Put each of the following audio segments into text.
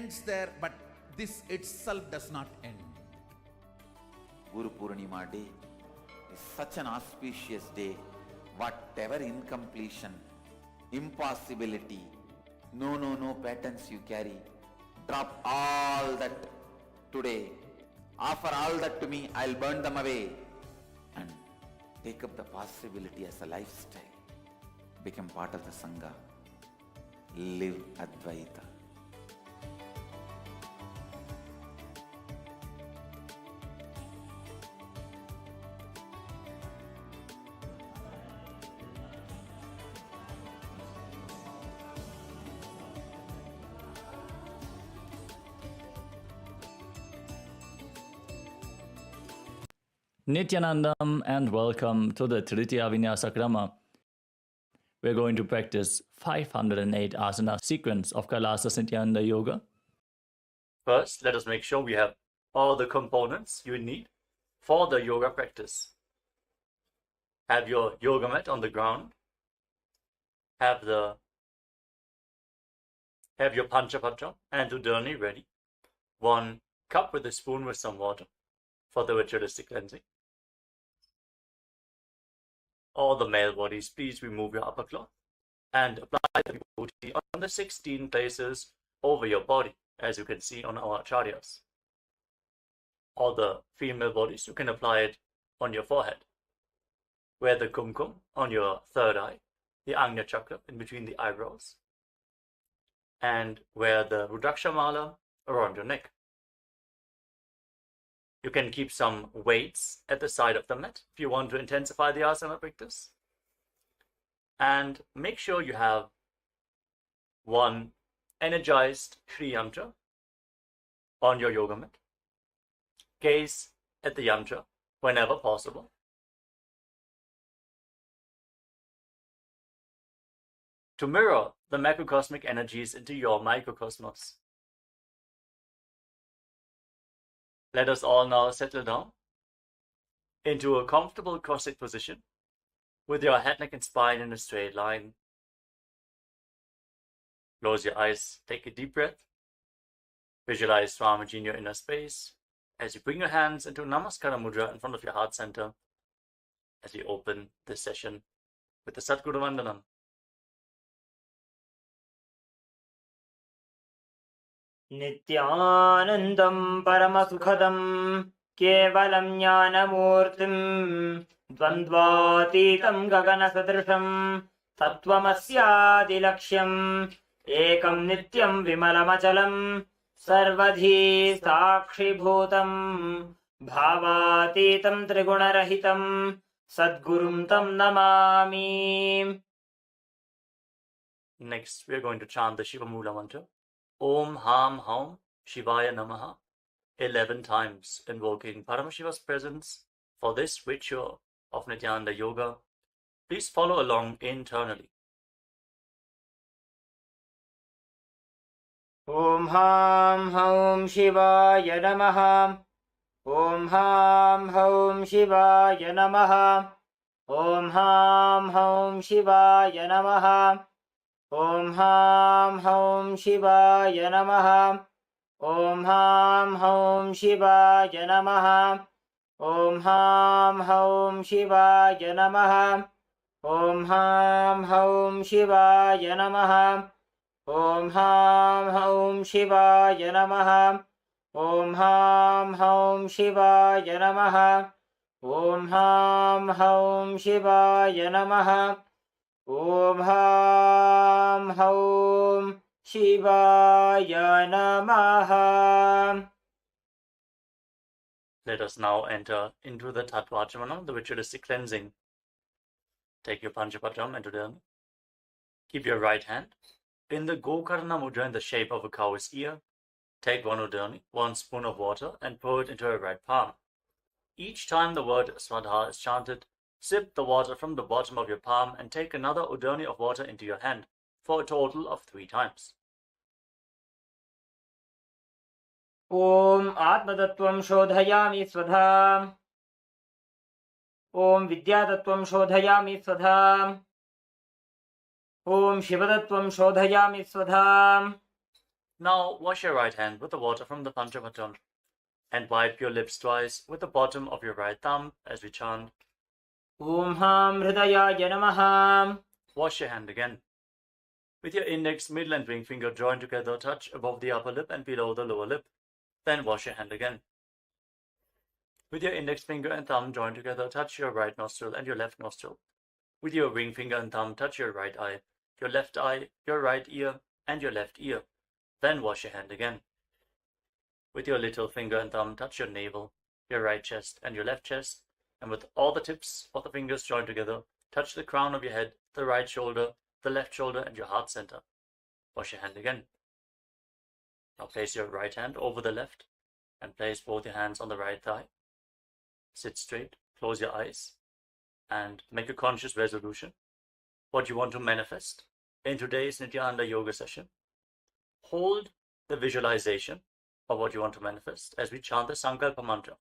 ends there, but this itself does not end. Guru Purnima day is such an auspicious day. Whatever incompletion, impossibility, no patterns you carry, drop all that today. Offer all that to me, I'll burn them away. And take up the possibility as a lifestyle. Become part of the Sangha. Live Advaita. Nithyanandam, and welcome to the Tritiya Vinyasa Krama. We're going to practice 508 asana sequence of Kailasa Nithyananda Yoga. First, let us make sure we have all the components you need for the yoga practice. Have your yoga mat on the ground. Have your Panchapatra and Udani ready. 1 cup with a spoon with some water for the ritualistic cleansing. All the male bodies, please remove your upper cloth and apply the vibhuti on the 16 places over your body, as you can see on our acharyas. All the female bodies, you can apply it on your forehead. Wear the kumkum on your third eye, the Agnya chakra in between the eyebrows, and wear the Rudraksha mala around your neck. You can keep some weights at the side of the mat if you want to intensify the asana practice. And make sure you have 1 energized Shri Yantra on your yoga mat. Gaze at the yantra whenever possible. To mirror the macrocosmic energies into your microcosmos. Let us all now settle down into a comfortable cross-legged position with your head, neck and spine in a straight line. Close your eyes, take a deep breath. Visualize Swamiji in your inner space as you bring your hands into Namaskara Mudra in front of your heart center as we open this session with the Satguru Vandanam. Nithyanandam Paramasukhadam Kevalam Jnanamurtim Dvandvatitam Gaganasadrisham Tattvamasyadilaksham Ekam Nityam Vimalamachalam Sarvadhi Sakshibhutam Bhavatitam Trigunarahitam Sadgurum Tam Namami. Next, we are going to chant the Shiva Mula mantra. Om Ham Haum Shivaya Namaha 11 times, invoking Paramashiva's presence for this ritual of Nithyananda Yoga. Please follow along internally. Om Ham Haum Shivaya Namaha. Om Ham Haum Shivaya Namaha. Om Ham Haum Shivaya Namaha. Om Ham Haum Shivaya Namaha. Om Ham Haum Shivaya Namaha. Om Ham Haum Shivaya Namaha. Om Ham Haum Shivaya Namaha. Om Ham Haum Shivaya Namaha. Om Ham Haum Shivaya Namaha. Om Ham Haum Shivaya Namaha. Om Ham Haum Shivaya Namaha. Let us now enter into the Tattvachamana, the ritualistic cleansing. Take your Panchapatram and Udana. Keep your right hand in the Gokarna Mudra in the shape of a cow's ear. Take 1 Udani, 1 spoon of water, and pour it into your right palm. Each time the word Swadha is chanted, sip the water from the bottom of your palm and take another Udani of water into your hand for a total of 3 times. Om Atmatattvam Shodhayami Swadha. Om Vidyatattvam Shodhayami Swadha. Om Shivatattvam Shodhayami Swadha. Now wash your right hand with the water from the Panchapatam and wipe your lips twice with the bottom of your right thumb as we chant. Om Ham Hridayaya Namaha. Wash your hand again. With your index, middle and ring finger joined together, touch above the upper lip and below the lower lip. Then wash your hand again. With your index finger and thumb joined together, touch your right nostril and your left nostril. With your ring finger and thumb, touch your right eye, your left eye, your right ear, and your left ear. Then wash your hand again. With your little finger and thumb, touch your navel, your right chest, and your left chest. And with all the tips of the fingers joined together, touch the crown of your head, the right shoulder, the left shoulder, and your heart center. Wash your hand again. Now place your right hand over the left and place both your hands on the right thigh. Sit straight, close your eyes, and make a conscious resolution. What you want to manifest in today's Nithyananda yoga session. Hold the visualization of what you want to manifest as we chant the Sankalpa mantra.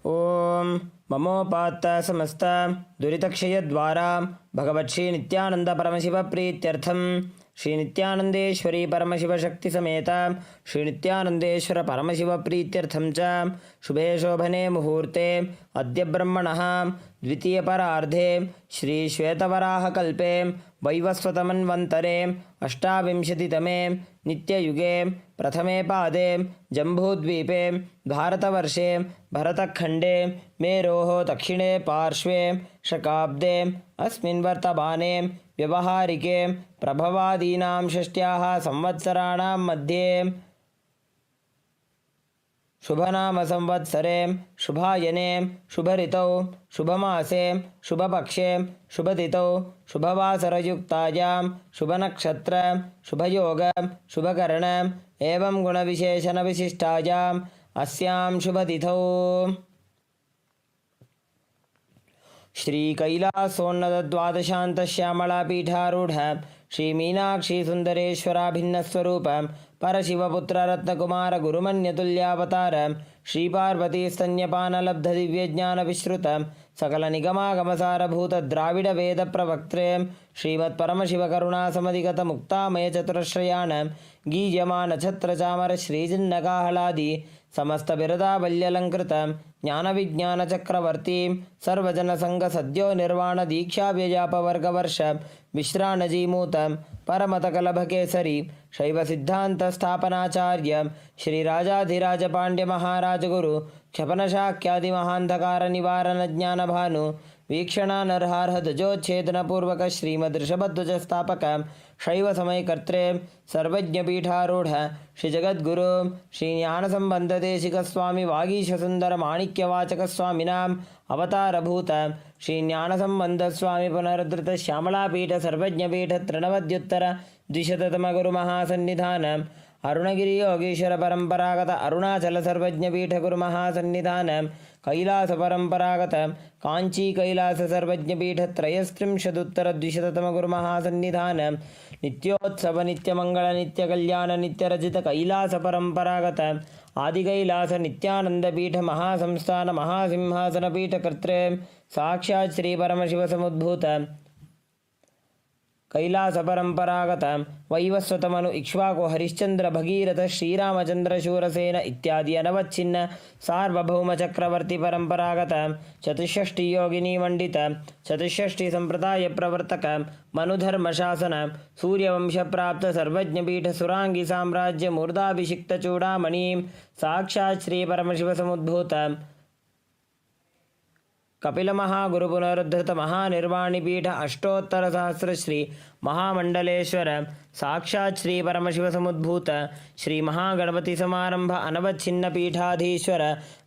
Om Mamopatta Samasta Duritakshayadvara Bhagavat Shri Nithyananda Paramashiva Prityartham Shri Nithyanandeshwari Paramashiva Shakti Sameta Shri Nithyanandeshwara Paramashiva Prityartham Cha Shubhe Shobhane Muhurte Adya Brahmanaha Dvitiya Parardhe Shri Shvetavaraha Kalpe Vaivasvatamanvantare Ashtavimshatitame Nityayuge Prathame Pade Jambudvipe Bharatavarse Bharatakhande Meroho Dakshine Parshve Shakabde Asmin Vartabane Vyavaharike Prabhavadinam Shashtyaha Samvatsaranam Madhye शुभनाम संवत्सरे शुभायने शुभऋतौ शुभमासे शुभपक्षे शुभतिथौ शुभवासरयुक्तायां शुभनक्षत्र शुभयोग शुभकर्ण एवं गुणविशेषणविशिष्टायाम् अस्यां शुभतिथौ श्रीकैलासोन्नतद्वादशान्तश्यामलापीठारूढ श्रीमीनाक्षी सुन्दरेश्वराभिन्नस्वरूप परशिवपुत्ररत्नकुमार गुरुमन्यतुल्यावतार श्रीपार्वतीस्तन्यपानलब्धदिव्यज्ञानविश्रुत सकलनिगमागमसारभूतद्राविडवेदप्रवक्त्रे श्रीमत्परमशिवकरुणासमधिगतमुक्तामयचतुरश्रयान् गीयमानछत्रचामर श्रीजिन्नकाहलादि समस्तबिरदावल्यलङ्कृत ज्ञानविज्ञानचक्रवर्ती सर्वजनसङ्गसद्यो निर्वाणदीक्षाव्यजापवर्गवर्ष विश्राणजीमूत परमतकलभकेसरी शैवसिद्धान्तस्थापनाचार्य श्रीराजाधिराजपाण्ड्यमहाराजगुरु क्षपनशाक्यादिमहान्धकारनिवारणज्ञानभानु वीक्षणानर्हार्हध्वजोच्छेदनपूर्वक श्रीमद्ऋषभध्वजस्थापक शैवसमयकर्त्रे सर्वज्ञपीठारूढ श्रीजगद्गुरु श्रीज्ञानसम्बन्धदेशिकस्वामी वागीशसुन्दरमाणिक्यवाचकस्वामिनाम् अवतारभूत श्रीज्ञानसम्बन्धस्वामी पुनरुद्धृतश्यामलापीठ सर्वज्ञपीठ त्रिनवद्युत्तर द्विशततमगुरुमहासन्निधान अरुणगिरि योगीश्वर परंपरागत अरुणाचल सर्वज्ञपीठ गुरुमहासन्निधान कैलास परंपरागत कांची कैलास सर्वज्ञपीठ त्रयस्त्रिंशदुत्तर द्विशततम गुरुमहासन्निधान नित्योत्सव नित्यमंगल नित्यकल्याण नित्यरजित कैलास परंपरागत आदिकैलास नित्यानंदपीठ महासंस्थान महासिंहासन पीठ कर्त्रे साक्षात् श्री परमशिव समुद्भूत कैलास परंपरागत वैवस्वतमनु इक्ष्वाकु हरिश्चंद्र भगीरथ श्रीरामचंद्र शूरसेन इत्यादि अनवच्छिन्न सार्वभौम चक्रवर्ती परंपरागत चतुष्षष्टि योगिनी मंडित चतुष्षष्टि संप्रदाय प्रवर्तक मनुधर्म शासन सूर्यवंश प्राप्त सर्वज्ञपीठ सुरांगी साम्राज्य मूर्धाभिषिक्त चूड़ामणि साक्षात् श्री परमशिव समुद्भूत कपिल महागुरु पुनरुद्धृत महानिर्वाणिपीठ अष्टोत्तर सहस्र श्री महामंडलेश्वर साक्षात् श्री परमशिव समुद्भूत श्री महागणपति समारंभ अनवच्छिन्न पीठाधीश्वर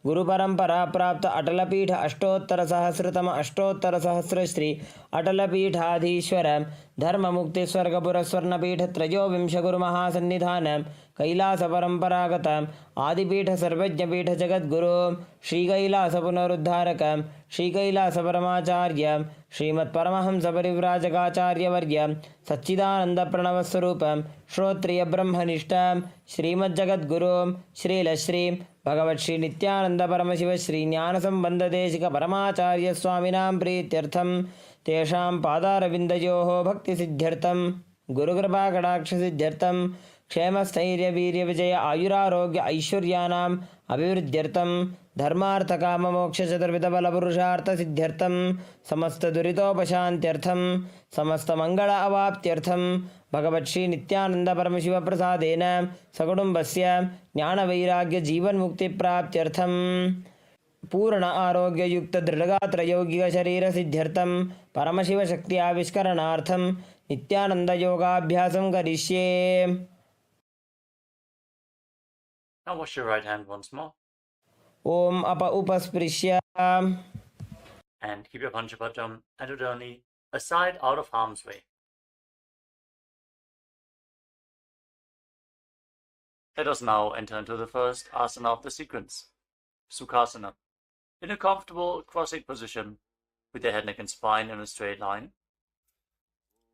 गुरु परंपरा प्राप्त अटलपीठ अष्टोत्तर सहस्रतम अष्टोत्तर सहस्र श्री अटलपीठाधीश्वर धर्म मुक्ति स्वर्गपुर स्वर्णपीठ त्रयोविंश गुरु महासन्निधान कैलास परंपरागत आदिपीठ सर्वज्ञपीठ जगद्गुरु श्री कैलास पुनरुद्धारक श्री कैलास परमाचार्य श्रीमत् परमहंस परिव्राजकाचार्यवर्य सच्चिदानंद प्रणव स्वरूप श्रोत्रिय ब्रह्मनिष्ठ श्रीमज्जगद्गुरु श्रीलश्री भगवत् श्री नित्यानंद परमशिव श्री ज्ञान संबंध देशिक परमाचार्य स्वामिनां प्रीत्यर्थम तेषां पादारविन्दयोः भक्ति सिद्ध्यर्थम गुरुकृपा कटाक्ष सिद्ध्यर्थम क्षेमस्थैर्यवीर्यविजय आयुरारोग्य ऐश्वर्याणाम् अभिवृद्ध्यर्थं धर्मार्थकाममोक्षचतुर्विधबलपुरुषार्थसिद्ध्यर्थं समस्तदुरितोपशान्त्यर्थं समस्तमङ्गल अवाप्त्यर्थं भगवत्श्री नित्यानन्दपरमशिवप्रसादेन सकुटुम्बस्य ज्ञानवैराग्यजीवन्मुक्तिप्राप्त्यर्थं पूर्ण आरोग्ययुक्तदृढगात्रयौगिकशरीरसिद्ध्यर्थं परमशिवशक्ति आविष्करणार्थं नित्यानन्दयोगाभ्यासं करिष्ये. Now wash your right hand once more. Om upasprishya. And keep your Panchapatam and Udani aside out of harm's way. Let us now enter into the first asana of the sequence, Sukhasana. In a comfortable cross-legged position with your head, neck and spine in a straight line,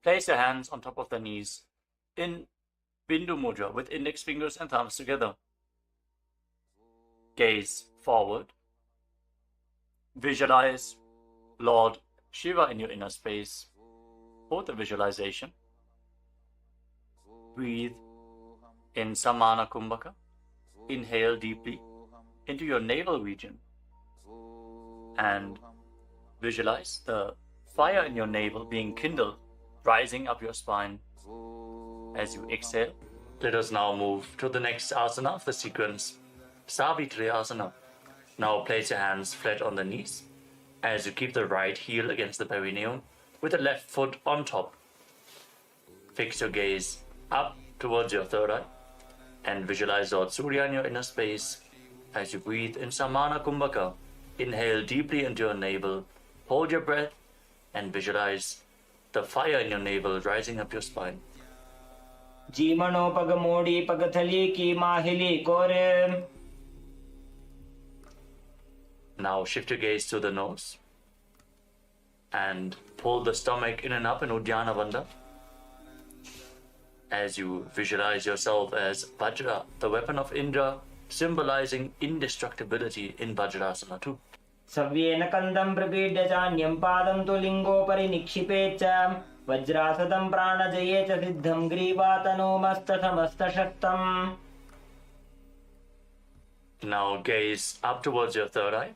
place your hands on top of the knees in Bindu Mudra with index fingers and thumbs together. Gaze forward. Visualize Lord Shiva in your inner space. Hold the visualization. Breathe in Samana Kumbhaka. Inhale deeply into your navel region. And visualize the fire in your navel being kindled, rising up your spine as you exhale. Let us now move to the next asana of the sequence, Savitri Asana. Now place your hands flat on the knees as you keep the right heel against the perineum with the left foot on top. Fix your gaze up towards your third eye and visualize Lord Surya in your inner space as you breathe in Samana Kumbhaka. Inhale deeply into your navel, hold your breath and visualize the fire in your navel rising up your spine. Jeemanopagamoodi pagathali ki mahili kore. Now shift your gaze to the nose and pull the stomach in and up in Uddiyana Bandha as you visualize yourself as Vajra, the weapon of Indra, symbolizing indestructibility in Vajrasana too. Savyena kandam prapidya chanyam padam tu lingopari nikshipecha vajrasadam pranajayecha siddham grivatano mastasamastashaktam. Now gaze up towards your third eye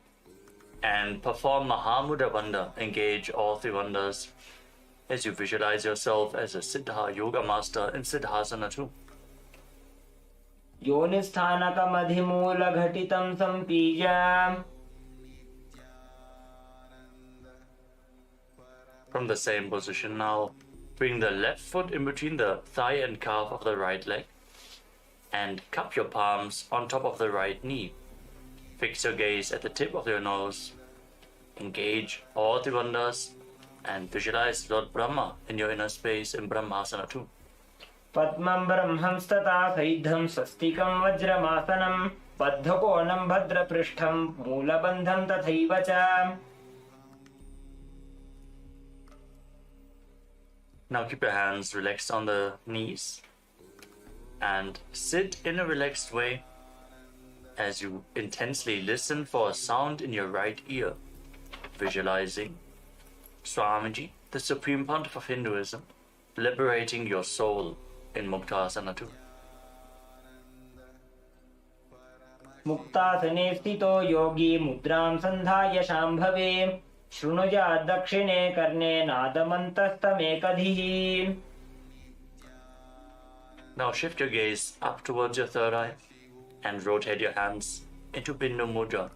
and perform Mahamudra Bandha. Engage all three bandhas as you visualize yourself as a Siddha Yoga Master in Siddhasana too. Yonisthanaka madhimula ghatitam sampija. From the same position now, bring the left foot in between the thigh and calf of the right leg and cup your palms on top of the right knee. Fix your gaze at the tip of your nose. Engage all the bandhas and visualize Lord Brahma in your inner space in Brahmasana too. Padmam brahmamstata saidham sastikam vajramasanam paddhakonam bhadraprishtham moolabandham tathaiva cha. Now keep your hands relaxed on the knees and sit in a relaxed way as you intensely listen for a sound in your right ear, visualizing Swamiji, the Supreme Pontiff of Hinduism, liberating your soul in Muktasana too. Muktasane sthito yogi mudram sandhaya shambhave shrunuja dakshine karne nadamantastamekadhihi. Now shift your gaze up towards your third eye and rotate your hands into Bindu Mudra.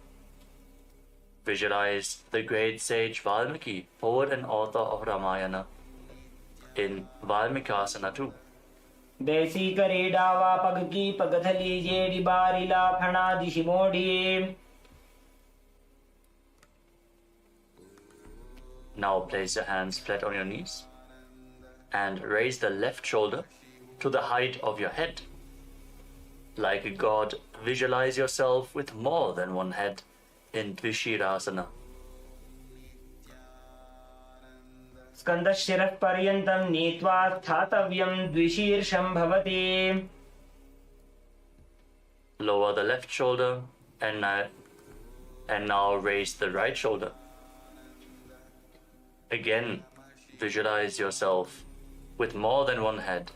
Visualize the great sage Valmiki, poet and author of Ramayana, in Valmikasana too. Desi karedava pagki pagathali jedi barila phana dishimodi. Now place your hands flat on your knees and raise the left shoulder to the height of your head. Like a god, visualize yourself with more than one head in Dvishirasana. Skandashirah paryantam nitva sthatavyam dvishirsham bhavati. Lower the left shoulder and now raise the right shoulder. Again, visualize yourself with more than one head.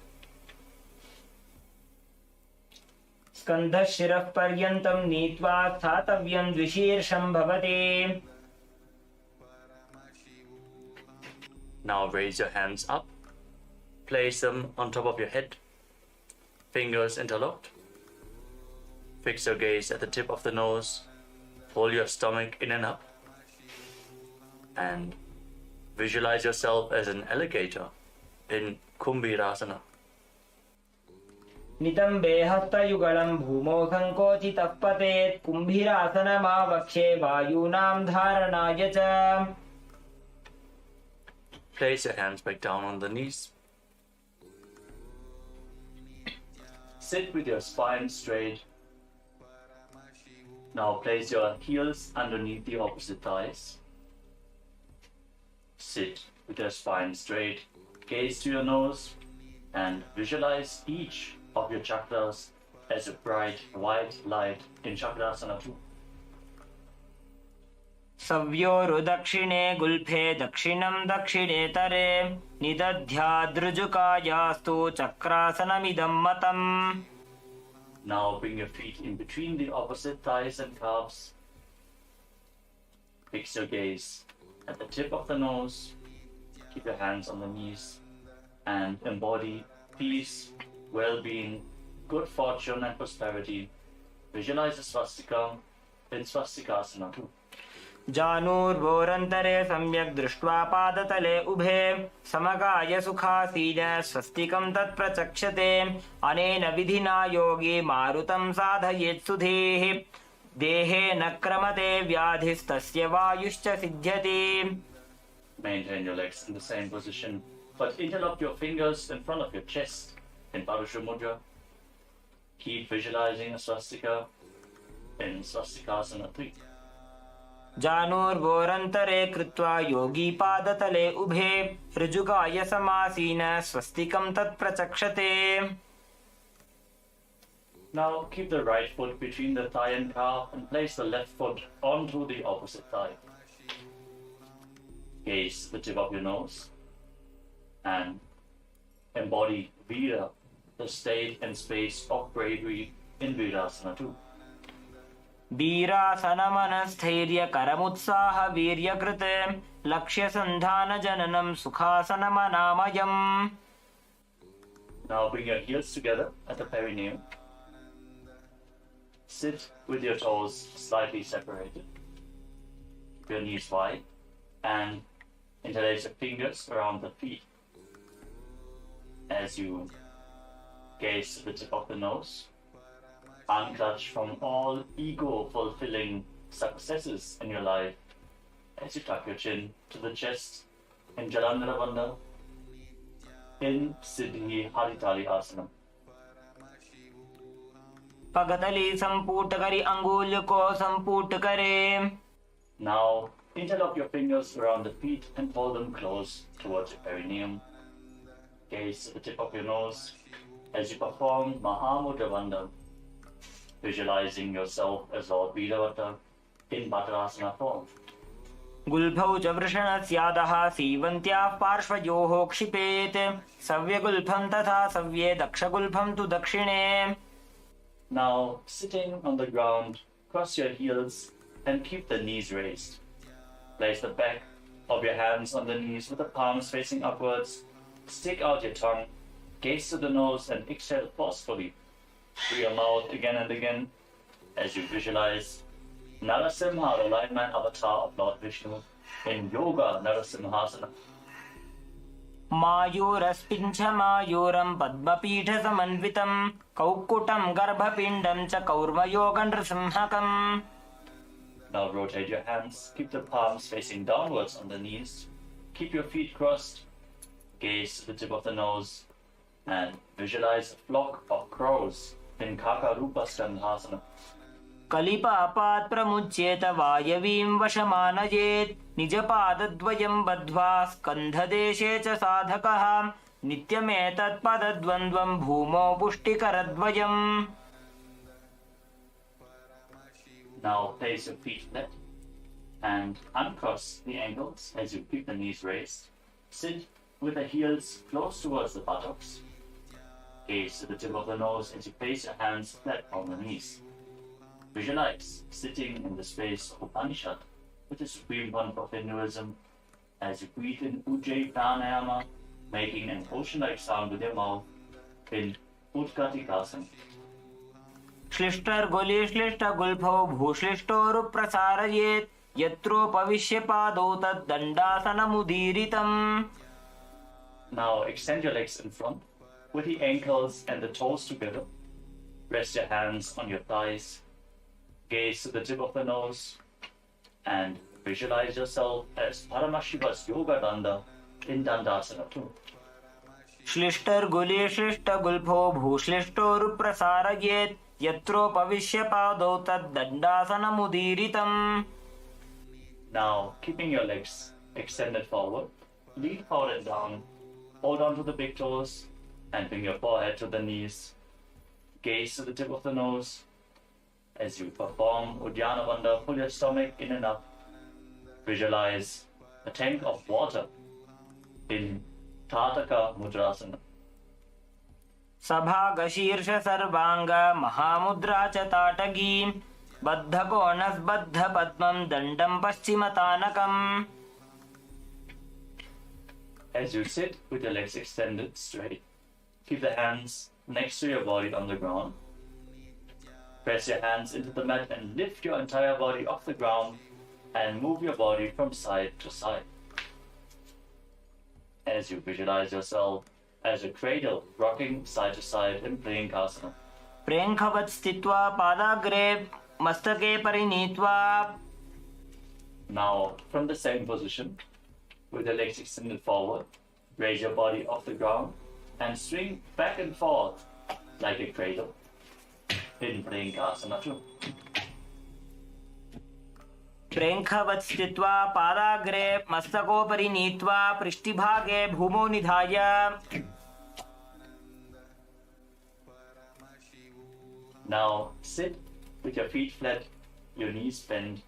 स्कन्धशिरः पर्यन्तं नीत्वा स्थातव्यं द्विशीर्षं भवति. Now raise your hands up. Place them on top of your head. Fingers interlocked. Fix your gaze at the tip of the nose. Pull your stomach in and up. And visualize yourself as an alligator in Kumbhirasana. नितम्बे हस्तयुगलं भूमौ सङ्कोचितः पतेत् कुम्भीरासनमावक्षे वायूनां धारणाय च. Place your hands back down on the knees. Sit with your spine straight. Now place your heels underneath the opposite thighs. Sit with your spine straight. Gaze to your nose and visualize each of your chakras as a bright white light in Chakrasana 2. सव्योरुदक्षिणे गुल्फे दक्षिणं दक्षिणेतरे निदध्यादृजुकायास्तु चक्रासनमिदं मतम्. Now bring your feet in between the opposite thighs and calves. Fix your gaze at the tip of the nose. Keep your hands on the knees and embody peace, well-being, good fortune and prosperity. Visualize a swastika in Swastikasana 2. जानूर्वोरन्तरे सम्यक् दृष्ट्वा पादतले उभे समगाय सुखासीन स्वस्तिकं तत्प्रचक्षते. अनेन विधिना योगी मारुतं साधयेत् सुधीः. देहे न क्रमते व्याधिस्तस्य वायुश्च सिद्ध्यति. Maintain your legs in the same position, but interlock your fingers in front of your chest in Parashur Mudra. Keep visualizing a swastika in Swastikasana 3. जानूर्वोरन्तरे कृत्वा योगी पादतले उभे ऋजुकाय समासीन स्वस्तिकं तत्प्रचक्षते. Now keep the right foot between the thigh and calf and place the left foot onto the opposite thigh. Gaze the tip of your nose and embody Vira, the state and space of bravery in Virasana 2. वीरासनमनस्थैर्यकरमुत्साहवीर्यकृते लक्ष्यसन्धानजननं सुखासनमनामयम्. Now bring your heels together at the perineum. Sit with your toes slightly separated. Keep your knees wide and interlace your fingers around the feet. As you gaze to the tip of the nose, unclutch from all ego-fulfilling successes in your life as you tuck your chin to the chest in Jalandhara Bandha in Siddhi Haritali Asana. पगतली संपूटकरी अंगुल को संपूट करे. Now interlock your fingers around the feet and pull them close towards your perineum. Gaze to the tip of your nose as you perform Mahamudra Bandha, visualizing yourself as Lord Veeravata in Bhattarasana form. गुल्फौ च वृषणस्यादः सीवन्त्याः पार्श्वयोः क्षिपेत्. सव्यगुल्फं तथा सव्ये दक्षगुल्फं तु दक्षिणे. Now sitting on the ground, cross your heels and keep the knees raised. Place the back of your hands on the knees with the palms facing upwards. Stick out your tongue, gaze to the nose and exhale forcefully through your mouth again and again as you visualize Narasimha, the lion-man avatar of Lord Vishnu, in Yoga Narasimhasana. मायूरस्पिञ्छ मायूरं पद्मपीठसमन्वितं कौक्कुटं गर्भपिण्डं च कौर्मयोगनृसिंहकम्. Now rotate your hands, keep the palms facing downwards on the knees, keep your feet crossed, gaze to the tip of the nose, and visualize a flock of crows in Kakarupa Skandhasana. कलिपापात् प्रमुच्येत वायवीं वशमानयेत्. निजपादद्वयं बद्ध्वा स्कन्धदेशे च साधकः नित्यमेतत्पदद्वन्द्वं भूमौ पुष्टिकरद्वयम्. Now place your feet flat and uncross the ankles as you keep the knees raised. Sit with the heels close towards the buttocks. Gaze to the tip of the nose as you place your hands flat on the knees. Visualize sitting in the space of Upanishad with the supreme one of Hinduism as you breathe in Ujjayi Pranayama, making an ocean-like sound with your mouth in Utkatikasana. श्लिष्टर्गुलि श्लिष्टगुल्फौ भूश्लिष्टोरुप्रसारयेत् यत्रोपविश्य पादौ तद्दण्डासनमुदीरितम्. Now extend your legs in front with the ankles and the toes together. Rest your hands on your thighs. Gaze to the tip of the nose and visualize yourself as Paramashiva's Yoga Danda in Dandasana 2. श्लिष्टर्गुलि श्लिष्टगुल्फौ भूश्लिष्टोरुप्रसारयेत् यत्रोपविश्य पादौ तद्दण्डासनमुदीरितम्. Now, keeping your legs extended forward, lean forward and down, hold on to the big toes, and bring your forehead to the knees. Gaze to the tip of the nose. As you perform Uddiyana Bandha, pull your stomach in and up. Visualize a tank of water in Tataka Mudrasana. सभागशीर्ष सर्वांग महामुद्रा च ताटगी बद्धकोणस्बद्ध पद्मं दण्डं पश्चिमतानकम्. As you sit with your legs extended straight, keep the hands next to your body on the ground. Press your hands into the mat and lift your entire body off the ground and move your body from side to side. As you visualize yourself as a cradle rocking side to side in Priyankasana. प्रेङ्खवत् स्थित्वा पादाग्रे मस्तके परिनीत्वा. Now, from the same position, with your legs extended forward, raise your body off the ground and swing back and forth like a cradle in Priyankasana 2. प्रेङ्खवत् स्थित्वा पादाग्रे मस्तकोपरि नीत्वा पृष्ठभागे भूमौ निधाय. Now sit with your feet flat, your knees bent,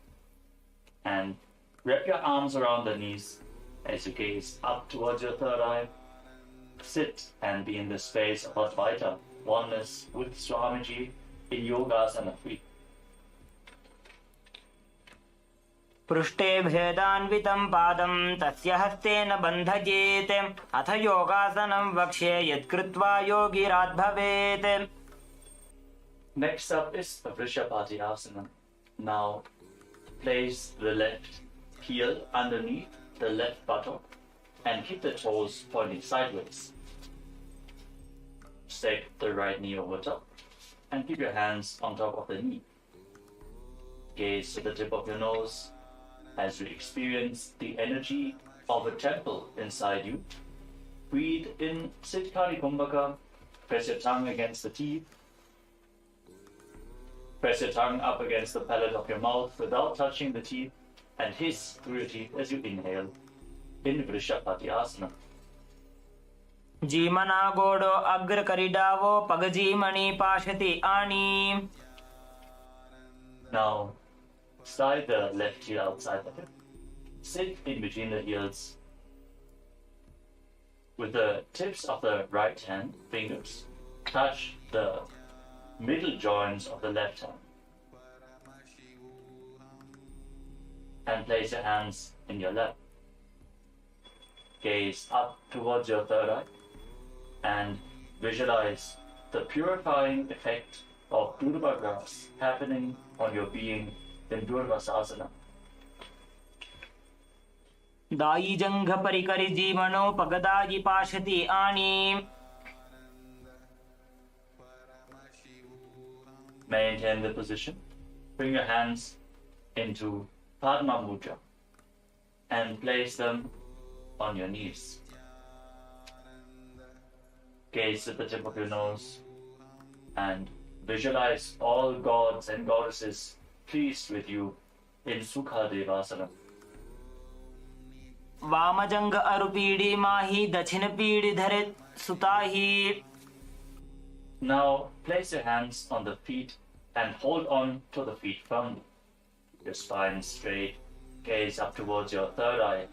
and wrap your arms around the knees as you gaze up towards your third eye. Sit and be in the space of Advaita, oneness with Swamiji in Yogasana 3. पृष्ठे भेदान्वितं पादं तस्य हस्तेन बन्धयेत् अथ योगासनं वक्ष्ये यत्कृत्वा योगिरात् भवेत्. Next up is Vrishapati Asana. Now place the left heel underneath the left buttock and keep the toes pointing sideways. Stake the right knee over top and keep your hands on top of the knee. Gaze to the tip of your nose as you experience the energy of a temple inside you. Breathe in Siddhkari Kumbhaka. Press your tongue against the teeth. Press your tongue up against the palate of your mouth without touching the teeth and hiss through your teeth as you inhale in Vrishapati Asana. जीमना गोडो अग्र करिडावो पगजीमणि पाशति आनी. Now, slide the left heel outside the hip. Sit in between the heels with the tips of the right hand fingers. Touch the middle joints of the left hand. And place your hands in your lap. Gaze up towards your third eye and visualize the purifying effect of Durva grass happening on your being in Durvasasana. दायी जंघ परिकरि जीवनो पगदायि पाशति आनी. Maintain the position. Bring your hands into Padma Mudra and place them on your knees. Gaze at the tip of your nose and visualize all gods and goddesses pleased with you in Sukha Devasana. वाम जंघ अरुपीडी माही दक्षिण PD धरे सुताही. Now place your hands on the feet and hold on to the feet firmly. Your spine straight, gaze up towards your third eye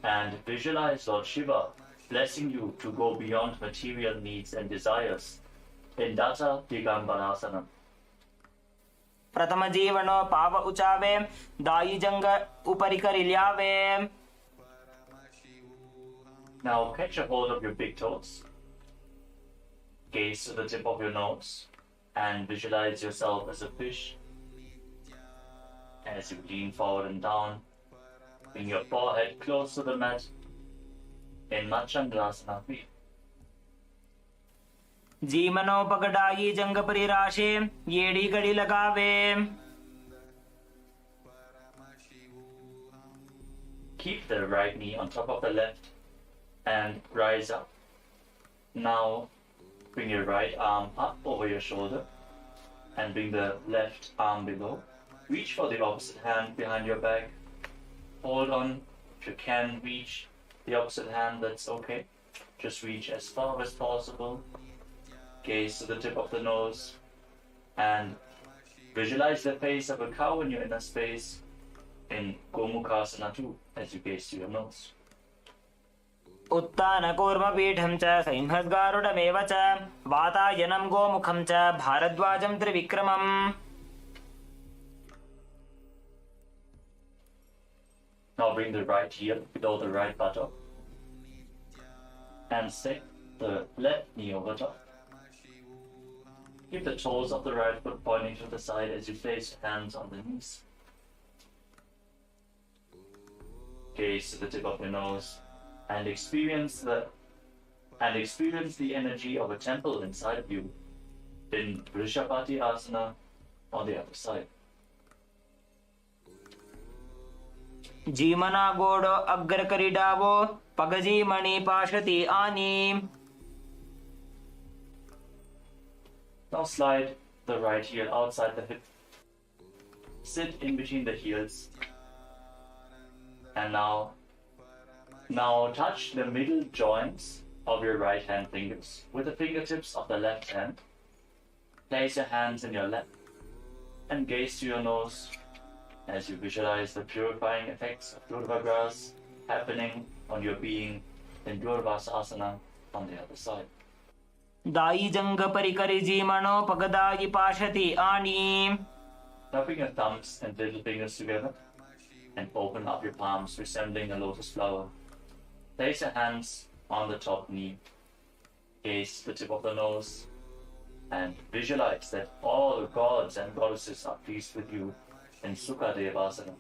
and visualize Lord Shiva blessing you to go beyond material needs and desires in Datta Digambarasana. प्रथम जीवनो पाव उचावे दाई जंग उपरि करिल्यावे. Now catch a hold of your big toes. Gaze to the tip of your nose and visualize yourself as a fish. As you lean forward and down, bring your forehead close to the mat in Machandrasana. जीमनो पगडाई जंग परिराशे येड़ी गड़ी लगावे. Keep the right knee on top of the left and rise up. Now bring your right arm up over your shoulder and bring the left arm below. Reach for the opposite hand behind your back. Hold on. If you can reach the opposite hand, that's okay. Just reach as far as possible. Gaze to the tip of the nose and visualize the face of a cow in your inner space in Gomukhasana 2 as you gaze to your nose. उत्तान कूर्मपीठं च सिंहस्गारुडमेव च वातायनं गोमुखं च भारद्वाजं त्रिविक्रमम्. Now bring the right heel below the right buttock and stick the left knee over top. Keep the toes of the right foot pointing to the side as you place your hands on the knees. Gaze to the tip of your nose and experience the energy of a temple inside of you in Vrishabhati Asana on the other side. जीमना गोडो अग्र करिडावो पगजी मणि पाशति आनी. Now slide the right heel outside the hip. Sit in between the heels. And now touch the middle joints of your right hand fingers with the fingertips of the left hand. Place your hands in your lap and gaze to your nose as you visualize the purifying effects of Durva grass happening on your being in Durvasasana on the other side. दाई जंग परिकरि जीमनो पगदाई पाशति आनी. Cupping your thumbs and little fingers together and open up your palms resembling a lotus flower. Place your hands on the top knee. Gaze the tip of the nose and visualize that all gods and goddesses are pleased with you in Sukha Devasana.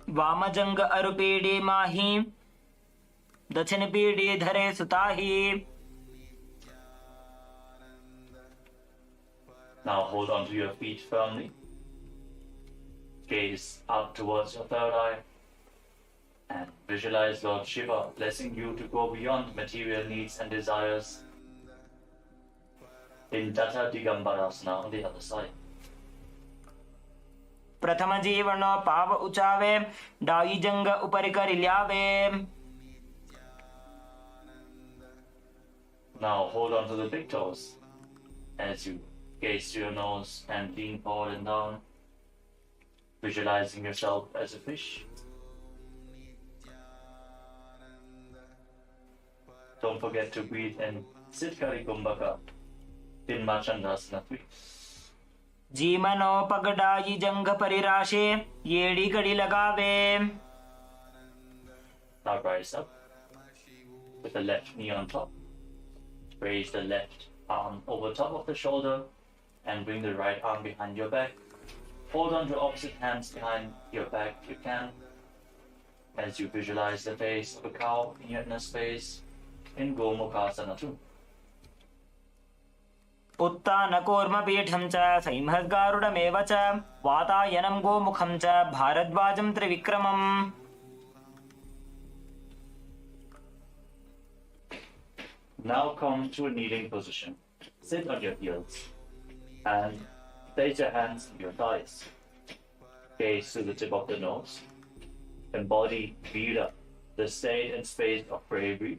वाम जंग अरुपीडी माही दक्षिण PD धरे सुताही. Now hold on to your feet firmly. Gaze up towards your third eye and visualize Lord Shiva blessing you to go beyond material needs and desires in Datta Digambarasana on the other side. प्रथम जीवनो पाव उचावे दाई जंग उपरि करिल्यावे. Now hold on to the big toes as you gaze to your nose and lean forward and down, visualizing yourself as a fish. Don't forget to breathe in Siddhkari Kumbhaka in Machandasana 3. जीमनो पगडाई जंग परिराशे येड़ी गड़ी लगावे. Now rise up with the left knee on top. Raise the left arm over top of the shoulder and bring the right arm behind your back. Hold on to opposite hands behind your back if you can as you visualize the face of a cow in your inner space in Gomukhasana 2. उत्तान कूर्मपीठं च सिंहस्गारुडमेव च वातायनं गोमुखं च भारद्वाजं त्रिविक्रमम्. Now come to a kneeling position. Sit on your heels and place your hands on your thighs. Gaze to the tip of the nose. Embody Vira, the state and space of bravery,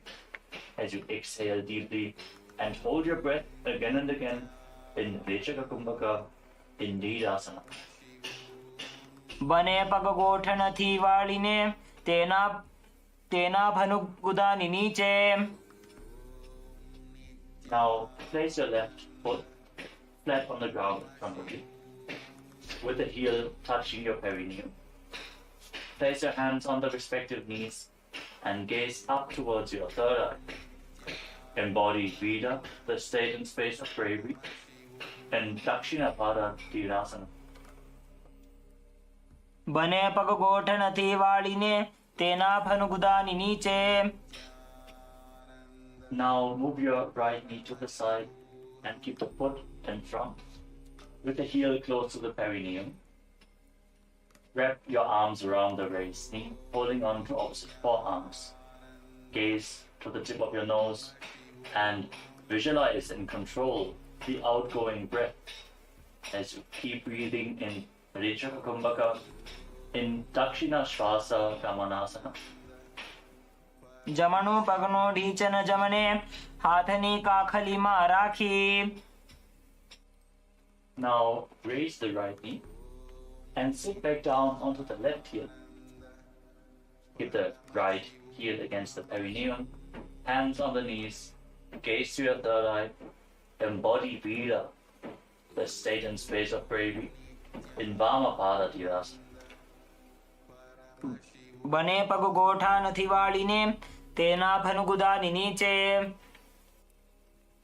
as you exhale deeply and hold your breath again and again in Vechaka Kumbhaka in Nidasana. बने पग गोठन थी वालिने तेना भनुगुदानि नीचे. Now place your left foot flat on the ground in front of you, with the heel touching your perineum. Place your hands on the respective knees and gaze up towards your third eye. Embody Vida, the state and space of bravery, and Dakshinapada Tirasana. बने पग गोठ नथी वालिने तेना फनुगुदानि नीचे. Now move your right knee to the side and keep the foot in front, with the heel close to the perineum. Wrap your arms around the raised knee, holding on to opposite forearms. Gaze to the tip of your nose and visualize and control the outgoing breath as you keep breathing in Richa Kumbhaka in Dakshina Shvasa Gamanasana. जमणो पगनो ढीचन जमने हाथनी काखली मा राखी. Now raise the right knee and sit back down onto the left heel. Keep the right heel against the perineum, hands on the knees, gaze to your third eye, embody Vida, the state and space of bravery, in Vamapada Tirasana. बने पग गोठा नथी वालिने तेना फनुगुदानि नीचे.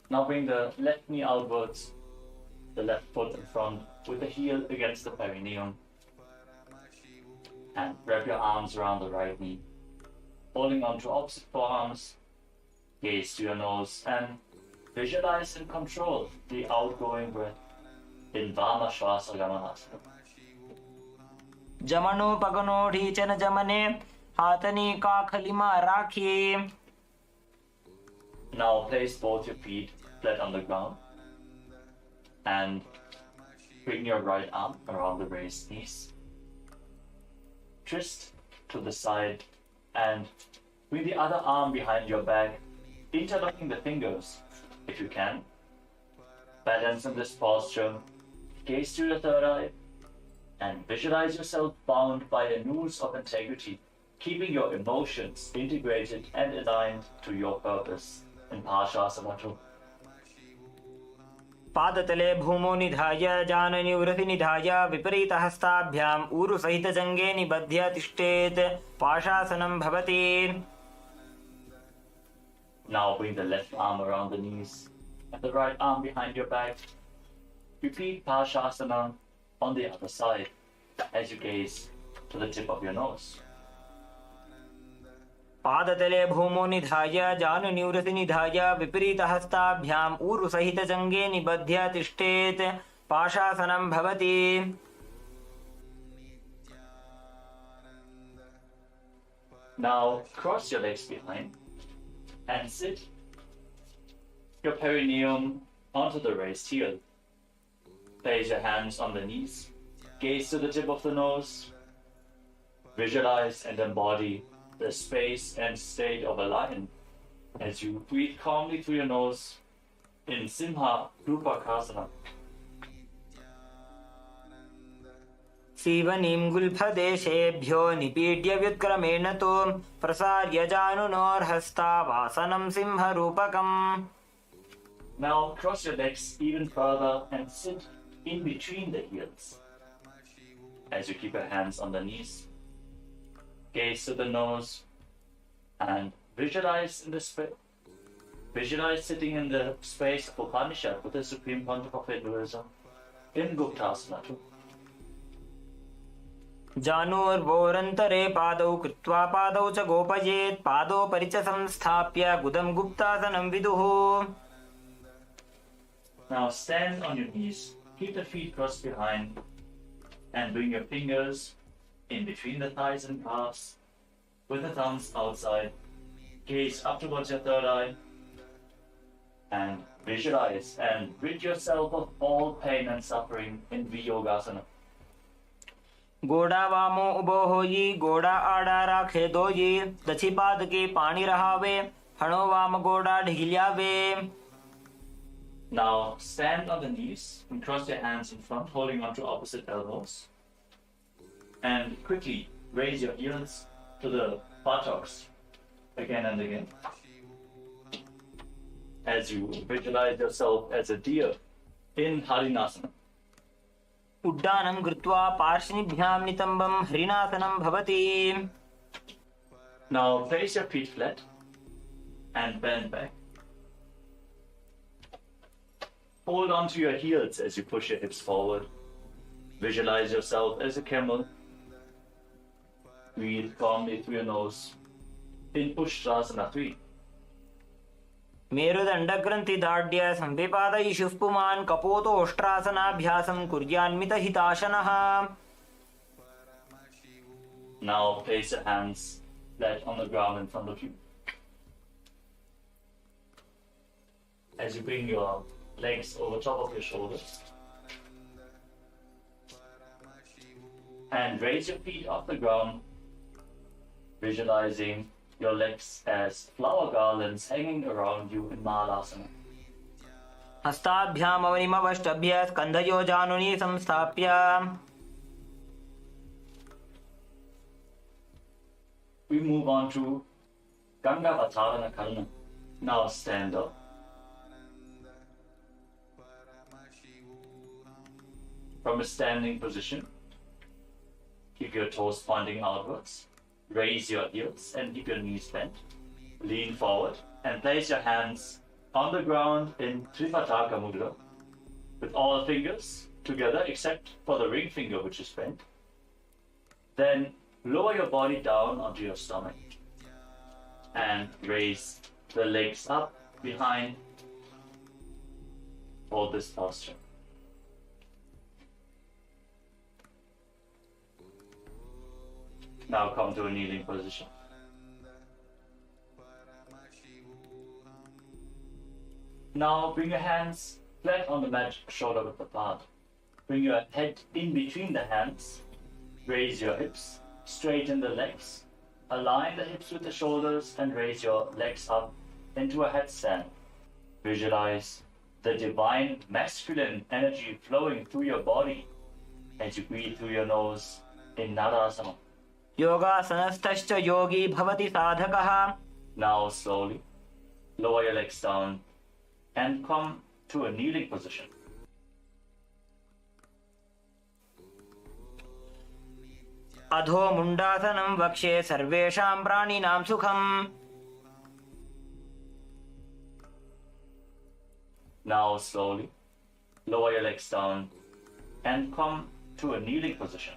Now bring the left knee outwards, the left foot in front, with the heel against the perineum. And wrap your arms around the right knee, holding on to opposite forearms. Gaze to your nose and visualize and control the outgoing breath in Vamashvasa Gamanasana. जमणो पगनो ढीचन जमने हाथनी काखली मा राखी. Now place both your feet flat on the ground and bring your right arm around the raised knees. Twist to the side and bring the other arm behind your back, interlocking the fingers if you can. Balance in this posture, gaze to the third eye, and visualize yourself bound by a noose of integrity, keeping your emotions integrated and aligned to your purpose in Paramashivoham. पादतले भूमो निधाय जाननिवृति निधाय विपरीत हस्ताभ्याम ऊरु सहित जंगे निबध्य तिष्ठेत पाशासनं भवति. Now bring the left arm around the knees and the right arm behind your back. Repeat Parashasana on the other side as you gaze to the tip of your nose. पादतले भूमो निधाय जानुनिवृति निधाय विपरीत हस्ताभ्याम ऊरु सहित जंगे निबध्य तिष्ठेत पाशासनं भवति. Now cross your legs behind and sit your perineum onto the raised heel. Place your hands on the knees, gaze to the tip of the nose, visualize and embody the space and state of a lion as you breathe calmly through your nose in Simha Rupakasana. सीवनीं गुल्फदेशेभ्यो निपीड्य व्युत्क्रमेण तो प्रसार्य जानुनोर्हस्तावासनं सिंहरूपकम्. Now cross your legs even further and sit in between the heels. As you keep your hands on the knees, gaze to the nose and visualize sitting in the space of Upanishad with the Supreme Pontiff of Hinduism in Guptasana. जानोर्वोरन्तरे पादौ कृत्वा पादौ च गोपयेत् पादोपरि च संस्थाप्य गुदं गुप्तासनं विदुः. Now stand on your knees, keep the feet crossed behind, and bring your fingers in between the thighs and calves, with the thumbs outside. Gaze up towards your third eye, and visualize and rid yourself of all pain and suffering in Viyogasana. गोड़ा वामो उबो होई गोड़ा आड़ा राखे दोई दक्षि पाद के पानी रहावे हणो वाम गोड़ा ढील्यावे. Now stand on the knees and cross your hands in front, holding onto opposite elbows. And quickly raise your heels to the buttocks again and again. as you visualize yourself as a deer in Harinasana. उड्डानं कृत्वा पार्श्वनिभ्यां नितम्बं हरिणासनं भवति. Now place your feet flat and bend back. Hold on to your heels as you push your hips forward. Visualize yourself as a camel. Breathe calmly through your nose in Ushtrasana 3. मेरुदण्डग्रन्थिदाढ्य संविपादयिषुः पुमान् कपोतोष्ट्रासनाभ्यासं कुर्यान्मितहिताशनः. Now place your hands flat on the ground in front of you. As you bring your legs over top of your shoulders. And raise your feet off the ground, visualizing your legs as flower garlands hanging around you in Mahalasana. हस्ताभ्याम् अवनिमवष्टभ्य स्कन्धयोजानुनि संस्थाप्य. We move on to Gangavatharana Karna. Now stand up. From a standing position, keep your toes pointing outwards. Raise your heels and keep your knees bent. Lean forward and place your hands on the ground in Tripataka Mudra with all fingers together except for the ring finger which is bent. Then lower your body down onto your stomach and raise the legs up behind for this posture. Now come to a kneeling position. Now bring your hands flat on the mat, shoulder width apart. Bring your head in between the hands. Raise your hips, straighten the legs. Align the hips with the shoulders and raise your legs up into a headstand. Visualize the divine masculine energy flowing through your body as you breathe through your nose in Narasana. योगासनस्थश्च योगी भवति साधकः. Now slowly lower your legs down and come to a kneeling position. अधो मुण्डासनं वक्ष्ये सर्वेषां प्राणिनां सुखम्. Now slowly lower your legs down and come to a kneeling position.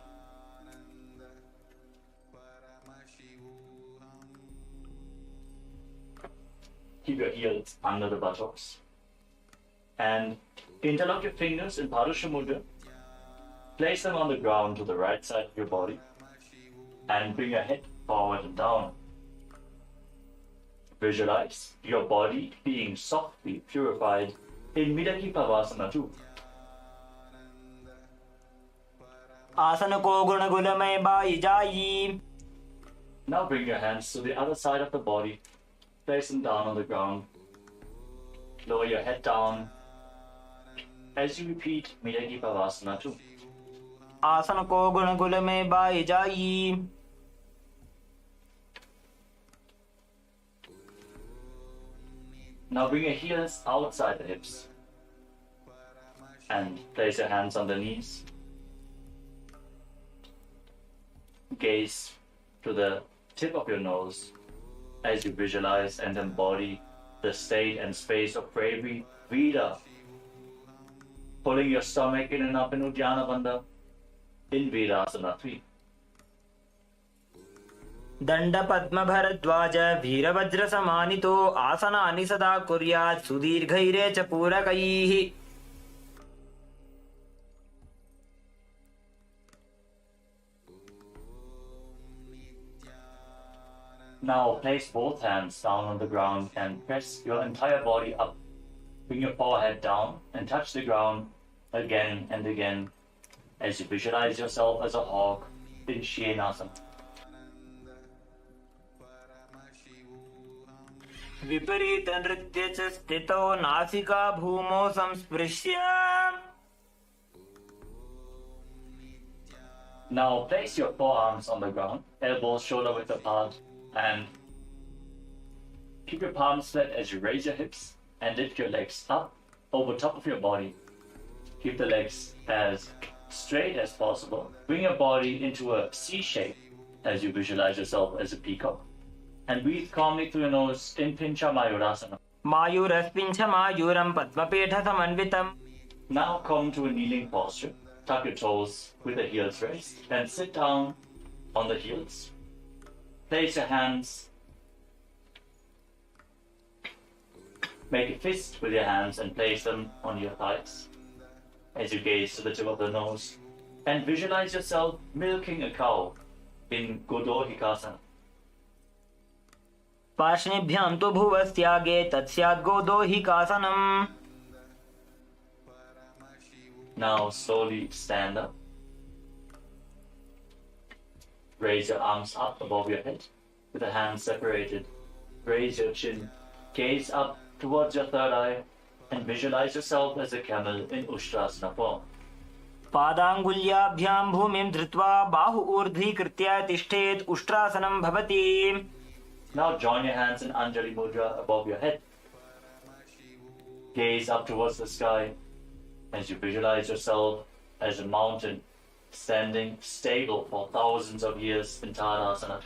Keep your heels under the buttocks and interlock your fingers in Parusha Mudra. Place them on the ground to the right side of your body and bring your head forward and down. Visualize your body being softly purified in Midaki Pavasana 2. आसन को गुणगुलमय by जाई. Now bring your hands to the other side of the body. Place them down on the ground. Lower your head down as you repeat Midaki Pavasana 2. आसन को गुणगुलमय by जाई. Now bring your heels outside the hips and place your hands on the knees. Gaze to the tip of your nose as you visualize and embody the state and space of bravery, Vida. Pulling your stomach in and up in Uddiyana Bandha in Virasana 3. दंड पद्म भरद्वाज वीरवज्र समानितो आसनानि सदा कुर्यात् सुदीर्घैरे च पूरकैः. Now place both hands down on the ground and press your entire body up. Bring your forehead down and touch the ground again and again as you visualize yourself as a hawk in Shenasana. विपरीत नृत्य च स्थितो नासिका भूमौ संस्पृश्य. Now place your forearms on the ground, elbows shoulder width apart, and keep your palms flat as you raise your hips and lift your legs up over top of your body. Keep the legs as straight as possible. Bring your body into a C shape as you visualize yourself as a peacock. And breathe calmly through your nose in Pincha Mayurasana. Mayuraspincha mayuram padmapetha samanvitam. Now come to a kneeling posture. Tuck your toes with the heels raised and sit down on the heels. Place your hands. Make a fist with your hands and place them on your thighs as you gaze to the tip of the nose and visualize yourself milking a cow in Godohikasana. Pashnibhyam tu bhuvastyage tatsyad godohikasanam. Now slowly stand up. Raise your arms up above your head with the hands separated. Raise your chin. Gaze up towards your third eye and visualize yourself as a camel in Ushtrasana form. Padangulyabhyam bhumim dhritva bahu urdhi kritya tishtet ushtrasanam bhavati. Now join your hands in Anjali Mudra above your head. Gaze up towards the sky as you visualize yourself as a mountain standing stable for thousands of years in Tadasana.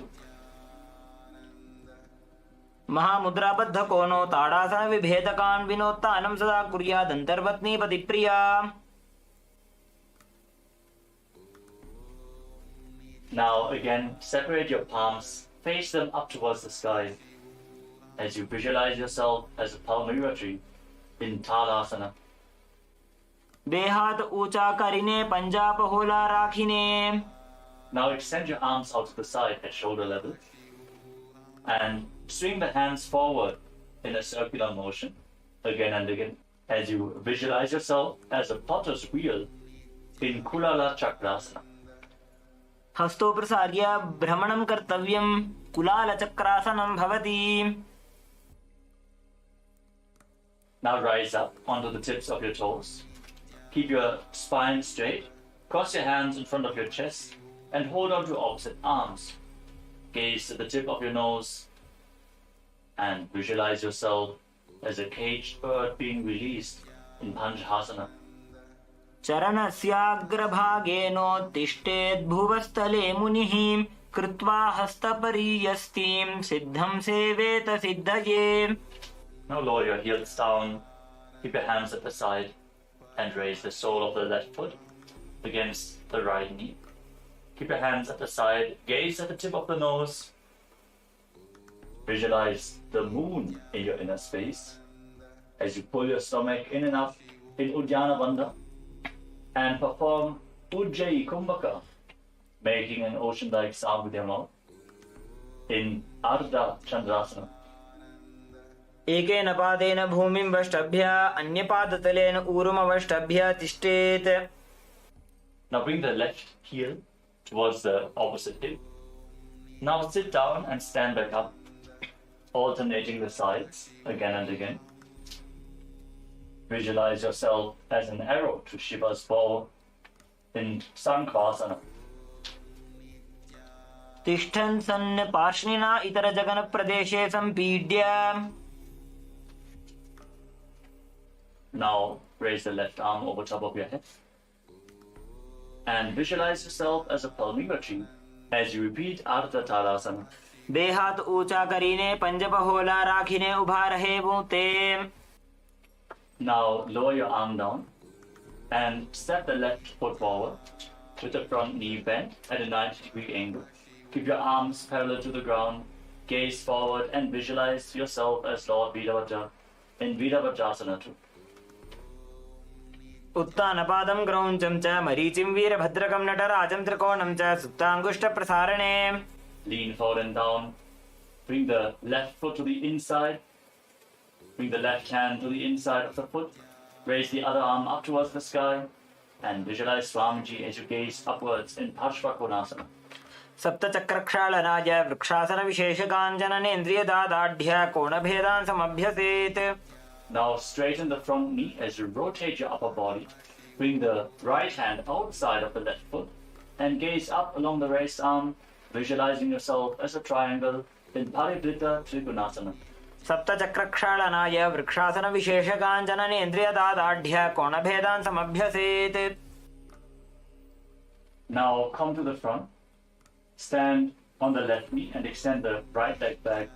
Mahamudra kono tadasana vibhedakan vinottanam sada kuryad antarvatni patipriya. Now again, separate your palms, face them up towards the sky as you visualize yourself as a palmyra tree in Tadasana. Behat ucha karine panja pahola rakhine. Now extend your arms out to the side at shoulder level and swing the hands forward in a circular motion again and again as you visualize yourself as a potter's wheel in Kulala Chakrasana. Hasto prasarya brahmanam kartavyam kulala chakrasanam bhavati. Now rise up onto the tips of your toes. Keep your spine straight. Cross your hands in front of your chest and hold on to opposite arms. Gaze to the tip of your nose and visualize yourself as a caged bird being released in Panchasana. Charanasyagrabhageno tishtet bhuvastale munihi krutva hastapariyastim siddham seveta siddhaye. Now lower your heels down, keep your hands at the side and raise the sole of the left foot against the right knee. Keep your hands at the side, gaze at the tip of the nose. Visualize the moon in your inner space as you pull your stomach in and up in Uddiyana Bandha and perform Ujjayi Kumbhaka, making an ocean-like sound with your mouth in Ardha Chandrasana. एकेन पादेन भूमिं वष्टभ्य अन्यपादतलेन ऊरुमवष्टभ्य तिष्ठेत्. Now bring the left heel towards the opposite hip. Now sit down and stand back up, alternating the sides again and again. Visualize yourself as an arrow to Shiva's bow in Sankhasana. तिष्ठन् सन् पार्ष्णिना इतरजगनप्रदेशे सम्पीड्य. Now raise the left arm over top of your head and visualize yourself as a palmyra tree as you repeat Ardha Tadasana. बेहात ऊंचा करीने पंजपहोला राखीने उभा रहे बूते. Now lower your arm down and step the left foot forward with the front knee bent at a 90-degree angle. Keep your arms parallel to the ground, gaze forward and visualize yourself as Lord Veerabhadra in Veerabhadrasana too. उत्तानपादं क्रौञ्चं च मरीचिं वीरभद्रकं नटराजं त्रिकोणं च सुप्ताङ्गुष्ठप्रसारणे. Lean forward and down. Bring the left foot to the inside. Bring the left hand to the inside of the foot. Raise the other arm up towards the sky and visualize Swamiji as you gaze upwards in Parshvakonasana. सप्तचक्रक्षालनाय वृक्षासनविशेषकाञ्चननेन्द्रियदादाढ्य कोणभेदान् समभ्यसेत्. Now straighten the front knee as you rotate your upper body. Bring the right hand outside of the left foot and gaze up along the raised arm, visualizing yourself as a triangle in Parivrita Trigunasana. सप्तचक्रक्षालनाय वृक्षासनविशेषकाञ्चननेन्द्रियदादाढ्य कोणभेदान् समभ्यसेत्. Now come to the front. Stand on the left knee and extend the right leg back.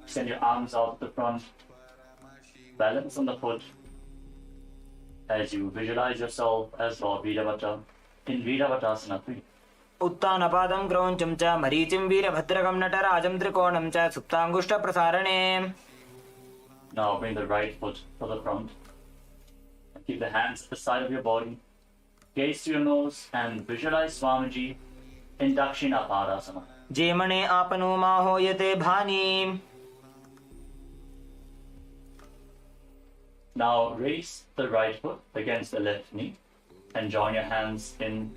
Extend your arms out at the front. Balance on the foot as you visualize yourself as Lord Virabhadra in Virabhadrasana 3. उत्तानपादं क्रौञ्चं च मरीचिं वीरभद्रकं नटराजं त्रिकोणं च सुप्ताङ्गुष्ठप्रसारणे. Now bring the right foot to the front. Keep the hands at the side of your body. Gaze to your nose and visualize Swamiji in Dakshina Padasana. जेमणे आपनो माहोयते भानि. Now raise the right foot against the left knee and join your hands in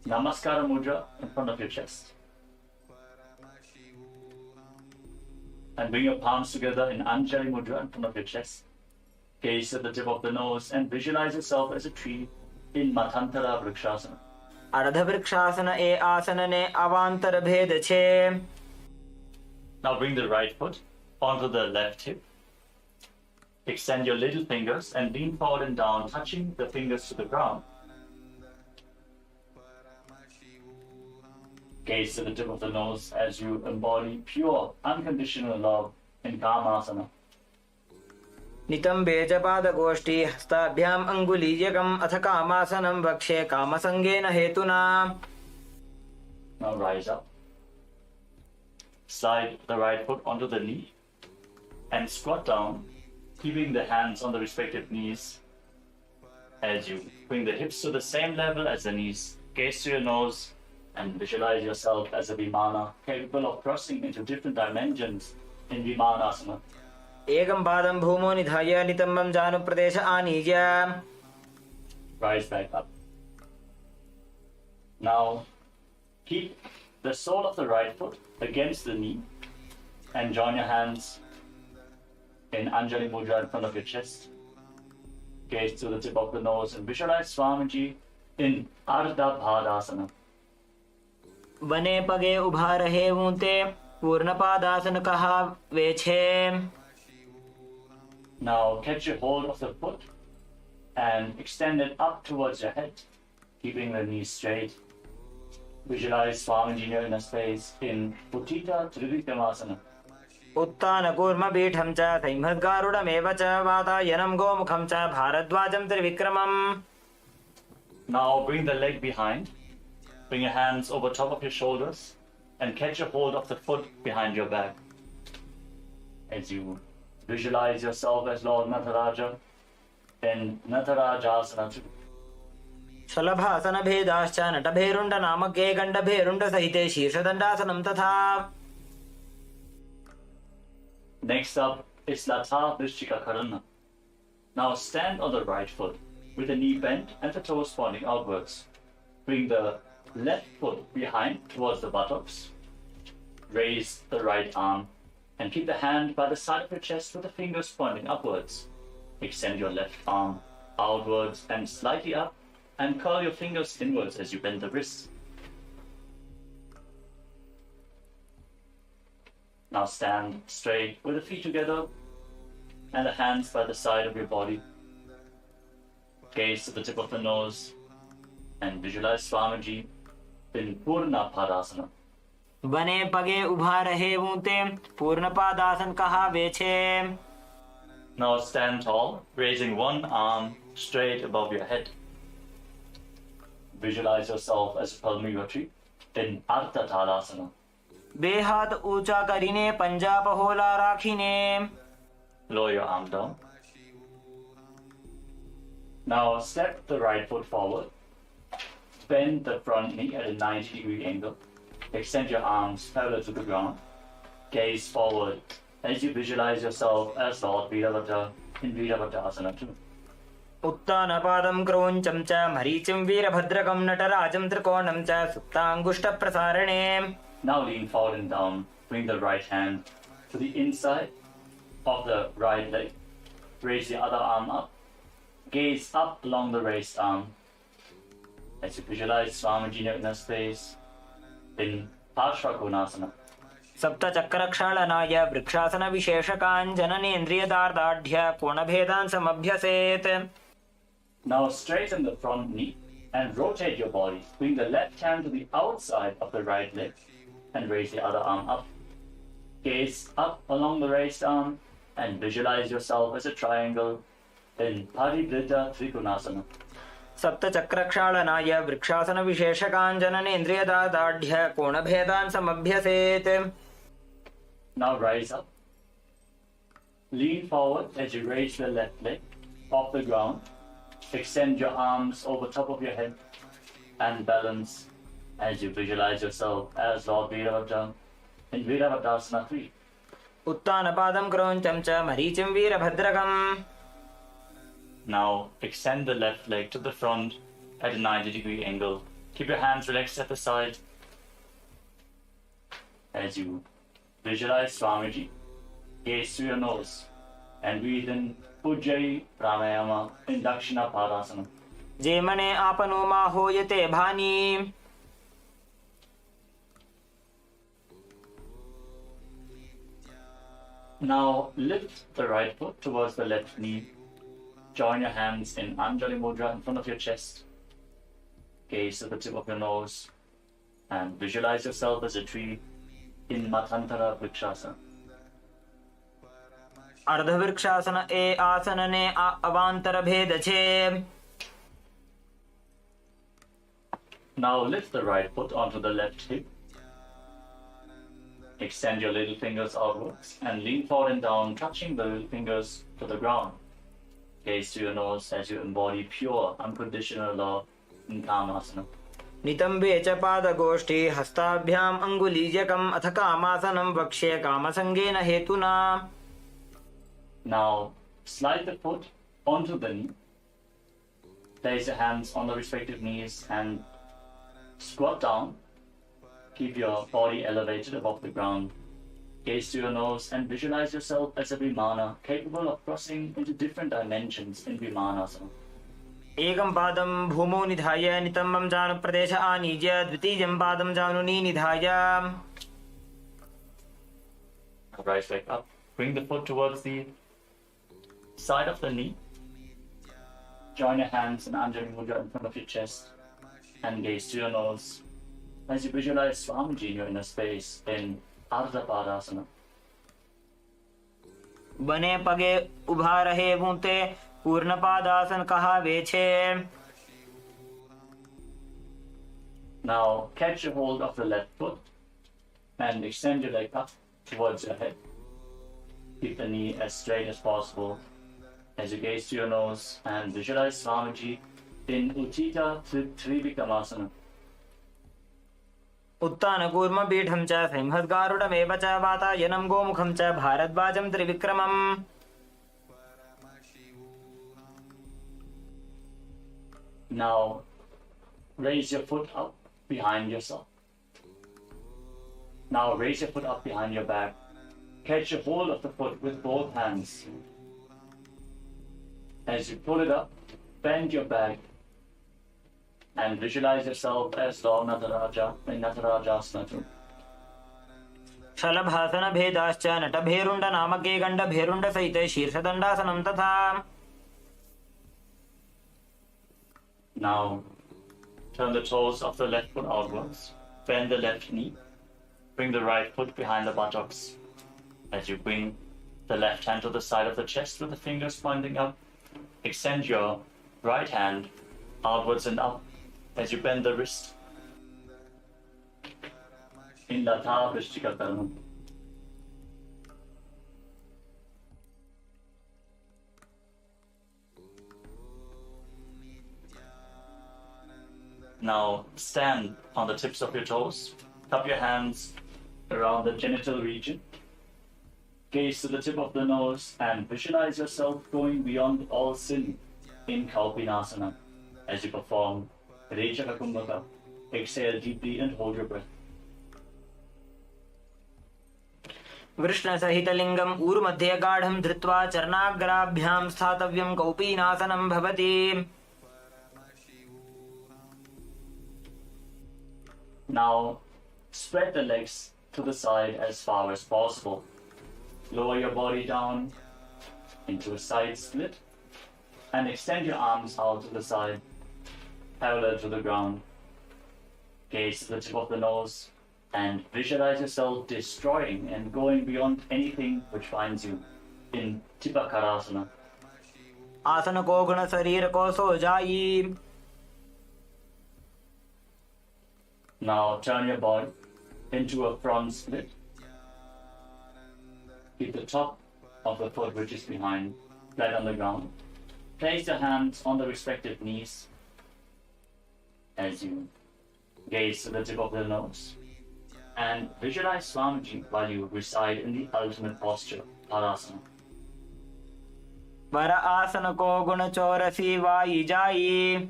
Namaskara Mudra in front of your chest. And bring your palms together in Anjali Mudra in front of your chest. Gaze at the tip of the nose and visualize yourself as a tree in Matantara Vrikshasana. अर्धवृक्षासन ए आसनने अवान्तर भेद छे. Now bring the right foot onto the left hip. Extend your little fingers and lean forward and down, touching the fingers to the ground. Gaze to the tip of the nose as you embody pure, unconditional love in Kamasana. नितम्बे च पादगोष्ठी हस्ताभ्याम् अङ्गुलीयकम् अथ कामासनं वक्ष्ये कामसङ्गेन हेतुना. Now rise up. Slide the right foot onto the knee and squat down, keeping the hands on the respective knees. As you bring the hips to the same level as the knees, gaze to your nose and visualize yourself as a Vimana capable of crossing into different dimensions in Vimanasana. एकं पादं भूमौ निधाय नितम्बं जानुप्रदेश आनीय. Rise back up. Now keep the sole of the right foot against the knee and join your hands in Anjali Mudra in front of your chest. Gaze to the tip of the nose and visualize Swamiji in Ardha Bhadasana. बने पगे उभा रहे ऊंते पूर्णपादासन कहा वे छे. Now catch your hold of the foot and extend it up towards your head, keeping the knees straight. Visualize Swamiji near inner space in Uttita Trivikramasana. उत्तानकूर्मपीठं च संहद्गारुडमेव च वातायनं गोमुखं च भारद्वाजं त्रिविक्रमम्. Now bring the leg behind. Bring your hands over top of your shoulders and catch a hold of the foot behind your back. As you visualize yourself as Lord Nataraja in Natarajasana 2. शलभासन भेदाश्च नटभेरुण्ड नामके गण्डभेरुण्ड सहिते शीर्षदण्डासनं तथा. Next up is Latha Vrishchika Karana. Now stand on the right foot with the knee bent and the toes pointing outwards. Bring the left foot behind towards the buttocks. Raise the right arm and keep the hand by the side of your chest with the fingers pointing upwards. Extend your left arm outwards and slightly up and curl your fingers inwards as you bend the wrists. Now stand straight with the feet together and the hands by the side of your body. Gaze to the tip of the nose and visualize Swamiji in Purna Padasana. बने पगे उभा रहे ऊंते पूर्णपादासन कहा वे छे. Now stand tall, raising one arm straight above your head. Visualize yourself as a Palmira tree in Ardha Tadasana. બે હાથ ઊંચા કરીને પંજા પહોલા રાખીને. Lower your arm down. Now step the right foot forward. Bend the front knee at a 90-degree angle. Extend your arms parallel to the ground. Gaze forward as you visualize yourself as Lord Virabhadra in Virabhadrasana 2. उत्तानपादं क्रौञ्चं च मरीचिं वीरभद्रकं नटराजं त्रिकोणं च सुप्ताङ्गुष्ठप्रसारणे. Now lean forward and down. Bring the right hand to the inside of the right leg. Raise the other arm up. Gaze up along the raised arm as you visualize Swamiji in inner space in Parshva Konasana. सप्तचक्रक्षालनाय वृक्षासनविशेषकाञ्जननेन्द्रियदार्ढ्य कोणभेदान् समभ्यसेत्. Now straighten the front knee and rotate your body. Bring the left hand to the outside of the right leg and raise the other arm up. Gaze up along the raised arm and visualize yourself as a triangle in Parivritta Trikonasana. सप्तचक्रक्षालनाय वृक्षासनविशेषकाञ्जननेन्द्रियदार्ढ्य कोणभेदान् समभ्यसेत्. Now rise up. Lean forward as you raise the left leg off the ground. Extend your arms over top of your head and balance as you visualize yourself as Lord Virabhadra in Virabhadrasana 3. उत्तानपादं क्रौञ्चं च मरीचिं वीरभद्रकम्. Now extend the left leg to the front at a 90-degree angle. Keep your hands relaxed at the side as you visualize Swamiji. Gaze to your nose and breathe in Ujjayi Pranayama in Dakshina Padasana. जे मने आपनो मा होयते भानी. Now lift the right foot towards the left knee. Join your hands in Anjali Mudra in front of your chest. Gaze to the tip of your nose and visualize yourself as a tree in Matantara Vrikshasana. अर्धवृक्षासन ए आसनने अवान्तर भेद छे. Now lift the right foot onto the left hip. Extend your little fingers outwards and lean forward and down, touching the little fingers to the ground. Gaze to your nose as you embody pure, unconditional love in Kamasana. नितम्बे च पादगोष्ठी हस्ताभ्याम् अङ्गुलीयकम् अथ कामासनं वक्ष्ये कामसङ्गेन हेतुना. Now slide the foot onto the knee. Place your hands on the respective knees and squat down. Keep your body elevated above the ground. Gaze to your nose and visualize yourself as a Vimana capable of crossing into different dimensions in Vimanasana. एकं पादं भूमौ निधाय नितम्बं जानुप्रदेश आनीज्य द्वितीयं पादं जानुनी निधाय. Rise back up. Bring the foot towards the side of the knee. Join your hands in Anjali Mudra in front of your chest and gaze to your nose as you visualize Swamiji in your inner space in Ardha Padasana. बने पगे उभा रहे बूते पूर्ण पादासन कहावे छे. Now catch a hold of the left foot and extend your leg up towards your head. Keep the knee as straight as possible as you gaze to your nose and visualize Swamiji in Uttita Trivikramasana. उत्तानकूर्म पीठं च सिंहद्गारुडमेव च वातायनं गोमुखं च भारद्वाजं त्रिविक्रमम्. Now raise your foot up behind yourself. Now raise your foot up behind your back. Catch a hold of the foot with both hands. As you pull it up, bend your back and visualize yourself as Lord Nataraja in Natarajasana 2. शलभासन भेदाश्च नटभेरुण्ड नामके गण्ड भेरुण्ड सहिते शीर्षदण्डासनं तथा. Now turn the toes of the left foot outwards. Bend the left knee. Bring the right foot behind the buttocks. As you bring the left hand to the side of the chest with the fingers pointing up, extend your right hand outwards and up as you bend the wrist in Latha Vrishtika Karma. Now stand on the tips of your toes. Cup your hands around the genital region. Gaze to the tip of the nose and visualize yourself going beyond all sin in Kalpinasana as you perform Rechaka Kumbhaka. Exhale deeply and hold your breath. वृष्णसहितलिङ्गम् ऊरुमध्ये गाढं धृत्वा चरणाग्राभ्यां स्थातव्यं कौपीनासनं भवति. Now spread the legs to the side as far as possible. Lower your body down into a side split and extend your arms out to the side, parallel to the ground. Gaze to the tip of the nose and visualize yourself destroying and going beyond anything which finds you in Tipakarasana. आसन को गुण शरीर को सो जाई. Now turn your body into a front split. Keep the top of the foot which is behind flat on the ground. Place your hands on the respective knees as you gaze to the tip of the nose and visualize Swamiji while you reside in the ultimate posture, Parasana. वर आसन को गुण चौरसी Y जाई.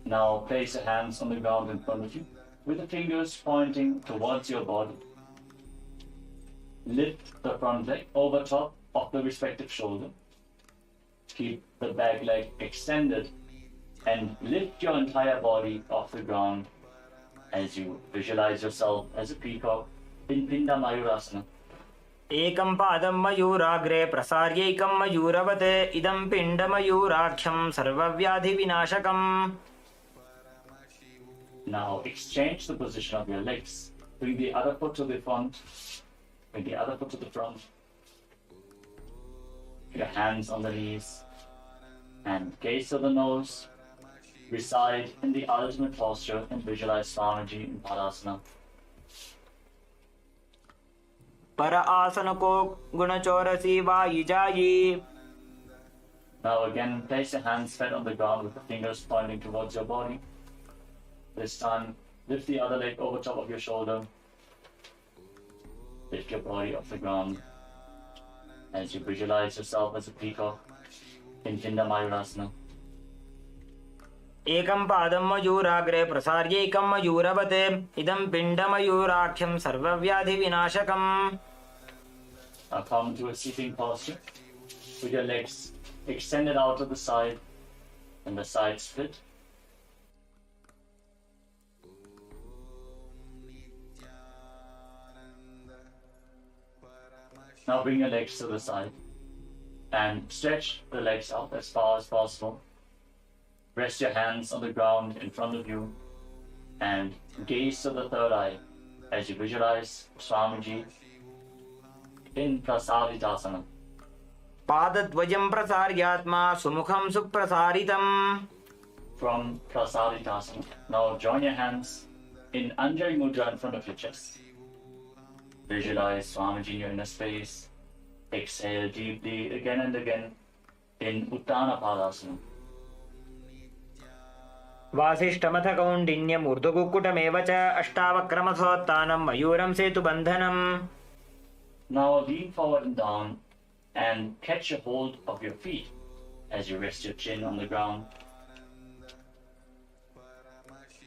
Now place your hands on the ground in front of you with the fingers pointing towards your body. Lift the front leg over top of the respective shoulder. Keep the back leg extended and lift your entire body off the ground as you visualize yourself as a peacock in Pinda Mayurasana. एकं पादं मयूराग्रे प्रसार्यैकं मयूरवत् इदं पिण्डमयूराख्यं सर्वव्याधिविनाशकम्. Now exchange the position of your legs. Bring the other foot to the front. Bring the other foot to the front. Your hands on the knees. And gaze to the nose. Reside in the ultimate posture and visualize Swamiji in Padasana. पर आसन को गुण चौरसी Y जाई. Now again, place your hands flat on the ground with the fingers pointing towards your body. This time, lift the other leg over top of your shoulder. Lift your body off the ground as you visualize yourself as a peacock in Pinda Mayurasana. एकं पादं मयूराग्रे प्रसार्यैकं मयूरवत् इदं पिण्डमयूराख्यं सर्वव्याधिविनाशकम्. Now come to a seating posture with your legs extended out to the side and the side split. Now bring your legs to the side and stretch the legs out as far as possible. Rest your hands on the ground in front of you and gaze to the third eye as you visualize Swamiji in Prasaritasana. पादद्वयं प्रसार्यात्मा सुमुखं सुप्रसारितम्. From Prasaritasana, now join your hands in Anjali Mudra in front of your chest. Visualize Swamiji in your inner space. Exhale deeply again and again in Uttana Padasana. वासिष्ठमथ कौण्डिन्यमूर्धकुक्कुटमेव च अष्टावक्रमथोत्थानं मयूरं सेतुबन्धनम्. Now lean forward and down and catch a hold of your feet as you rest your chin on the ground.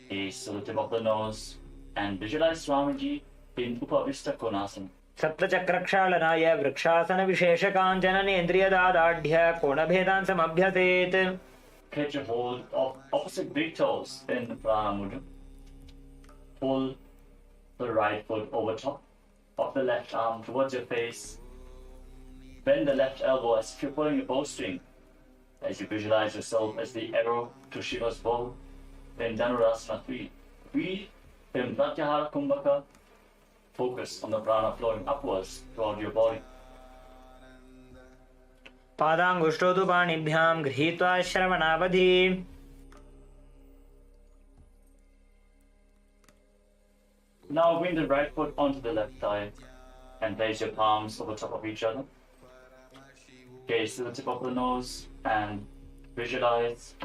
Gaze to the tip of the nose and visualize Swamiji in Upavista Konasana. सप्तचक्रक्षालनाय वृक्षासनविशेषकाञ्चननेन्द्रियदादाढ्य कोणभेदान् समभ्यसेत्. Catch a hold of opposite big toes in Paramashivoham. Pull the right foot over top of the left arm towards your face. Bend the left elbow as if you're pulling a bowstring as you visualize yourself as the arrow to Shiva's bow in Dhanurasana 3. Breathe in Pratyahara Kumbhaka. Focus on the prana flowing upwards throughout your body. पादाङ्गुष्ठौ तु पाणिभ्यां गृहीत्वा श्रवणावधि. Now bring the right foot onto the left thigh and place your palms over top of each other. Gaze to the tip of the nose and visualize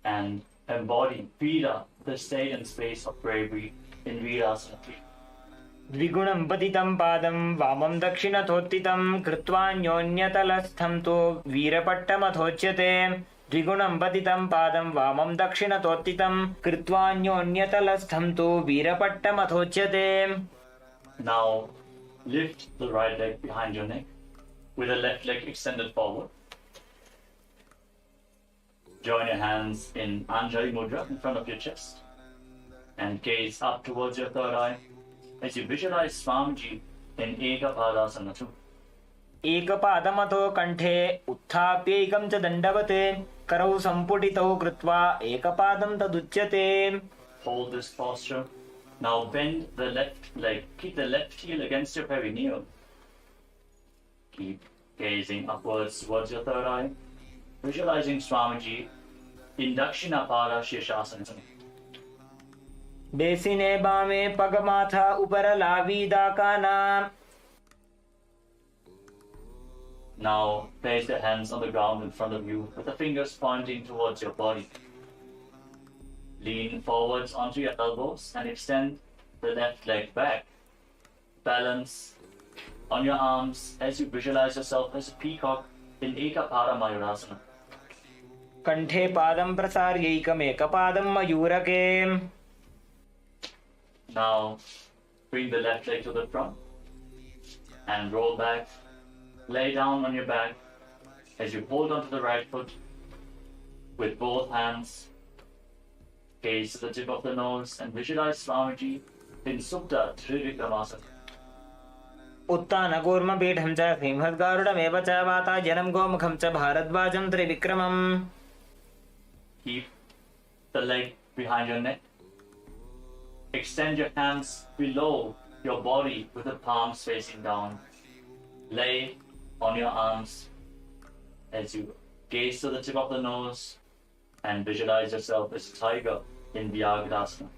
and embody Veera, the state and space of bravery in Veerasana 3. द्विगुणं पतितं पादं वामं दक्षिणथोत्थितं कृत्वान्योन्यतलस्थं तु वीरपट्टमथोच्यते. द्विगुणं पतितं पादं वामं दक्षिणथोत्थितं कृत्वान्योन्यतलस्थं तु वीरपट्टमथोच्यते. Now lift the right leg behind your neck with the left leg extended forward. Join your hands in Anjali Mudra in front of your chest. and gaze up towards your third eye as you visualize Swamiji in Ekapadasana 2. एकपादमतो कण्ठे उत्थाप्यैकं च दण्डवत् करौ सम्पुटितौ कृत्वा एकपादं तदुच्यते. Hold this posture. Now bend the left leg. Keep the left heel against your perineum. Keep gazing upwards towards your third eye, visualizing Swamiji in Dakshinapara Shirshasana. बेसिने बामे पग माथा ऊपर लावी दाकाना. Now place the hands on the ground in front of you with the fingers pointing towards your body. Lean forwards onto your elbows and extend the left leg back. Balance on your arms as you visualize yourself as a peacock in Ekapada Mayurasana. कण्ठे पादं प्रसार्यैकमेकपादं मयूरके. Now bring the left leg to the front and roll back. Lay down on your back as you hold onto the right foot with both hands. Gaze to the tip of the nose and visualize Swamiji in Supta Trivikramasana. उत्तानकूर्मपीठं च सिंहद्गारुडमेव च वातायनं गोमुखं च भारद्वाजं त्रिविक्रमम्. Keep the leg behind your neck. Extend your hands below your body with the palms facing down. Lay on your arms as you gaze to the tip of the nose and visualize yourself as a tiger in Vyagrasana.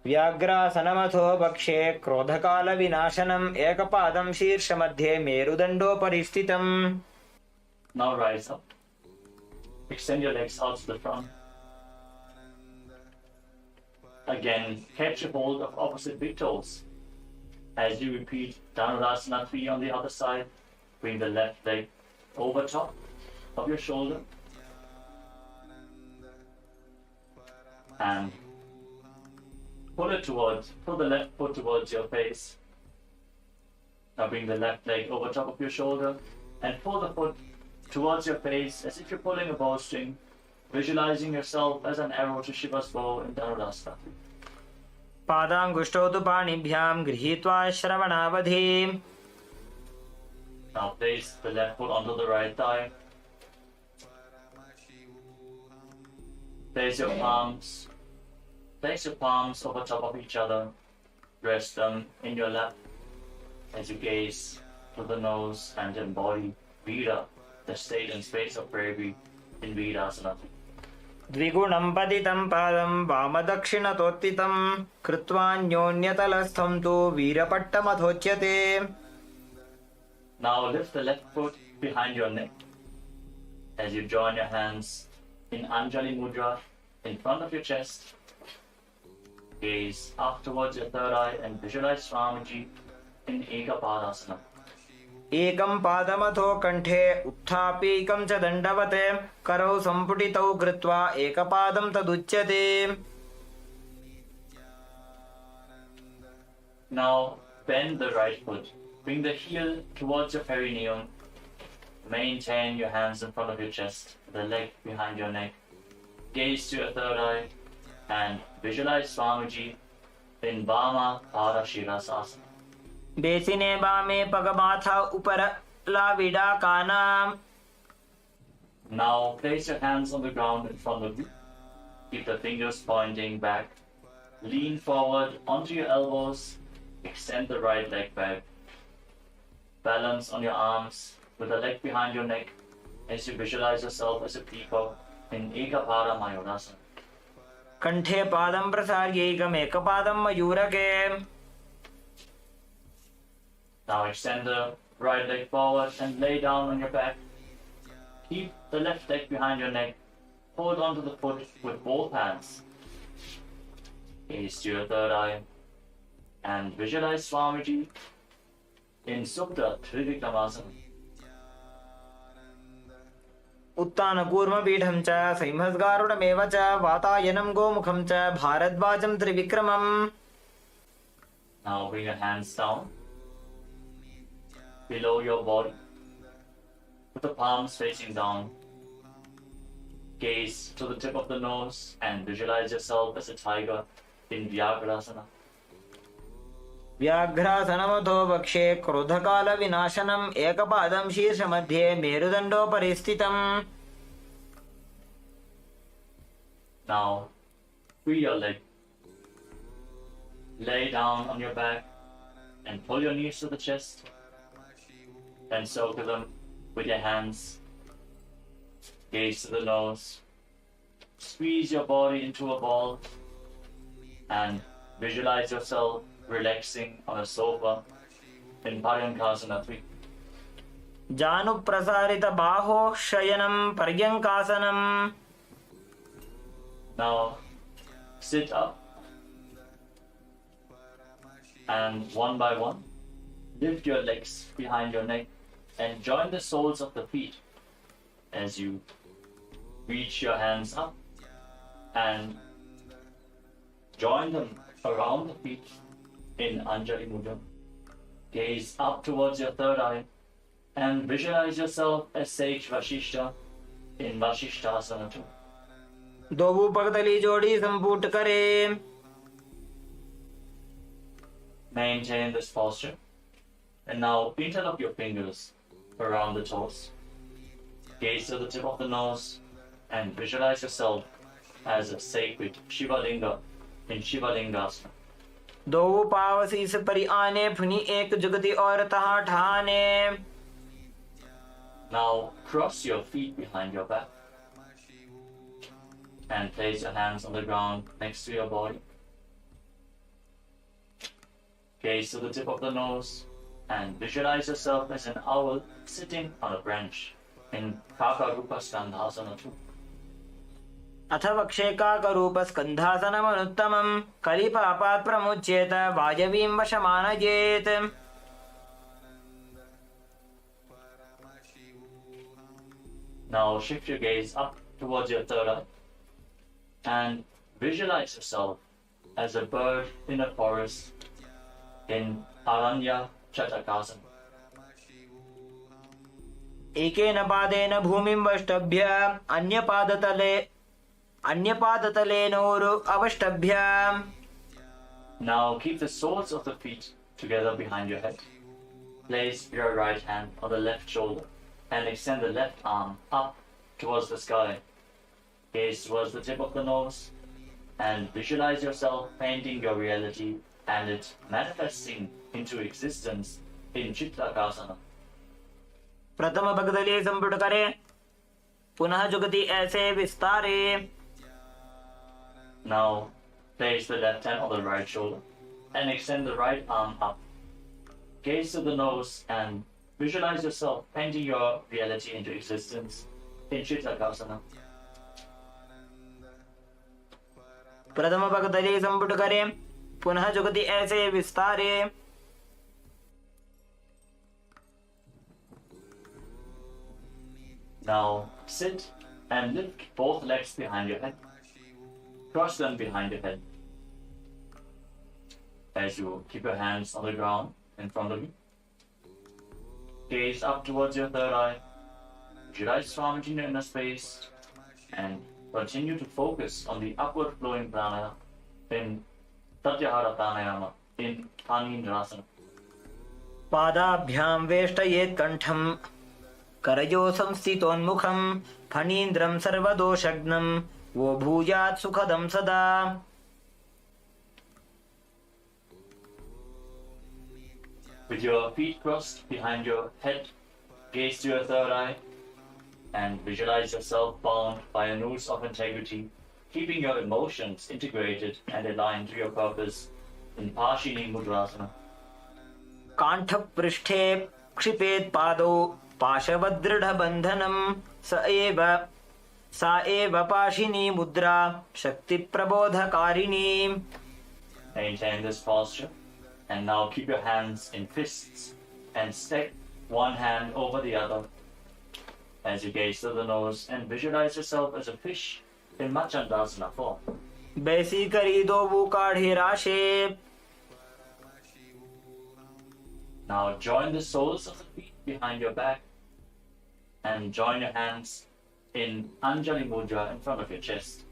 व्याघ्रासनमथो वक्षे क्रोधकालविनाशनम् एकपादं शीर्षमध्ये मेरुदण्डोपरि स्थितम्. Now rise up. Extend your legs out to the front. Again, catch a hold of opposite big toes. As you repeat Dhanurasana 3 on the other side, bring the left leg over top of your shoulder and pull the left foot towards your face. Now bring the left leg over top of your shoulder and pull the foot towards your face as if you're pulling a bowstring, visualizing yourself as an arrow to Shiva's bow in Dhanurasana 3. पादाङ्गुष्ठौ तु पाणिभ्यां गृहीत्वा श्रवणावधि. Now place the left foot onto the right thigh. Place your palms over top of each other. Rest them in your lap as you gaze to the nose and embody Vira, the state and space of bravery in Virasana. द्विगुणं पतितं पादं वामदक्षिणतोत्थितं कृत्वान्योन्यतलस्थं तु वीरपट्टमथोच्यते. Now lift the left foot behind your neck as you join your hands in Anjali Mudra in front of your chest. Gaze up towards your third eye and visualize Swamiji in Ekapadasana. एकं पादमथो कण्ठे उत्थाप्यैकं च दण्डवत् करौ सम्पुटितौ कृत्वा एकपादं तदुच्यते. Now bend the right foot. Bring the heel towards your perineum. Maintain your hands in front of your chest, the leg behind your neck. Gaze to your third eye and visualize Swamiji in Vama Parashirasasana. बेसिने बामे पग माथा ऊपर लाविडाकाना. Now place your hands on the ground in front of you. Keep the fingers pointing back. Lean forward onto your elbows. Extend the right leg back. Balance on your arms with the leg behind your neck as you visualize yourself as a peacock in Ekapada Mayurasana. कण्ठे पादं प्रसार्यैकमेकपादं मयूरके. Now extend the right leg forward and lay down on your back. Keep the left leg behind your neck. Hold onto the foot with both hands. Gaze to your third eye and visualize Swamiji in Supta Trivikramasana. उत्तानकूर्मपीठं च सिंहद्गारुडमेव च वातायनं गोमुखं च भारद्वाजं त्रिविक्रमम्. Now bring your hands down below your body with the palms facing down. Gaze to the tip of the nose and visualize yourself as a tiger in Vyagrasana. व्याघ्रासनमथो वक्षे क्रोधकालविनाशनम् एकपादं शीर्षमध्ये मेरुदण्डोपरि स्थितम्. Now, free your leg. Lay down on your back and pull your knees to the chest and circle them with your hands. Gaze to the nose. Squeeze your body into a ball and visualize yourself relaxing on a sofa in Paryankasana 3. जानुप्रसारितबाहो शयनं पर्यङ्कासनम्. Now, sit up and one by one, lift your legs behind your neck and join the soles of the feet as you reach your hands up and join them around the feet in Anjali Mudra. Gaze up towards your third eye and visualize yourself as Sage Vashishta in Vashishtasana 2. दोबू पगतली जोड़ी संपुट करे. Maintain this posture. And now interlock your fingers around the toes. Gaze to the tip of the nose and visualize yourself as a sacred Shiva Linga in Shiva Lingasana. दो पाव शीस परि आने फुनी एक जुगति और तहाँ ठाने. Now cross your feet behind your back and place your hands on the ground next to your body. Gaze to the tip of the nose and visualize yourself as an owl sitting on a branch in Kakarupa Skandhasana 2. अथ वक्षेकाकरूपस्कन्धासनमनुत्तमम् कलिपापात् प्रमुच्येत वायवीं वशमानयेत्. Now shift your gaze up towards your third eye and visualize yourself as a bird in a forest in Aranya Chatakasana. एकेन पादेन भूमिं वष्टभ्य अन्यपादतलेनोरु अवष्टभ्य. Now keep the soles of the feet together behind your head. Place your right hand on the left shoulder and extend the left arm up towards the sky. Gaze towards the tip of the nose and visualize yourself painting your reality and it manifesting into existence in Chitlakasana. प्रथम भगदली संपुट करे. पुनः जुगति ऐसे विस्तारे. Now place the left hand on the right shoulder and extend the right arm up. Gaze to the nose and visualize yourself painting your reality into existence in Chitlakasana. प्रथम भगदली संपुट करे. पुनः जुगति ऐसे विस्तारे. Now sit and lift both legs behind your head. Cross them behind your head. As you keep your hands on the ground in front of you. Gaze up towards your third eye. Visualize Swamiji in your inner space and continue to focus on the upward flowing pranayama in Tatyahara Pranayama in Panindrasana. पादाभ्यां वेष्टयेत् कण्ठम् करयो संस्थितोन्मुखम् फणीन्द्रं सर्वदोषग्नं वो भूयात् सुखदं सदा. With your feet crossed behind your head, gaze to your third eye and visualize yourself bound by a noose of integrity, keeping your emotions integrated and aligned to your purpose in Pashini Mudrasana. काण्ठपृष्ठे क्षिपेत् पादौ पाशवदृढबन्धनं सा एव पाशिनी मुद्रा शक्तिप्रबोधकारिणी. Maintain this posture and now keep your hands in fists and stack one hand over the other as you gaze to the nose and visualize yourself as a fish in Machandasana form. बैसी करी दोबू काढ़े राशे. Now join the soles of the feet behind your back and join your hands in Anjali Mudra in front of your chest.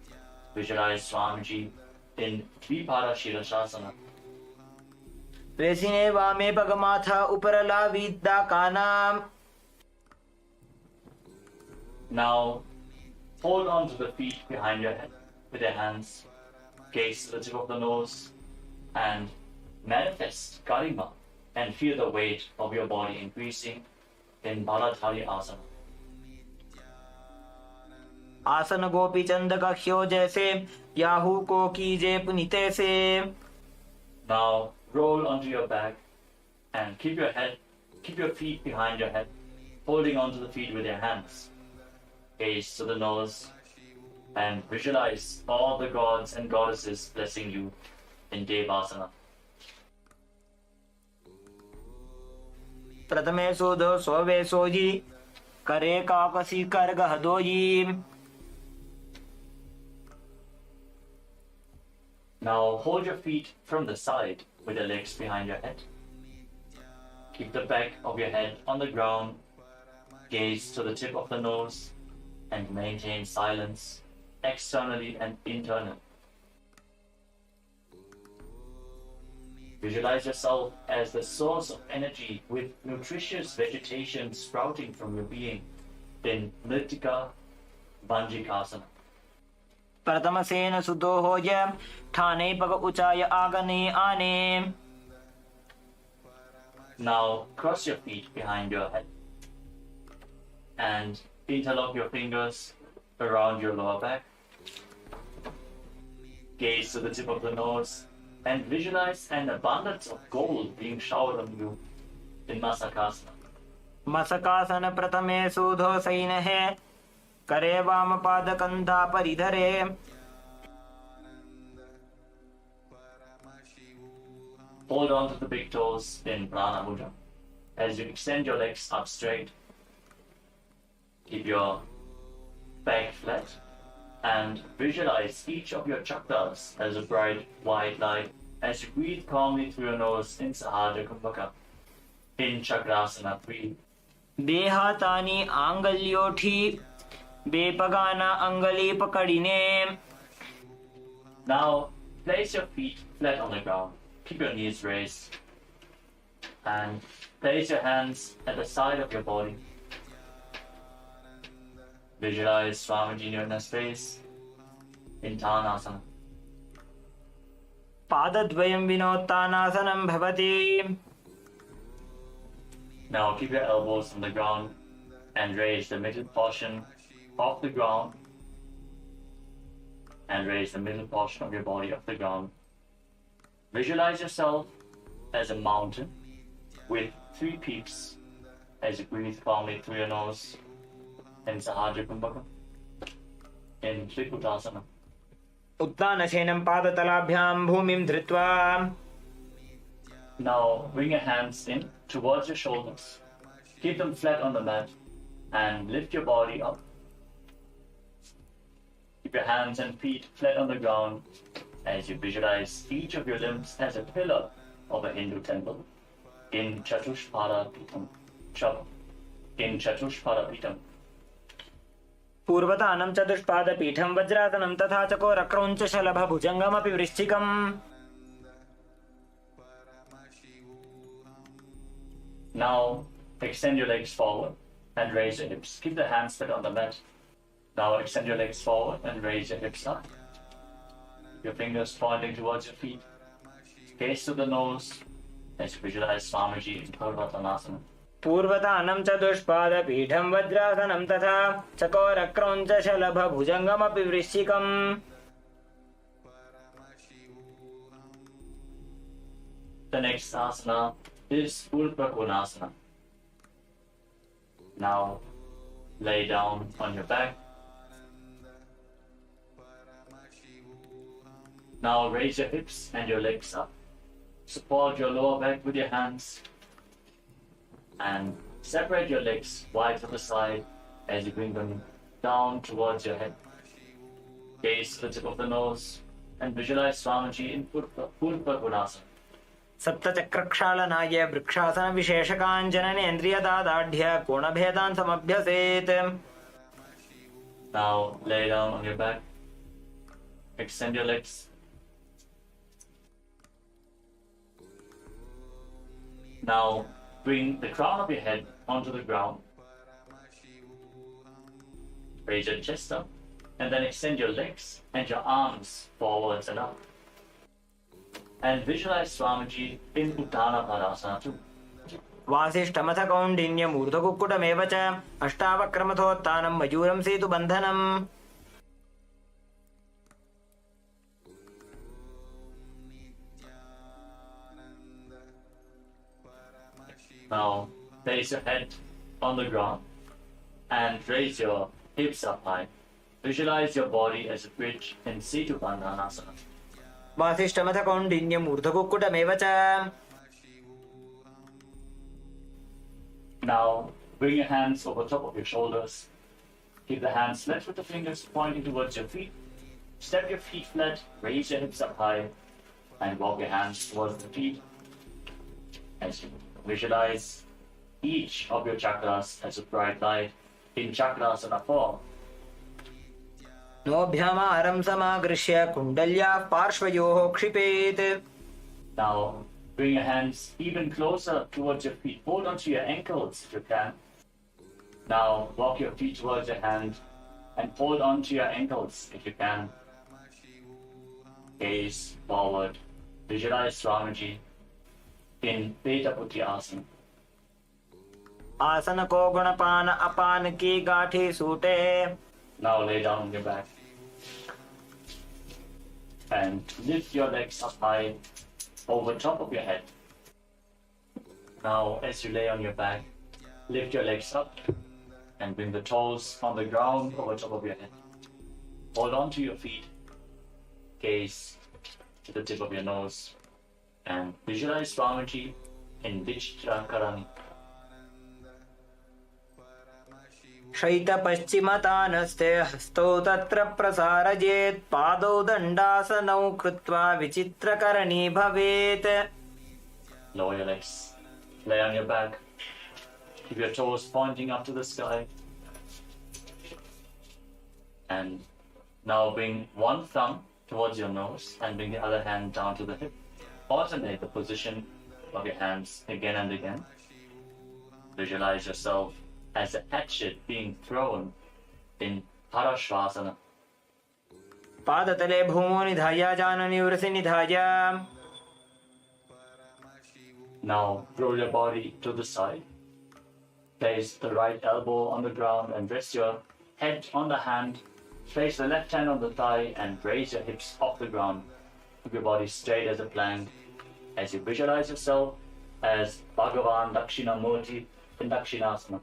Visualize Swamiji in Vipara Shirashasana. प्रेसिने वामे पगमाथा उपरला विद्या कानाम. Now, hold on to the feet behind your head with your hands. Gaze to the tip of the nose and manifest Garima and feel the weight of your body increasing in Baladhari Asana. आसन गोपी चंद कख्यो जैसे Yahoo को कीजे पुनीते से. Now, roll onto your back and keep your feet behind your head, holding onto the feet with your hands. Gaze to the nose and visualize all the gods and goddesses blessing you in Devasana. प्रथमे सोधो सोवे सोजी करे काकसी कर गहदोजी. Now hold your feet from the side with your legs behind your head. Keep the back of your head on the ground. Gaze to the tip of the nose and maintain silence externally and internally. Visualize yourself as the source of energy with nutritious vegetation sprouting from your being in Mritika Vanjikasana. प्रथम सेन सुतो हो ज ठाने पग ऊंचाय आगने आने. Now cross your feet behind your head and interlock your fingers around your lower back. Gaze to the tip of the nose and visualize an abundance of gold being showered on you in Masakasana. मसकासन प्रथमे सुधो San है करे वाम पाद कंधा परिधरे. Hold on to the big toes in Prana Mudra as you extend your legs up straight. Keep your back flat and visualize each of your chakras as a bright white light as you breathe calmly through your nose in Sahaja Kumbhaka. In Chakrasana, breathe. देहातानी आंगल्योठी बेपगाना अंगली पकड़िने. Now, place your feet flat on the ground. Keep your knees raised. And place your hands at the side of your body. Visualize Swamiji in your inner space in Tanasana. पादद्वयं विनोत्तानासनं भवति. Now keep your elbows on the ground and raise the middle portion off the ground. And raise the middle portion of your body off the ground. Visualize yourself as a mountain with 3 peaks as you breathe calmly through your nose in Sahaja Kumbhaka, in Trikutasana. उत्तानशयनं पादतलाभ्यां भूमिं धृत्वा. Now bring your hands in towards your shoulders. Keep them flat on the mat and lift your body up. Keep your hands and feet flat on the ground as you visualize each of your limbs as a pillar of a Hindu temple in Chatushpada Pitam. In Chatushpada Pitam. पूर्वतानं चतुष्पादपीठं वज्रासनं तथा चकोरक्रौञ्च शलभभुजङ्गमपि वृश्चिकम्. Now extend your legs forward and raise your hips. Keep the hands flat on the mat. Now extend your legs forward and raise your hips up. Your fingers pointing towards your feet. Gaze to the nose as you visualize Swamiji in Purvatanasana. पूर्वतानं चतुष्पादपीठं वज्रासनं तथा चकोरक्रौञ्च शलभभुजङ्गमपि वृश्चिकम्. The next asana is Ulpakonasana. Now lay down on your back. Now raise your hips and your legs up. Support your lower back with your hands. And separate your legs wide to the side as you bring them down towards your head. Gaze to the tip of the nose and visualize Swamiji in Purvakonasana. सप्तचक्रक्षालनाय vrikshasana विशेषकाञ्जननेन्द्रियदादाढ्य कोणभेदान् समभ्यसेत्. Now lay down on your back. Extend your legs. Now bring the crown of your head onto the ground. Raise your chest up and then extend your legs and your arms forwards and up. And visualize Swamiji in Uttana Padasana too. वासिष्ठमथ कौण्डिन्यमूर्धकुक्कुटमेव च अष्टावक्रमथोत्थानं मयूरं सेतुबन्धनम्. Now place your head on the ground and raise your hips up high. Visualize your body as a bridge in Setu Bandhanasana. वासिष्ठमथ कौण्डिन्यमूर्धकुक्कुटमेव च. Now bring your hands over top of your shoulders. Keep the hands flat with the fingers pointing towards your feet. Step your feet flat, raise your hips up high, and walk your hands towards the feet. As you visualize each of your chakras as a bright light in Chakrasana form. नोभ्यामारं समागृह्य कुण्डल्याः पार्श्वयोः क्षिपेत्. Now bring your hands even closer towards your feet. Hold onto your ankles if you can. Now walk your feet towards your hand and hold onto your ankles if you can. Gaze forward. Visualize Swamiji in Beta Putti Asana. आसन को गुणपान अपान की गाठी सूटे. Now lay down on your back. And lift your legs up high over top of your head. Now as you lay on your back, lift your legs up and bring the toes on the ground over top of your head. Hold on to your feet. Gaze to the tip of your nose. And visualize Swamiji in Vichtrakarani. शैतपश्चिमतानस्ते हस्तौ तत्र प्रसारयेत्. पादौ दण्डासनौ कृत्वा विचित्रकरणी भवेत्. Lower your legs. Lay on your back. Keep your toes pointing up to the sky. And now bring one thumb towards your nose and bring the other hand down to the hip. Alternate the position of your hands again and again. Visualize yourself as a hatchet being thrown in Parashvasana. पादतले भूमौ निधाय जाननि उरसि निधाय. Now roll your body to the side. Place the right elbow on the ground and rest your head on the hand. Place the left hand on the thigh and raise your hips off the ground. Keep your body straight as a plank as you visualize yourself as Bhagavan Dakshinamurti in Dakshinasana.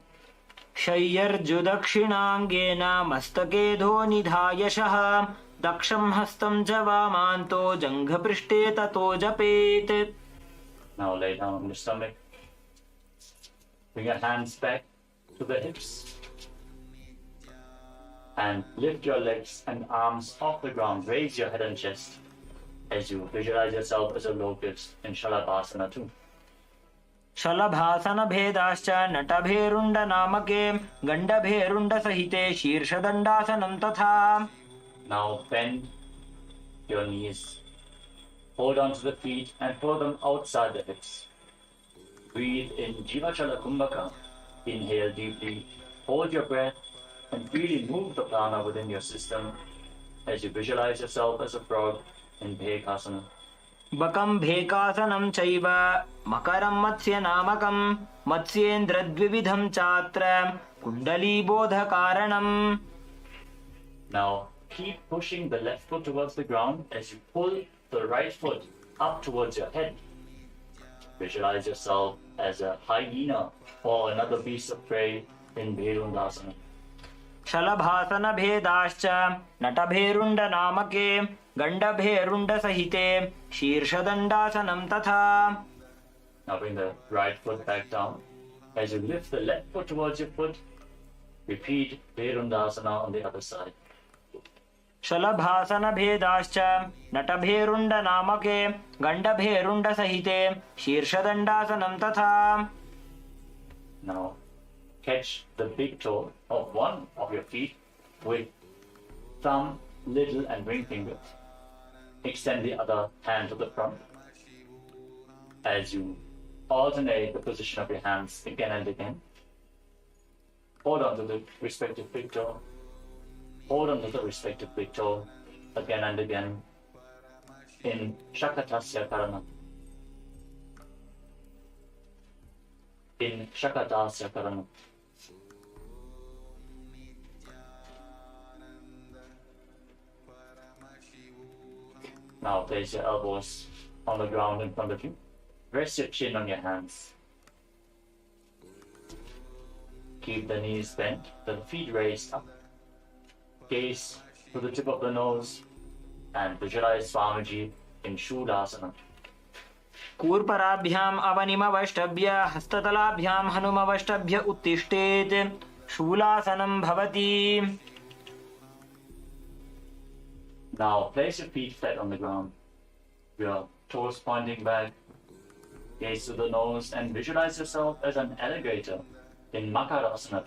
शय्यर्जुदक्षिणाङ्गेन मस्तके धो निधायशः. दक्षं हस्तं च वामान्तो जङ्घपृष्ठे ततो जपेत्. Now lay down on your stomach. Bring your hands back to the hips. And lift your legs and arms off the ground. Raise your head and chest as you visualize yourself as a locust in Shalabhasana too. शलभासन भेदाश्च नटभेरुण्ड नामके गण्डभेरुण्ड सहिते शीर्षदण्डासनं तथा. Now bend your knees. Hold on to the feet and pull them outside the hips. Breathe in Jivachala Kumbhaka. Inhale deeply. Hold your breath and really move the prana within your system as you visualize yourself as a frog in Bhekasana. बकं भेकासनं चैव मकरं मत्स्य नामकं मत्स्येन्द्रद्विविधं चात्र कुण्डलीबोधकारणम्. Now keep pushing the left foot towards the ground as you pull the right foot up towards your head. Visualize yourself as a hyena or another beast of prey in Bherundasana. शलभासन भेदाश्च नटभेरुण्ड नामके गण्डभेरुण्ड सहिते शीर्षदण्डासनं तथा. Now bring the right foot back down. As you lift the left foot towards your foot, repeat Bherundasana on the other side. शलभासन भेदाश्च नटभेरुण्ड नामके गण्डभेरुण्ड सहिते शीर्षदण्डासनं तथा. Now catch the big toe of one of your feet with thumb, little and ring finger. Extend the other hand to the front as you alternate the position of your hands again and again. Hold on to the respective big toe. Hold on to the respective big toe again and again in Shakatasya Karana. In Shakatasya Karana. Now place your elbows on the ground in front of you. Rest your chin on your hands. Keep the knees bent, the feet raised up. Gaze to the tip of the nose and visualize Swamiji in Shulasana. कूर्पराभ्याम् अवनिमवष्टभ्य हस्ततलाभ्याम् हनुमवष्टभ्य उत्तिष्ठेत् शूलासनं भवति. Now place your feet flat on the ground. Your toes pointing back. Gaze to the nose and visualize yourself as an alligator in Makarasana.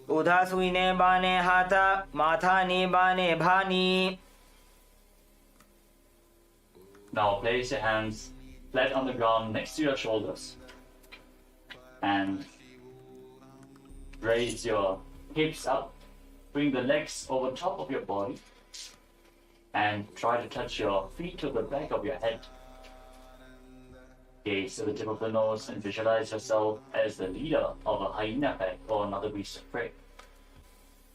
उदासूने बाने हाथ माथाने बाने भानी. Now place your hands flat on the ground next to your shoulders and raise your hips up. Bring the legs over top of your body and try to touch your feet to the back of your head. Gaze to the tip of the nose and visualize yourself as the leader of a hyena pack or another beast of prey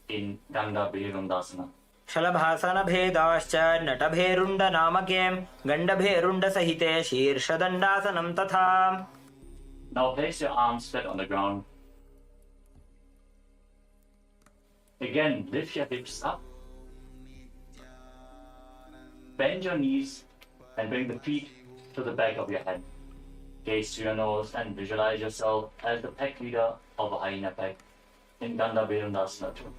in Ganda Bhirundasana. शलभासन भेदाश्च नटभेरुण्ड नामके गण्डभेरुण्ड सहिते शीर्षदण्डासनं तथा. Now place your arms flat on the ground. Again, lift your hips up. Bend your knees and bring the feet to the back of your head. Gaze to your nose and visualize yourself as the pack leader of a hyena pack in Ganda Bhirundasana too.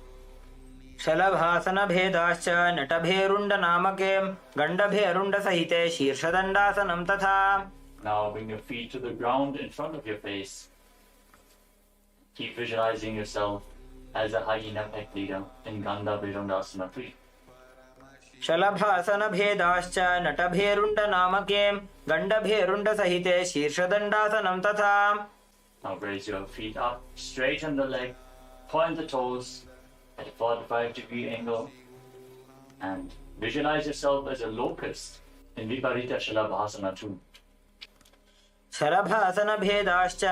शलभासन भेदाश्च नटभेरुण्ड नामके गण्डभेरुण्ड सहिते शीर्षदण्डासनं तथा. Now bring your feet to the ground in front of your face. Keep visualizing yourself as a hyena pack leader in Ganda Bhirundasana 3. शलभासन भेदाश्च नटभेरुण्ड नामके गण्डभेरुण्ड सहिते शीर्षदण्डासनं तथा. Now raise your feet up, straighten the leg, point the toes at a 45-degree angle, and visualize yourself as a locust in Viparita Shalabhasana 2. शलभासन भेदाश्च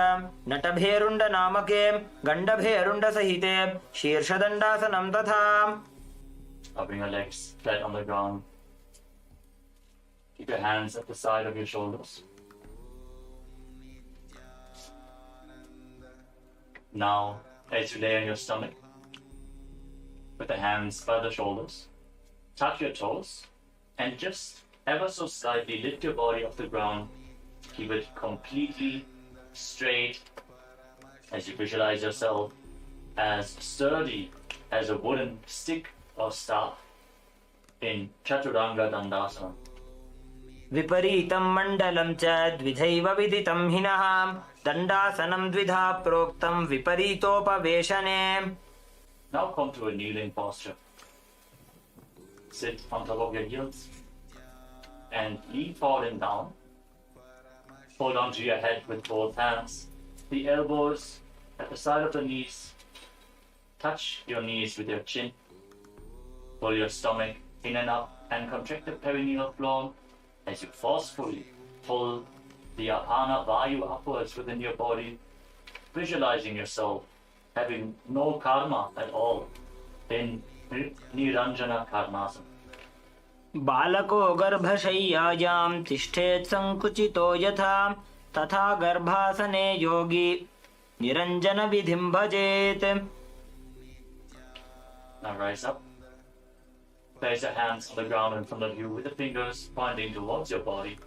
नटभेरुण्ड नामके गण्डभेरुण्ड सहिते शीर्षदण्डासनं तथा. Now bring your legs flat on the ground. Keep your hands at the side of your shoulders. Now, as you lay on your stomach, with the hands by the shoulders, touch your toes and just ever so slightly lift your body off the ground. Keep it completely straight as you visualize yourself as sturdy as a wooden stick or staff in Chaturanga Dandasana. विपरीतं मण्डलं च द्विधैव विदितं हिनः दण्डासनं द्विधा प्रोक्तं विपरीतोपवेशने. Now come to a kneeling posture. Sit on top of your heels and lean forward and down. Hold on to your head with both hands. The elbows at the side of the knees. Touch your knees with your chin. Pull your stomach in and up and contract the perineal floor as you forcefully pull the apana vayu upwards within your body, visualizing yourself having no karma at all in Niranjana Karmasana. बालको गर्भशय्यायां तिष्ठेत् संकुचितो यथा तथा गर्भासने योगी निरञ्जन विधिं भजेत्. Now rise up. Place your hands on the ground in front of you with the fingers pointing towards your body.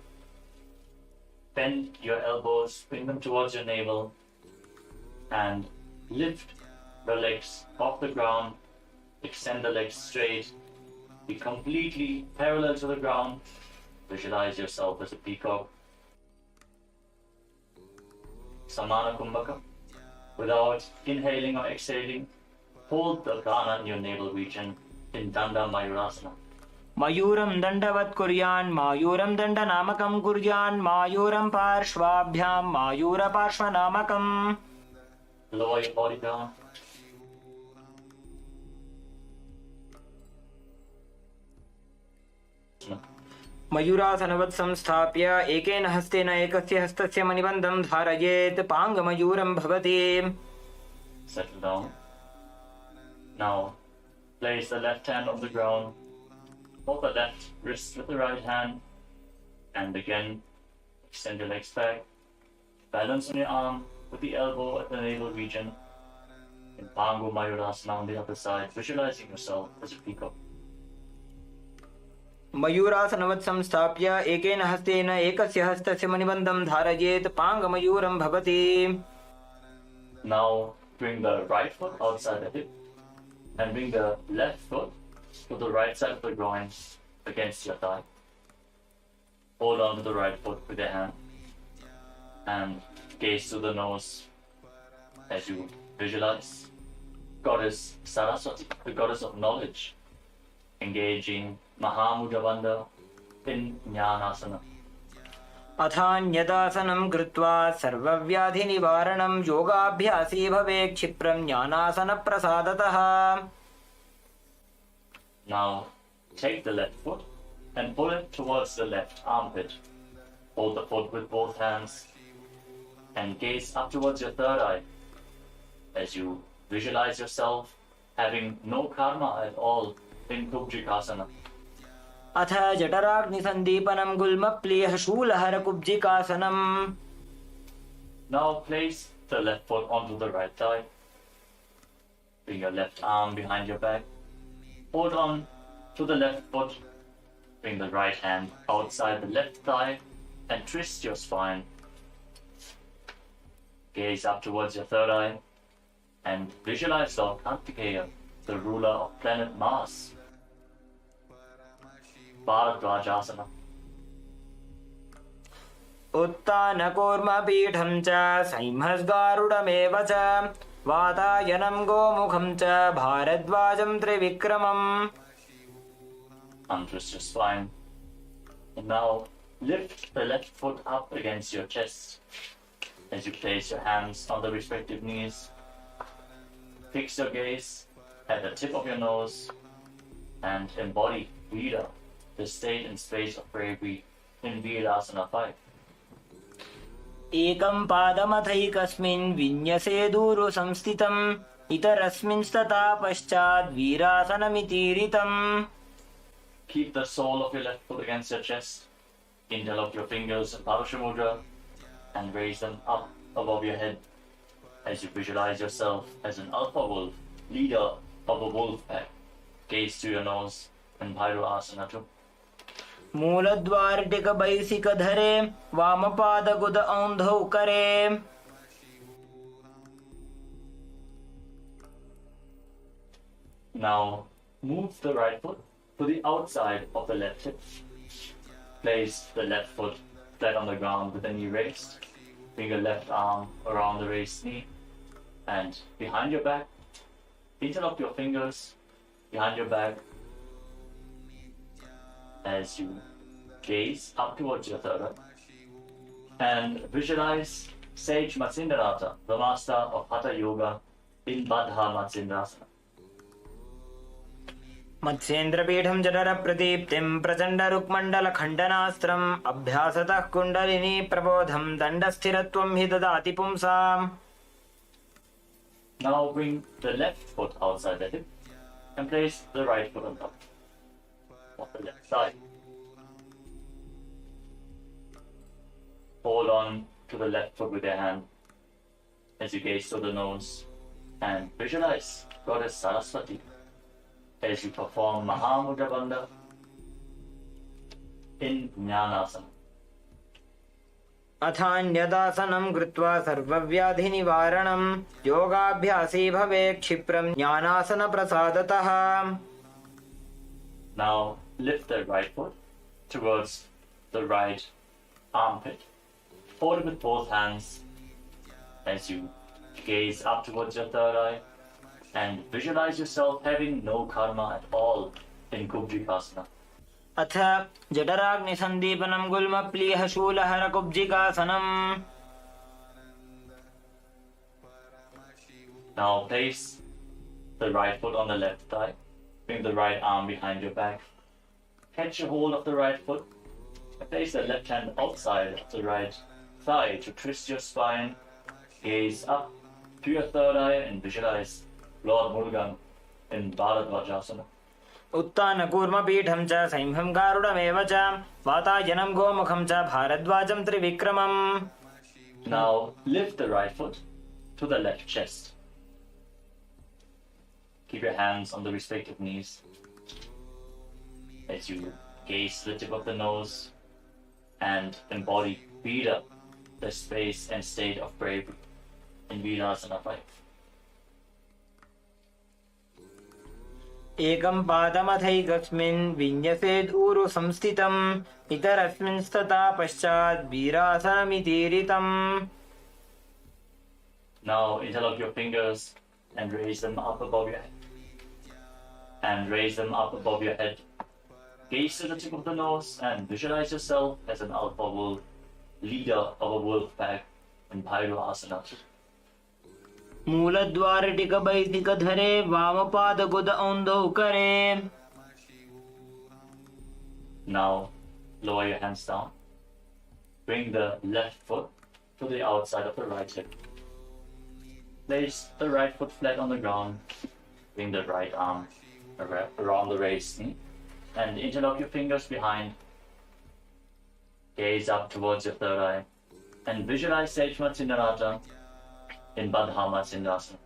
Bend your elbows, bring them towards your navel, and lift the legs off the ground. Extend the legs straight. Be completely parallel to the ground. Visualize yourself as a peacock. Samana Kumbhaka. Without inhaling or exhaling, hold the prana in your navel region in Danda Mayurasana. मयूरं दण्डवत् कुर्यान् मायूरं दण्डनामकं कुर्यान् मायूरं पार्श्वाभ्यां मायूरपार्श्वनामकम्. Lower your body down. मयूरासनवत् संस्थाप्य एकेन हस्तेन एकस्य हस्तस्य मणिबन्धं धारयेत् पाङ्गमयूरं भवति. Settle down. Now, place the left hand on the ground. Hold the left wrist with the right hand. And again, extend your legs back. Balance on your arm with the elbow at the navel region. In Pangu Mayurasana on the other side, visualizing yourself as a peacock. मयूरासनवत् संस्थाप्य एकेन हस्तेन एकस्य हस्तस्य मणिबन्धं धारयेत् पाङ्गमयूरं भवति. Now, bring the right foot outside the hip and bring the left foot to the right side of the groin against your thigh. Hold on to the right foot with your hand and gaze to the nose as you visualize Goddess Saraswati, the goddess of knowledge, engaging Mahamudravanda in Jnanasana. अथान्यदासनं कृत्वा सर्वव्याधिनिवारणं योगाभ्यासी भवेत् क्षिप्रं ज्ञानासनप्रसादतः. Now, take the left foot and pull it towards the left armpit. Hold the foot with both hands and gaze up towards your third eye as you visualize yourself having no karma at all in Kubjikasana. अथ जठराग्निसन्दीपनं गुल्मप्लीयः शूलहरकुब्जिकासनम्. Now place the left foot onto the right thigh. Bring your left arm behind your back. Hold on to the left foot. Bring the right hand outside the left thigh and twist your spine. Gaze up towards your third eye and visualize Lord Kartikeya, the ruler of planet Mars. Bharadwajasana. उत्तानकूर्मपीठं च संहस्गारुडमेव च वातायनं गोमुखं च भारद्वाजं त्रिविक्रमम्. Untwist your spine. And now lift the left foot up against your chest as you place your hands on the respective knees. Fix your gaze at the tip of your nose and embody Vida, the state and space of bravery in Virasana 5. एकं पादमथैकस्मिन् विन्यसेदूरु संस्थितम् इतरस्मिंस्तथा पश्चात् वीरासनमितीरितम्. Keep the sole of your left foot against your chest. Interlock your fingers in Paramashivoham and raise them up above your head as you visualize yourself as an alpha wolf, leader of a wolf pack. Gaze to your nose and Bhairasana 2. मूलद्वारटिकबैसिकधरे वामपादगुद औन्धौ करे. Now move the right foot to the outside of the left hip. Place the left foot flat on the ground with the knee raised. Bring your left arm around the raised knee and behind your back. Interlock your fingers behind your back as you gaze up towards your third eye and visualize Sage Matsindrata, the master of Hatha Yoga, in Baddha Matsindrasana. मत्स्येन्द्रपीठं जठरप्रदीप्तिं प्रचण्डरुक्मण्डलखण्डनास्त्रम् अभ्यासतः kundalini प्रबोधं दण्डस्थिरत्वं हि ददाति पुंसाम्. Now bring the left foot outside the hip and place the right foot on top of the left side. Hold on to the left foot with your hand as you gaze to the nose and visualize Goddess Saraswati as you perform Mahamudravanda in Jnanasana. अथान्यदासनं कृत्वा सर्वव्याधिनिवारणं योगाभ्यासी भवेत् क्षिप्रं ज्ञानासनप्रसादतः. Now lift the right foot towards the right armpit. Hold it with both hands as you gaze up towards your third eye and visualize yourself having no karma at all in Kubjikasana. अथ जठराग्निसन्दीपनं गुल्मप्लीह शूलहर कुब्जिकासनम्. Now place the right foot on the left thigh, bring the right arm behind your back, catch a hold of the right foot, and place the left hand outside of the right thigh to twist your spine, gaze up to your third eye and visualize Lord Murugan in Bharadvajasana. उत्तानकूर्मपीठं च सैंहं गारुडमेव च वातायनं गोमुखं च भारद्वाजं त्रिविक्रमम्. Now lift the right foot to the left chest. Keep your hands on the respective knees as you gaze to the tip of the nose and embody Vira, the space and state of bravery in Virasana 5. एकं पादमथैकस्मिन् विन्यसेद् ऊरु संस्थितम् इतरस्मिन् स्तता पश्चात् वीरासनमितीरितम्. Now interlock your fingers and raise them up above your head. Gaze to the tip of the nose and visualize yourself as an alpha wolf, leader of a wolf pack in Bhairasana. मूलद्वारिटिकबैदिकधरे वामपादगुद औन्दौ करे. Now lower your hands down. Bring the left foot to the outside of the right hip. Place the right foot flat on the ground. Bring the right arm around the raised knee and interlock your fingers behind. Gaze up towards your third eye and visualize Sage Ashtavakra in Matsyendrasana.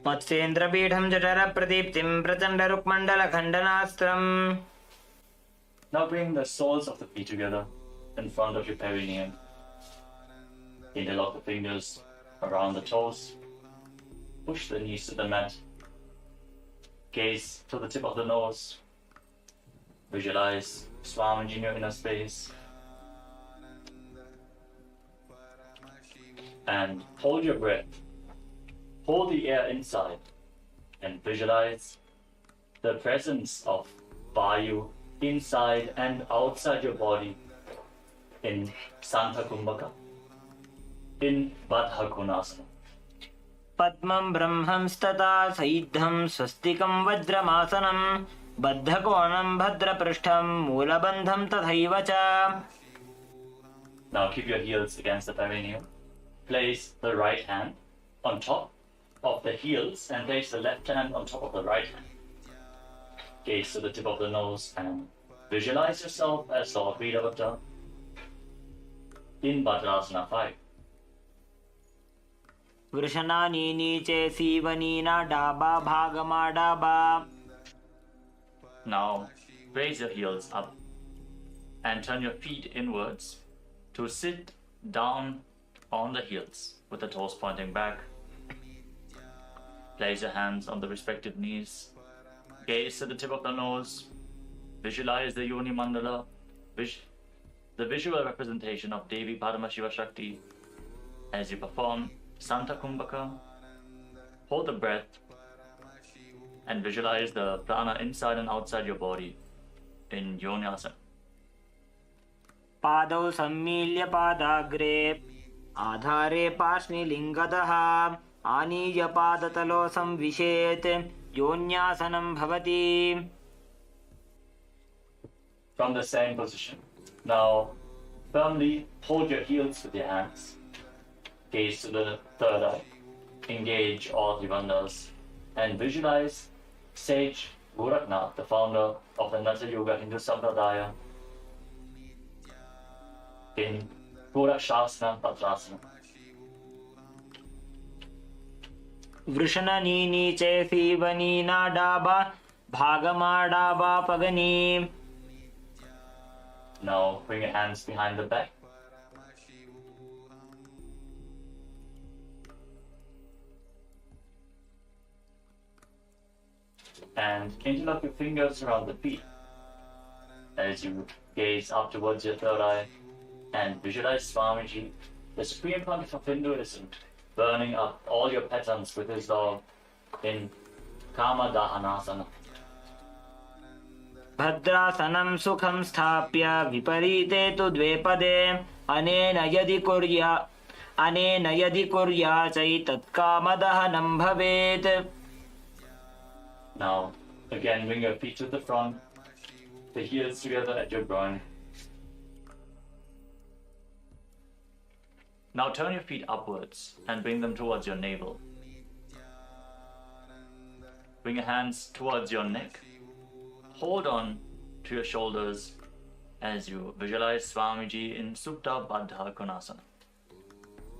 मत्स्येन्द्रपीठं जठरप्रदीप्तिं प्रचण्डरुक्मण्डलखण्डनास्त्रम्. Now bring the soles of the feet together in front of your perineum. Interlock the fingers around the toes. Push the knees to the mat. Gaze to the tip of the nose. Visualize Swamiji in your inner space. And hold your breath. Hold the air inside and visualize the presence of Vayu inside and outside your body in Santa Kumbhaka, in Baddha Konasana. पद्मं ब्रह्मं स्तता सैद्धं स्वस्तिकं वज्रमासनं बद्धकोणं भद्रपृष्ठं मूलबन्धं तथैव च. Now keep your heels against the perineum. Place the right hand on top of the heels and place the left hand on top of the right hand. Gaze to the tip of the nose and visualize yourself as Lord Veeravatta in Bhadrasana 5. वृषणानि नीचे सीवनीना डाबा भागमा डाबा. Now raise your heels up and turn your feet inwards to sit down on the heels with the toes pointing back. Place your hands on the respective knees. Gaze to the tip of the nose. Visualize the Yoni Mandala, the visual representation of Devi Paramashiva Shakti as you perform Santa Kumbhaka. Hold the breath and visualize the prana inside and outside your body in Yonyasana. पादौ सम्मील्य पादाग्रे आधारे पार्ष्णिलिङ्गतः आनीय पादतलो संविशेत् योन्यासनं भवति. From the same position, now firmly hold your heels with your hands. Gaze to the third eye. Engage all the bandhas and visualize Sage Gorakhnath, the founder of the Natha Yoga Hindu Sampradaya, in Gorakshasana Bhadrasana. वृषणनी नीचे सीवनीना डाबा भागमा डाबा पगनी. Now bring your hands behind the back. And interlock your fingers around the feet as you gaze up towards your third eye and visualize Swamiji, the Supreme Pontiff of Hinduism, burning up all your patterns with his love in Kama Dahanasana. भद्रासनं सुखं स्थाप्य विपरीते तु द्वेपदे अनेन यदि कुर्या चैतत्कामदहनं भवेत्. Now, again, bring your feet to the front, the heels together at your groin. Now turn your feet upwards and bring them towards your navel. Bring your hands towards your neck. Hold on to your shoulders as you visualize Swamiji in Supta Baddha Konasana.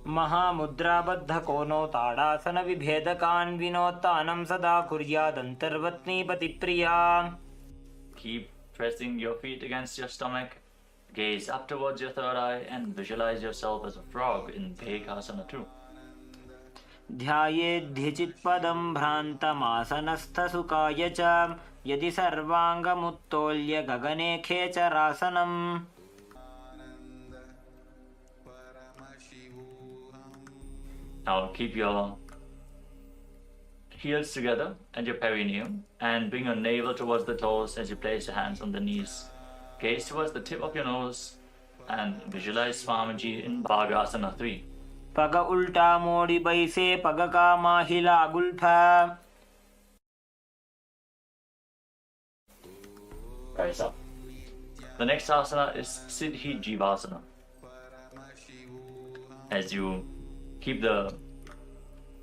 महामुद्राबद्ध कोनो ताड़ासन विभेदकान् विनोत्तानं सदा कुर्यादन्तर्वत्नीपति प्रिया. Keep pressing your feet against your stomach. Gaze up towards your third eye and visualize yourself as a frog in Bhekasana too. ध्यायेद्धिचित्पदं भ्रान्तमासनस्थसुखाय च यदि सर्वाङ्गमुत्तोल्य गगने खेचरासनम्. Now keep your heels together at your perineum and bring your navel towards the toes as you place your hands on the knees. Gaze towards the tip of your nose and visualize Swamiji in Bhagasana 3. पग उल्टा मोड़ी बैसे पग का माहिला गुल्फा. Rise up. The next asana is Siddhi Jivasana. As you keep the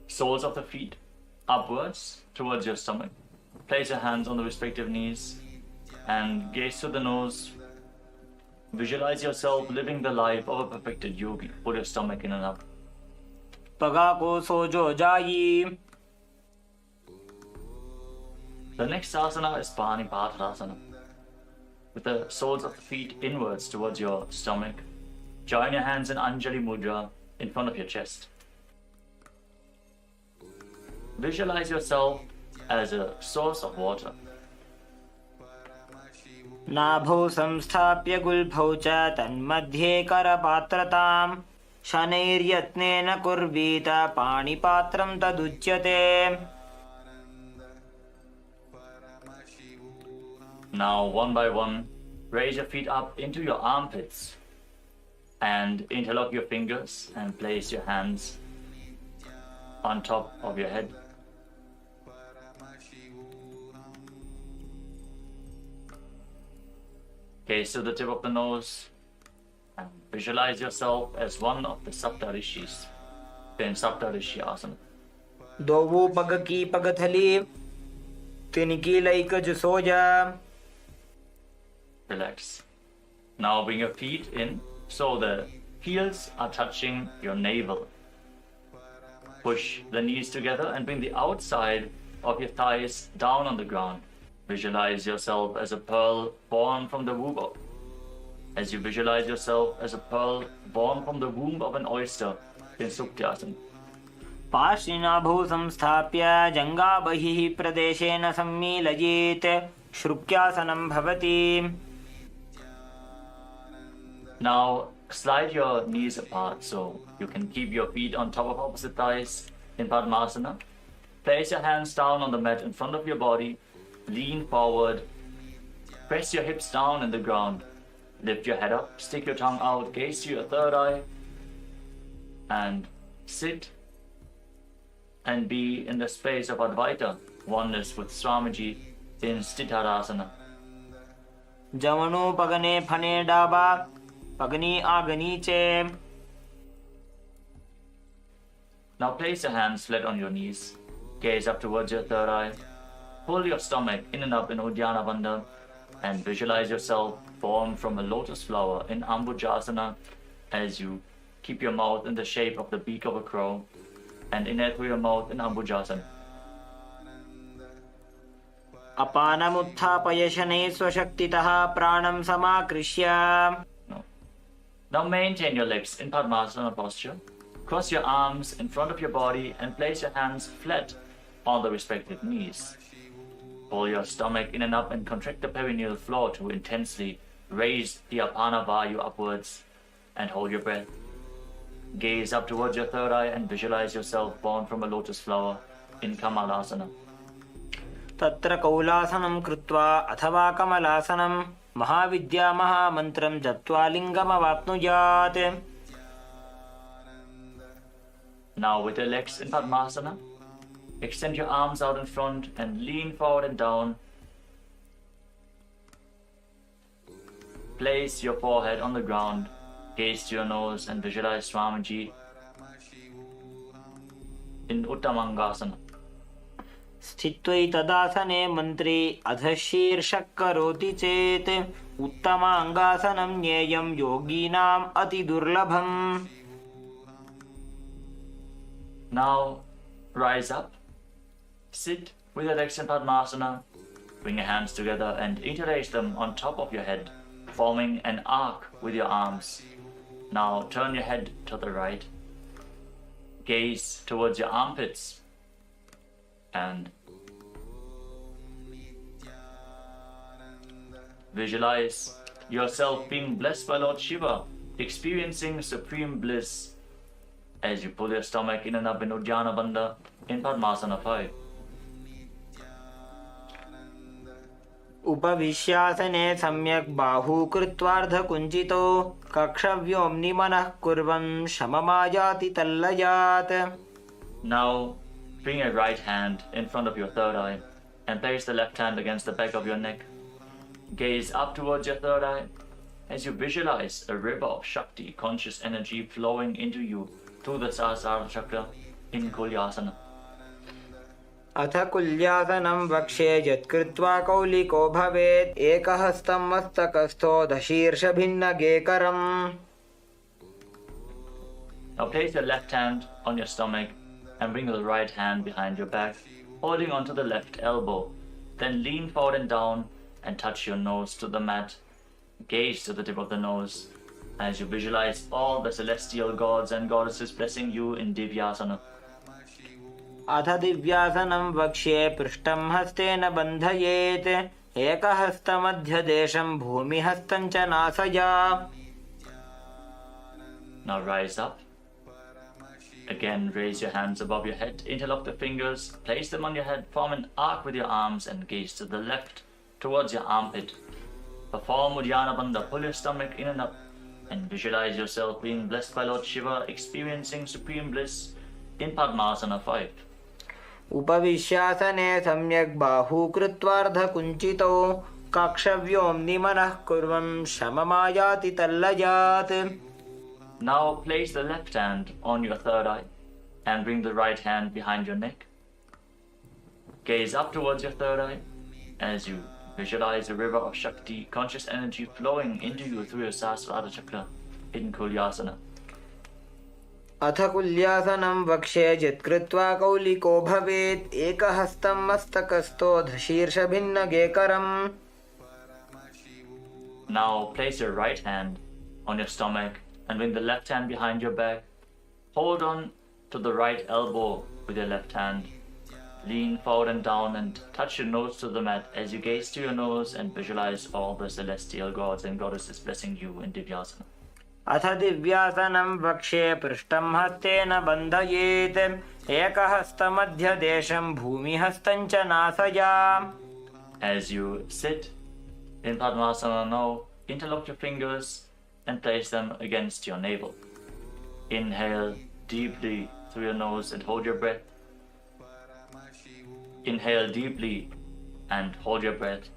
soles of the feet upwards towards your stomach, place your hands on the respective knees and gaze to the nose. Visualize yourself living the life of a perfected yogi. Pull your stomach in and up. पगा को सोजो जाई. The next asana is Panipatrasana. With the soles of the feet inwards towards your stomach, join your hands in Anjali Mudra in front of your chest. Visualize yourself as a source of water. नाभौ संस्थाप्य गुल्फौ च तन्मध्ये करपात्रताम् शनैर्यत्नेन कुर्वीत पाणिपात्रं तदुच्यते. Now, one by one, raise your feet up into your armpits and interlock your fingers and place your hands on top of your head. Gaze to the tip of the nose and visualize yourself as one of the Saptarishis in Saptarishi Asana. दोवो पग की पगथली तिनकी लैकज सोजा. Relax. Now bring your feet in so the heels are touching your navel. Push the knees together and bring the outside of your thighs down on the ground. Visualize yourself as a pearl born from the womb of. As you visualize yourself as a pearl born from the womb of an oyster in Sukhtyasana. पार्श्विनाभौ संस्थाप्य जङ्गा बहिः प्रदेशेन सम्मीलयेत् श्रुक्यासनं भवति. Now slide your knees apart so you can keep your feet on top of opposite thighs in Padmasana. Place your hands down on the mat in front of your body. Lean forward. Press your hips down in the ground. Lift your head up. Stick your tongue out. Gaze to your third eye. And sit and be in the space of Advaita, oneness with Swamiji in Sthitarasana. जवनो पगने फने डाबा पगनी आगनी चे. Now place your hands flat on your knees. Gaze up towards your third eye. Pull your stomach in and up in Uddiyana Bandha and visualize yourself formed from a lotus flower in Ambujasana as you keep your mouth in the shape of the beak of a crow and inhale through your mouth in Ambujasana. अपानमुत्थापय शनैः स्वशक्तितः प्राणं समाकृष्य. Now maintain your legs in Padmasana posture. Cross your arms in front of your body and place your hands flat on the respective knees. Pull your stomach in and up and contract the perineal floor to intensely raise the Apana Vayu upwards and hold your breath. Gaze up towards your third eye and visualize yourself born from a lotus flower in Kamalasana. तत्र कौलासनं कृत्वा अथवा कमलासनं महाविद्या महामन्त्रं जप्त्वा लिङ्गमवाप्नुयात्. Now with your legs in Padmasana, extend your arms out in front and lean forward and down. Place your forehead on the ground, gaze to your nose and visualize Swamiji in Uttamangasana. स्थित्वैतदासने मन्त्रे अधशीर्षः करोति चेत् उत्तमाङ्गासनं ज्ञेयं योगीनाम् अतिदुर्लभम्. Now rise up, sit with your legs in Padmasana, bring your hands together and interlace them on top of your head, forming an arc with your arms. Now turn your head to the right, gaze towards your armpits and visualize yourself being blessed by Lord Shiva, experiencing supreme bliss as you pull your stomach in and up in Uddiyana Bandha in Padmasana 5. उपविश्यासने सम्यक् बाहू कृत्वार्धकुञ्चितो कक्षव्योम्नि मनः कुर्वन् शममायाति तल्लयात्. Now bring your right hand in front of your third eye and place the left hand against the back of your neck. Gaze up towards your third eye as you visualize a river of Shakti, conscious energy flowing into you through the Sahasrara chakra in Kulyasana. अथ कुल्यासनं वक्ष्ये यत्कृत्वा कौलिको भवेत् एकहस्तं मस्तकस्थो दशीर्षभिन्नगेकरम्. Now place your left hand on your stomach and bring the right hand behind your back, holding onto the left elbow. Then lean forward and down and touch your nose to the mat. Gaze to the tip of the nose as you visualize all the celestial gods and goddesses blessing you in Divyasana. अथ दिव्यासनं वक्ष्ये पृष्ठं हस्तेन बन्धयेत् एकहस्तमध्यदेशं भूमिहस्तं च नासया. Now rise up. Again, raise your hands above your head, interlock the fingers, place them on your head, form an arc with your arms and gaze to the left towards your armpit. Perform Uddiyana Bandha, pull your stomach in and up and visualize yourself being blessed by Lord Shiva, experiencing supreme bliss in Padmasana 5. उपविश्यासने सम्यक् बाहू कृत्वार्धकुञ्चितो कक्षव्योम्नि मनः कुर्वन् शममायाति तल्लयात्. Now place the left hand on your third eye and bring the right hand behind your neck. Gaze up towards your third eye as you visualize a river of Shakti, conscious energy flowing into you through your Sahasrara chakra in Kulyasana. अथ कुल्यासनं वक्ष्ये यत्कृत्वा कौलिको भवेत् एकहस्तं मस्तकस्थो दशीर्षभिन्नगेकरम्. Now place your right hand on your stomach and bring the left hand behind your back. Hold on to the right elbow with your left hand. Lean forward and down and touch your nose to the mat as you gaze to your nose and visualize all the celestial gods and goddesses blessing you in Divyasana. अथ दिव्यासनं वक्ष्ये पृष्ठं हस्तेन बन्धयेत् एकहस्तमध्यदेशं भूमिहस्तं च नासया. As you sit in Padmasana now, interlock your fingers and place them against your navel. Inhale deeply through your nose and hold your breath. Inhale deeply and hold your breath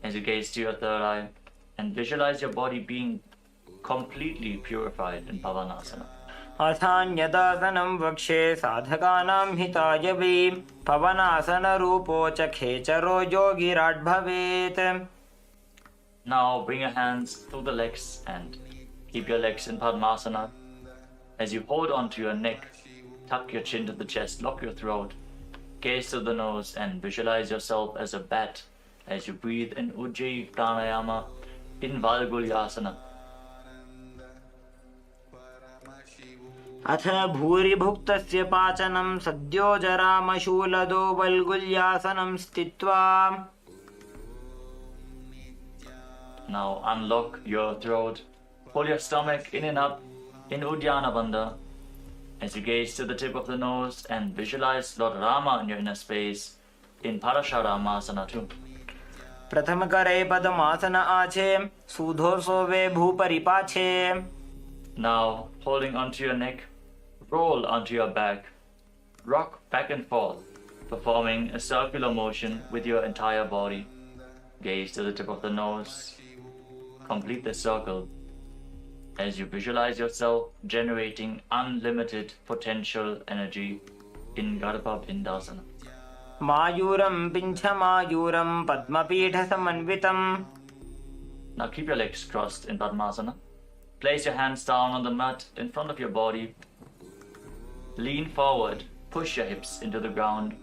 as you gaze to your third eye and visualize your body being completely purified in Pavanasana. अथान्यदासनं वक्ष्ये साधकानां हिताय वै पवनासनरूपो च खेचरो योगिराट् भवेत्. Now bring your hands through the legs and keep your legs in Padmasana. As you hold onto your neck, tuck your chin to the chest, lock your throat, gaze to the nose and visualize yourself as a bat as you breathe in Ujjayi Pranayama in Valgulyasana. अथ भूरिभुक्तस्य पाचनं सद्यो जरामशूलदो वल्गुल्यासनं स्थित्वा. Now unlock your throat, pull your stomach in and up in Uddiyana Bandha As you gaze to the tip of the nose and visualize Lord Rama in your inner space in Parasharamasana 2. प्रथम करे पद्मासन आछे सूधोर्सो वे भूपरि पाछे. Now, holding onto your neck, roll onto your back, rock back and forth, performing a circular motion with your entire body. Gaze to the tip of the nose. Complete the circle as you visualize yourself generating unlimited potential energy in Garbha Bindasana. मायूरं पिञ्छमायूरं पद्मपीठसमन्वितम्. Now keep your legs crossed in Padmasana. Place your hands down on the mat in front of your body. Lean forward, push your hips into the ground.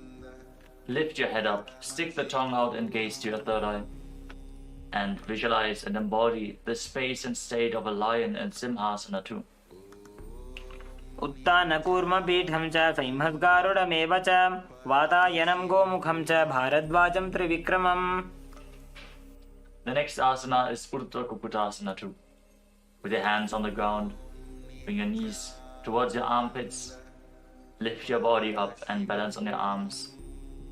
Lift your head up, stick the tongue out and gaze to your third eye. And visualize and embody the space and state of a lion in Simhasana 2. उत्तानकूर्मपीठं च संहद्गारुडमेव च वातायनं गोमुखं च भारद्वाजं त्रिविक्रमम्. The next asana is Urdhva Kukutasana 2. With your hands on the ground, bring your knees towards your armpits, lift your body up and balance on your arms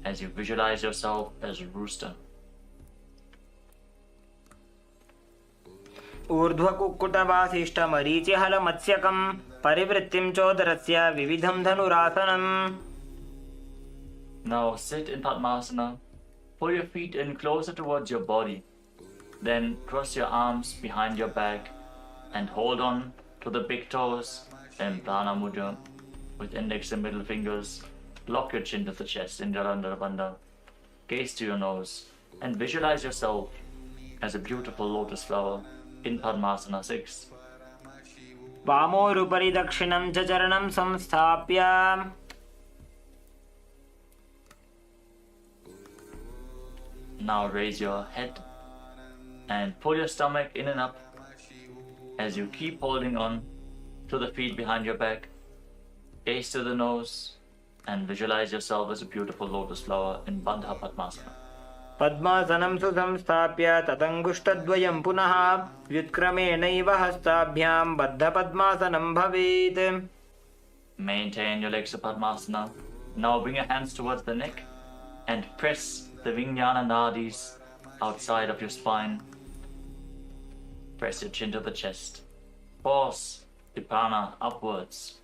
as you visualize yourself as a rooster. ऊर्ध्वकुक्कुटवासिष्ठमरीचिहलमत्स्यकं परिवृत्तिं चोदरस्य विविधं धनुरासनम्. Now sit in Padmasana. Pull your feet in closer towards your body. Then cross your arms behind your back and hold on to the big toes in Prana Mudra with index and middle fingers. Lock your chin to the chest in Jalandhara Bandha. Gaze to your nose and visualize yourself as a beautiful lotus flower in Padmasana 6. वामोरुपरि दक्षिणं च चरणं संस्थाप्य. Now raise your head and pull your stomach in and up as you keep holding on to the feet behind your back. Gaze to the nose and visualize yourself as a beautiful lotus flower in Bandha Padmasana. पद्मासनं सुसंस्थाप्य ततङ्गुष्ठद्वयं पुनः व्युत्क्रमेणैव हस्ताभ्यां बद्धपद्मासनं भवेत्. Maintain your legs to Padmasana. Now bring your hands towards the neck and press the Vijnana Nadis outside of your spine. Press your chin to the chest. Force the prana upwards.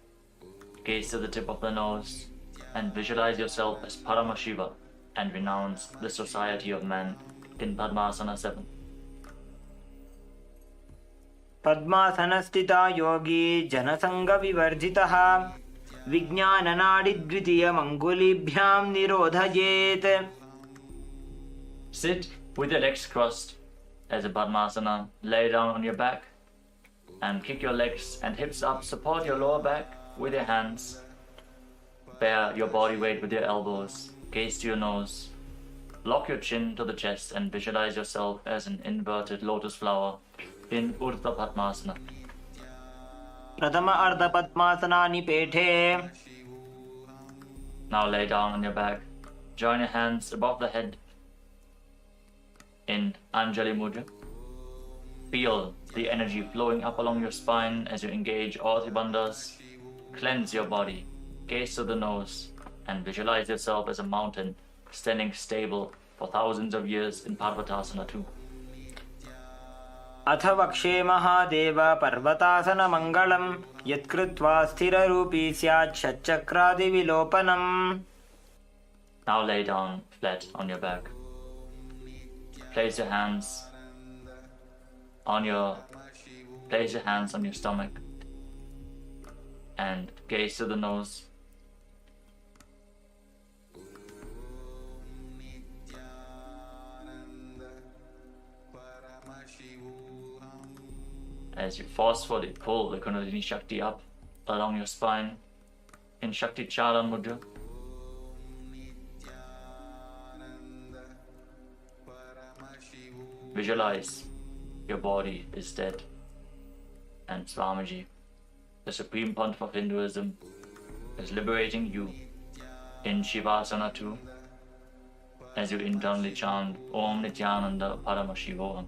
Gaze to the tip of the nose and visualize yourself as Paramashiva and renounce the society of man in Padmasana 7. पद्मासनस्थिता Yogi जनसङ्गविवर्जितः विज्ञाननाडिद्वितीयमङ्गुलीभ्यां निरोधयेत्. Sit with your legs crossed as a Padmasana. Lay down on your back and kick your legs and hips up. Support your lower back with your hands. Bear your body weight with your elbows. Gaze to your nose. Lock your chin to the chest and visualize yourself as an inverted lotus flower in Urdhva Padmasana. प्रथम अर्धपद्मासनानि पेठे. Now lay down on your back. Join your hands above the head in Anjali Mudra. Feel the energy flowing up along your spine as you engage all three bandhas. Cleanse your body. Gaze to the nose and visualize yourself as a mountain standing stable for thousands of years in Parvatasana 2. अथ वक्षे महादेव पर्वतासनमङ्गलं यत्कृत्वा स्थिररूपी स्यात् षट्चक्रादिविलोपनम्. Now lay down flat on your back. Place your hands on your stomach and gaze to the nose. As you forcefully pull the Kundalini Shakti up along your spine in Shakti Charan Mudra. Visualize your body is dead and Swamiji, the supreme pontiff of Hinduism, is liberating you in Shivasana 2 as you internally chant Om Nithyananda Paramashivoham.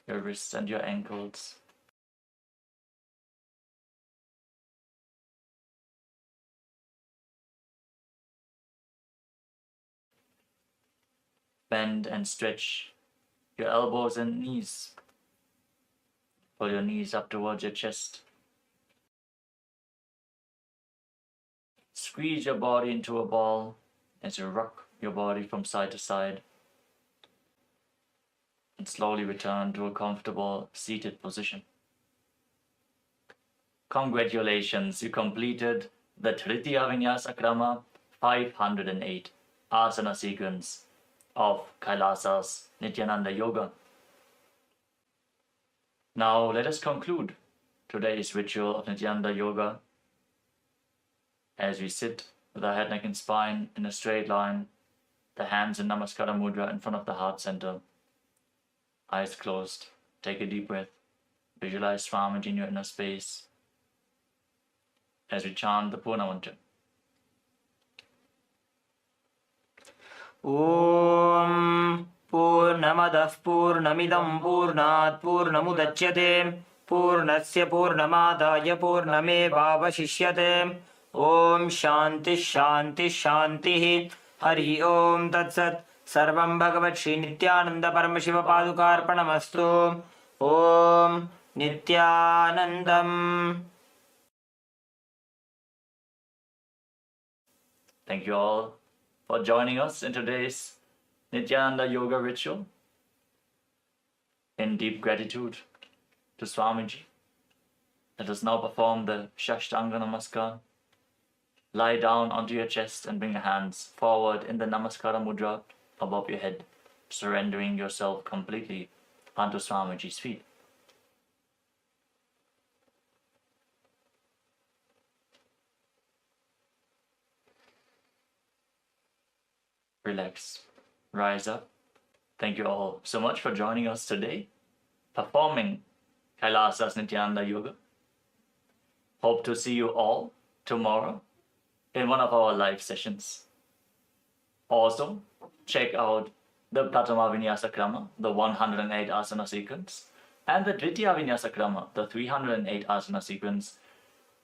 your wrists and your ankles. Bend and stretch your elbows and knees. Pull your knees up towards your chest. Squeeze your body into a ball as you rock your body from side to side. And slowly return to a comfortable seated position. Congratulations, you completed the Tritiya Vinyasa Krama 508 asana sequence of Kailasa's Nithyananda Yoga. Now let us conclude today's ritual of Nithyananda Yoga as we sit with our head, neck and spine in a straight line, the hands in Namaskara Mudra in front of the heart center. Eyes closed. Take a deep breath. Visualize Swamiji in your inner space as we chant the Purna Mantra. Om Purnamadah Purnamidam Purnat Purnamudachyate Purnasya Purnamadaya Purnamevavashishyate. Om Shanti Shanti Shanti. Hari Om Tat Sat. Sarvam Bhagavat Shri Nithyananda Paramashiva Padukarpanamastu. Om Nithyanandam. Thank you all for joining us in today's Nithyananda Yoga ritual. In deep gratitude to Swamiji, let us now perform the Shashtanga Namaskar. Lie down onto your chest and bring your hands forward in the Namaskara Mudra above your head, surrendering yourself completely onto Swamiji's feet. Relax. Rise up. Thank you all so much for joining us today, performing Kailasa's Nithyananda Yoga. Hope to see you all tomorrow in one of our live sessions. Also, check out the Pratama Vinyasa Krama, the 108 asana sequence, and the Dvitiya Vinyasa Krama, the 308 asana sequence,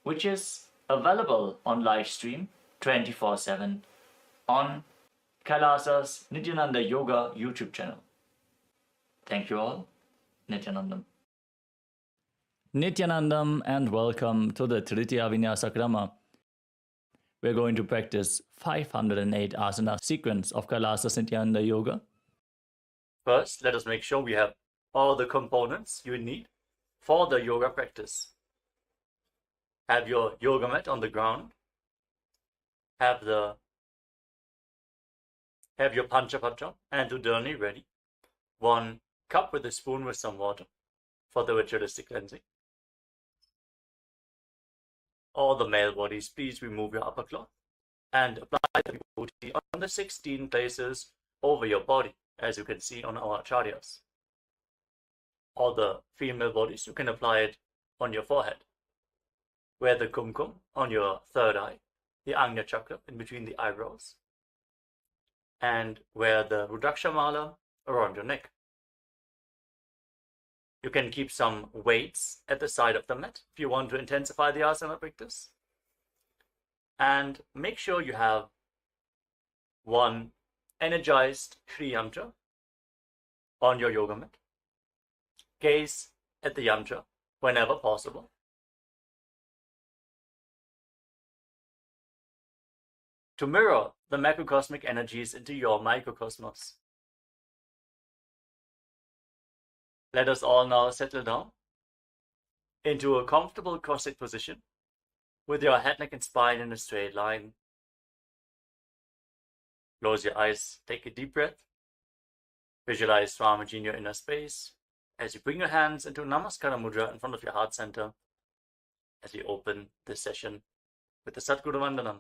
which is available on live stream 24/7 on Kailasa's Nithyananda Yoga YouTube channel. Thank you all. Nithyanandam. Nithyanandam and welcome to the Tritiya Vinyasa Krama. We're going to practice 508 asana sequence of Kailasa's Nithyananda Yoga. First, let us make sure we have all the components you need for the yoga practice. Have your yoga mat on the ground. Have your Panchapatra and Udani ready. 1 cup with a spoon with some water for the ritualistic cleansing. All the male bodies, please remove your upper cloth and apply the vibhuti on the 16 places over your body, as you can see on our acharyas. All the female bodies, you can apply it on your forehead. Wear the kumkum on your third eye, the Agnya chakra in between the eyebrows, and wear the Rudraksha mala around your neck. You can keep some weights at the side of the mat if you want to intensify the asana practice. And make sure you have 1 energized Shri Yantra on your yoga mat. Gaze at the yantra whenever possible. To mirror the macrocosmic energies into your microcosmos. Let us all now settle down into a comfortable cross-legged position with your head, neck and spine in a straight line. Close your eyes, take a deep breath. Visualize Swamiji in your inner space as you bring your hands into Namaskara Mudra in front of your heart center as we open this session with the Satguru Vandanam.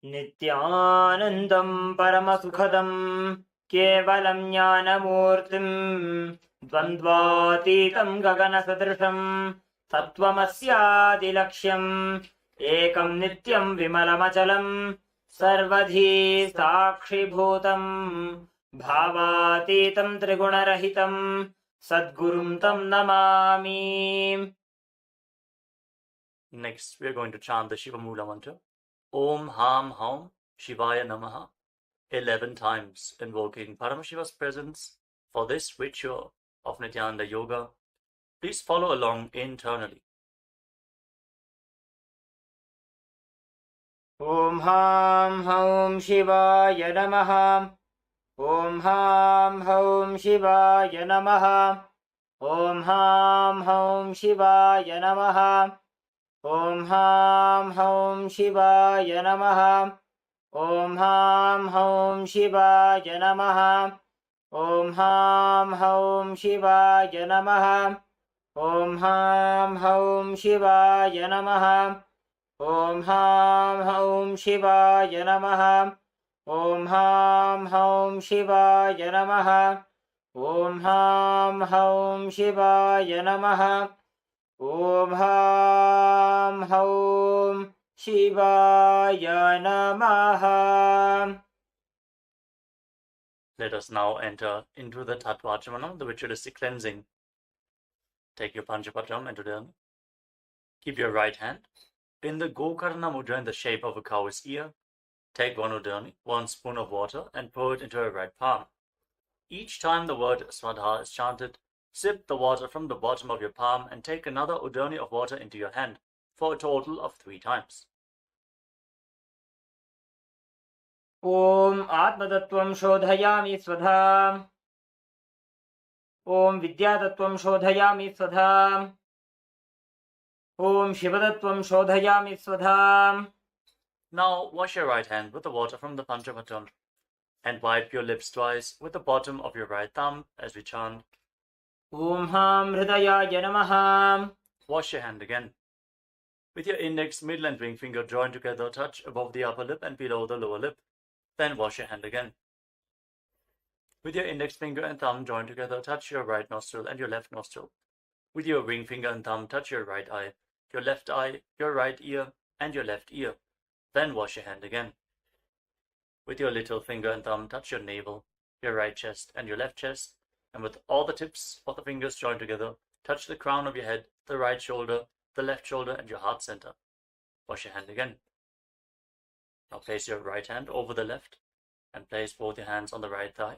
Nithyanandam Paramasukhadam Kevalam Jnanamurtim Dvandvatitam Gaganasatrisham Sattvamasyaadi Laksham Ekam Nityam Vimalamachalam सर्वधी साक्षिभूतं भावातीतं त्रिगुणरहितं सद्गुरुं तं Namami. Next, we are going to chant the Shiva Mula mantra. Om Ham Haum Shivaya Namaha 11 times, invoking Paramashiva's presence for this ritual of Nithyananda Yoga. Please follow along internally. Om Ham Haum Shivaya Namaha. Om Ham Haum Shivaya Namaha. Om Ham Haum Shivaya Namaha. Om Ham Haum Shivaya Namaha. Om Ham Haum Shivaya Namaha. Om Ham Haum Shivaya Namaha. Om Ham Haum Shivaya Namaha. Om Ham Haum Shivaya Namaha. Om Ham Haum Shivaya Namaha. Om Ham Haum Shivaya Namaha. Om Ham Haum Shivaya Namaha. Let us now enter into the Tattvachana, the ritualistic cleansing. Take your Panchapadram and Udana. Keep your right hand in the Gokarna Mudra in the shape of a cow's ear. Take one Udani, 1 spoon of water, and pour it into your right palm. Each time the word Swadha is chanted, sip the water from the bottom of your palm and take another Udani of water into your hand for a total of 3 times. Om Atmatattvam Shodhayami Swadha. Om Vidyatattvam Shodhayami Swadha. Om Shivatattvam Shodhayami Swadha. Now wash your right hand with the water from the Panchapadram and wipe your lips twice with the bottom of your right thumb as we chant. Om Ham Hridayaya Namaha. Wash your hand again. With your index, middle and ring finger joined together, touch above the upper lip and below the lower lip. Then wash your hand again. With your index finger and thumb joined together, touch your right nostril and your left nostril. With your ring finger and thumb, touch your right eye, your right ear, and your left ear. Then wash your hand again. With your little finger and thumb, touch your navel, your right chest, and your left chest. And with all the tips of the fingers joined together, touch the crown of your head, the right shoulder, the left shoulder, and your heart center. Wash your hand again. Now place your right hand over the left and place both your hands on the right thigh.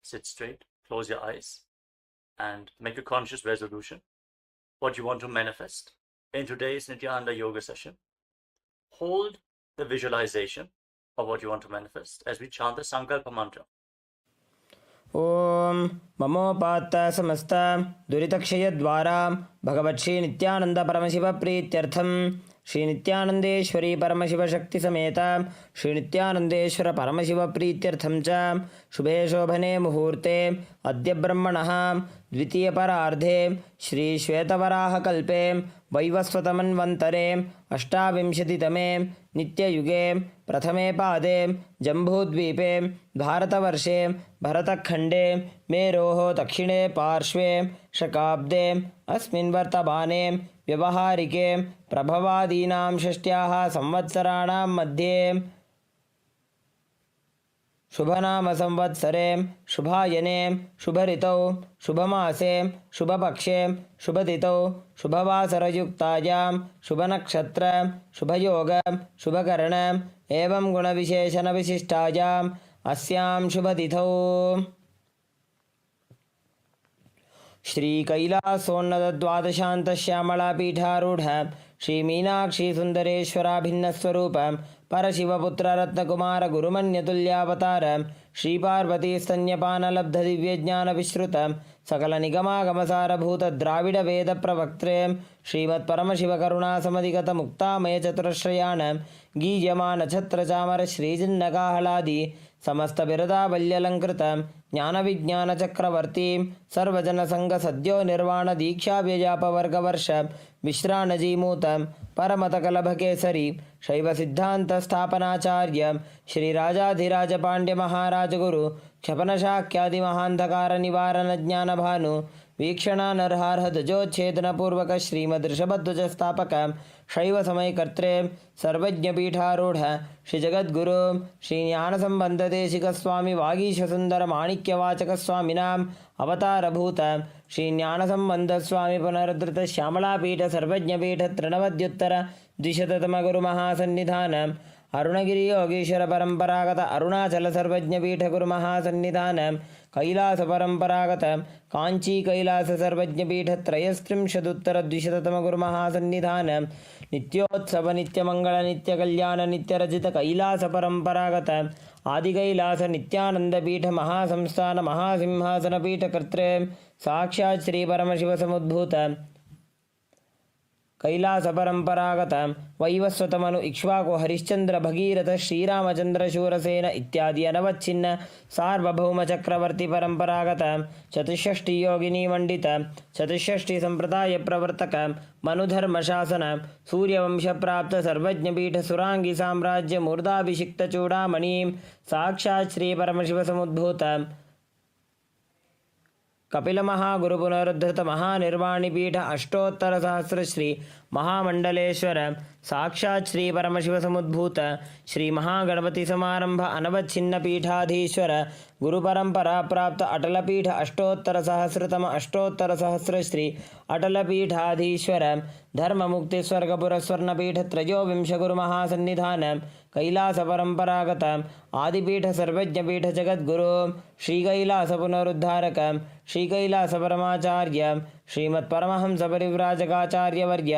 Sit straight, close your eyes, and make a conscious resolution. What you want to manifest in today's Nithyananda Yoga session. Hold the visualization of what you want to manifest as we chant the Sankalpa mantra. Om Mamopatta Samasta Duritakshayadvara Bhagavat Shri Nithyananda Paramashiva Prityartham Shri Nithyanandeshwari Paramashiva Shakti Sameta Shri Nithyanandeshwara Paramashiva Prityartham Cha Shubhe Shobhane Muhurte Adya Brahmanaha Dvitiya Parardhe Shri Shvetavaraha Kalpe Vaivasvatamanvantare Ashtavimshatitame Nityayuge Prathame Pade Jambudvipe Bharatavarše Bharatakhande Meroho Dakshine Parshve Shakabde Asmin Vartabane Vyavaharike Prabhavadinam Shashtyaha Samvatsaranam Madhye Shubhanama Samvatsare Shubhayane Shubharitau Shubhamase Shubhapakshe Shubhatitau Shubhavasarayuktayam Shubhanakshatra Shubhayoga Shubhakarana Evam Guna Visheshana Vishishtayam Asyam Shubhatithau Shri Kailasonnada Dvadashanta Shyamala Pitharudha Shri Meenakshi Sundareshwara Bhinnaswarupa Parashivaputra Ratnakumara Gurumanyatulyavatar Shri Parvati Stanyapana Labdha Divyajnana Vishruta Sakala Nigama Gamasara Bhuta Dravida Veda Pravaktre Srimat Paramashiva Karuna Samadhikata Mukta Maya Chaturashrayana Gijamana Chatra Chamara Shri Jinnakahaladi Samasta Birada Valyalankrita Jnana Vijnana Chakravarti Sarvajana Sangha Sadhyo Nirvana Diksha Vyajapa Varga Varsha Vishranaji Mutam Paramata Kalabha Kesari Shaiva Siddhanta Sthapanacharya Shri Rajadhiraja Pandya Maharaja Guru Kshapanashakyadi Mahandakara Nivarana Jnana Bhanu वीक्षणानर्हार्ह ध्वजोच्छेदनपूर्वक श्रीमदृषभध्वजस्थापक शैव समयकर्त्रे सर्वज्ञपीठारूढ श्रीजगद्गुरु श्रीज्ञानसम्बन्धदेशिकस्वामी वागीशसुन्दरमाणिक्यवाचकस्वामिनाम् अवतारभूत श्रीज्ञानसम्बन्धस्वामी पुनरुद्धृत श्यामलापीठ सर्वज्ञपीठ तृणवद्युत्तर द्विशततमगुरुमहासन्निधान अरुणगिरि योगीश्वर परंपरागत अरुणाचल सर्वज्ञपीठ गुरुमहासन्निधान कैलास परंपरागत कांची कैलास सर्वज्ञपीठ त्रयस्त्रिंशदुत्तर द्विशततम गुरुमहासन्निधान नित्योत्सव नित्यमंगल नित्यकल्याण नित्यरजित कैलास परंपरागत आदि कैलास नित्यानंद पीठ महासंस्थान महासिंहासन पीठ कर्त्रे साक्षात् श्री परमशिव समुद्भूत कैलास परंपरागत वैवस्वतमनु इक्ष्वाकु हरिश्चंद्र भगीरथ श्रीरामचंद्र शूरसेन इत्यादि अनवच्छिन्न सार्वभौम चक्रवर्ती परंपरागत चतुष्षष्टि योगिनी मंडित चतुष्षष्टि संप्रदाय प्रवर्तक मनुधर्म शासन सूर्यवंश प्राप्त सर्वज्ञपीठ सुरांगी साम्राज्य मूर्धाभिषिक्त चूड़ामणि साक्षात् श्री परमशिव समुद्भूत कपिल महागुरु पुनरुद्धृत महानिर्वाणिपीठ अष्टोत्तर सहस्र श्री महामंडलेश्वर साक्षात् श्री परमशिव समुद्भूत श्री महागणपति समारंभ अनवच्छिन्न पीठाधीश्वर गुरु परंपरा प्राप्त अटल पीठ अष्टोत्तर सहस्रतम अष्टोत्तर सहस्र श्री अटल पीठाधीश्वर धर्म मुक्ति स्वर्गपुर स्वर्णपीठ त्रयोविंश गुरु महासन्निधान कैलास परंपरागत आदिपीठ सर्वज्ञपीठ जगद्गुरु श्री कैलास पुनरुद्धारक श्री कैलास परमाचार्य श्रीमत् परमहंस परिव्राजकाचार्य वर्य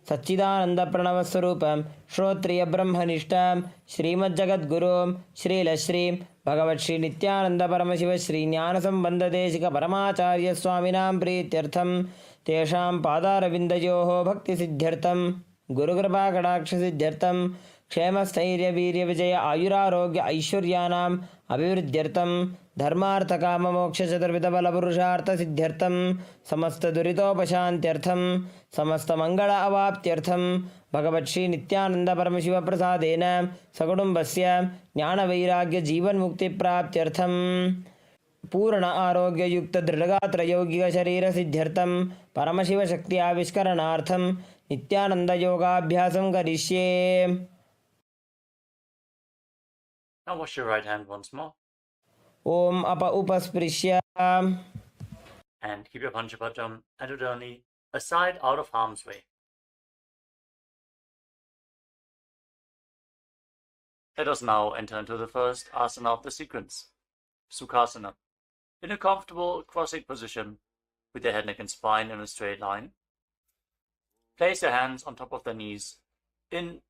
सच्चिदानंद प्रणव स्वरूप श्रोत्रिय ब्रह्मनिष्ठ श्रीमज्जगद्गुरु श्रीलश्री भगवत् श्री नित्यानंद परमशिव श्री ज्ञान संबंध देशिक परमाचार्य स्वामिनां प्रीत्यर्थम तेषां पादारविन्दयोः भक्ति सिद्ध्यर्थम गुरुकृपा कटाक्ष सिद्ध्यर्थम क्षेम स्थैर्य वीर्य विजय आयुरारोग्य ऐश्वर्यानाम् अभिवृद्ध्यर्थम धर्मार्थ काम मोक्ष चतुर्विध बल पुरुषार्थ सिद्ध्यर्थम समस्त दुरितोपशान्त्यर्थम समस्त मंगल अवाप्त्यर्थम भगवत् श्री नित्यानंद परमशिव प्रसादेन सकुटुम्बस्य ज्ञान वैराग्य जीवन मुक्ति प्राप्त्यर्थम पूर्ण आरोग्य युक्त दृढ़गात्र यौगिक शरीर सिद्ध्यर्थम परमशिव शक्ति आविष्करणार्थम नित्यानंद योगाभ्यासं करिष्ये. Now wash your right hand once more. Om apa upasprishya. And keep your Panchapatam and Udani aside out of harm's way. Let us now enter into the first asana of the sequence, Sukhasana. In a comfortable cross-legged position with your head, neck and spine in a straight line. Place your hands on top of the knees in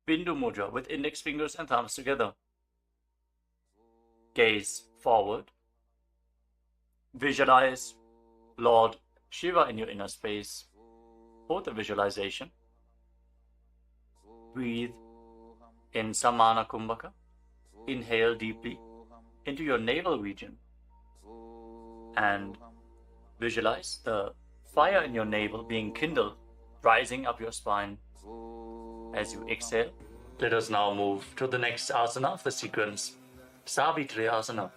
Bindu Mudra with index fingers and thumbs together. Gaze forward. Visualize Lord Shiva in your inner space. Hold the visualization. Breathe in Samana Kumbhaka. Inhale deeply into your navel region. And visualize the fire in your navel being kindled, rising up your spine as you exhale. Let us now move to the next asana of the sequence, Savitri Asana.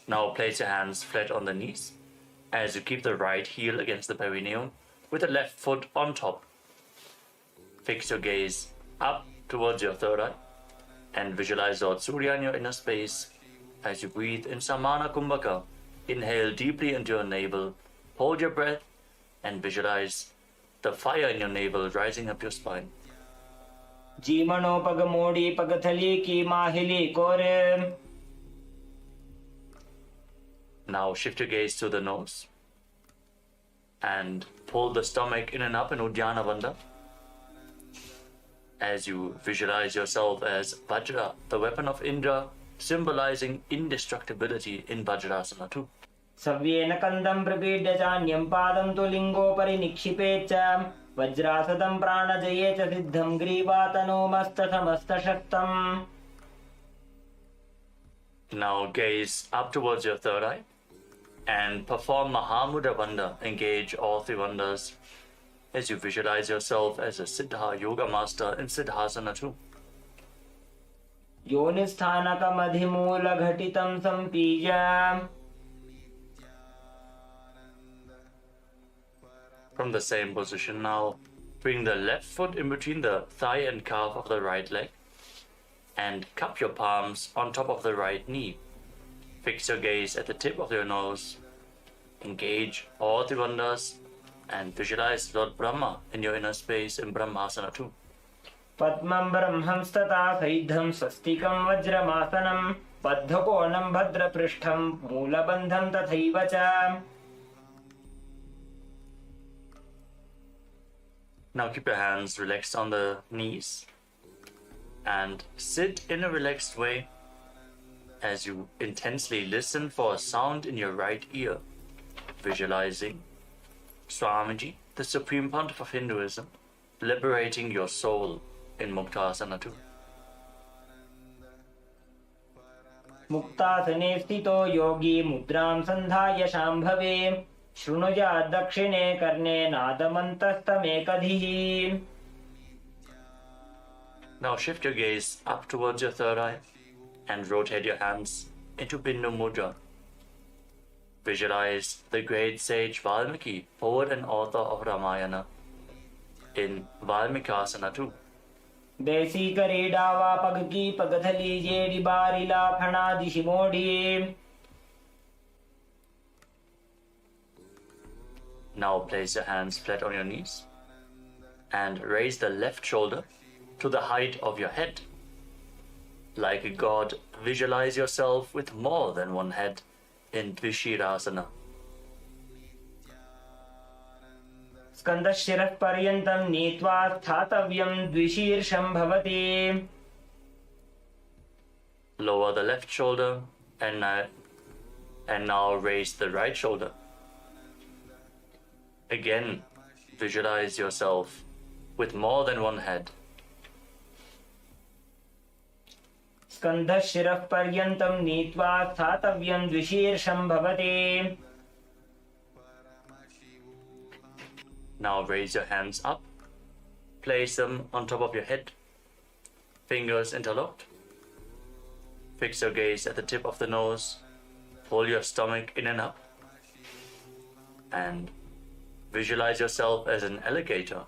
Now place your hands flat on the knees as you keep the right heel against the perineum with the left foot on top. Fix your gaze up towards your third eye and visualize Lord Surya in your inner space as you breathe in Samana Kumbhaka. Inhale deeply into your navel, hold your breath and visualize the fire in your navel rising up your spine. जीमनो पग मोड़ी पगथली की माहिली कोरे. Now shift your gaze to the nose and pull the stomach in and up in Uddiyana Bandha as you visualize yourself as Vajra, the weapon of Indra, symbolizing indestructibility in Vajrasana too. सव्येन कन्दं प्रपीड्य चान्यं पादं तु लिङ्गोपरि निक्षिपेत् च वज्रासदं प्राणजये च सिद्धं ग्रीवातनोमस्तसमस्तशक्तम्. Now gaze up towards your third eye and perform Mahamudra Bandha. Engage all three bandhas as you visualize yourself as a Siddha Yoga Master in Siddhasana too. योनिस्थानकमधिमूलघटितं सम्पीय From the same position now, bring the left foot in between the thigh and calf of the right leg and cup your palms on top of the right knee. Fix your gaze at the tip of your nose. Engage all Trivandhas and visualize Lord Brahma in your inner space in Brahmasana 2. Padmam brahmam stata saidham swastikam vajramasanam Paddhakonam bhadraprishtham moolabandham tathaiva cha. Now keep your hands relaxed on the knees and sit in a relaxed way as you intensely listen for a sound in your right ear, visualizing Swamiji, the Supreme Pontiff of Hinduism, liberating your soul in Muktasana 2. Muktasane sthito yogi mudram sandhaya shambhave Shrunuja dakshine karne nadamantastamekadhihi. Now shift your gaze up towards your third eye and rotate your hands into Bindu Mudra. Visualize the great sage Valmiki, poet and author of Ramayana, in Valmikasana 2. Desi karedava pagki pagathali jedi barila phana dishimodi. Now place your hands flat on your knees and raise the left shoulder to the height of your head. Like a god, visualize yourself with more than one head in Dvishirasana. Skandashirah paryantam nitva sthatavyam dvishirsham bhavati. Lower the left shoulder and now raise the right shoulder. Again, visualize yourself with more than one head. Skandashirah paryantam nitva sthatavyam dvishirsham bhavati. Now raise your hands up, place them on top of your head, fingers interlocked. Fix your gaze at the tip of the nose, pull your stomach in and up, and visualize yourself as an alligator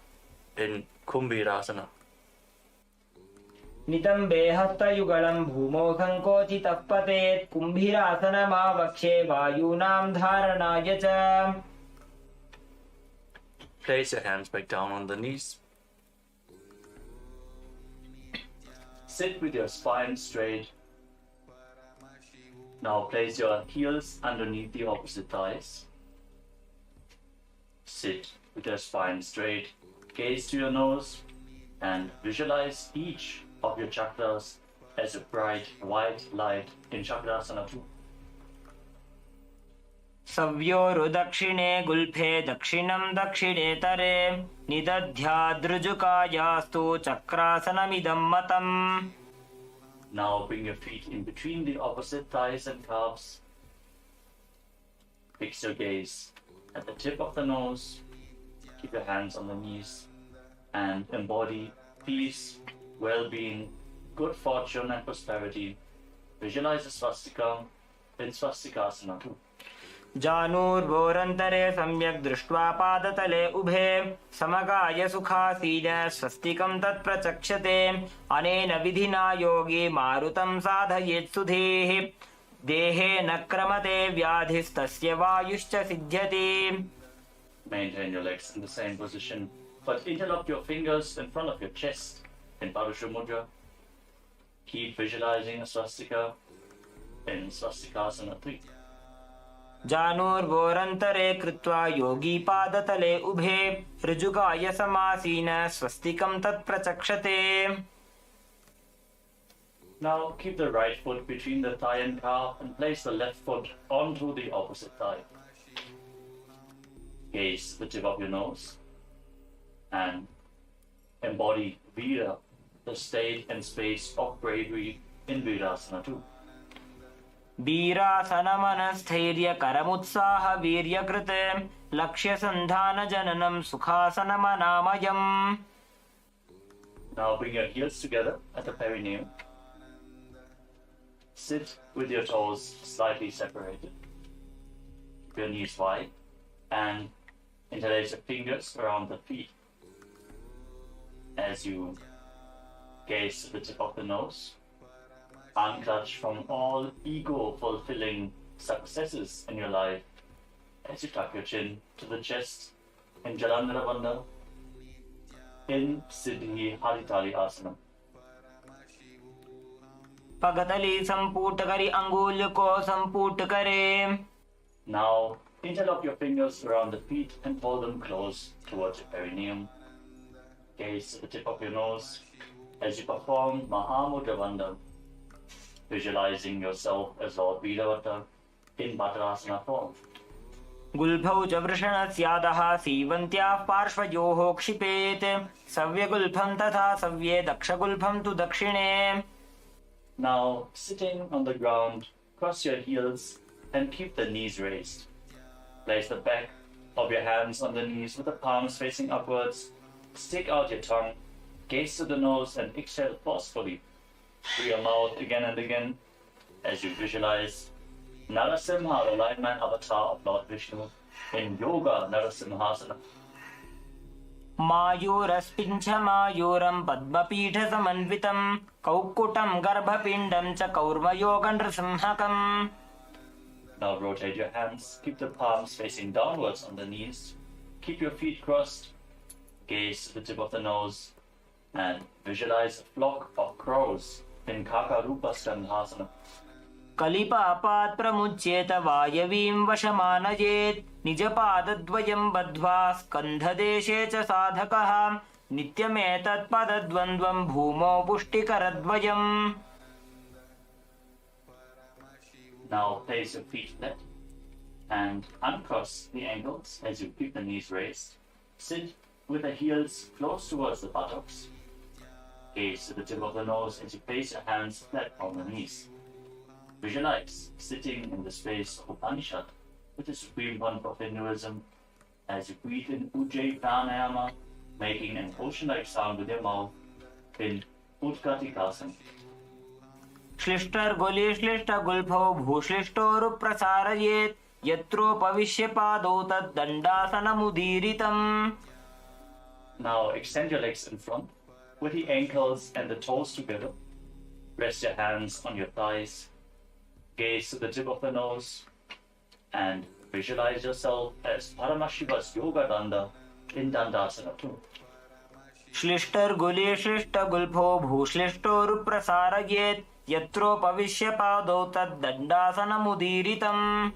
in Kumbhirasana. Nitambe hastayugalam bhumo sankochitah patet kumbhirasanamavakshe vayunam dharanaya cha. Place your hands back down on the knees. Sit with your spine straight. Now place your heels underneath the opposite thighs. Sit with your spine straight, gaze to your nose, and visualize each of your chakras as a bright white light in Chakrasana 2. Savyoru dakshine gulphe dakshinam dakshinetare nidadhyadrujukayastu chakrasanamidam matam. Now bring your feet in between the opposite thighs and calves. Fix your gaze at the tip of the nose. Keep your hands on the knees and embody peace, well-being, good fortune and prosperity. Visualize the swastika in Swastikasana 2. Janurvorantare samyak drishtva padatale ubhe samakaya sukhaseena swastikam tat prachakshate anena vidhina yogi marutam sadhayet sudhehi dehe nakramate vyadhistasya vayushcha siddhyate. Maintain your legs in the same position, but interlock your fingers in front of your chest in Parashu Mudra. Keep visualizing a swastika in Swastikasana 3. Janurvorantare krutva yogi padatale ubhe rijukaya samasena swastikam tat prachakshate. Now keep the right foot between the thigh and calf and place the left foot onto the opposite thigh. Gaze the tip of your nose and embody Vira, the state and space of bravery in Virasana 2. Veerasanamanastairya karamutsaha viryakrite lakshya sandhana jananam sukhasanamanamayam. Now bring your heels together at the perineum. Sit with your toes slightly separated. Keep your knees wide and Interlace your fingers around the feet as you gaze to the tip of the nose. Unclutch from all ego-fulfilling successes in your life as you tuck your chin to the chest in Jalandhara Bandha in Siddhi Haritali Asana. पगतली संपूट करी अंगुल को संपूट करे. Now interlock your fingers around the feet and pull them close towards your perineum. Gaze to the tip of your nose as you perform Mahamudra Bandha, visualizing yourself as Lord Vidavata in Bhattarasana form. गुल्फौ च वृषणस्यादः सीवन्त्याः पार्श्वयोः क्षिपेत्. सव्यगुल्फं तथा सव्ये दक्षगुल्फं तु दक्षिणे. Now sitting on the ground, cross your heels and keep the knees raised. Place the back of your hands on the knees with the palms facing upwards. Stick out your tongue, gaze to the nose and exhale forcefully through your mouth again and again as you visualize Narasimha, the light man avatar of Lord Vishnu, in Yoga Narasimhasana. मायूरस्पिञ्छ मायूरं पद्मपीठसमन्वितं कौक्कुटं गर्भपिण्डं च कौर्मयोगनृसिंहकम्. Now rotate your hands, keep the palms facing downwards on the knees, keep your feet crossed, gaze to the tip of the nose, and visualize a flock of crows in Kakarupa Skandhasana. कलिपापात् प्रमुच्येत वायवीं वशमानयेत्. निजपादद्वयं बद्ध्वा स्कन्धदेशे च साधकः. नित्यमेतत्पदद्वन्द्वं भूमौ पुष्टिकरद्वयम्. Now place your feet flat and uncross the ankles as you keep the knees raised. Sit with the heels close towards the buttocks. Gaze to the tip of the nose as you place your hands flat on the knees. Visualize sitting in the space of Upanishad with the Supreme One of Hinduism as you breathe in Ujjayi Pranayama, making an ocean-like sound with your mouth in Utkatikasana. श्लिष्टर्गुलिश्लिष्टगुल्फौ भूश्लिष्टोरुप्रसारयेत्. यत्रोपविश्य पादौ तद्दण्डासनमुदीरितम्. Now extend your legs in front with the ankles and the toes together. Rest your hands on your thighs. Gaze to the tip of the nose and visualize yourself as Paramashiva's Yoga Danda in Dandasana 2. श्लिष्टर्गुलिश्लिष्टगुल्फौ भूश्लिष्टोरुप्रसारयेत्. यत्रोपविश्य पादौ तद्दण्डासनमुदीरितम्.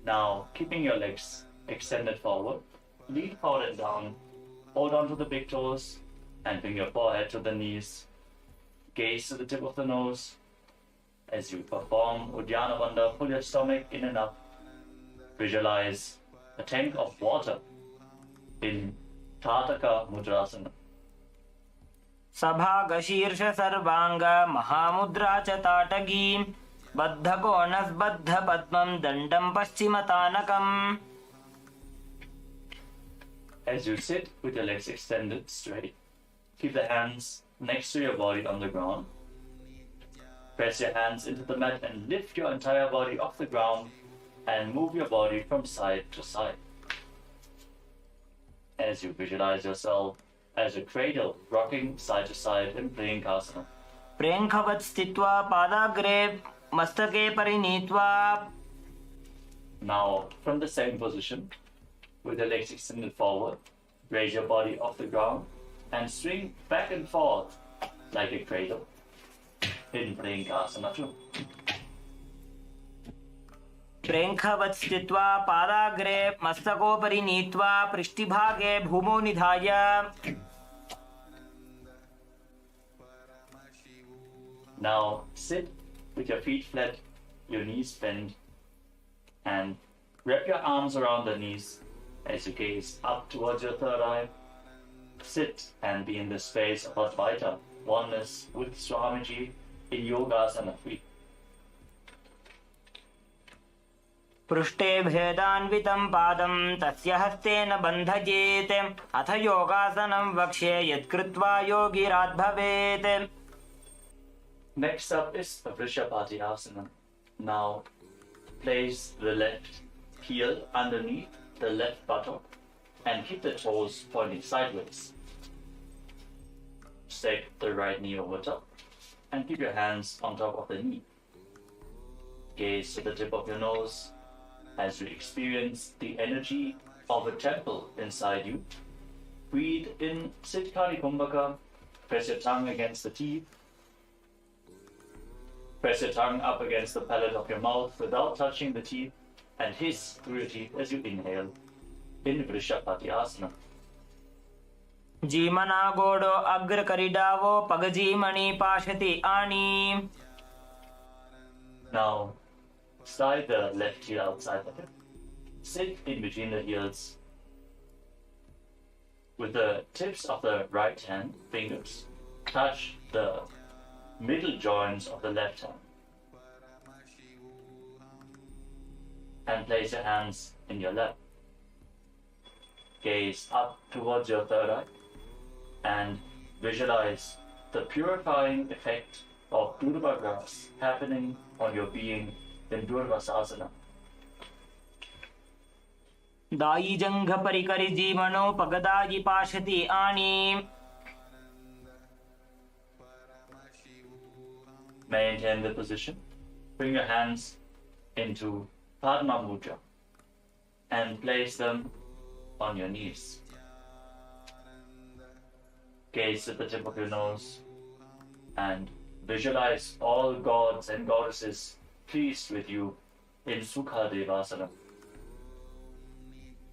Now keeping your legs extended forward, lean forward and down, hold on to the big toes and bring your forehead to the knees. Gaze to the tip of the nose. As you perform Uddiyana Bandha, pull your stomach in and up. Visualize a tank of water in Tataka Mudrasana. सभागशीर्ष सर्वांग महामुद्रा च ताटगी. बद्धकोणस्बद्ध पद्मं दण्डं पश्चिमतानकम्. As you sit with your legs extended straight, keep the hands next to your body on the ground. Press your hands into the mat and lift your entire body off the ground and move your body from side to side. As you visualize yourself as a cradle rocking side to side in Priyankasana. प्रेङ्खवत् स्थित्वा पादाग्रे मस्तके परिनीत्वा. Now, from the same position, with your legs extended forward, raise your body off the ground and swing back and forth like a cradle in Priyankasana 2. प्रेङ्खवत् स्थित्वा पादाग्रे मस्तकोपरि नीत्वा पृष्ठभागे भूमौ निधाय. Now sit with your feet flat, your knees bent, and wrap your arms around the knees as you gaze up towards your third eye. Sit and be in the space of Advaita, oneness with Swamiji in Yogasana 3. पृष्ठे भेदान्वितं पादं तस्य हस्तेन बन्धयेत्. अथ योगासनं वक्ष्ये यत्कृत्वा योगिराद्भवेत्. Next up is the Vrishabhati Asana. Now place the left heel underneath the left buttock and keep the toes pointing sideways. Stake the right knee over top and keep your hands on top of the knee. Gaze to the tip of your nose as you experience the energy of a temple inside you. Breathe in Siddhikari Kumbhaka. Press your tongue against the teeth. Press your tongue up against the palate of your mouth without touching the teeth and hiss through your teeth as you inhale in Vrishapati Asana. Jimana godo agra karidavo pagajimani pashati ani. Now, slide the left heel outside the hip. Sit in between the heels with the tips of the right hand fingers. Touch the middle joints of the left hand. And place your hands in your lap. Gaze up towards your third eye and visualize the purifying effect of Durva grass happening on your being in Durvasasana. Dayi jangha parikari jimano pagadayi pashati ani. Maintain the position. Bring your hands into Padma Mudra and place them on your knees. Gaze at the tip of your nose and visualize all gods and goddesses pleased with you in Sukha Devasana.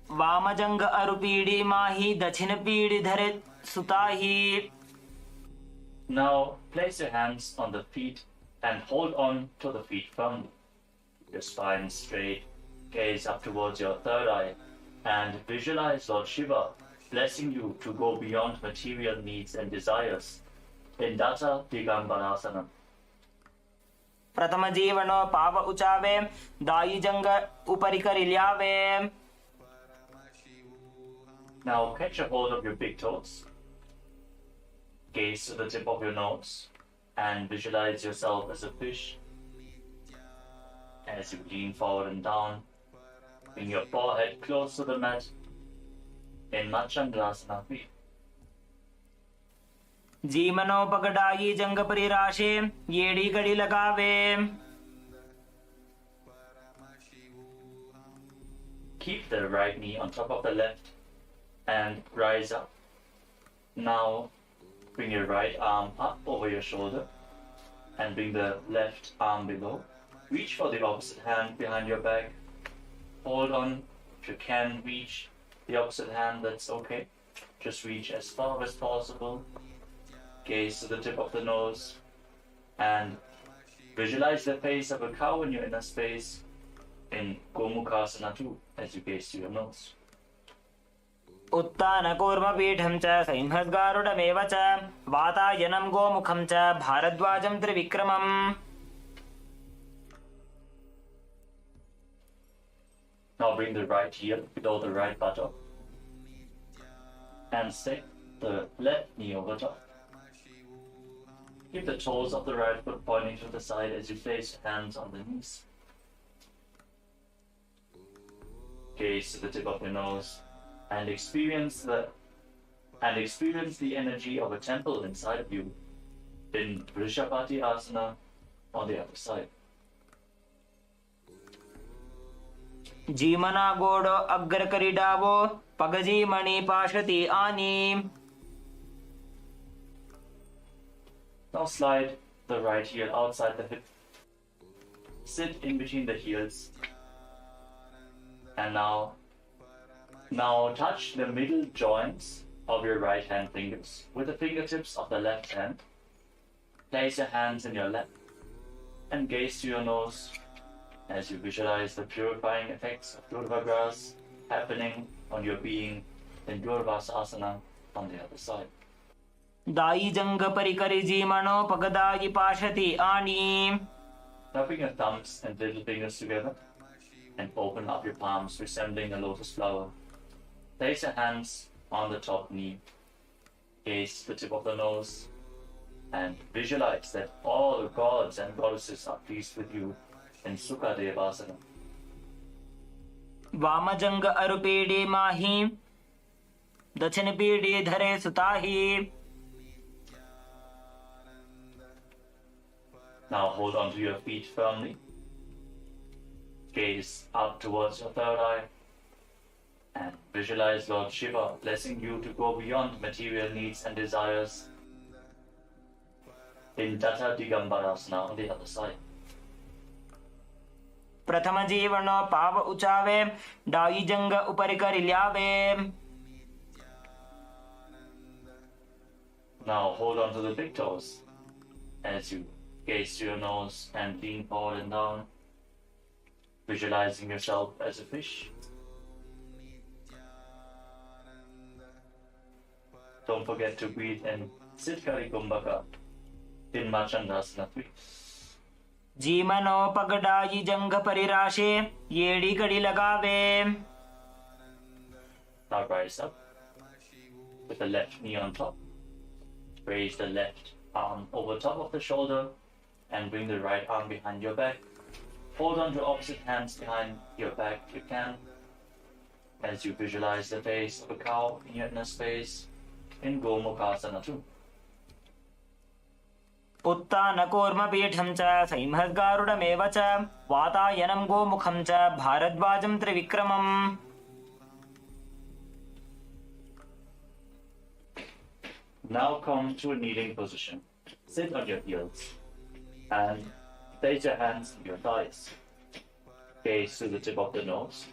Vamajanga arupidi mahi dachinapidi dharit sutahi. Now place your hands on the feet and hold on to the feet firmly. Your spine straight, gaze up towards your third eye and visualize Lord Shiva blessing you to go beyond material needs and desires in Datta Digambarasana. Pratama jivano pava uchave dayi janga uparikari lyave. Now catch a hold of your big toes. Gaze to the tip of your nose and visualize yourself as a fish. As you lean forward and down, bring your forehead close to the mat in Machandrasana. Jimano pagadayi janga parirashe yedi gadi lagave. Keep the right knee on top of the left and rise up. Now bring your right arm up over your shoulder and bring the left arm below. Reach for the opposite hand behind your back. Hold on. If you can reach the opposite hand, that's okay. Just reach as far as possible. Gaze to the tip of the nose and visualize the face of a cow in your inner space in Gomukhasana 2 as you gaze to your nose. Uttana kurma pitham cha simhasgarudameva cha vatayanam gomukham cha bharadwajam trivikramam. Now bring the right heel below the right buttock and stick the left knee over top. Keep the toes of the right foot pointing to the side as you place your hands on the knees. Gaze to the tip of your nose and experience the energy of a temple inside of you in Vrishapati Asana on the other side. Jimana godo agra karidavo pagaji mani pashati ani. Now slide the right heel outside the hip. Sit in between the heels. And now touch the middle joints of your right hand fingers with the fingertips of the left hand. Place your hands in your lap and gaze to your nose as you visualize the purifying effects of Durva grass happening on your being in Durvasasana on the other side. Dayi janga parikari jimano pagadayi pashati ani. Now bring your thumbs and little fingers together and open up your palms resembling a lotus flower. Place your hands on the top knee. Gaze to the tip of the nose and visualize that all gods and goddesses are pleased with you in Sukha Devasana. वामजंग अरुपीडी माही दक्षिण PD धरे सुताही. Now hold on to your feet firmly. Gaze up towards your third eye and visualize Lord Shiva blessing you to go beyond material needs and desires in Datta Digambarasana on the other side. प्रथम जीवन पाव उचावे die जंग उपरि कर ल्यावे. Now hold on to the big toes as you gaze to your nose and lean forward and down, visualizing yourself as a fish. Don't forget to breathe in Siddhkari Kumbhaka in Marchandasana 3. जीमनो पगडाई जंग परिराशे येड़ी कड़ी लगावे. Now rise up with the left knee on top. Raise the left arm over top of the shoulder and bring the right arm behind your back. Hold on to opposite hands behind your back if you can, as you visualize the face of a cow in your inner space in Gomukhasana 2. उत्तानकूर्मपीठं च सैंहद्गारुडमेव च वातायनं गोमुखं च भारद्वाजं त्रिविक्रमम्. Now come to a kneeling position. Sit on your heels and place your hands on your thighs. Gaze to the tip of the nose.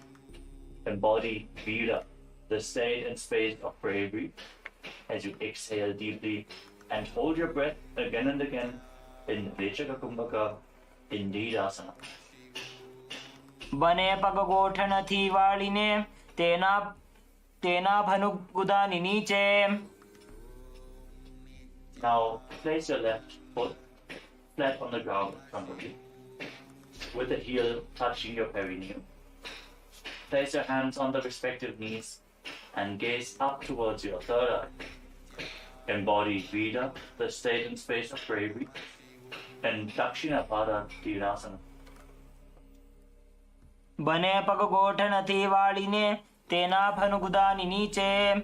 Embody Vira, the state and space of bravery, as you exhale deeply and hold your breath again and again in Vechaka Kumbhaka in Nidasana. बने पग गोठन थी वालिने तेना तेना भनुगुदानि नीचे. Now place your left foot flat on the ground in front of you, with the heel touching your perineum. Place your hands on the respective knees and gaze up towards your third eye. Embody Vida, the state and space of bravery, and Dakshina Pada Tirasana. बने पग गोठन थी वालिने तेना भनुगुदानि नीचे.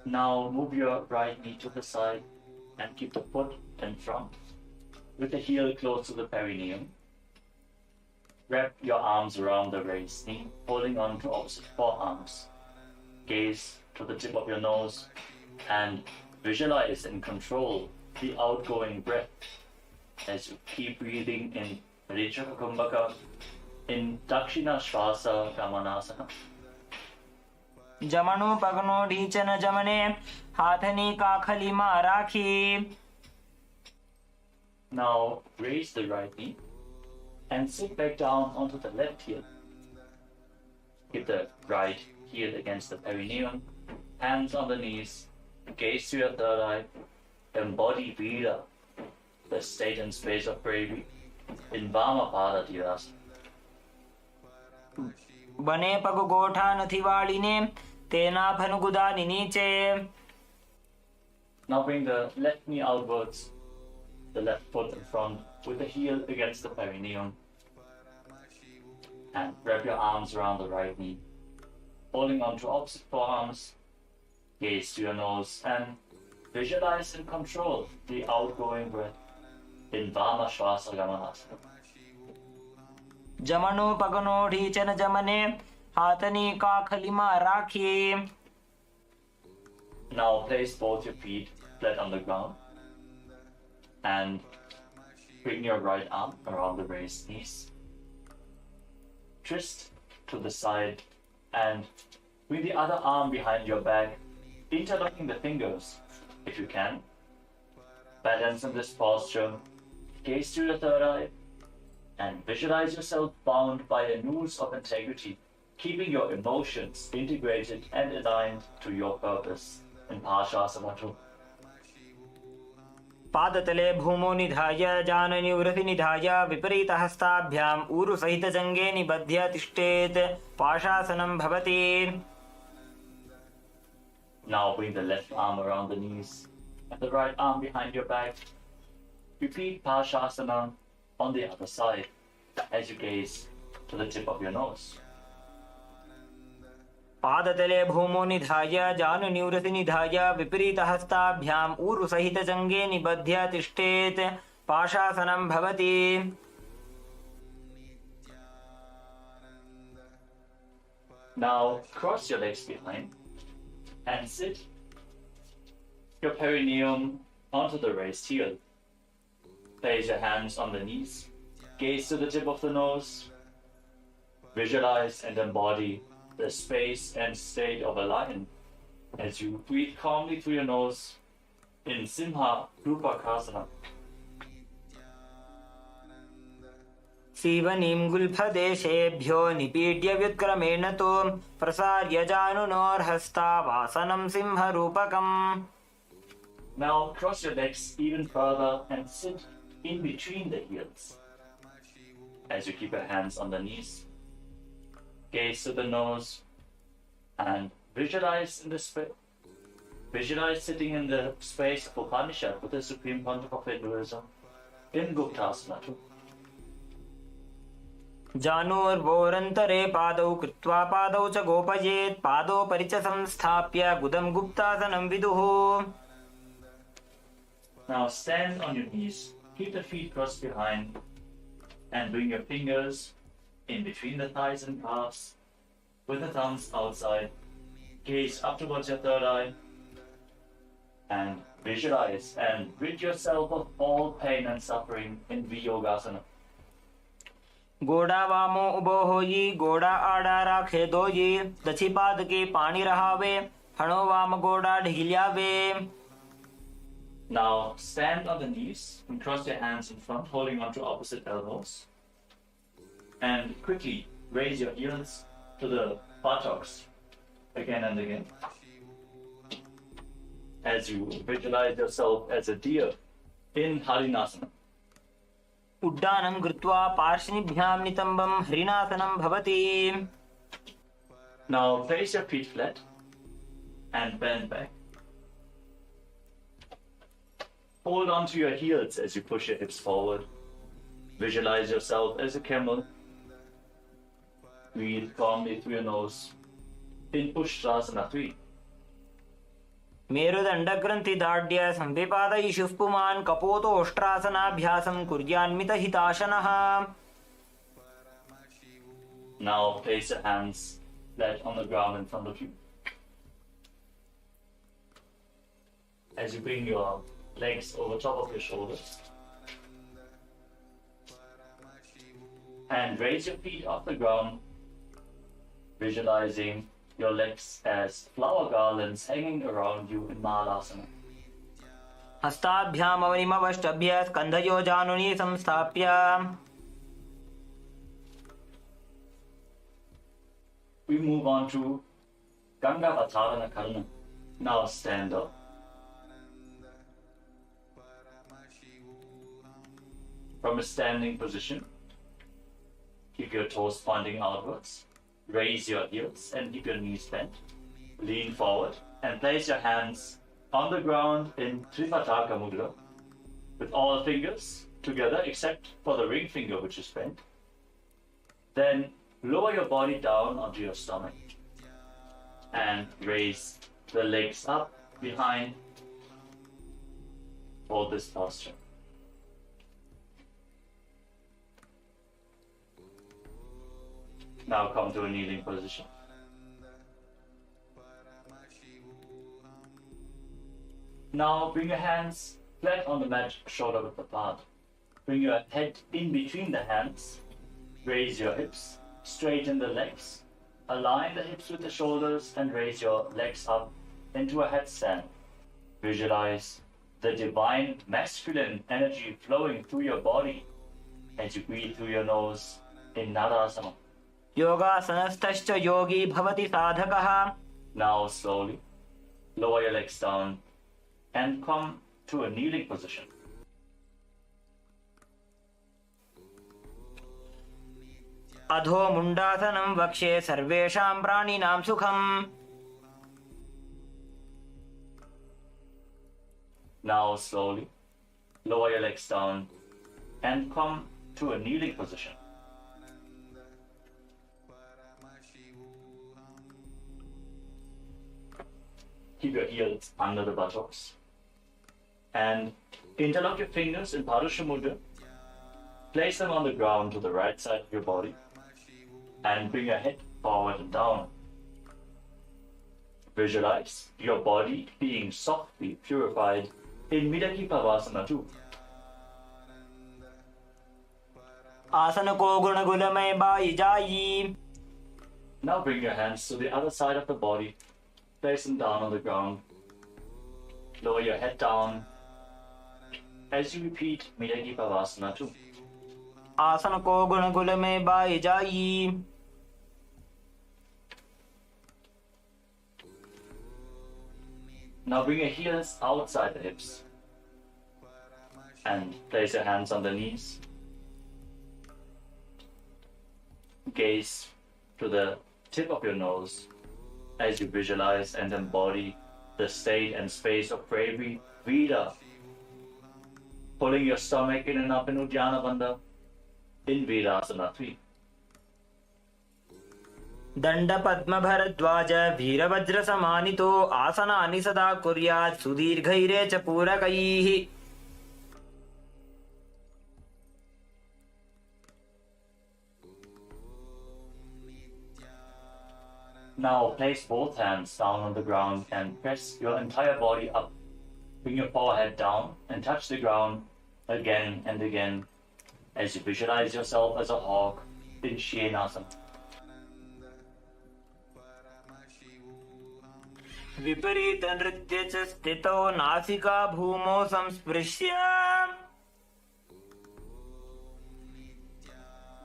Now move your right knee to the side and keep the foot in front, with the heel close to the perineum. Wrap your arms around the raised knee, holding on to opposite forearms. Gaze to the tip of your nose and visualize and control the outgoing breath as you keep breathing in Rechaka Kumbhaka in Dakshina Shvasa Gamanasana. जमनो पगनो ढीचन जमने हाथनी काखली मा राखी. Now raise the right knee and sit back down onto the left heel. Keep the right heel against the perineum, hands on the knees, gaze to your third eye, embody Vira, the state and space of bravery, in Vamapada Tirasana. बने पग गोठा नथी वालिने तेना भनुगुदानि नीचे. Now bring the left knee outwards, the left foot in front, with the heel against the perineum. And wrap your arms around the right knee, holding on to opposite forearms. Gaze to your nose and visualize and control the outgoing breath in Vama Shvasa Gamanasana. जमनो पगनो ढीचन जमने हाथनी काखली मा राखी. Now place both your feet flat on the ground and bring your right arm around the raised knees. Twist to the side and bring the other arm behind your back, interlocking the fingers if you can. Balance in this posture. Gaze to your third eye and visualize yourself bound by a noose of integrity, keeping your emotions integrated and aligned to your purpose in Parashasana 2. पादतले भूमो निधाय जाननिवृति निधाय विपरीत हस्ताभ्याम ऊरु सहित जंगे निबध्य तिष्ठेत पाशासनं भवति. Now bring the left arm around the knees and the right arm behind your back. Repeat Parashasana on the other side as you gaze to to the tip of your nose. पादतले भूमो निधाय जानुनिवृति निधाय विपरीतहस्ताभ्याम् ऊरुसहितजङ्गे निबध्य तिष्ठेत् पाशासनं भवति. Now cross your legs behind and sit your perineum onto the raised heel. Place your hands on the knees, gaze to the tip of the nose, visualize and embody the space and state of a lion as you breathe calmly through your nose in Simha Rupakasana. सीवनीं गुल्फदेशेभ्यो निपीड्य व्युत्क्रमेण तु प्रसार्य जानुनोर्हस्तावासनं सिंहरूपकम्. Now cross your legs even further and sit in between the heels. As you keep your hands on the knees, gaze to the nose and visualize sitting in the space of Upanishad with the Supreme Pontiff of Hinduism in Guptasana. जानुर्वोरन्तरे पादौ कृत्वा पादौ च गोपयेत् पादोपरि च संस्थाप्य गुदं गुप्तासनं विदुः. Now stand on your knees, keep the feet crossed behind, and bring your fingers in between the thighs and calves, with the thumbs outside. Gaze up towards your third eye, and visualize and rid yourself of all pain and suffering in Viyogasana. गोड़ा वामो उबो होई गोड़ा आड़ा राखे दोई दक्षि पाद के पानी रहावे फणो वाम गोड़ा ढिलियावे. Now stand on the knees and cross your hands in front, holding onto opposite elbows. And quickly raise your heels to the buttocks again and again. As you visualize yourself as a deer in Harinasana. उड्डानं कृत्वा पार्श्वनिभ्यां नितम्बं हरिणासनं भवति. Now place your feet flat and bend back. Hold on to your heels as you push your hips forward. Visualize yourself as a camel. Breathe calmly through your nose in Ushtrasana 3. मेरुदण्डग्रन्थिदाढ्य संविपादयिषुः पुमान् कपोतोष्ट्रासनाभ्यासं कुर्यान्मितहिताशनः. Now place your hands flat on the ground in front of you. As you bring your legs over top of your shoulders. And raise your feet off the ground, visualizing your legs as flower garlands hanging around you in Mahalasana. हस्ताभ्याम् अवनिमवष्टभ्य स्कन्धयो जानुनी संस्थाप्य. We move on to Gangavatarana Karna. Now stand up. From a standing position, keep your toes pointing outwards. Raise your heels and keep your knees bent. Lean forward and place your hands on the ground in Tripataka Mudra with all fingers together except for the ring finger which is bent. Then lower your body down onto your stomach and raise the legs up behind for this posture. Now come to a kneeling position. Now bring your hands flat on the mat, shoulder width apart. Bring your head in between the hands. Raise your hips, straighten the legs. Align the hips with the shoulders and raise your legs up into a headstand. Visualize the divine masculine energy flowing through your body as you breathe through your nose in Narasana. योगासनस्थश्च योगी भवति साधकः. Now slowly lower your legs down and come to a kneeling position. अधो मुण्डासनं वक्ष्ये सर्वेषां प्राणिनां सुखम्. Now slowly lower your legs down and come to a kneeling position. Keep your heels under the buttocks. And interlock your fingers in Parusha Mudra. Place them on the ground to the right side of your body. And bring your head forward and down. Visualize your body being softly purified in Midaki Pavasana 2. आसन को गुण गुलमय by जाई. Now bring your hands to the other side of the body. Place them down on the ground. Lower your head down as you repeat Midaki Pavasana 2. आसन को गुण गुलमय by जाई. Now bring your heels outside the hips and place your hands on the knees. Gaze to the tip of your nose as you visualize and embody the state and space of bravery, Vida. Pulling your stomach in and up in Uddiyana Bandha in Virasana 3. दंड पद्म भरद्वाज वीरवज्र समानितो आसनानि सदा कुर्यात् सुदीर्घैरे च पूरकैः. Now place both hands down on the ground and press your entire body up. Bring your forehead down and touch the ground again and again as you visualize yourself as a hawk in Shenasana. विपरीत नृत्य च स्थितो नासिका भूमौ संस्पृश्य.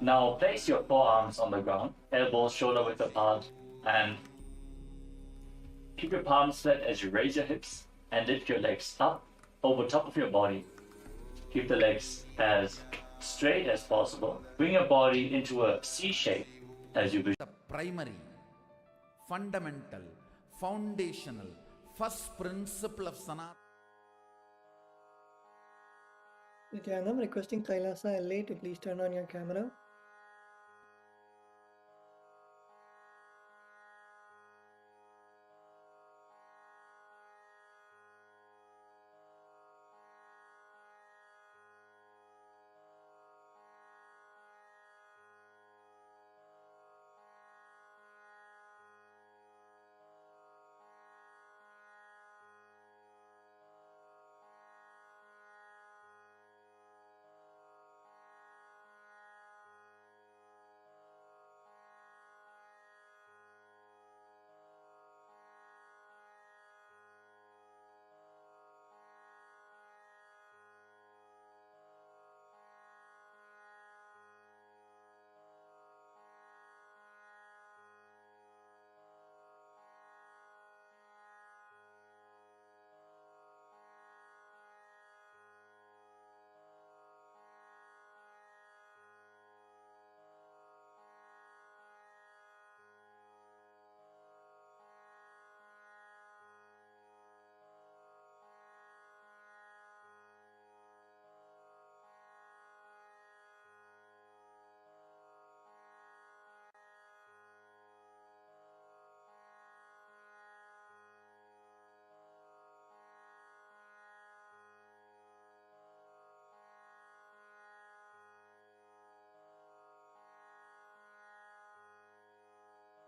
Now place your forearms on the ground, elbows shoulder width apart, and keep your palms flat as you raise your hips and lift your legs up over top of your body. Keep the legs as straight as possible. Bring your body into a C shape as you The primary, fundamental, foundational, first principle of Sanatana. Nithyananda, I'm requesting Kailasa LA to please turn on your camera.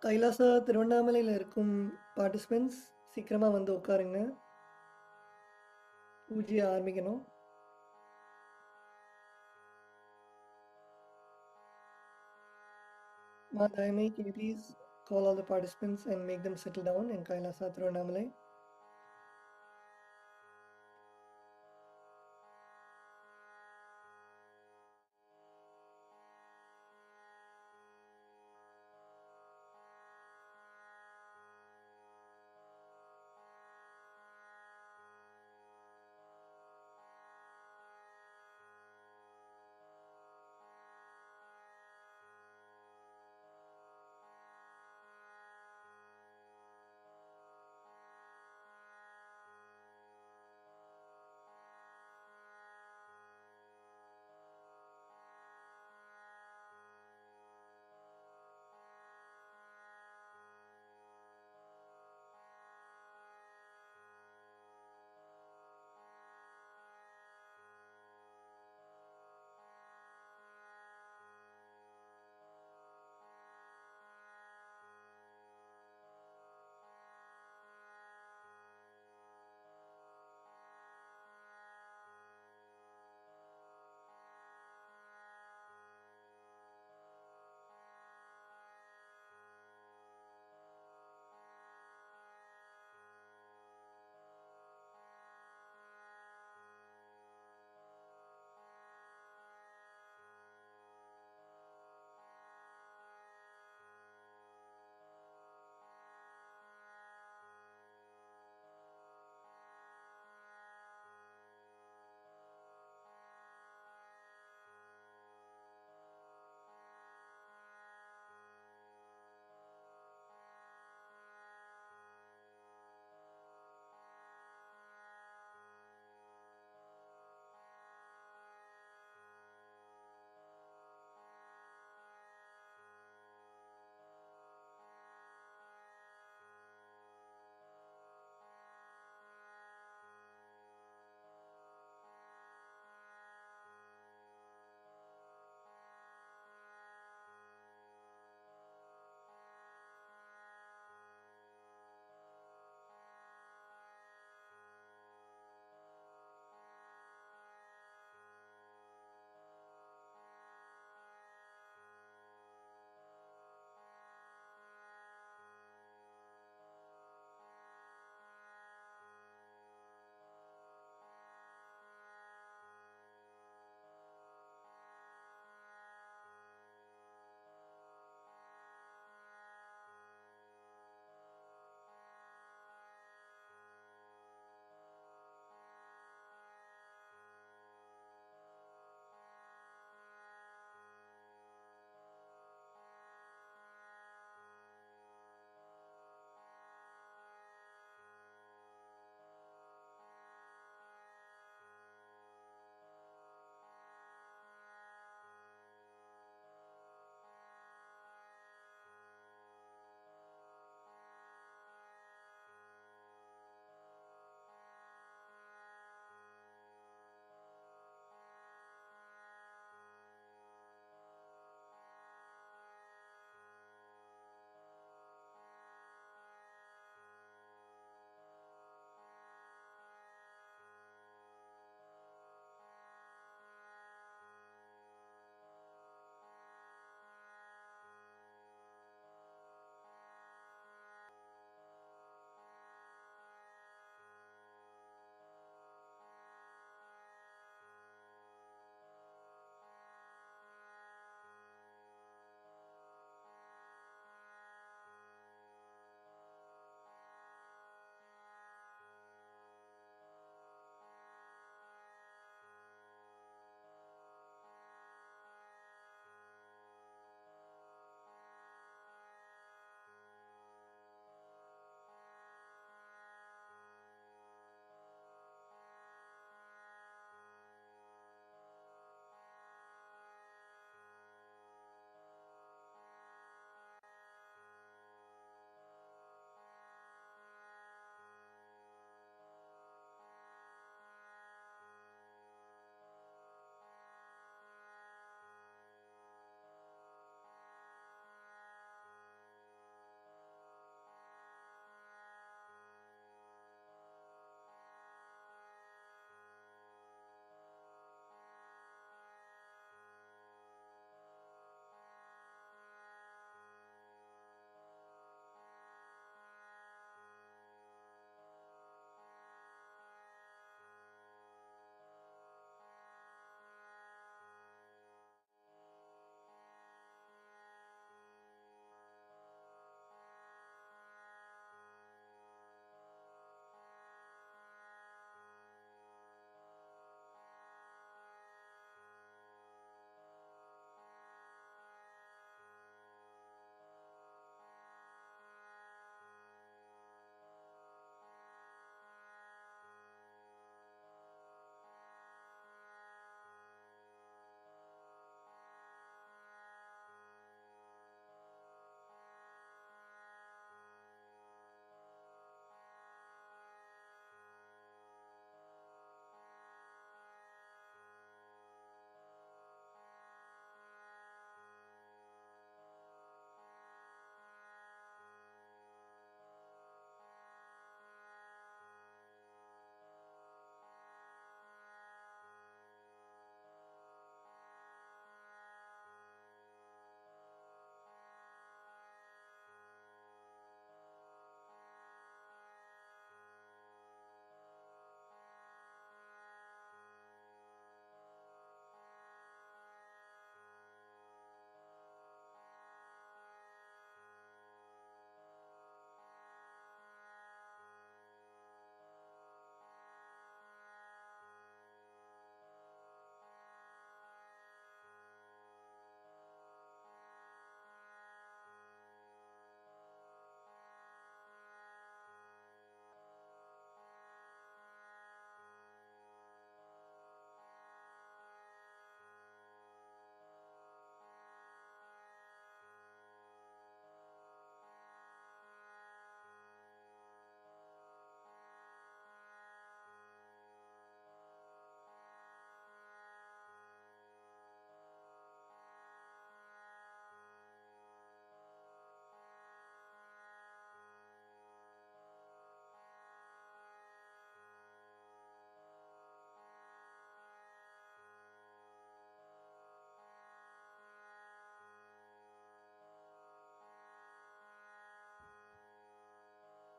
Kailasa திருவண்ணாமலையில் இருக்கும் participants சீக்கிரமாக வந்து உட்காருங்க. பூஜையை ஆரம்பிக்கணும். Madhyamai, can you please call all the participants and make them settle down in Kailasa Tirunnamalai?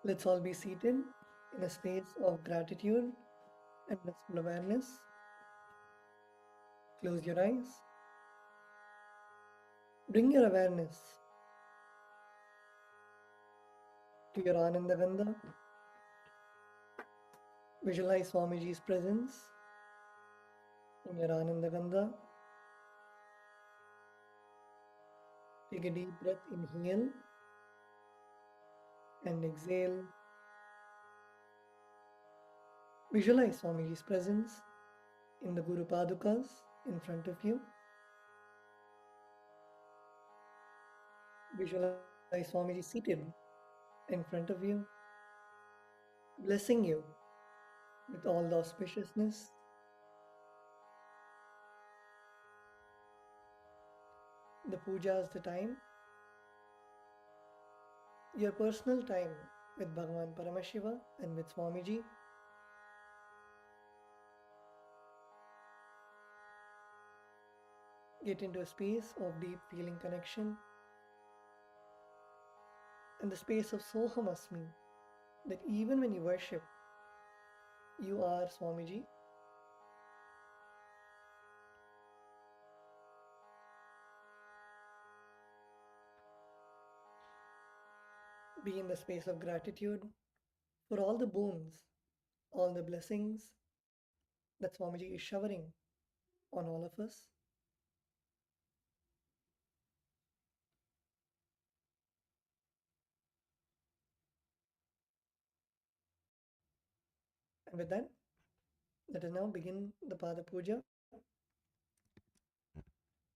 Let's all be seated in a space of gratitude and blissful awareness. Close your eyes. Bring your awareness to your Ananda Gandha. Visualize Swamiji's presence in your Ananda Gandha. Take a deep breath, inhale and exhale. Visualize Swamiji's presence in the Guru Padukas in front of you. Visualize Swamiji seated in front of you, blessing you with all the auspiciousness. The puja is the time, your personal time with Bhagavan Paramashiva and with Swamiji. Get into a space of deep feeling connection and the space of Soham Asmi, that even when you worship, you are Swamiji. Be in the space of gratitude for all the boons, all the blessings that Swamiji is showering on all of us. And with that, let us now begin the Pada Puja.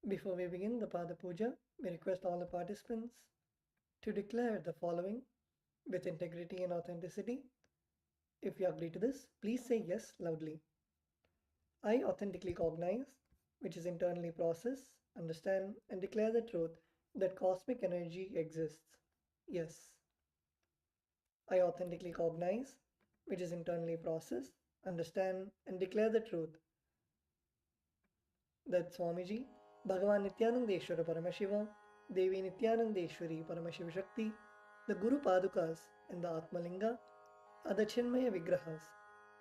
Before we begin the Pada Puja, we request all the participants to declare the following with integrity and authenticity. If you agree to this, please say yes loudly. I authentically cognize, which is internally process, understand, and declare the truth that cosmic energy exists. Yes. I authentically cognize, which is internally process, understand, and declare the truth that Swamiji, Bhagavan Nithyanandeshwara Paramashiva, Devi Nithyanandeshwari Paramashiva Shakti, the Guru Padukas, and the Atmalinga are the Chinmaya Vigrahas,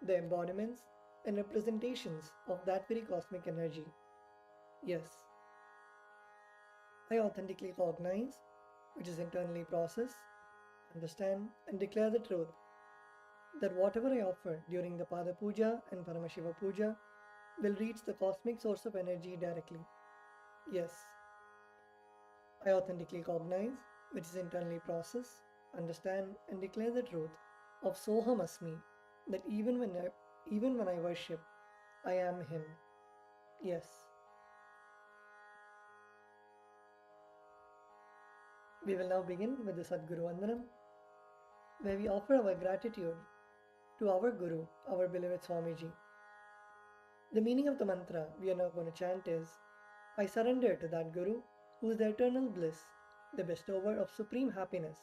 the embodiments and representations of that very cosmic energy. Yes. I authentically cognize, which is internally process, understand, and declare the truth that whatever I offer during the Pada Puja and Paramashiva Puja will reach the cosmic source of energy directly. Yes. I authentically cognize, which is internally process, understand, and declare the truth of Soham Asmi, that even when I worship, I am Him. Yes. We will now begin with the Sadguru Vandanam, where we offer our gratitude to our Guru, our beloved Swamiji. The meaning of the mantra we are now going to chant is, I surrender to that Guru who is the eternal bliss, the bestower of supreme happiness,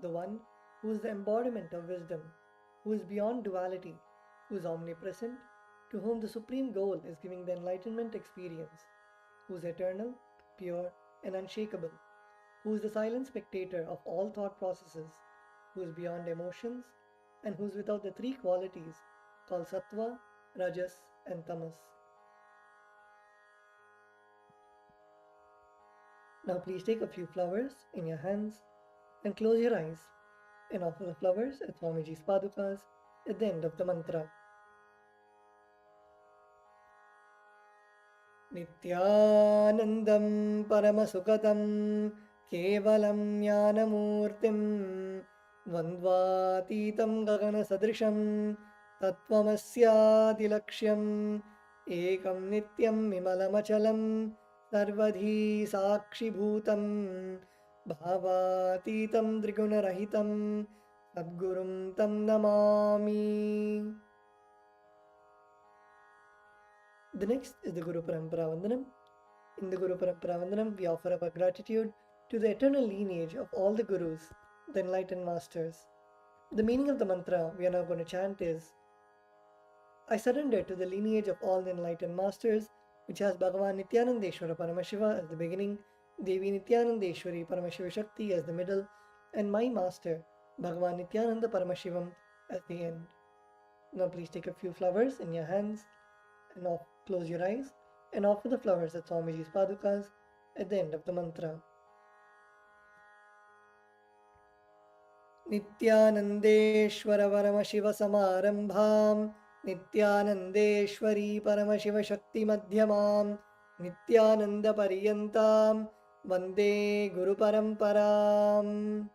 the one who is the embodiment of wisdom, who is beyond duality, who is omnipresent, to whom the supreme goal is giving the enlightenment experience, who is eternal, pure, and unshakable, who is the silent spectator of all thought processes, who is beyond emotions, and who is without the three qualities called Sattva, Rajas, and Tamas. Now please take a few flowers in your hands and close your eyes and offer the flowers at Swamiji's Padukas at the end of the mantra. Nithyanandam Paramasukhatam Kevalam Jnanamurtim Dvandvatitam Gagana Sadrisham Tattvamasyatilaksham Ekam Nityam Vimalamachalam Sarvadhi Sakshi Bhutam Bhavatitam Trigunarahitam Sadgurum Tam Namami. The next is the Guru Parampara Vandanam. In the Guru Parampara Vandanam, we offer our gratitude to the eternal lineage of all the Gurus, the enlightened masters. The meaning of the mantra we are now going to chant is, I surrender to the lineage of all the enlightened masters, which has Bhagavan Nithyanandeshwara Paramashiva as the beginning, Devi Nithyanandeshwari Paramashiva Shakti as the middle, and my master, Bhagavan Nithyananda Paramashivam at the end. Now please take a few flowers in your hands and close your eyes and offer the flowers at Swamiji's padukas at the end of the mantra. Nithyanandeshwara Paramashiva Samarambham Nithyanandeshwari Paramashiva Shakti Madhyamam Nithyananda Pariyantam Vande Guru Paramparam.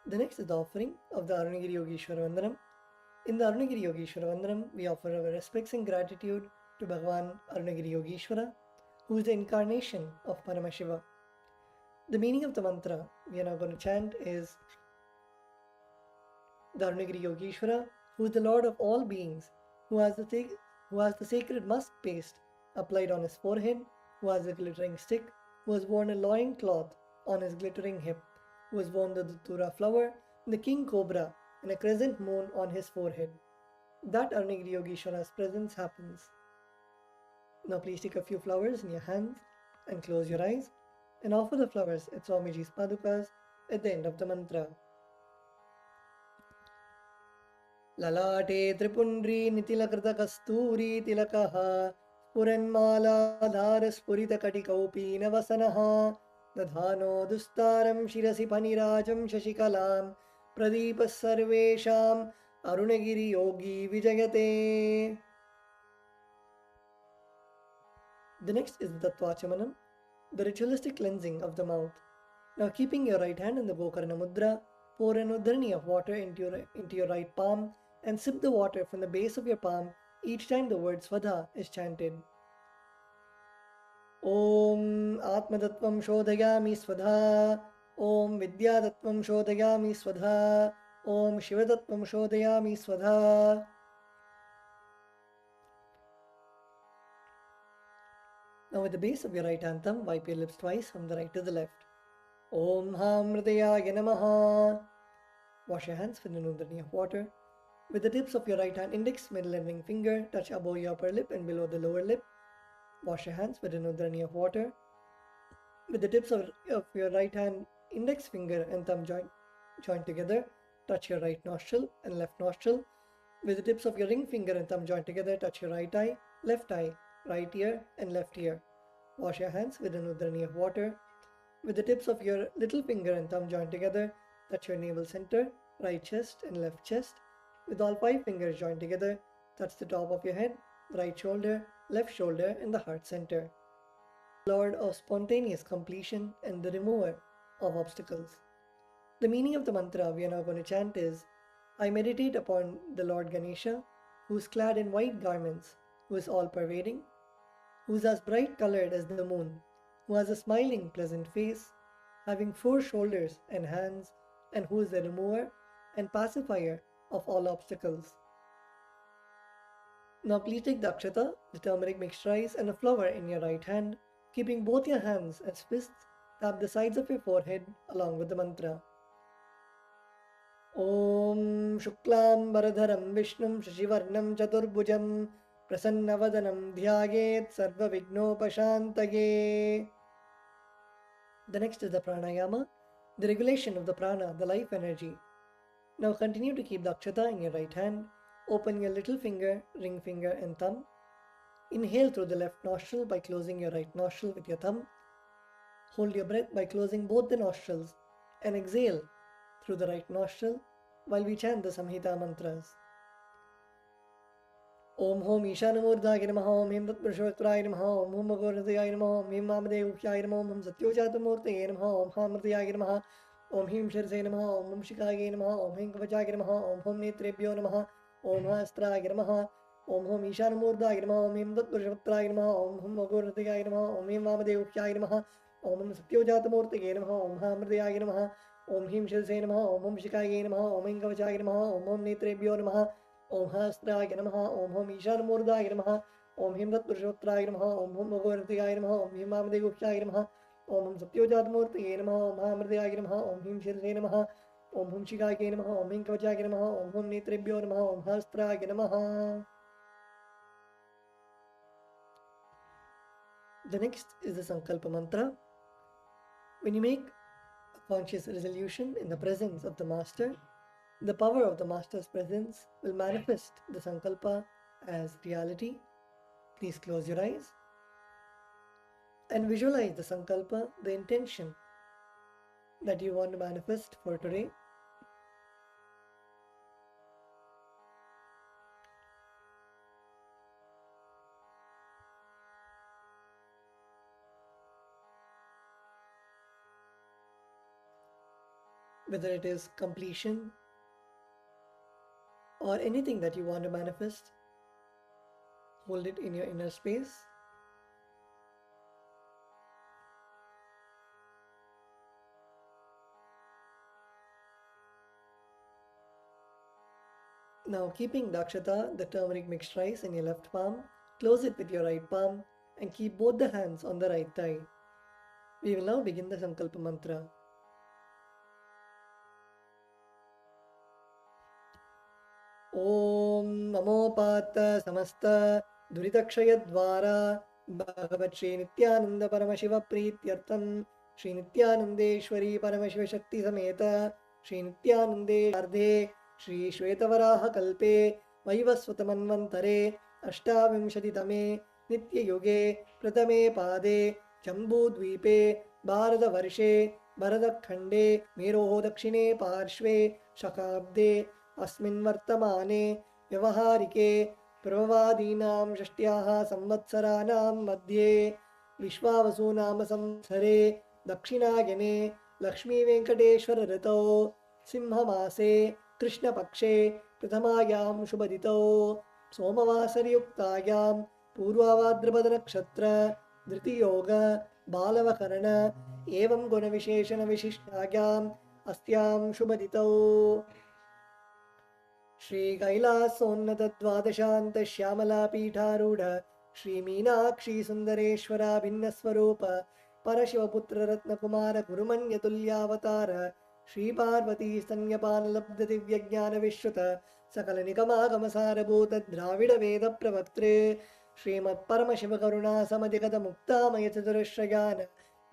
The next is the offering of the Arunagiri Yogeshwara Vandanam. In the Arunagiri Yogeshwara Vandanam, we offer our respects and gratitude to Bhagavan Arunagiri Yogeshwara, who is the incarnation of Paramashiva. The meaning of the mantra we are now going to chant is the Arunagiri Yogeshwara, who is the Lord of all beings, who has the sacred musk paste applied on his forehead, who has a glittering stick, who has worn a loin cloth on his glittering hip, who has worn the Datura flower, the king cobra, and a crescent moon on his forehead. That Arunagiri Yogeshwara's presence happens. Now please take a few flowers in your hands and close your eyes and offer the flowers at Swamiji's padukas at the end of the mantra. Lalate Tripundri Nitilakrita Kasturi Tilakaha Spuranmala Spurita Katikaupi Navasanaha Dadhano Dustaram Shirasi Panirajam Shashikalam Pradipas Sarvesham Arunagiri Yogi Vijayate. The next is the Tattvachamanam, the ritualistic cleansing of the mouth. Now keeping your right hand in the Gokarna Mudra, pour an udharani of water into your right palm and sip the water from the base of your palm each time the word Svadha is chanted. Om Atmadattvam Shodhayami Svadha, Om Vidyadattvam Shodhayami Svadha, Om Shivadattvam Shodhayami Svadha. Now with the base of your right hand thumb, wipe your lips twice from the right to the left. Om Ham Hridayaya Namaha. Wash your hands with an udharani of water. With the tips of your right hand index, middle and ring finger, touch above your upper lip and below the lower lip. Wash your hands with an udharani of water. With the tips of your right hand index finger and thumb joint together, touch your right nostril and left nostril. With the tips of your ring finger and thumb joint together, touch your right eye, right ear and left ear. Wash your hands with an udharani of water. With the tips of your little finger and thumb joined together, touch your navel center, right chest and left chest. With all 5 fingers joined together, touch the top of your head, right shoulder, left shoulder and the heart center. Lord of spontaneous completion and the remover of obstacles. The meaning of the mantra we are now going to chant is, I meditate upon the Lord Ganesha, who is clad in white garments, who is all-pervading, who is as bright colored as the moon, who has a smiling, pleasant face, having 4 shoulders and hands, and who is the remover and pacifier of all obstacles. Now please take the akshata, the turmeric mixed rice, and a flower in your right hand. Keeping both your hands as fists, tap the sides of your forehead along with the mantra. Om Shuklam Baradharam Vishnum Shashivarnam Chaturbhujam Prasannavadanam Dhyayet Sarva Vignopashantaye. The next is the pranayama, the regulation of the prana, the life energy. Now continue to keep the akshata in your right hand. Open your little finger, ring finger and thumb. Inhale through the left nostril by closing your right nostril with your thumb. Hold your breath by closing both the nostrils and exhale through the right nostril while we chant the Samhita mantras. Om Hom Ishanamurdhaya Namaha, Om Him Tatpurushottaraya Namaha, Om Hum Bhagavadaya Namaha, Om Him Vamadevukhyaya Namaha, Om Hum Satyojatmurtaye Namaha, Om Ham Mridayaya Namaha, Om Him Shirase Namaha, Om Hum Shikaya Namaha, Om Him Kavachaya Namaha, Om Hum Netrebhyo Namaha, Om Hastraya Namaha, Om Hom Ishanamurdhaya Namaha, Om Him Tatpurushottaraya Namaha, Om Hum Bhagavadaya Namaha, Om Him Vamadevukhyaya Namaha, Om Hum Satyojatmurtaye Namaha, Om Ham Mridayaya Namaha, Om Him Shirase Namaha, Om Hum Shikaya Namaha, Om Him Kavachaya Namaha, Om Hum Netrebhyo Namaha, Om Hastraya Namaha, Om Hum Ishanamurdhaya Namaha, Om Him Tatpurushottaraya Namaha, Om Hum Bhagavadaya Namaha, Om Him Vamadevukhyaya Namaha, Om Hum Satyojatmurtaye Namaha, Om Ham Mridayaya Namaha, Om Him Shirase Namaha, Om Hum Shikaya Namaha, Om Him Kavachaya Namaha, Om Hum Netrebhyo Namaha, Om Hastraya Namaha. The next is the Sankalpa mantra. When you make a conscious resolution in the presence of the Master, the power of the Master's presence will manifest the Sankalpa as reality. Please close your eyes and visualize the Sankalpa, the intention that you want to manifest for today. Whether it is completion or anything that you want to manifest, hold it in your inner space. Now, keeping Dakshata, the turmeric mixed rice, in your left palm, close it with your right palm and keep both the hands on the right thigh. We will now begin the Sankalpa mantra. Om Namo Pata Samasta Duritakshayadvara Bhagavat Shri Nithyananda Paramashiva Prityartham Shri Nithyanandeshwari Paramashiva Shakti Sameta Shri Nithyanande Ardhe Shri Shvetavaraha Kalpe Vaivasvatamanvantare Ashtavimshatitame Nitya Yoge Pratame Pade Jambudvipe Bharata Varshe Bharadakhande Meroho Dakshine Parshve Shakabde अस्मिन् वर्तमाने व्यवहारिके प्रभवादीनां षष्ट्याः संवत्सराणां मध्ये विश्वावसुनाम संवत्सरे दक्षिणायने लक्ष्मीवेङ्कटेश्वर ऋतौ सिंहमासे कृष्णपक्षे प्रथमायां शुभदितौ सोमवासरयुक्तायां पूर्वाभाद्रपदनक्षत्र धृतियोग बालवकरण एवं गुणविशेषणविशिष्टायाम् अस्यां शुभदितौ श्री कैलासोन्नत द्वादशान्त श्यामला पीठारूढ़ श्री मीनाक्षी सुंदरेश्वरा भिन्न स्वरूप परशिवपुत्र रत्न कुमार गुरुमन्य तुल्यावतार श्री पार्वती स्तन्यपान लब्ध दिव्य ज्ञान विश्रुत सकल निगमागम सारभूत द्राविड वेद प्रवक्त्रे श्रीमत् परमशिव करुणा समधिगत मुक्तामय चतुरश्रयान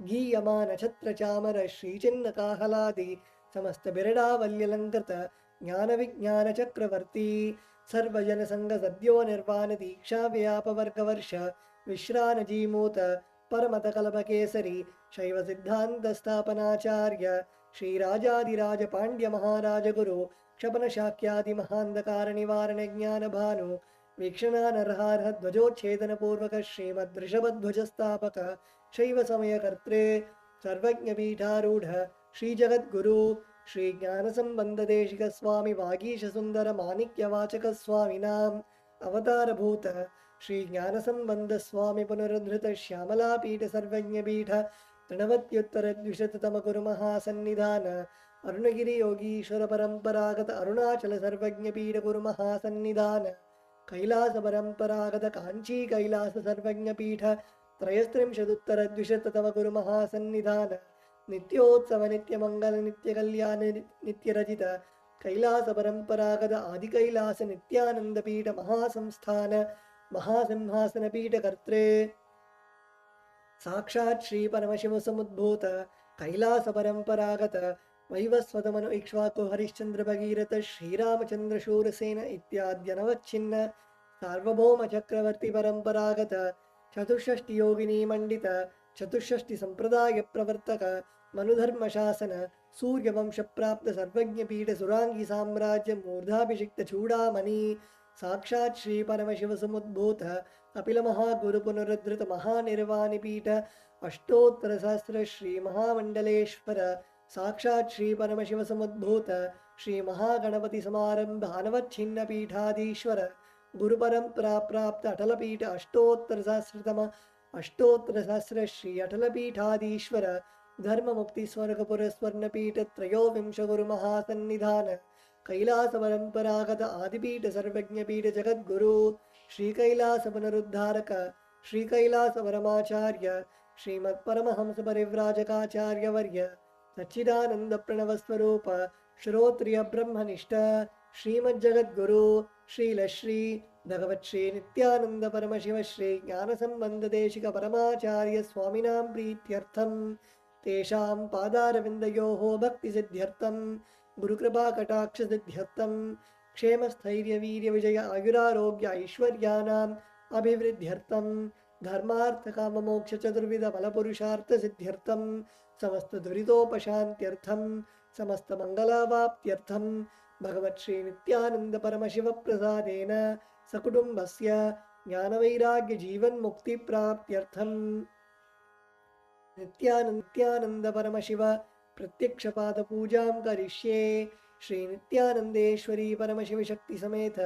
गीयमान छत्र चामर श्री चिन्ह काहलादि समस्त बिरडावल्यलंकृत ज्ञान विज्ञान चक्रवर्ती सर्वजन संग सद्यो निर्वाण दीक्षा व्याप वर्ग वर्ष विश्रान जीमूत परमत कल्प केसरी शैव सिद्धांत स्थापनाचार्य श्री राजाधिराज पांड्य महाराज गुरु क्षपन शाक्यादि महांधकार निवारण ज्ञान भानु वीक्षणानर्हार्ह ध्वजोच्छेदन पूर्वक श्रीमद् ऋषभध्वज स्थापक शैव समय कर्त्रे सर्वज्ञ पीठारूढ़ श्री जगद्गुरु श्री ज्ञान संबंध देशिक स्वामी वागीश सुंदर माणिक्य वाचक स्वामिनाम अवतार भूत श्री ज्ञान संबंध स्वामी पुनरुद्धृत श्यामला पीठ सर्वज्ञ पीठ तृणवत्युत्तर द्विशततम गुरु महासन्निधान अरुणगिरि योगीश्वर परंपरागत अरुणाचल सर्वज्ञ पीठ गुरु महासन्निधान कैलास परंपरागत कांची कैलास सर्वज्ञ पीठ त्रयस्त्रिंशदुत्तर द्विशततम गुरु महासन्निधान नित्योत्सव नित्य मंगल नित्य कल्याण नित्य रजित कैलास परंपरागत आदि कैलास नित्यानंद पीठ महासंस्थान महासिंहासन पीठ कर्त्रे साक्षात् श्री परमशिव समुद्भूत कैलास परंपरागत वैवस्वत मनु इक्ष्वाकु हरिश्चंद्र भगीरथ श्रीरामचंद्र शूरसेन इत्याद्यनवच्छिन्न सार्वभौम चक्रवर्ती परंपरागत चतुष्षष्टि योगिनी मंडित चतुष्षष्टि संप्रदाय प्रवर्तक मनुधर्म शासन सूर्यवंश प्राप्त सर्वज्ञ पीठ सुरांगी साम्राज्य मूर्धाभिषिक्त चूड़ामणि साक्षात् श्री परमशिव समुद्भूत कपिल महागुरु पुनरुद्धृत महानिर्वाणि पीठ अष्टोत्तर सहस्र श्री महामंडलेश्वर साक्षात् श्री परमशिव समुद्भूत श्री महागणपति समारंभ अनवच्छिन्न पीठाधीश्वर गुरु परंपरा प्राप्त अटल पीठ अष्टोत्तर सहस्रतम अष्टोत्तर सहस्र श्री अटल पीठाधीश्वर धर्म मुक्ति स्वर्ग पुरस्वर्ण पीठ त्रयोविंश गुरु महासन्निधान कैलास परंपरागत आदिपीठ सर्वज्ञ पीठ जगद्गुरु श्री कैलास पुनरुद्धारक श्री कैलास परमाचार्य श्रीमत् परमहंस परिव्राजकाचार्य वर्य सच्चिदानंद प्रणव स्वरूप श्रोत्रिय ब्रह्मनिष्ठ श्रीमद् जगद्गुरु श्रीलश्री भगवत् श्री नित्यानंद परमशिव श्री ज्ञान संबंध देशिक परमाचार्य स्वामिनां प्रीत्यर्थम तेषां पादारविन्दयोः भक्तिसिद्ध्यर्थं गुरुकृपाकटाक्षसिद्ध्यर्थं क्षेमस्थैर्यवीर्यविजय आयुरारोग्य ऐश्वर्याणाम् अभिवृद्ध्यर्थं धर्मार्थकाममोक्षचतुर्विधफलपुरुषार्थसिद्ध्यर्थं समस्तदुरितोपशान्त्यर्थं समस्तमङ्गलावाप्त्यर्थं भगवत्श्रीनित्यानन्दपरमशिवप्रसादेन सकुटुम्बस्य ज्ञानवैराग्यजीवन्मुक्तिप्राप्त्यर्थं नित्यानन्दपरमशिव प्रत्यक्षपादपूजां करिष्ये। श्रीनित्यानन्देश्वरी परमशिवशक्तिसमेत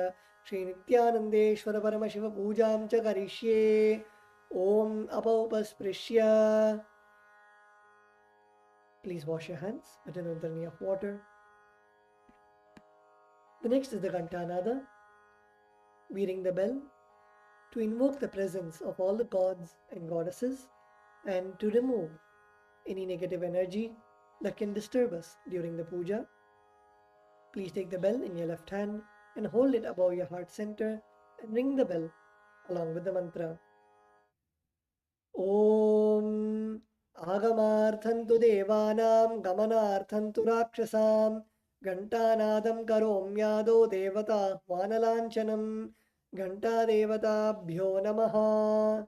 श्रीनित्यानन्देश्वर परमशिव पूजां च करिष्ये। ॐ अपौपस्पृश्य. Please wash your hands with an udharani of water. The next is the Ghantanada. We ring the bell to invoke the presence of all the gods and goddesses and to remove any negative energy that can disturb us during the puja. Please take the bell in your left hand and hold it above your heart center and ring the bell along with the mantra. Om Agamarthantu Devanam Gamanarthantu Rakshasam Ghantanadam Karomyado Devata Vanalanchanam Ghanta Devatabhyo Namaha.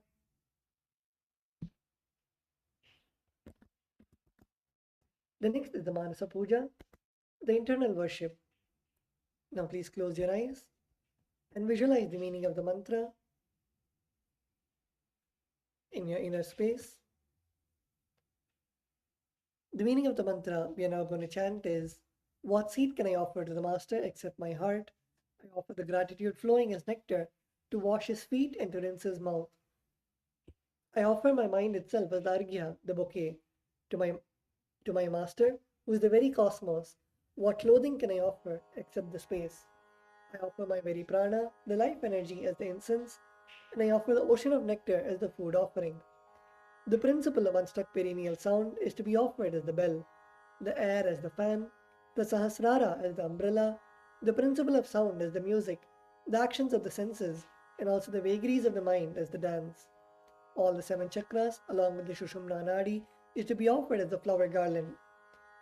The next is the Manasa Puja, the internal worship. Now please close your eyes and visualize the meaning of the mantra in your inner space. The meaning of the mantra we are now going to chant is, what seed can I offer to the Master except my heart? I offer the gratitude flowing as nectar to wash his feet and to rinse his mouth. I offer my mind itself as the arghya, the bouquet, to my Master, who is the very cosmos. What clothing can I offer except the space? I offer my very prana, the life energy, as the incense, and I offer the ocean of nectar as the food offering. The principle of unstruck perennial sound is to be offered as the bell, the air as the fan, the sahasrara as the umbrella, the principle of sound as the music, the actions of the senses, and also the vagaries of the mind as the dance. All the 7 chakras, along with the Shushumna Nadi, is to be offered as the flower garland.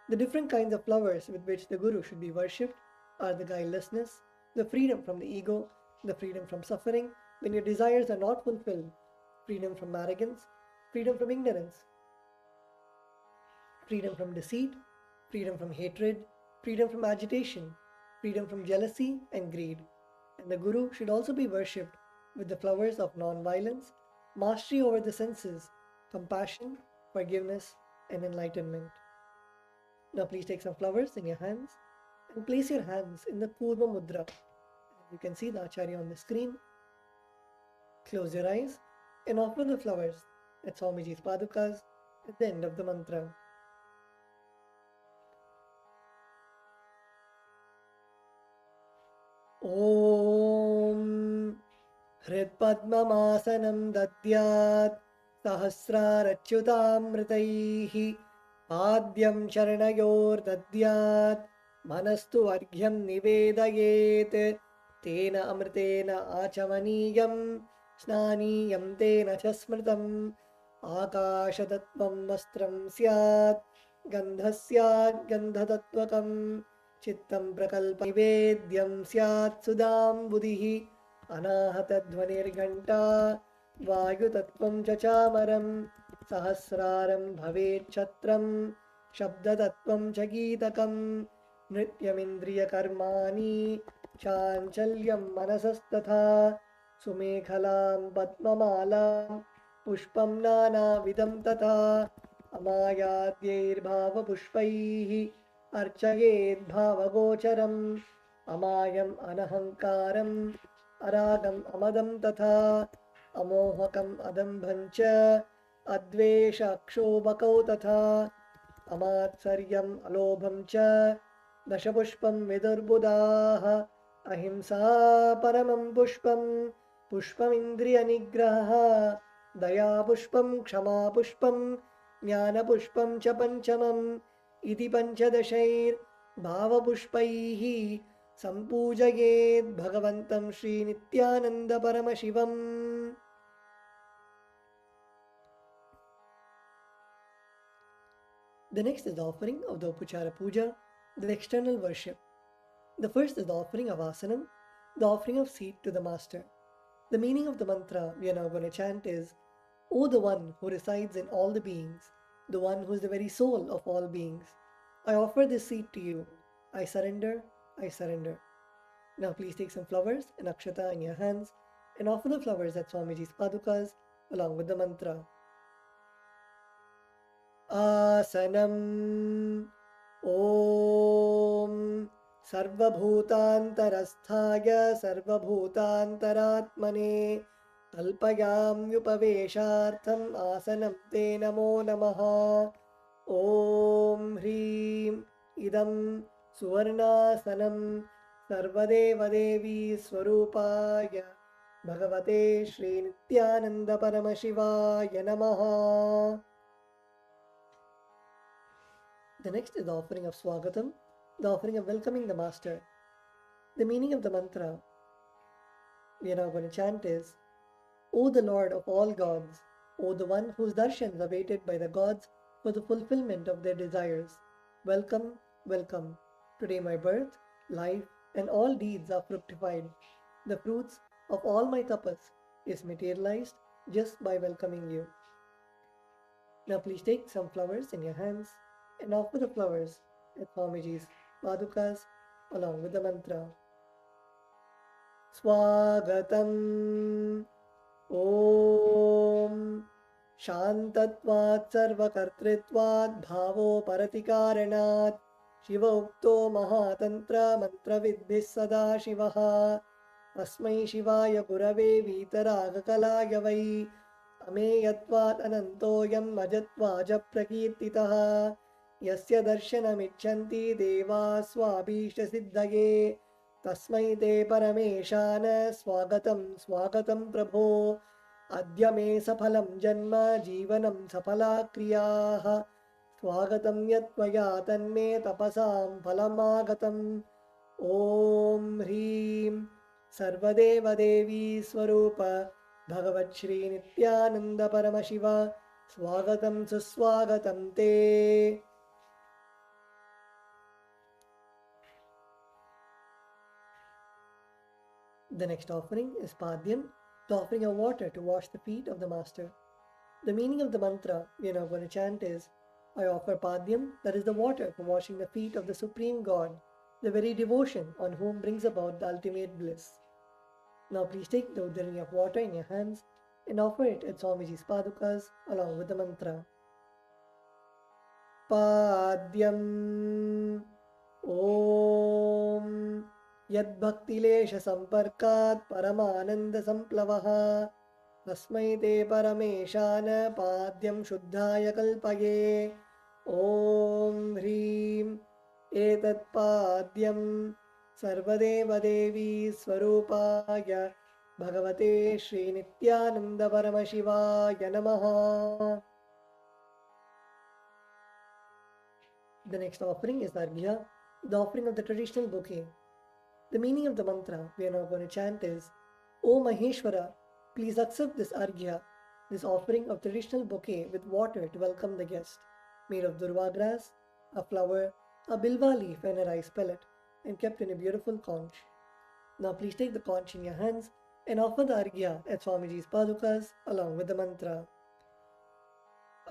The different kinds of flowers with which the Guru should be worshipped are the guilelessness, the freedom from the ego, the freedom from suffering when your desires are not fulfilled, freedom from arrogance, freedom from ignorance, freedom from deceit, freedom from hatred, freedom from agitation, freedom from jealousy and greed. And the Guru should also be worshipped with the flowers of non-violence, mastery over the senses, compassion, forgiveness, and enlightenment. Now please take some flowers in your hands and place your hands in the Purva Mudra. You can see the Acharya on the screen. Close your eyes and offer the flowers at Swamiji's Padukas at the end of the mantra. Om Hridpadmamasanam Dadyat Sahasrarachyutamritaihi Padyam Charanayor Dadyat Manastu Arghyam Nivedayet Tena Amritena Achamaniyam Snaniyam Tena Chasmritam Akashatattvam Vastram Syat Gandhasyat Gandhatatvakam Chittam Prakalpa Nivedyam Syat Sudam Buddhihi Anahatadhvanirghanta Vayutattvam Chachamaram Sahasraram Bhavet Chatram Shabdatattvam Chagitakam Nrityamindriya Karmani Chanchalyam Manasastatha Sumekhalam Padmamalam Pushpam Nana Vidam Tata Amayadyair Bhava Pushpaihi Archayed Bhava Gocharam Amayam Anahankaram Aragam Amadam Tatha Amohakam Adambhancha Advesha Kshobakau Tatha Amatsaryam Alobham cha Dashapushpam Vidurbudaha Ahimsa Paramam Pushpam Pushpam Indriya Nigraha Daya Pushpam Kshama Pushpam Jnana Pushpam cha Panchamam Iti Panchadashair Bhava Pushpaihi Sampujayed Bhagavantam Shri Nithyananda The next is the offering of the Upachara Puja, the external worship. The first is the offering of asanam, the offering of seat to the master. The meaning of the mantra we are now going to chant is, O the one who resides in all the beings, the one who is the very soul of all beings, I offer this seat to you. I surrender, I surrender. Now please take some flowers and akshata in your hands and offer the flowers at Swamiji's padukas along with the mantra. Asanam Om Sarvabhutantarasthaya Sarvabhutantaratmane Kalpayamyupaveshartham Asanam Te Namo Namaha. Om Hrim Idam Suvarnasanam Sarvadevadevi Swarupaya Bhagavate Shri Nithyananda Paramashivaya Namaha. The next is the offering of Swagatam, the offering of welcoming the Master. The meaning of the mantra we are now going to chant is, O the Lord of all gods, O the one whose darshans are waited by the gods for the fulfillment of their desires, welcome, welcome. Today my birth, life, and all deeds are fructified. The fruits of all my tapas is materialized just by welcoming you. Now please take some flowers in your hands and offer the flowers at Swamiji's padukas along with the mantra. Swagatam Om Shantatvat Sarvakartritvat Bhavo Paratikaranat Shiva Ukto Mahatantra Mantravidbhis Sada Shivaha Asmai Shivaya Gurave Vitaragakalaya Vai Ameyatvat Anantoyam Ajatvaja Prakirtitaha Yasya Darshanamichanti Deva Swabhishta Siddhaye Tasmai Te Parameshana Swagatam Swagatam Prabho Adya Me Saphalam Janma Jivanam Saphala Kriyaha Swagatam Yatvaya Tanme Tapasam Phalamagatam Om Hrim Sarvadeva Devi Swarupa Bhagavat Shri Nithyananda Paramashiva Swagatam Suswagatam Te. The next offering is Padyam, the offering of water to wash the feet of the Master. The meaning of the mantra we are now going to chant is, I offer Padyam, that is the water for washing the feet of the Supreme God, the very devotion on whom brings about the ultimate bliss. Now please take the udharani of water in your hands and offer it at Swamiji's padukas along with the mantra. Padyam Om Yad Bhaktilesha Samparkat Paramananda Samplavaha Tasmai Te Parameshana Padyam Shuddhaya Kalpaye Om Hrim Etat Padyam Sarvadeva Devi Swarupaya Bhagavate Shri Nithyananda Paramashivaya Namaha. The next offering is Arghya, the offering of the traditional bouquet. The meaning of the mantra we are now going to chant is, O Maheshwara, please accept this Arghya, this offering of traditional bouquet with water to welcome the guest, made of durva grass, a flower, a bilva leaf and a rice pellet, and kept in a beautiful conch. Now please take the conch in your hands and offer the Arghya at Swamiji's padukas along with the mantra.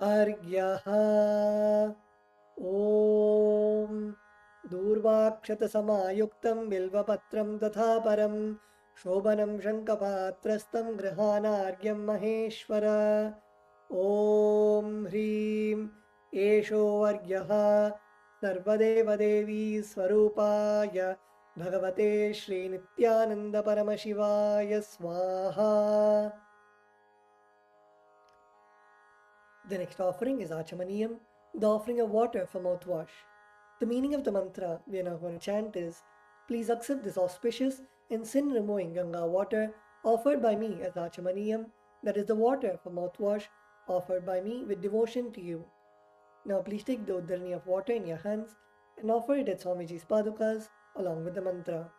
Arghyaha Om Durvakshata Samayuktam Bilvapatram Tatha Param Shobhanam Shankapatrastam Grihanargyam Maheshwara Om Hrim Esho Argyaha Sarvadeva Devi Swarupaya Bhagavate Shri Nithyananda Paramashivaya Swaha. The next offering is Achamaniyam, the offering of water for mouthwash. The meaning of the mantra we are now going to chant is, please accept this auspicious and sin-removing Ganga water offered by me as Achamaniyam, that is the water for mouthwash offered by me with devotion to you. Now please take the udharani of water in your hands and offer it at Swamiji's padukas along with the mantra.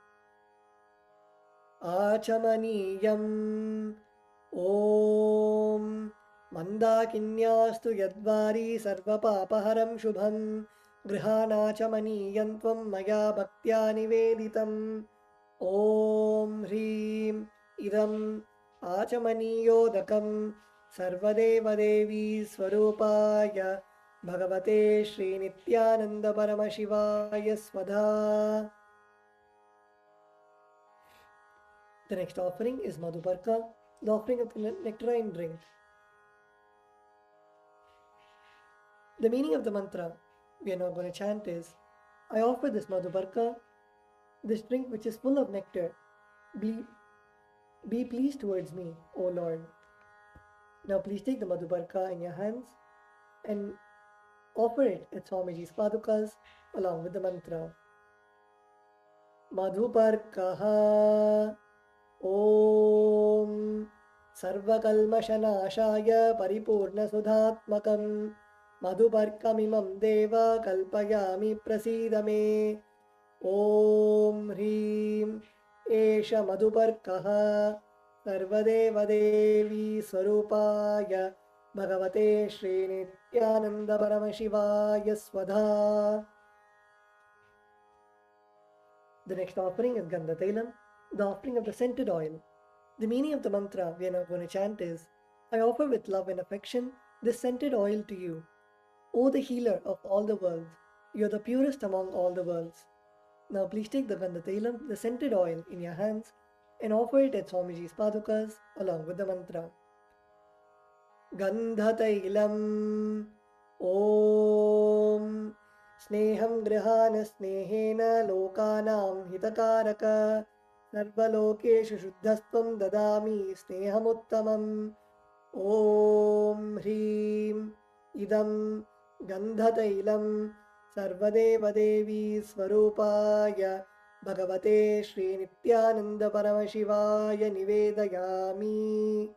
Achamaniyam Om मन्दाकिन्यास्तु यद्वारी सर्वपापहरं शुभं गृहाणाचमनीयं त्वं मया भक्त्या निवेदितम् ॐ ह्रीं इदम् आचमनीयोदकं सर्वदेवदेवी स्वरूपाय भगवते श्रीनित्यानन्दपरमशिवाय स्वधा. The next offering is Madhuparka, the offering of the nectarine drink. The meaning of the mantra we are now going to chant is, I offer this Madhuparka, this drink which is full of nectar. Be pleased towards me, O Lord. Now please take the Madhuparka in your hands and offer it at Swamiji's Padukas along with the mantra. Madhuparkaha Om Sarvakalmashanashaya Paripurna Sudhatmakam Madhuparkamimam Deva Kalpayami Prasidame Om Hrim Esha Madhuparkaha Sarvadevadevi Swarupaya Bhagavate Shri Nithyananda Paramashivaya Svadha. The next offering is Gandha Tailam, the offering of the scented oil. The meaning of the mantra we are now going to chant is, I offer with love and affection this scented oil to you. O the healer of all the worlds, you are the purest among all the worlds. Now please take the Gandha Tailam, the scented oil, in your hands and offer it at Swamiji's Padukas along with the mantra. Gandha Tailam Om Sneham Grihana Snehena Lokanam Hitakaraka Sarvalokeshu Shuddhastvam Dadami Sneham Om Hrim Idam Gandha Tailam Sarvadeva Devi Swarupaya Bhagavate Shri Nithyananda Paramashivaya Nivedayami.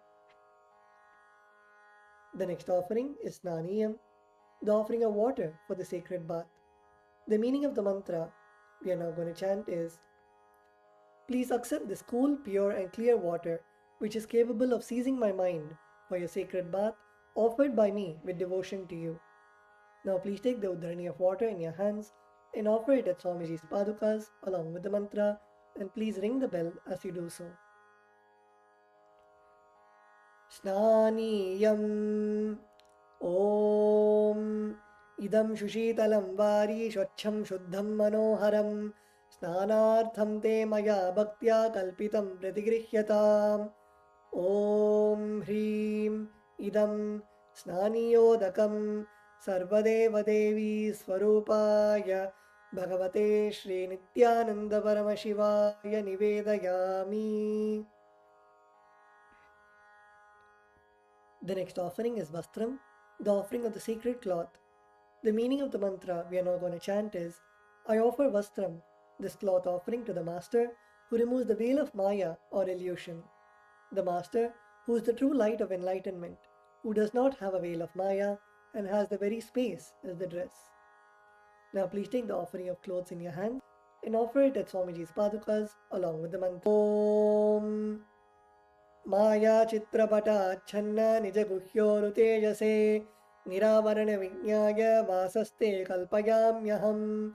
The next offering is Snaniyam, the offering of water for the sacred bath. The meaning of the mantra we are now going to chant is, please accept this cool, pure and clear water which is capable of seizing my mind for your sacred bath offered by me with devotion to you. Now please take the udharani of water in your hands and offer it at Swamiji's Padukas along with the mantra, and please ring the bell as you do so. Snaniyam Om Idam Shushitalam Vari Shvachham Shuddham Manoharam Snanartham Te Maya Bhaktya Kalpitam Pratigrihyataam Om Hrim Idam Snaniyodakam Sarvadeva Devi Swarupaya Bhagavate Shri Nithyananda Paramashivaya Nivedayami. The next offering is Vastram, the offering of the sacred cloth. The meaning of the mantra we are now going to chant is, I offer Vastram, this cloth offering, to the Master who removes the veil of Maya or illusion. The Master who is the true light of enlightenment, who does not have a veil of Maya and has the very space as the dress. Now please take the offering of clothes in your hand and offer it at Swamiji's Padukas along with the mantra. Om Maya Chitrapata Channa Nijaguhyoru Tejase Niravarana Vinyaya Vasaste Kalpayamyaham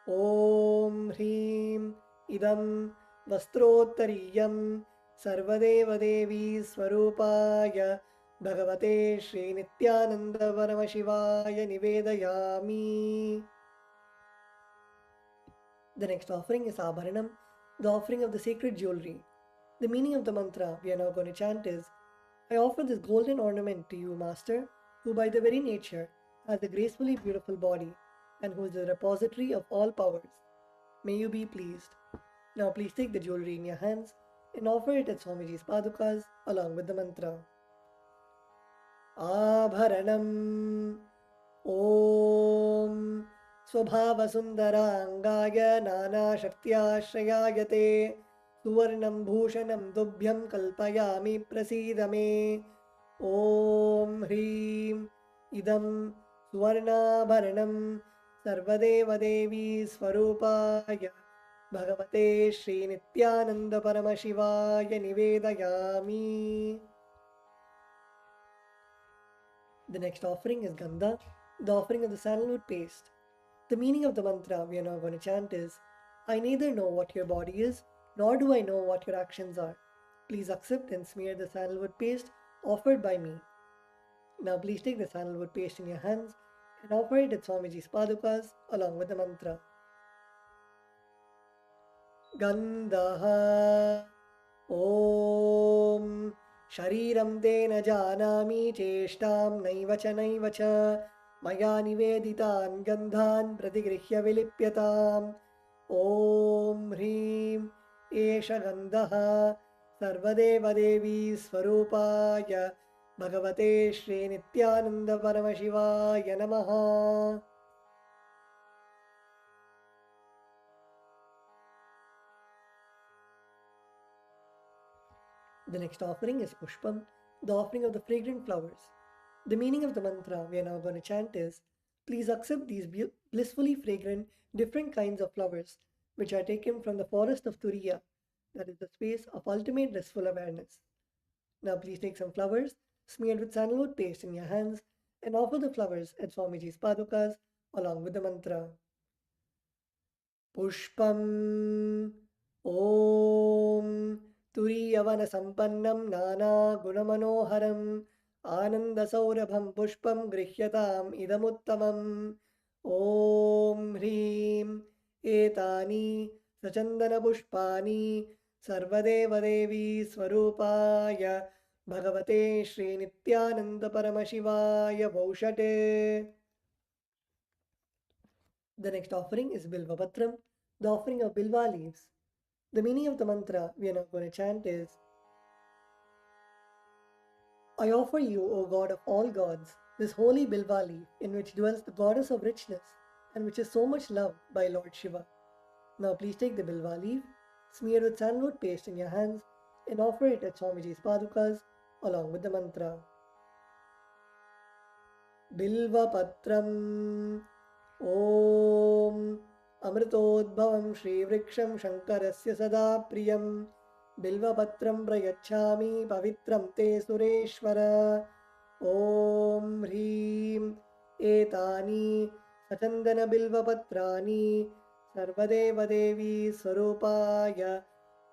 Om Hrim Idam Vastrottariyam Sarvadeva Devi Swarupaya Bhagavate Shri Nithyananda Paramashivaya Nivedayami. The next offering is Abharanam, the offering of the sacred jewelry. The meaning of the mantra we are now going to chant is, I offer this golden ornament to you, Master, who by the very nature has a gracefully beautiful body and who is the repository of all powers. May you be pleased. Now please take the jewelry in your hands and offer it at Swamiji's Padukas along with the mantra. Abharanam Om Swabhava Sundarangaya Nana Shaktyashrayayate Suvarnam Bhushanam Dubhyam Kalpayami Prasidame Om Hrim Idam Suvarnabharanam Sarvadeva Devi Swarupaya Bhagavate Shri Nithyananda Paramashivaya Nivedayami. The next offering is Gandha, the offering of the sandalwood paste. The meaning of the mantra we are now going to chant is, I neither know what your body is, nor do I know what your actions are. Please accept and smear the sandalwood paste offered by me. Now please take the sandalwood paste in your hands and offer it at Swamiji's padukas along with the mantra. Gandha Om Shariram te na janami cheshtam naiva cha maya niveditan gandhan pratigrihya vilipyatam Om Hrim Esha Gandha Sarvadeva Devi Swarupaya Bhagavate Shri Nithyananda Paramashivaya Namaha. The next offering is Pushpam, the offering of the fragrant flowers. The meaning of the mantra we are now going to chant is, please accept these blissfully fragrant different kinds of flowers which are taken from the forest of Turiya, that is the space of ultimate blissful awareness. Now please take some flowers smeared with sandalwood paste in your hands and offer the flowers at Swamiji's padukas along with the mantra. Pushpam Om तुरीयवन सम्पन्नं नाना गुणमनोहरं आनन्दसौरभं पुष्पं गृह्यताम् इदमुत्तमम् ॐ ह्रीं एतानि सचन्दनपुष्पाणि सर्वदेवदेवी स्वरूपाय भगवते श्रीनित्यानन्दपरमशिवाय भौषटे. The next offering is Bilvapatram, the offering of Bilva leaves. The meaning of the mantra we are now going to chant is, I offer you, O God of all gods, this holy Bilva leaf in which dwells the goddess of richness and which is so much loved by Lord Shiva. Now please take the Bilva leaf, smear with sandalwood paste in your hands and offer it at Swamiji's padukas along with the mantra. Bilva Patram Om Amritodbhavam Shri Vriksham Shankarasya Sada Priyam Bilvapatram Prayachami Pavitram Te Sureshwara Om Hrim Etani Sachandana Bilvapatrani Sarvadeva Devi Swarupaya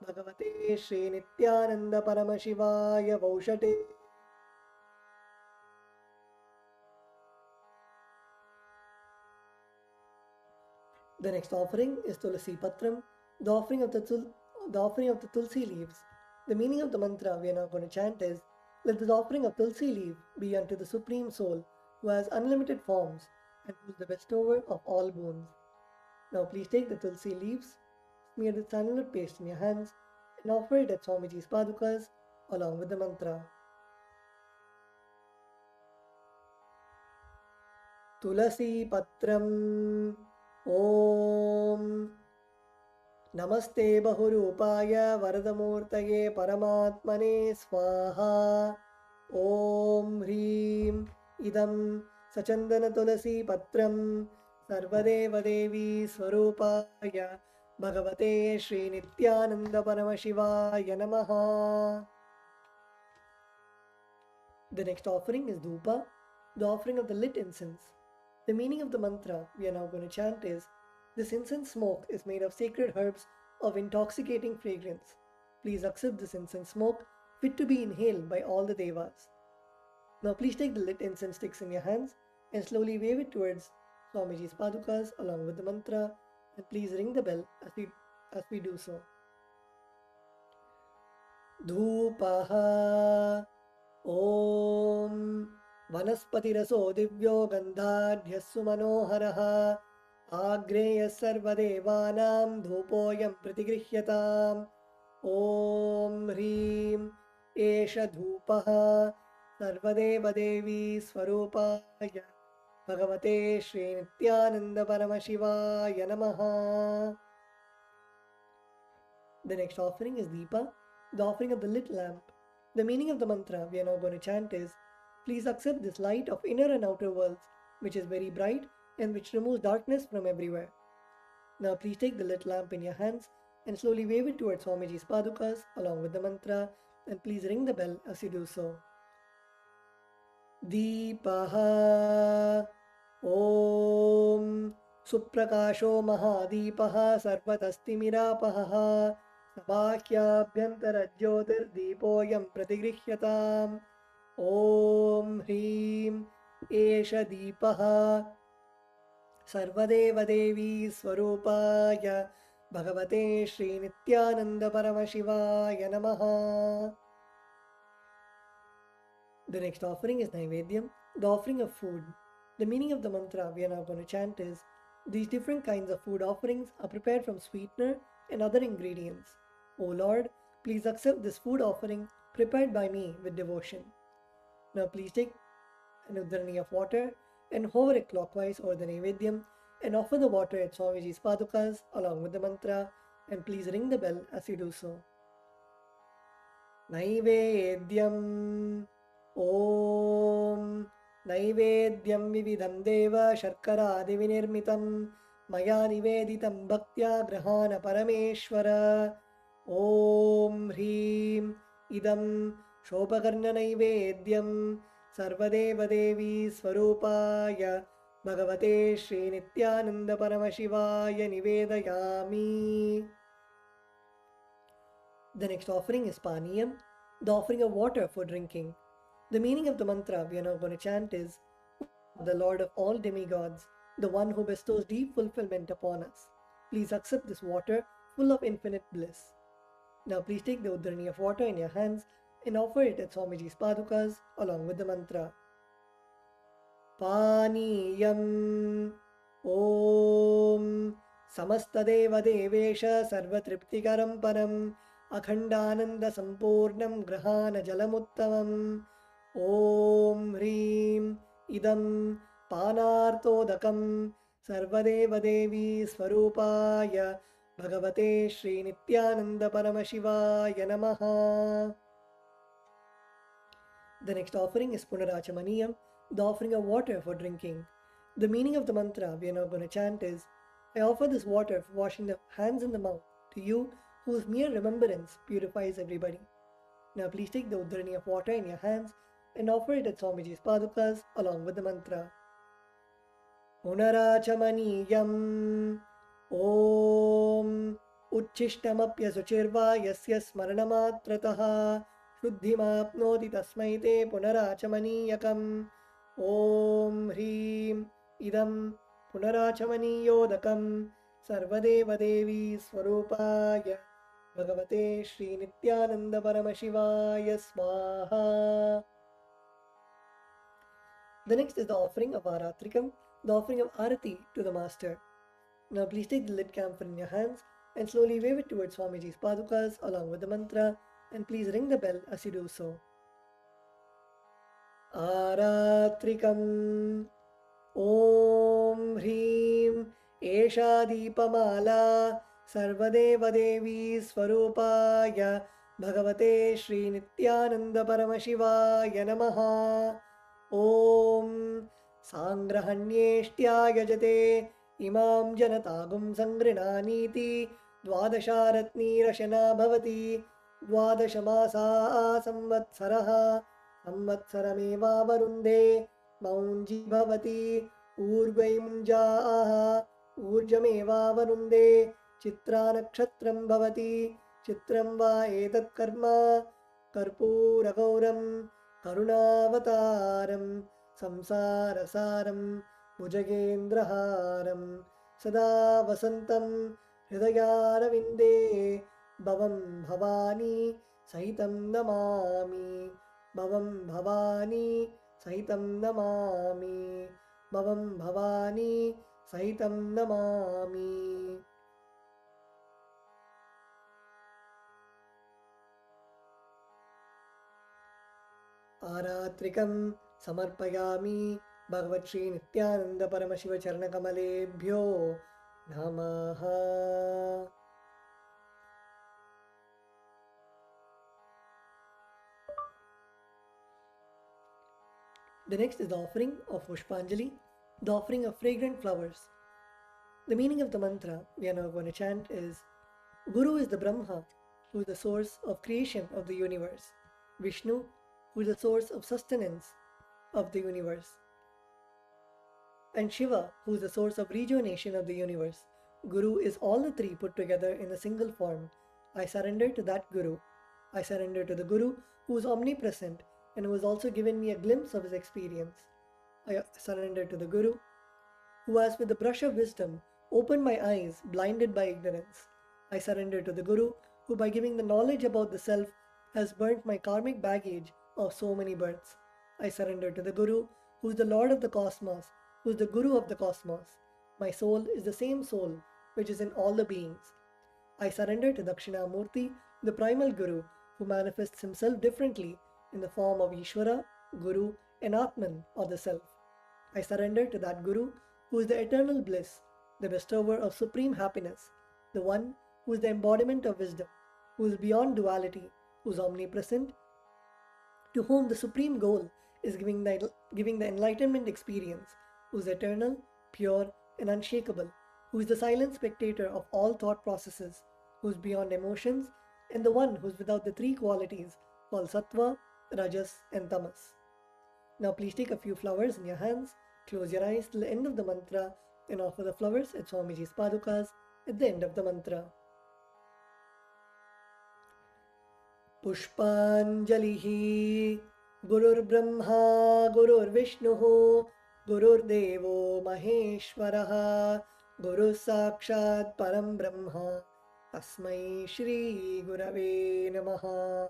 Bhagavate Shri Nithyananda Paramashivaya Vaushate. The next offering is Tulasi Patram, the offering of the Tulsi leaves. The meaning of the mantra we are now going to chant is, let this offering of Tulsi leaf be unto the Supreme Soul, who has unlimited forms and who is the bestower of all boons. Now please take the Tulsi leaves, smear the sandalwood paste in your hands, and offer it at Swamiji's padukas along with the mantra. Tulasi Patram Om Namaste Bahurupaya Varadamurtaye Paramatmane Swaha Om Hrim Idam Sachandana Tulasi Patram Sarvadeva Devi Swarupaya Bhagavate Shri Nithyananda Paramashivaya Namaha. The next offering is Dhupa, the offering of the lit incense. The meaning of the mantra we are now going to chant is, this incense smoke is made of sacred herbs of intoxicating fragrance. Please accept this incense smoke fit to be inhaled by all the devas. Now please take the lit incense sticks in your hands and slowly wave it towards Swamiji's padukas along with the mantra, and please ring the bell as we do so. Dhupaha Om Vanaspatiraso Divyo Gandhadhyassu Manoharaha Agreyas Sarvadevanam Dhupoyam Pratigrihyatam Om Hrim Esha Dhupaha Sarvadeva Devi Swarupaya Bhagavate Shri Nithyananda Paramashivaya Namaha. The next offering is Deepa, the offering of the lit lamp. The meaning of the mantra we are now going to chant is, please accept this light of inner and outer worlds, which is very bright and which removes darkness from everywhere. Now please take the lit lamp in your hands and slowly wave it towards Swamiji's padukas along with the mantra, and please ring the bell as you do so. Deepaha. Om Suprakasho Mahadīpaha Sarvatastimiراpaha Sabhakyabhyantara Deepoyam Pratigrihyataam. Om Hrim Esha Deepaha Sarvadeva Devi Swarupaya Bhagavate Shri Nithyananda Paramashivaya Namaha. The next offering is Naivedyam, the offering of food. The meaning of the mantra we are now going to chant is, these different kinds of food offerings are prepared from sweetener and other ingredients. O Lord, please accept this food offering prepared by me with devotion. Now please take an udharani of water and hover it clockwise over the Naivedyam and offer the water at Swamiji's padukas along with the mantra, and please ring the bell as you do so. Naivedyam. Om Naivedyam Vividam Deva Sharkara Divinirmitam Maya Niveditam Bhaktya Grahana Parameshwara. Om Hrim Idam Shopakarna Naivedyam Sarvadeva Devi Swarupaya Bhagavate Shri Nithyananda Paramashivaya Nivedayami. The next offering is Paniyam, the offering of water for drinking. The meaning of the mantra we are now going to chant is, the Lord of all demigods, the one who bestows deep fulfillment upon us. Please accept this water full of infinite bliss. Now please take the udharani of water in your hands and offer it at Swamiji's padukas along with the mantra. Paniyam. Om Samastadeva Devesha Sarvatriptikaram Param Akhandananda Sampurnam Grahana Jalamuttamam. Om Hrim Idam Panartodakam Sarvadeva Devi Swarupaya Bhagavate Shri Nithyananda Paramashivaya Namaha. The next offering is Punarachamaniyam, the offering of water for drinking. The meaning of the mantra we are now going to chant is, I offer this water for washing the hands and the mouth to you, whose mere remembrance purifies everybody. Now please take the udharani of water in your hands and offer it at Swamiji's padukas along with the mantra. Punarachamaniyam. Om Uchishtamapya Suchirva Yasya Smaranamatrataha Shuddhimapnoti Tasmai Te Punarachamaniyakam. Om Hrim Idam Punarachamaniyodakam Sarvadeva Devi Swarupaya Bhagavate Shri Nithyananda Paramashivaya Swaha. The next is the offering of Aratrikam, the offering of Arati to the Master. Now please take the lit camphor in your hands and slowly wave it towards Swamiji's padukas along with the mantra, and please ring the bell as you do so. Aratrikam. Om Hrim Esha Deepamala Sarvadeva Devi Swarupaya Bhagavate Shri Nithyananda Paramashivaya Namaha. Om Sangrahanyeshtya Yajate Imam Janatagum Sangrinaniti Dwadasharatni Rashana Bhavati Dwadashamasa Samvatsaraha Samvatsarameva Varunde Maunji Bhavati Urvai Munjaaha Urjameva Varunde Chitra Nakshatram Bhavati Chitram Va Etat Karma Karpura Gauram Karunavataram Samsarasaram Bhujagendraharam Sada Vasantam Hridayaravinде Bhavam Bhavani Sahitam Namami Bhavam Bhavani Sahitam Namami Bhavam Bhavani Sahitam Namami. Aratrikam Samarpayami Bhagavat Shri Nithyananda Paramashiva Charnakamalebhyo Namaha. The next is the offering of Pushpanjali, the offering of fragrant flowers. The meaning of the mantra we are now going to chant is, Guru is the Brahma, who is the source of creation of the universe. Vishnu, who is the source of sustenance of the universe, and Shiva, who is the source of rejuvenation of the universe. Guru is all the three put together in a single form. I surrender to that Guru. I surrender to the Guru who is omnipresent and who has also given me a glimpse of his experience. I surrender to the Guru who has, with the brush of wisdom, opened my eyes blinded by ignorance. I surrender to the Guru who, by giving the knowledge about the self, has burnt my karmic baggage of so many births. I surrender to the Guru who is the Lord of the cosmos, who is the Guru of the cosmos. My soul is the same soul which is in all the beings. I surrender to Dakshinamurti, the primal Guru, who manifests himself differently in the form of Ishvara, Guru, and Atman, or the Self. I surrender to that Guru who is the eternal bliss, the bestower of supreme happiness, the one who is the embodiment of wisdom, who is beyond duality, who is omnipresent, to whom the supreme goal is giving the enlightenment experience, who is eternal, pure, and unshakable, who is the silent spectator of all thought processes, who is beyond emotions, and the one who is without the three qualities called Sattva, Rajas, and Tamas. Now please take a few flowers in your hands, close your eyes till the end of the mantra, and offer the flowers at Swamiji's Padukas at the end of the mantra. Pushpanjalihi Gurur Brahma Gurur Vishnuhu Gurur Devo Maheshwaraha Guru Sakshat Param Brahma Tasmai Shri Gurave Namaha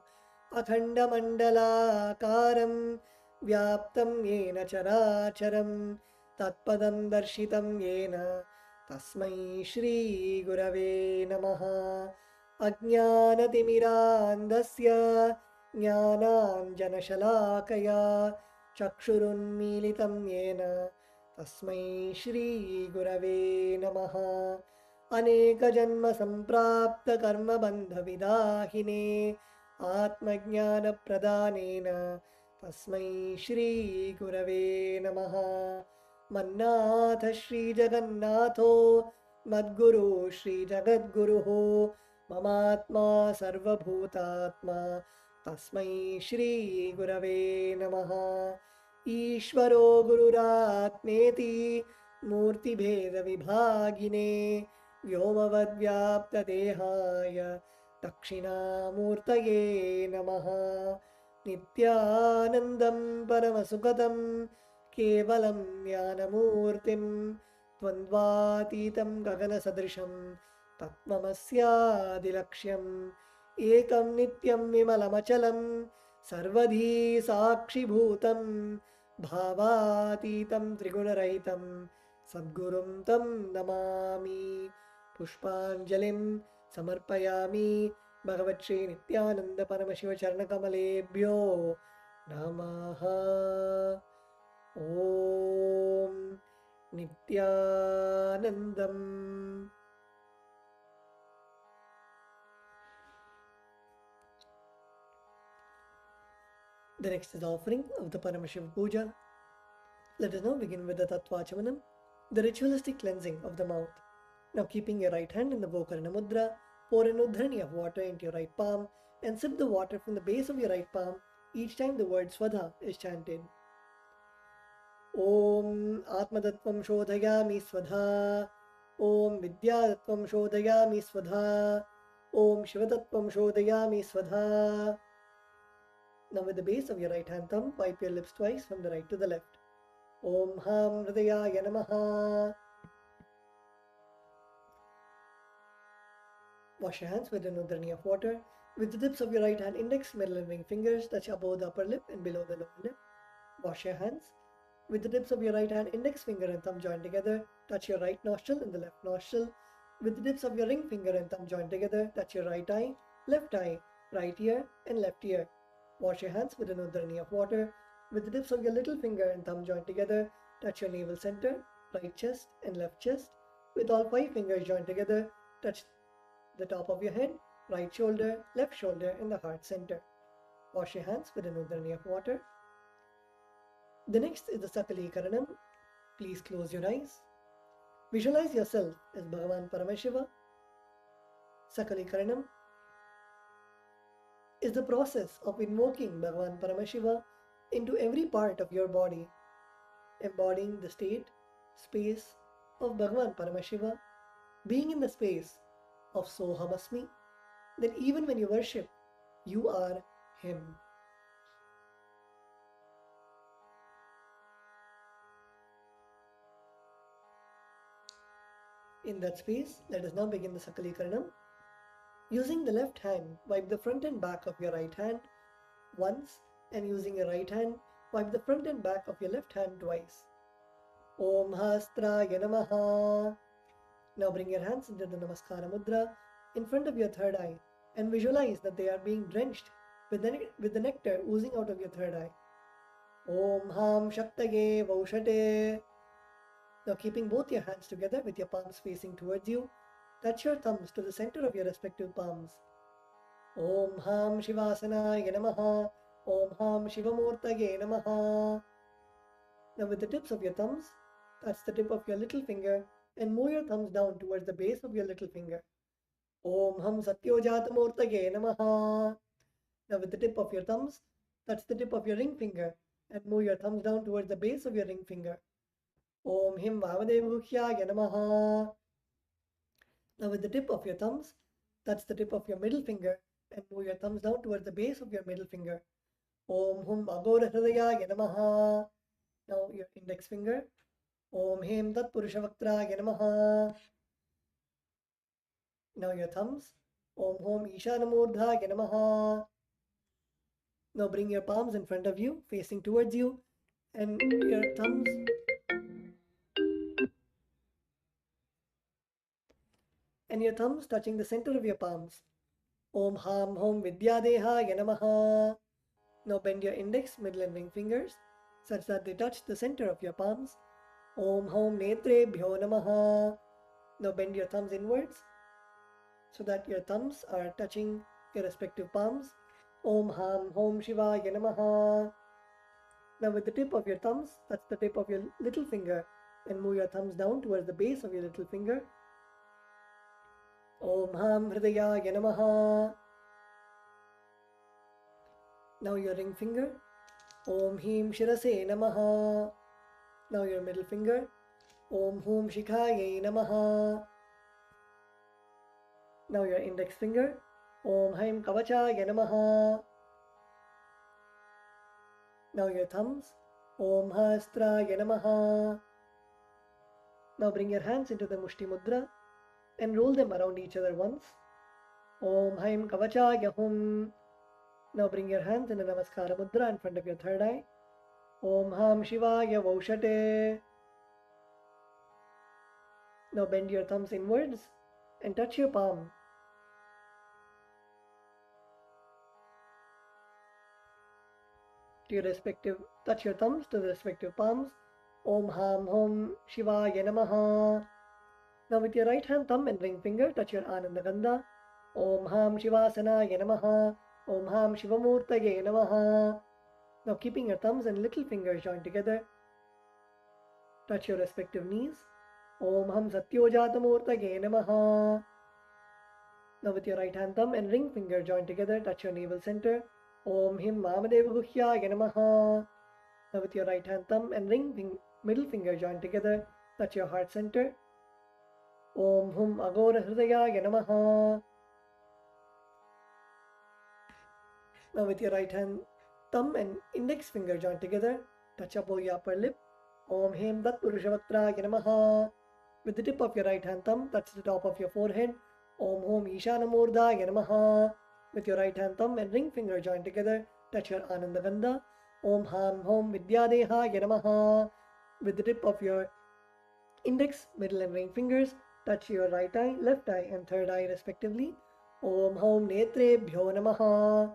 Akhanda Mandala Karam Vyaptam Yena Characharam Tatpadam Darshitam Yena Tasmai Shri Gurave Namaha Ajnanatimirandasya Jnananjanashalakaya Chakshurunmilitam Yena Tasmai Shri Gurave Namaha Aneka Janma Samprapta Karma Bandha Vidahine Atmajnana Pradhanena Tasmai Shri Gurave Namaha Mannatha Shri Jagannatho Madguru Shri Jagadguruho Mamatma Sarvabhutatma Tasmai Shri Gurave Namaha Ishvaro Gururatmeti Murti Bheda Vibhagine Vyomavad Vyapta Dehaya Dakshinamurtaye Namaha Nithyanandam Paramasukhatam Kevalam Jnanamurtim Dvandvatitam Gagana Sadrisham Tatmamasyaadilakshyam Ekam Nityam Vimalamachalam Sarvadhi Sakshi Bhutam Bhavatitam Trigunaraitam Sadgurum Tam Namami Pushpanjalim Samarpayami Bhagavat Shri Nithyananda Paramashiva Charnakamalebhyo Namaha Om Nithyanandam. The next is the offering of the Paramashiva Puja. Let us now begin with the Tattvachamanam, the ritualistic cleansing of the mouth. Now keeping your right hand in the Gokarna Mudra, pour an udhrani of water into your right palm and sip the water from the base of your right palm each time the word Swadha is chanted. Om Atmadattvam Shodhayami Swadha. Om Vidyadattvam Shodhayami Swadha. Om Shivadattvam Shodhayami Swadha. Now with the base of your right hand thumb, wipe your lips twice from the right to the left. Om Ham Hridayaya Namaha. Wash your hands with an udhrani of water. With the tips of your right hand index, middle and ring fingers touch above the upper lip and below the lower lip. Wash your hands. With the tips of your right hand index finger and thumb joined together, touch your right nostril and the left nostril. With the tips of your ring finger and thumb joined together, touch your right eye, right ear and left ear. Wash your hands with an udhrani of water. With the tips of your little finger and thumb joined together, touch your navel center, right chest and left chest. With all 5 fingers joined together, touch the top of your head, right shoulder, left shoulder and the heart center. Wash your hands with an udhrani of water. The next is the Sakalikaranam. Please close your eyes. Visualize yourself as Bhagavan Paramashiva. Sakalikaranam is the process of invoking Bhagavan Paramashiva into every part of your body, embodying the state, space of Bhagavan Paramashiva, being in the space of Sohamasmi, then even when you worship, you are Him. In that space, let us now begin the Sakalikaranam. Using the left hand, wipe the front and back of your right hand once, and using your right hand, wipe the front and back of your left hand twice. Om Hastraya Namaha. Now bring your hands into the Namaskara Mudra in front of your third eye and visualize that they are being drenched with the nectar oozing out of your third eye. Om Ham Shaktaye Vaushate. Now keeping both your hands together with your palms facing towards you, touch your thumbs to the center of your respective palms. Om Ham Shivasanaya Namaha. Om Ham Shivamurtaye Namaha. Now with the tips of your thumbs, touch the tip of your little finger and move your thumbs down towards the base of your little finger. Om Ham Satyojatamurtaye Namaha. Now with the tip of your thumbs, touch the tip of your ring finger and move your thumbs down towards the base of your ring finger. Om Him Vavadevuhyaya Namaha. Now with the tip of your thumbs, touch the tip of your middle finger and move your thumbs down towards the base of your middle finger. Om Hum Agora Hridayaya Namaha. Now your index finger. Om Him Tat Purushavakraya Namaha. Now your thumbs. Om Hum Ishanamurdhaya Namaha. Now bring your palms in front of you, facing towards you, and your thumbs touching the center of your palms. Om Ham Hom Vidyadehaya Namaha. Now bend your index, middle and ring fingers such that they touch the center of your palms. Om Hom Netrebhyo Namaha. Now bend your thumbs inwards so that your thumbs are touching your respective palms. Om Ham Hom Shivaya Namaha. Now with the tip of your thumbs, touch the tip of your little finger and move your thumbs down towards the base of your little finger. Om Ham Hridayaya Namaha. Now your ring finger. Om Him Shirase Namaha. Now your middle finger. Om Hum Shikhaye Namaha. Now your index finger. Om Haim Kavachaya Namaha. Now your thumbs. Om Hastraya Namaha. Now bring your hands into the Mushti Mudra and roll them around each other once. Om Haim Kavachaya Hum. Now bring your hands in the Namaskara Mudra in front of your third eye. Om Ham Shivaya Vaushate. Now bend your thumbs inwards and touch your palm. Touch your thumbs to the respective palms. Om Ham Hom Shivaya Namaha. Now with your right hand thumb and ring finger, touch your Ananda Gandha. Om Ham Shivasanaya Namaha. Om Ham Shivamurtaye Namaha. Now keeping your thumbs and little fingers joined together, touch your respective knees. Om Ham Satyojatamurtaye Namaha. Now with your right hand thumb and ring finger joined together, touch your navel center. Om Him Vamadevaguhyaya Namaha. Now with your right hand thumb and middle finger joined together, touch your heart center. Om Hum Agora Hridayaya Namaha. Now with your right hand thumb and index finger joined together, touch above your upper lip. Om Hem Dat Purushavakraya Namaha. With the tip of your right hand thumb, touch the top of your forehead. Om Hom Ishanamurdhaya Namaha. With your right hand thumb and ring finger joined together, touch your Ananda Gandha. Om Ham Hom Vidyadehaya Namaha. With the tip of your index, middle and ring fingers, touch your right eye, left eye and third eye respectively. Om Hom Netrebhyo Namaha.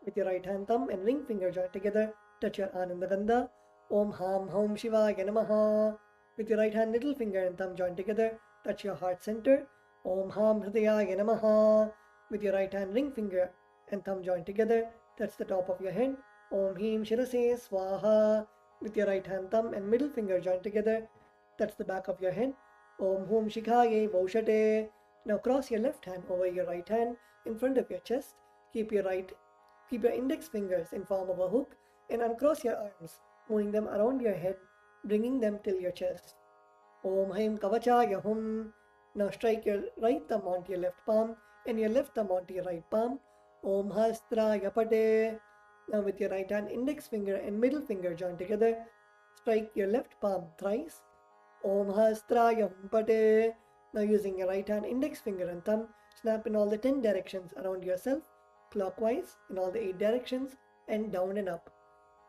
With your right hand thumb and ring finger joined together, touch your Ananda Gandha. Om Ham Hom Shivaya Namaha. With your right hand little finger and thumb joined together, touch your heart center. Om Ham Hridayaya Namaha. With your right hand ring finger and thumb joined together, touch the top of your head. Om Him Shirase Swaha. With your right hand thumb and middle finger joined together, touch the back of your head. Om Hum Shikhaye Vaushate. Now cross your left hand over your right hand in front of your chest. Keep your index fingers in form of a hook and uncross your arms, moving them around your head, bringing them till your chest. Om Haim Kavachaya Hum. Now strike your right thumb onto your left palm and your left thumb onto your right palm. Om Hastraya Pate. Now with your right hand index finger and middle finger joined together, strike your left palm thrice. Om Hastraya Hum Pate. Now using your right hand index finger and thumb, snap in all the 10 directions around yourself, clockwise in all the 8 directions, and down and up.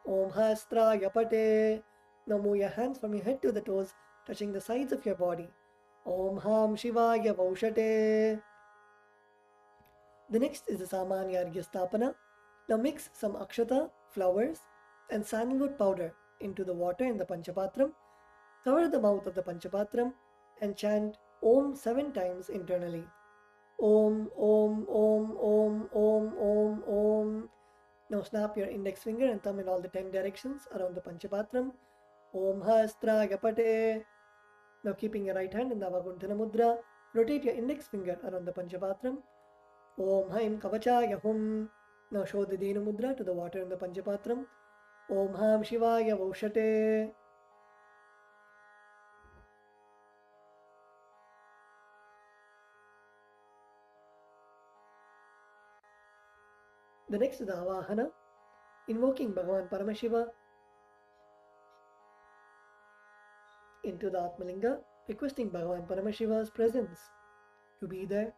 Om Hastraya Pate. Now move your hands from your head to the toes, touching the sides of your body. Om Ham Shivaya Vaushate. The next is the Samanya Arghya Stapana. Now mix some akshata, flowers, and sandalwood powder into the water in the Panchapatram. Cover the mouth of the Panchapatram and chant Om 7 times internally. Om, Om, Om, Om, Om, Om, Om. Now snap your index finger and thumb in all the 10 directions around the Panchapatram. Om Hastraya Pate. Now keeping your right hand in the Avagunthana Mudra, rotate your index finger around the Panchapatram. Om Haim Kavachaya Hum. Now show the Dhenu Mudra to the water in the Panchapatram. Om Ham Shivaya Vaushate. The next is the Avahana, invoking Bhagavan Paramashiva into the Atmalinga, requesting Bhagavan Paramashiva's presence to be there.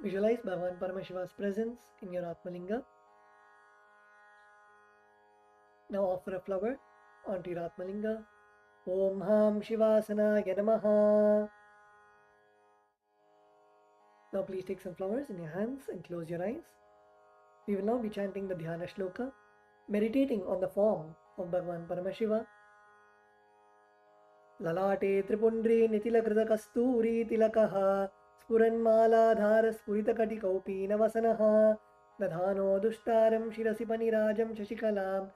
Visualize Bhagavan Paramashiva's presence in your Atmalinga. Now offer a flower onto your Atmalinga. Om Ham Shivasanaya Namaha. Now please take some flowers in your hands and close your eyes. We will now be chanting the Dhyana Shloka, meditating on the form of Bhagavan Paramashiva. Lalate Tripundri Nitilakೃತ Kasturi Tilakaha Spuranmaladhara Spuritakatikaupi Navasanaha Dadhano Dushtaram Shirasi Panirajam Shashikalam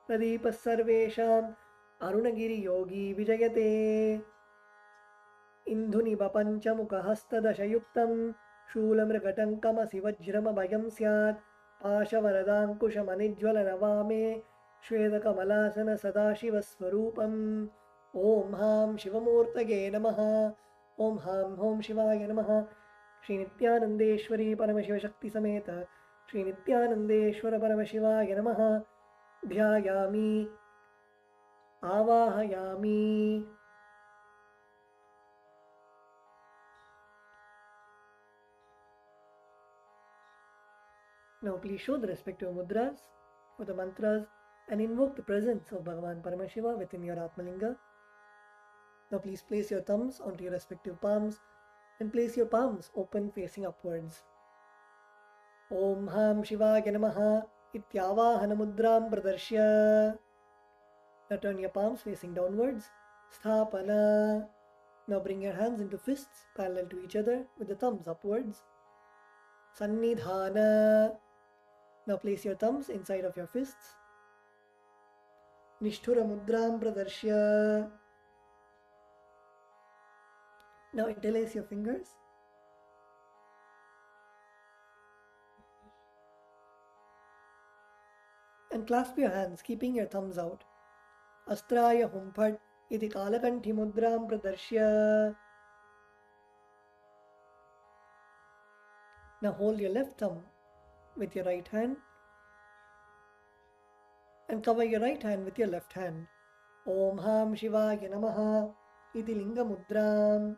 Pradeepas Sarvesham Arunagiri Yogi Vijayate Indhuni Bapanchamukha Hastadashayuktam Shulamragatankamasi Vajrama Bhayam Syat Pashavaradankushamanijwalanavame Shvedakamalasana Sadashivaswarupam Om Ham Shivamurtage Namaha Om Ham Om Shivaya Namaha Shri Nithyanandeshwari Paramashiva Shakti Sameta Shri Nithyanandeshwara Paramashivaya Namaha Dhyayami Avahayami. Now please show the respective mudras for the mantras and invoke the presence of Bhagavan Paramashiva within your Atmalinga. Now please place your thumbs onto your respective palms and place your palms open facing upwards. Om Ham Shivaya Namaha Ityavahana Mudram Pradarshya. Now turn your palms facing downwards. Sthapana. Now bring your hands into fists parallel to each other with the thumbs upwards. Sannidhana. Now place your thumbs inside of your fists. Nishthura Mudram Pradarshya. Now interlace your fingers. And clasp your hands, keeping your thumbs out. Astraya Humpad iti Kalakanthi Mudram Pradarshya. Now hold your left thumb with your right hand and cover your right hand with your left hand. Om Ham Shivaya Namaha iti Linga Mudram.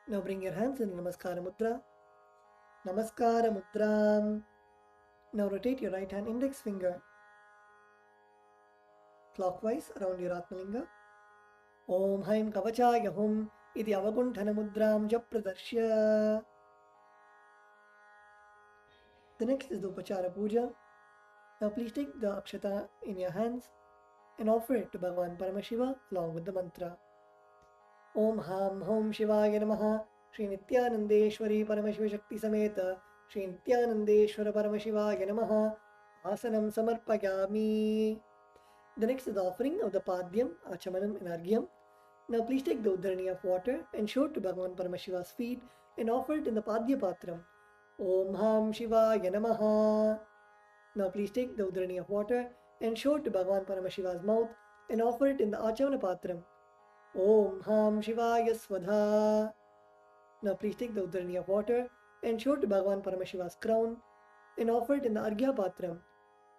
Now bring your hands in Namaskara Mudra. Namaskara Mudram. Now rotate your right hand index finger clockwise around your Atmalinga. Om Haim Kavachaya Hum iti Avagunthana Mudram Japradarshya. The next is the Upachara Puja. Now please take the Akshata in your hands and offer it to Bhagavan Paramashiva along with the mantra. Om Ham Om Shivaya Namaha Shri Nithyanandeshwari Paramashiva Shakti Sameta Shri Nithyanandeshwara Paramashivaya Namaha Asanam Samarpayami. The next is the offering of the Padyam, Achamanam and Argyam. Now please take the Udharani of water and show it to Bhagavan Paramashiva's feet and offer it in the Padya Patram. Om Ham Shivaya Namaha. Now please take the Udharani of water and show it to Bhagavan Paramashiva's mouth and offer it in the Achavana Patram. Om Ham Shivaya Svadha. Now please take the Udharani of water and show it to Bhagavan Paramashiva's crown and offer it in the Arghya Patram.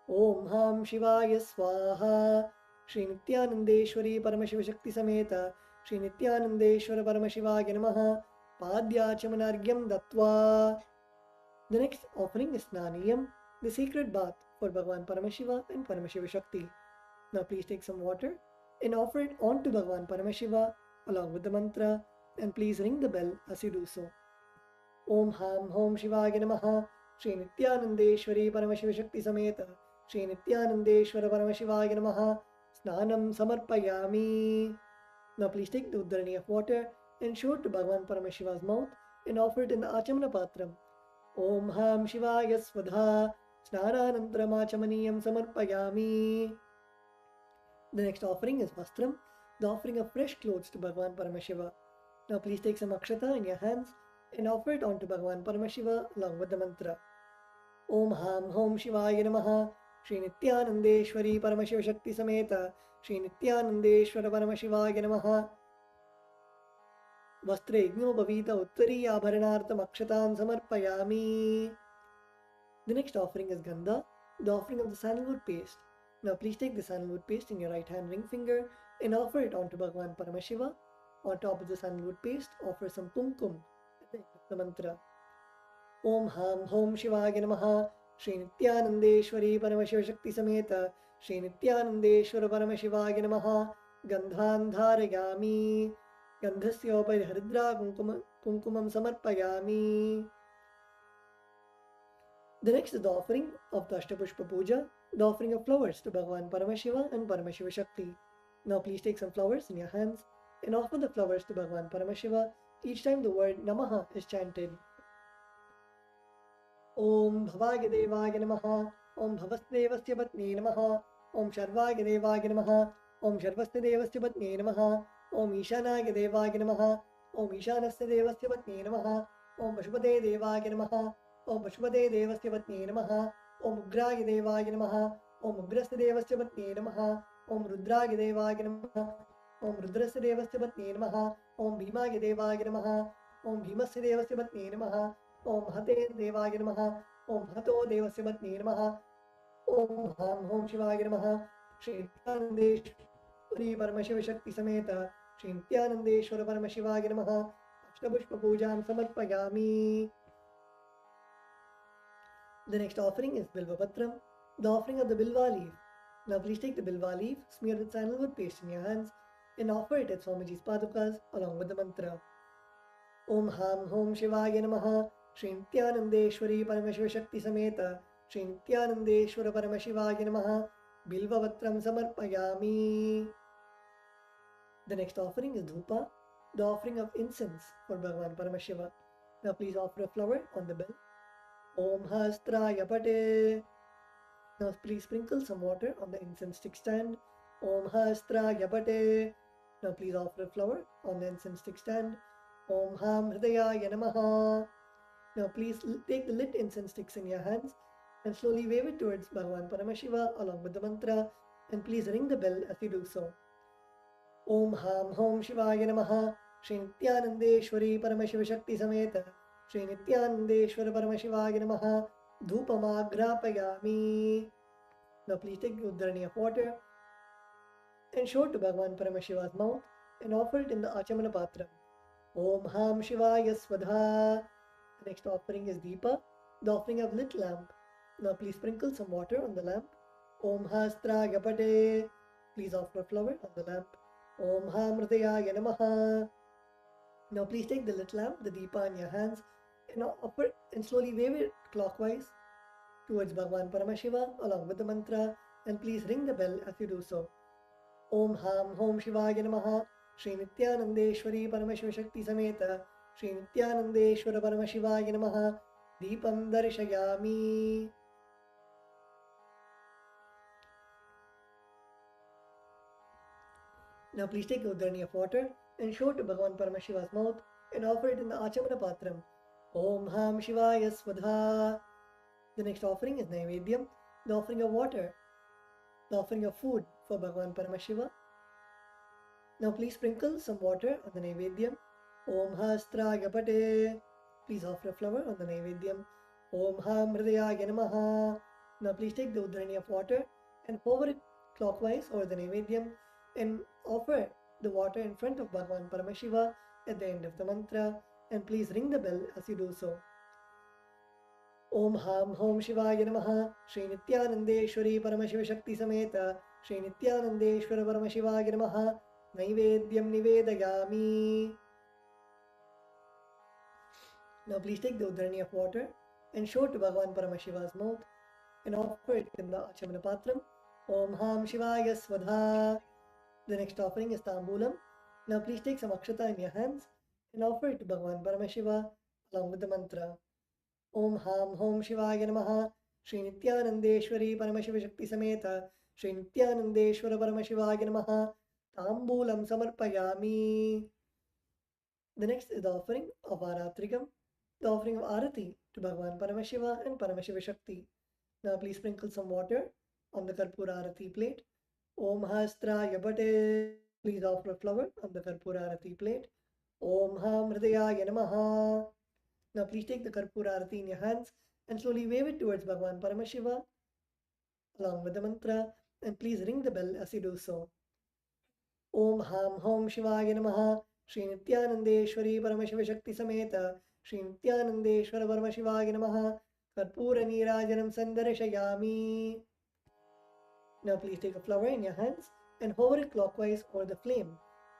Om Ham Shivaya Swaha. Shri Nithyanandeshwari Paramashiva Shakti Sameta Shri Nithyanandeshwara Paramashivaya Namaha Padyachamanargyam Dattva. The next offering is Snaniyam, the sacred bath for Bhagavan Paramashiva and Paramashiva Shakti. Now please take some water and offer it onto Bhagavan Paramashiva along with the mantra, and please ring the bell as you do so. Om Ham Hom Shivaya Namaha Shri Nithyanandeshwari Paramashiva Shakti Sameta Shri Nithyanandeshwara Paramashivaya Namaha Snanam Samarpayami. Now please take the Udharani of water and show it to Bhagavan Paramashiva's mouth and offer it in the Achamana Patram. Om Ham Shivaya Svadha Snananantram Achamaniyam Samarpayami. The next offering is Vastram, the offering of fresh clothes to Bhagavan Paramashiva. Now please take some akshata in your hands and offer it onto Bhagavan Paramashiva along with the mantra. Om Ham Hom Shivaya Namaha Shri Nithyanandeshwari Paramashiva Shakti Sameta Shri Nithyanandeshwara Paramashivaya Namaha Vastre Igno Bhavita Uttari Abharanartam Akshatam Samarpayami. The next offering is Gandha, the offering of the sandalwood paste. Now please take the sandalwood paste in your right hand ring finger and offer it onto Bhagavan Paramashiva. On top of the sandalwood paste, offer some kumkum. The mantra. Om Ham Hom Shivaya Namaha Shri Nithyanandeshwari Paramashiva Shakti Sameta Shri Nithyanandeshwara Paramashivaya Namaha Gandhan Dharayami. Gandhasya upari haridra kumkumam samarpayami. The next is the offering of the Ashtapushpa Puja, the offering of flowers to Bhagavan Paramashiva and Paramashiva Shakti. Now please take some flowers in your hands and offer the flowers to Bhagavan Paramashiva each time the word Namaha is chanted. Om Bhavaya Devaya Namaha Om Bhavasdevasya Patni Namaha Om Sharvaya Devaya Namaha Om Sharvasya Devasya Patni Namaha Om Ishanaya Devaya Namaha Om Ishanasya Devasya Patni Namaha Om Pashupate Devaya Namaha Om Pashupate Devasya Patni Namaha Om Ugraya Devaya Namaha Om Ugrasya Devasya Patni Namaha Om Rudraya Devaya Namaha Om Rudrasya Devasya Patni Namaha Om Bhimaya Devaya Namaha Om Bhimasya Devasya Patni Namaha Om Hate Devaya Namaha Om Hato Devasya Patni Namaha Om Ham Hom Shivaya Namaha Shri Nithyanandeshwari Paramashiva Shakti Sameta Shri Nithyanandeshwara Paramashivaya Namaha Ashtapushpa Pujam Samarpayami. The next offering is Bilva Patram, the offering of the Bilva leaf. Now please take the Bilva leaf, smear with sandalwood paste in your hands and offer it at Swamiji's Padukas along with the mantra. Om Ham Hom Shivaya Namaha Shri Nithyanandeshwari Paramashiva Shakti Sameta Shri Nithyanandeshwara Paramashivaya Namaha Bilva Patram Samarpayami. The next offering is Dhupa, the offering of incense for Bhagavan Paramashiva. Now please offer a flower on the bell. Om Hastraya Pate. Now please sprinkle some water on the incense stick stand. Om Hastraya Pate. Now please offer a flower on the incense stick stand. Om Ham Hridayaya Namaha. Now please take the lit incense sticks in your hands and slowly wave it towards Bhagavan Paramashiva along with the mantra, and please ring the bell as you do so. Om Ham Hom Shivaya Namaha Shri Nithyanandeshwari Paramashiva Shakti Sameta Shri Nithyanandeshwara Paramashivaya Namaha Dhupamagrapayami. Now please take the Udharani of water and show it to Bhagavan Paramashiva's mouth and offer it in the Achamana Patram. Om Ham Shivaya Svadha. The next offering is Deepa, the offering of lit lamp. Now please sprinkle some water on the lamp. Om Hastraya Pate. Please offer a flower on the lamp. Om Ham Hridayaya Namaha. Now please take the lit lamp, the Deepa in your hands, and offer and slowly wave it clockwise towards Bhagavan Paramashiva along with the mantra, and please ring the bell as you do so. Om Ham Hom Shivaya Namaha Shri Nithyanandeshwari Paramashiva Shakti Sameta Shri Nithyanandeshwara Paramashivaya Namaha Deepam Darshayami. Now please take the udharani of water and show it to Bhagavan Paramashiva's mouth and offer it in the Achamana Patram. Om Ham Shivaya Svadha. The next offering is Naivedyam, the offering of water, the offering of food for Bhagavan Paramashiva. Now please sprinkle some water on the Naivedyam. Om Hastraya Pate. Please offer a flower on the Naivedyam. Om Ham Hridayaya Namaha. Now please take the udharani of water and hover it clockwise over the Naivedyam and offer the water in front of Bhagavan Paramashiva at the end of the mantra, and please ring the bell as you do so. Om Ham Hom Shivaya Namaha. Shri Nithyanandeshwari Paramashiva Shakti Sameta Shri Nithyanandeshwara Paramashivaya Namaha. Naivedyam Nivedayami. Now please take the udharani of water and show it to Bhagavan Paramashiva's mouth and offer it in the Achamana Patram. Om Ham Shivaya Svadha. The next offering is Tambulam. Now please take some akshata in your hands and offer it to Bhagavan Paramashiva along with the mantra. Om Ham Hom Shivaya Namaha. Shri Nithyanandeshwari Paramashiva Shakti Sameta Shri Nithyanandeshwara Paramashivaya Namaha. Tambulam Samarpayami. The next is the offering of Aratrikam, the offering of Arati to Bhagavan Paramashiva and Paramashiva Shakti. Now please sprinkle some water on the Karpura Arati plate. Om Hastraya Pate. Please offer a flower on the Karpura Arati plate. Om Ham Hridayaya Namaha. Now please take the Karpura Arati in your hands and slowly wave it towards Bhagavan Paramashiva along with the mantra, and please ring the bell as you do so. Om Ham Hom Shivaya Namaha. Shri Nithyanandeshwari Paramashiva Shakti Sameta Shri Nithyanandeshwara Paramashivaya Namaha. Karpura Nirajanam Sandarashayami. Now please take a flower in your hands and hover it clockwise over the flame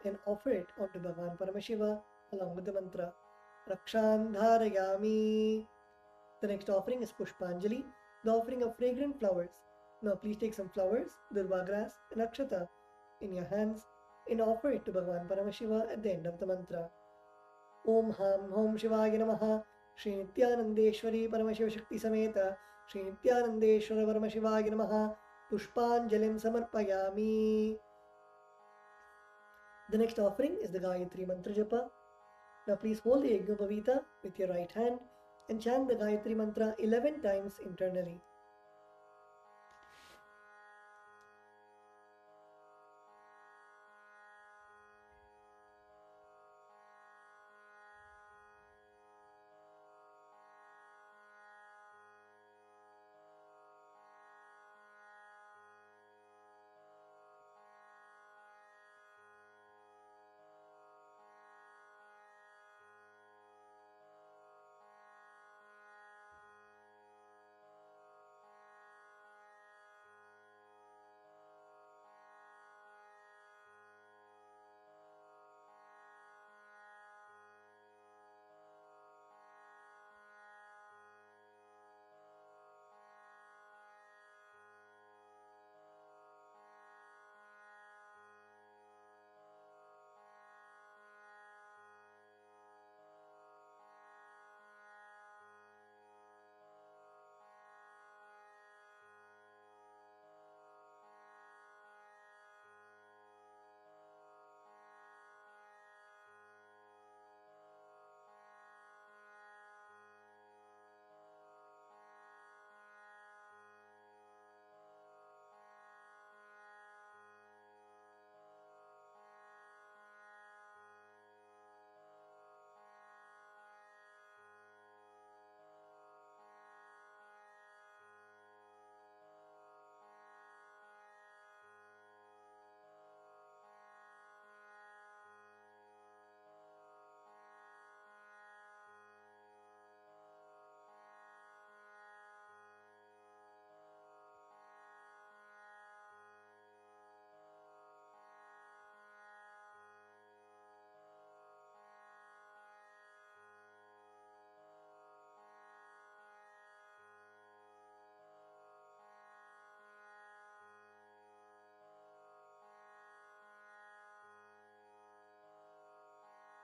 and offer it onto Bhagavan Paramashiva along with the mantra. Rakshan Dharayami. The next offering is Pushpanjali, the offering of fragrant flowers. Now please take some flowers, durva grass and akshata in your hands and offer it to Bhagavan Paramashiva at the end of the mantra. Om Ham Hom Shivaya Namaha. Shri Nithyanandeshwari Paramashiva Shakti Sameta Shri Nithyanandeshwara Paramashivaya Namaha. Pushpanjalim Samarpayami. The next offering is the Gayatri Mantra Japa. Now please hold the Yajnopavita with your right hand and chant the Gayatri Mantra 11 times internally.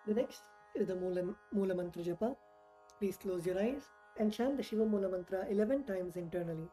The next is the Mula Mantra Japa. Please close your eyes and chant the Shiva Mula Mantra 11 times internally.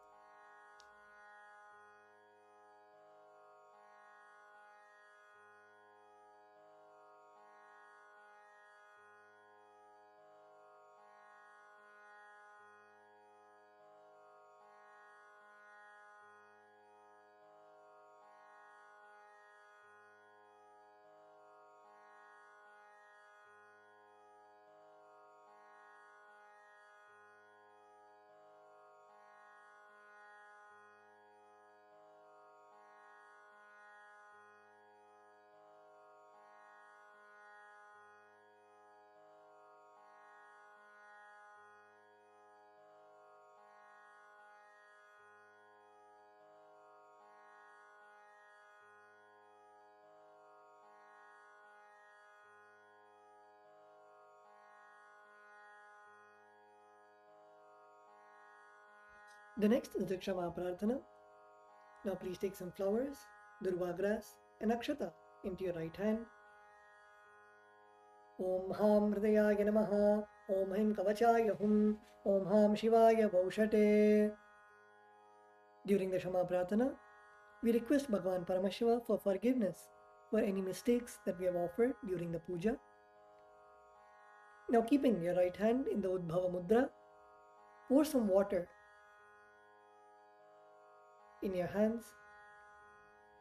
The next is the Kshama Prarthana. Now please take some flowers, durva grass and akshata into your right hand. Om Ham Hridayaya Namaha, Om Him Kavachaya Hum, Om Ham Shivaya Baushate. During the Kshama Prarthana, we request Bhagavan Paramashiva for forgiveness for any mistakes that we have offered during the puja. Now keeping your right hand in the Udbhava Mudra, pour some water in your hands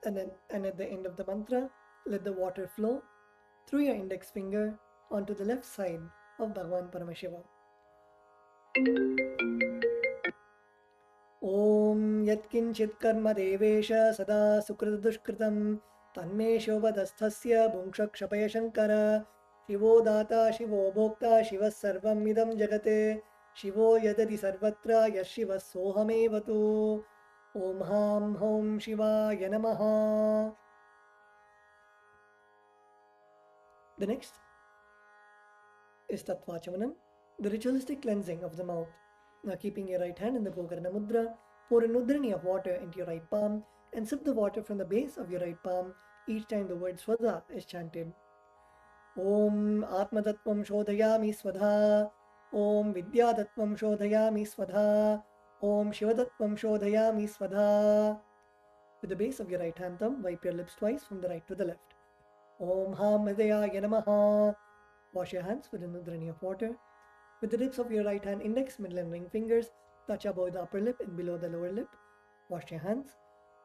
and at the end of the mantra, let the water flow through your index finger onto the left side of Bhagavan Paramashiva. Om Yatkinchit Karma Devesha Sada Sukrita Dushkritam Tanme Shobhadasthasya Bhungshakshapaya Shankara Shivo Data Shivo Bhokta Shivas Sarvam Idam Jagate Shivo Yadati Sarvatra Yashivas Sohamevatu Om Ham Hom Shivaya Namaha. The next is Tattvachamanam, the ritualistic cleansing of the mouth. Now keeping your right hand in the Gokarna Mudra, pour an Udrani of water into your right palm and sip the water from the base of your right palm each time the word Swadha is chanted. Om Atma Tattvam Shodhayami Swadha, Om Vidya Tattvam Shodhayami Swadha, Om Shiva Tattvam Shodhayami Swadha. With the base of your right hand thumb, wipe your lips twice from the right to the left. Om Ham Hridayaya Namaha. Wash your hands with an Udrani of water. With the tips of your right hand index, middle and ring fingers, touch above the upper lip and below the lower lip. Wash your hands.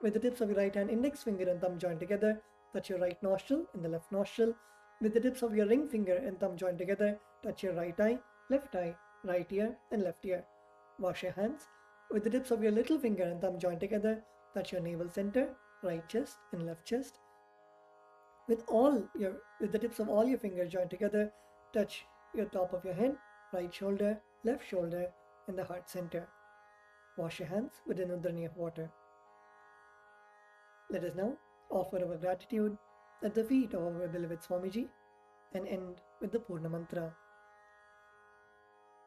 With the tips of your right hand index finger and thumb joined together, touch your right nostril and the left nostril. With the tips of your ring finger and thumb joined together, touch your right eye, right ear and left ear. Wash your hands. With the tips of your little finger and thumb joined together, touch your navel center, right chest and left chest. With the tips of all your fingers joined together, touch your top of your head, right shoulder, left shoulder, and the heart center. Wash your hands with an Udrani of water. Let us now offer our gratitude at the feet of our beloved Swamiji and end with the Purna Mantra.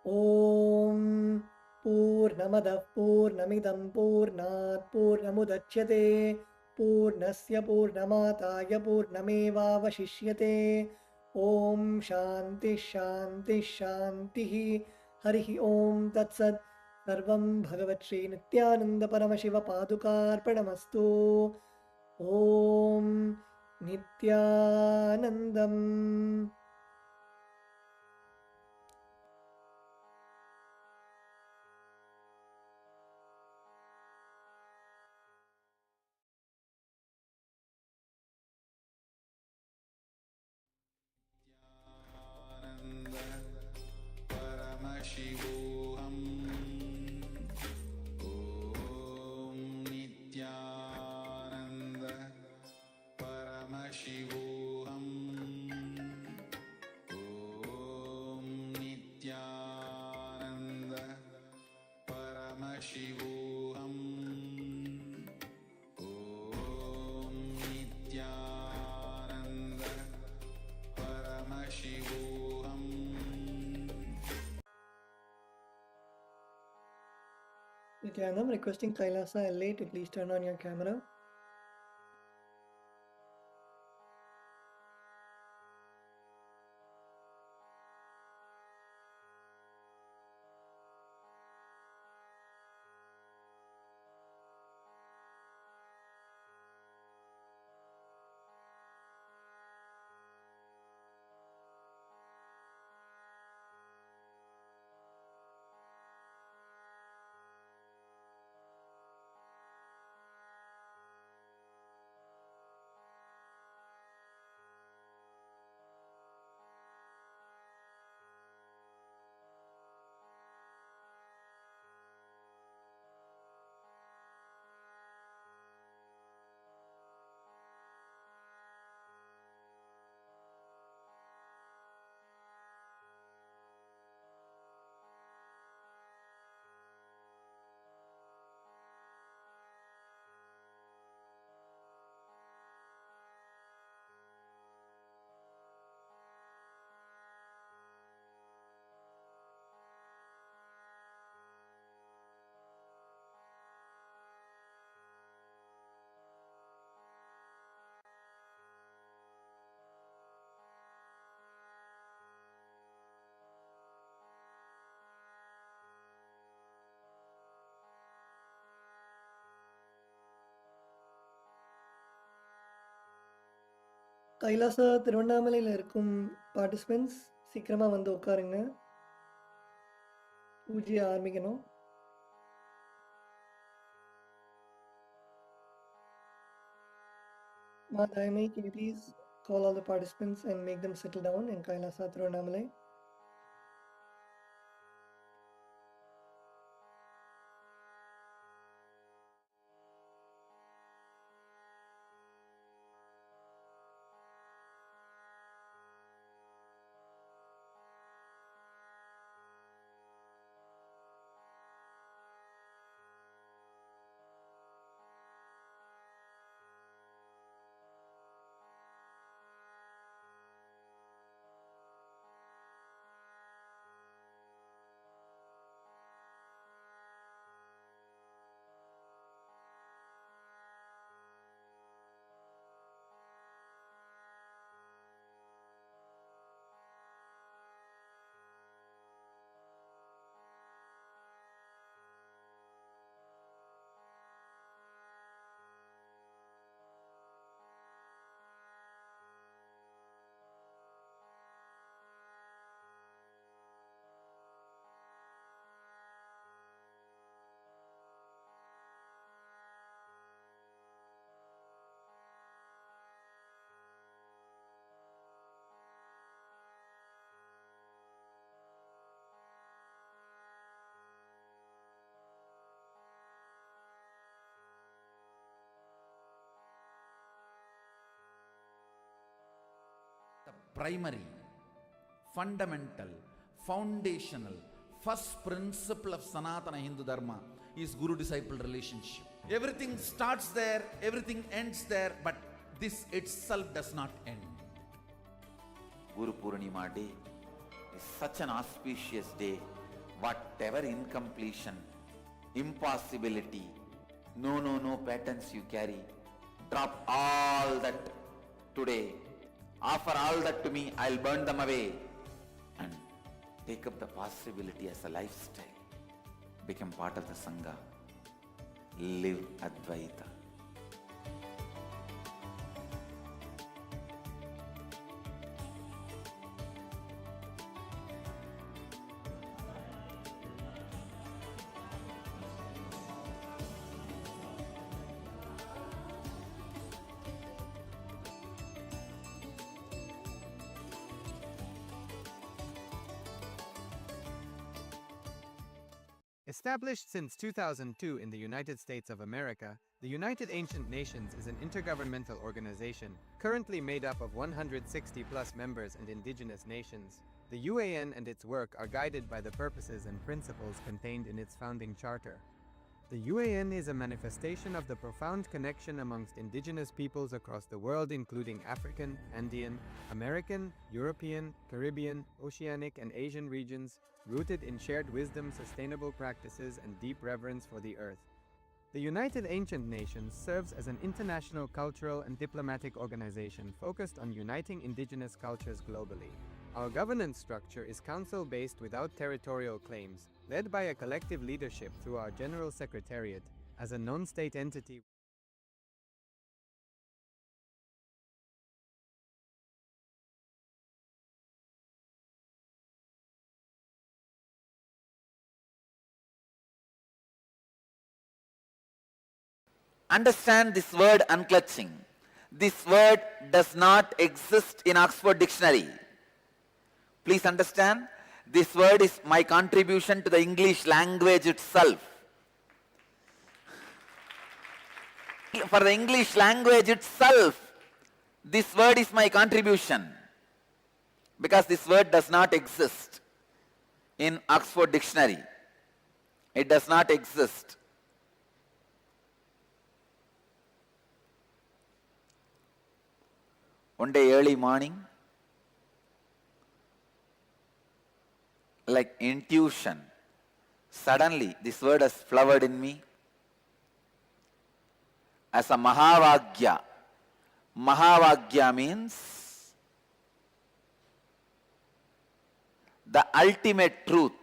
Om Purnamadav Purnamidam Purnat Purnamudachyate Purnasya Purnamataya Purnamevavashishyate. Om Shanti Shanti Shanti. Harihi Om Tat Sat. Sarvam Bhagavat Shri Nithyananda Paramashiva Padukarpanamastu. Om Nithyanandam. Paramashivoham. Om Nithyananda. Paramashivoham. Om Nithyananda. Paramashivoham. Om Nithyananda. Paramashivoham. Nithyanam, requesting Kailasa LA to please turn on your camera. கைலாச திருவண்ணாமலையில் இருக்கும் participants சீக்கிரமாக வந்து உட்காருங்க. பூஜையை ஆரம்பிக்கணும். Madhyamai, can you please call all the participants and make them settle down in Kailasa Tiruvannamalai? The primary, fundamental, foundational, first principle of Sanatana Hindu Dharma is Guru-disciple relationship. Everything starts there, everything ends there, but this itself does not end. Guru Purnima Day is such an auspicious day. Whatever incompletion, impossibility, no patterns you carry, drop all that today. Offer all that to me, I'll burn them away. And take up the possibility as a lifestyle. Become part of the Sangha. Live Advaita. Established since 2002 in the United States of America, the United Ancient Nations is an intergovernmental organization currently made up of 160+ members and indigenous nations. The UAN and its work are guided by the purposes and principles contained in its founding charter. The UAN is a manifestation of the profound connection amongst indigenous peoples across the world, including African, Andean, American, European, Caribbean, Oceanic, and Asian regions, rooted in shared wisdom, sustainable practices, and deep reverence for the earth. The United Ancient Nations serves as an international cultural and diplomatic organization focused on uniting indigenous cultures globally. Our governance structure is council-based without territorial claims, led by a collective leadership through our General Secretariat as a non-state entity. Understand this word unclutching. This word does not exist in Oxford Dictionary. Please understand, this word is my contribution to the English language itself. For the English language itself, this word is my contribution. Because this word does not exist in Oxford Dictionary. It does not exist. One day early morning, like intuition, suddenly this word has flowered in me as a Mahavagya. Mahavagya means the ultimate truth,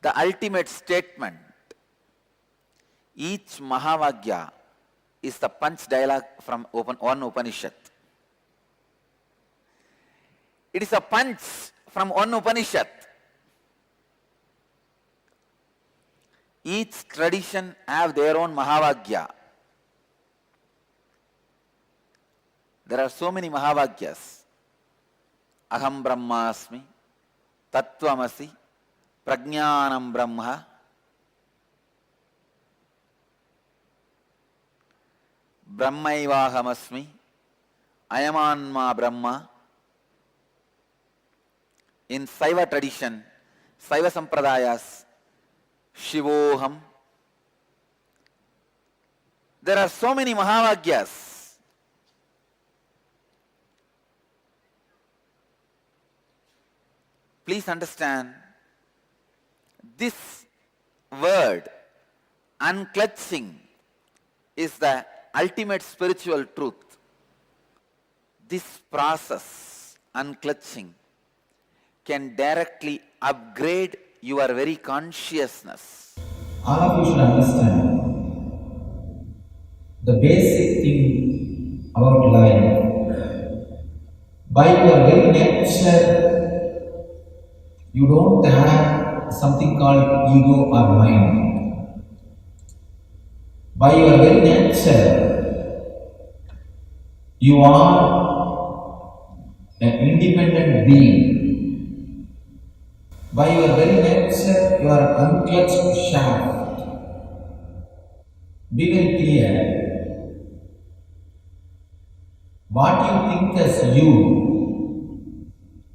the ultimate statement. Each Mahavagya is the punch dialogue from one Upanishad. It is a punch from one Upanishad. Each tradition have their own Mahavagya. There are so many Mahavagyas. Aham Brahmasmi, Tattvamasi, Prajnanam Brahma, Brahmaivahamasmi, Ayamanma Brahma. In Saiva tradition, Saiva Sampradayas, Shivoham. There are so many Mahavagyas. Please understand, this word, unclutching, is the ultimate spiritual truth. This process, unclutching, can directly upgrade your very consciousness. All of you should understand the basic thing about life. By your very nature, you don't have something called ego or mind. By your very nature, you are an independent being. By your very nature, you are an unclutched shaft. Be very clear. What you think as you,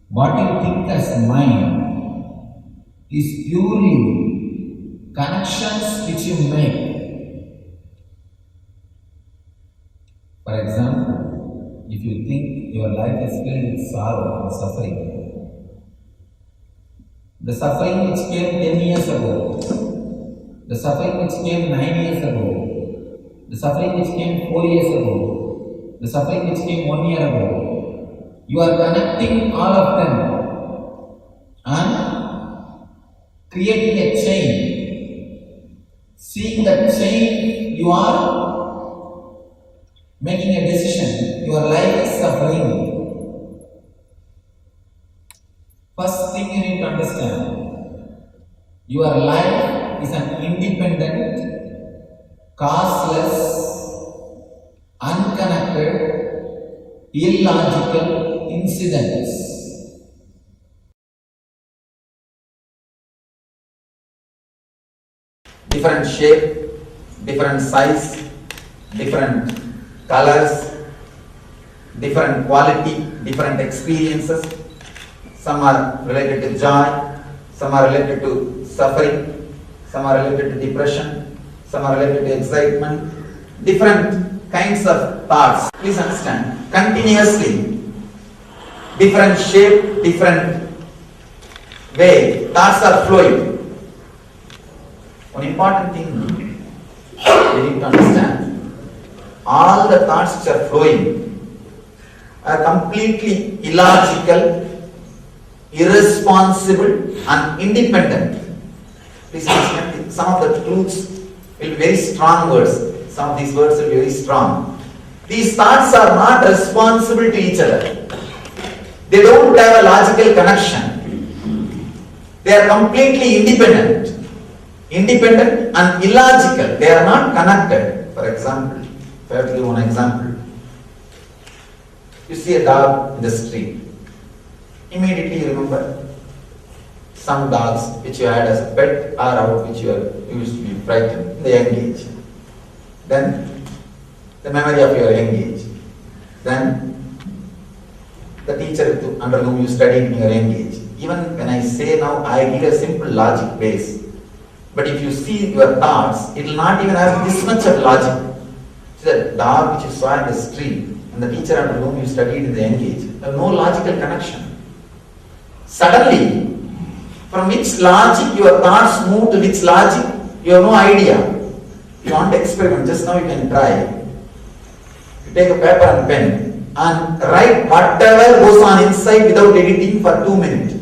what you think as mine, is purely connections which you make. For example, if you think your life is filled with sorrow and suffering, the suffering which came 10 years ago, the suffering which came 9 years ago, the suffering which came 4 years ago, the suffering which came 1 year ago, you are connecting all of them and creating a chain. Seeing that chain, you are making a decision. Your life is suffering. First thing you need to understand, your life is an independent, causeless, unconnected, illogical incidents. Different shape, different size, different colors, different quality, different experiences. Some are related to joy, some are related to suffering, some are related to depression, some are related to excitement. Different kinds of thoughts. Please understand, continuously, different shape, different way, thoughts are flowing. One important thing you need to understand, all the thoughts which are flowing are completely illogical, irresponsible and independent. Please understand, some of the truths will be very strong words. Some of these words will be very strong. These thoughts are not responsible to each other. They don't have a logical connection. They are completely independent. Independent and illogical. They are not connected. For example, if I have to give one example, you see a dog in the street. Immediately you remember some dogs which you had as a pet or out which you used to be frightened in the young age. Then the memory of your young age. Then the teacher under whom you studied in your young age. Even when I say now, I give a simple logic base. But if you see your thoughts, it will not even have this much of logic. See the dog which you saw in the street and the teacher under whom you studied in the young age, have no logical connection. Suddenly, from which logic your thoughts move to which logic, you have no idea. You want to experiment, just now you can try. You take a paper and pen and write whatever goes on inside without editing for 2 minutes.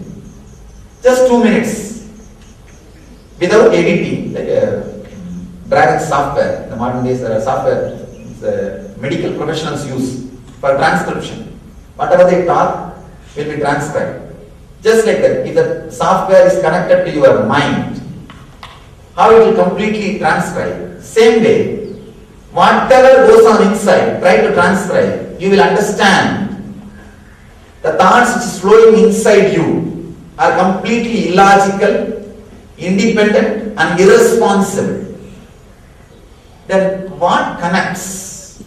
Just 2 minutes. Without editing, like a Dragon software. In the modern days there are software medical professionals use for transcription. Whatever they talk, will be transcribed. Just like that, if the software is connected to your mind, how it will completely transcribe. Same way, whatever goes on inside, try to transcribe. You will understand the thoughts which is flowing inside you are completely illogical, independent and irresponsible. Then what connects?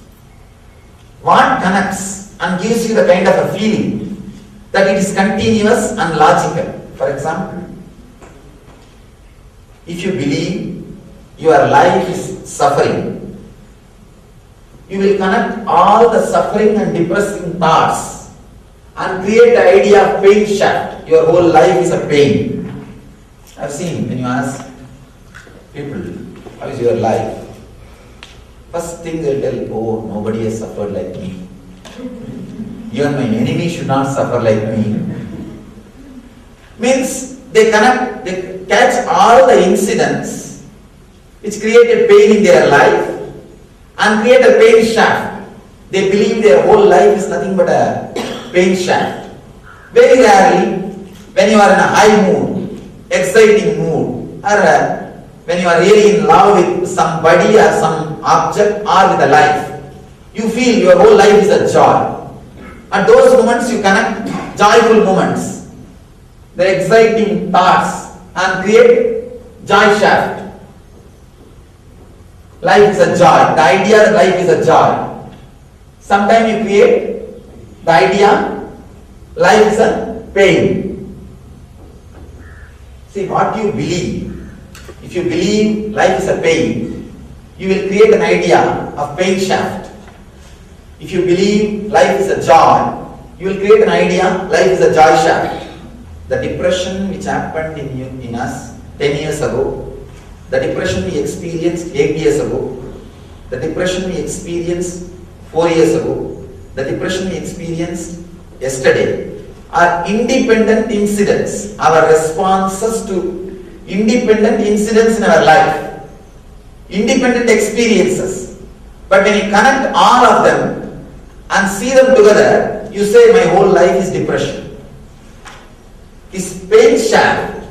What connects and gives you the kind of a feeling that it is continuous and logical? For example, if you believe your life is suffering, you will connect all the suffering and depressing thoughts and create the idea of pain shaft. Your whole life is a pain. I've seen when you ask people, how is your life? First thing they'll tell, oh, nobody has suffered like me. Even my enemy should not suffer like me. Means they connect, they catch all the incidents which created pain in their life and create a pain shaft. They believe their whole life is nothing but a pain shaft. Very rarely, when you are in a high mood, exciting mood, or when you are really in love with somebody or some object or with a life, you feel your whole life is a joy. At those moments you connect joyful moments, the exciting thoughts, and create joy shaft. Life is a joy. The idea that life is a joy. Sometimes you create the idea life is a pain. See, what you believe. If you believe life is a pain, you will create an idea of pain shaft. If you believe life is a joy, you will create an idea life is a joy shaft. The depression which happened in us 10 years ago, the depression we experienced 8 years ago, the depression we experienced 4 years ago, the depression we experienced yesterday are independent incidents, our responses to independent incidents in our life, independent experiences. But when you connect all of them and see them together, you say my whole life is depression. This pain shaft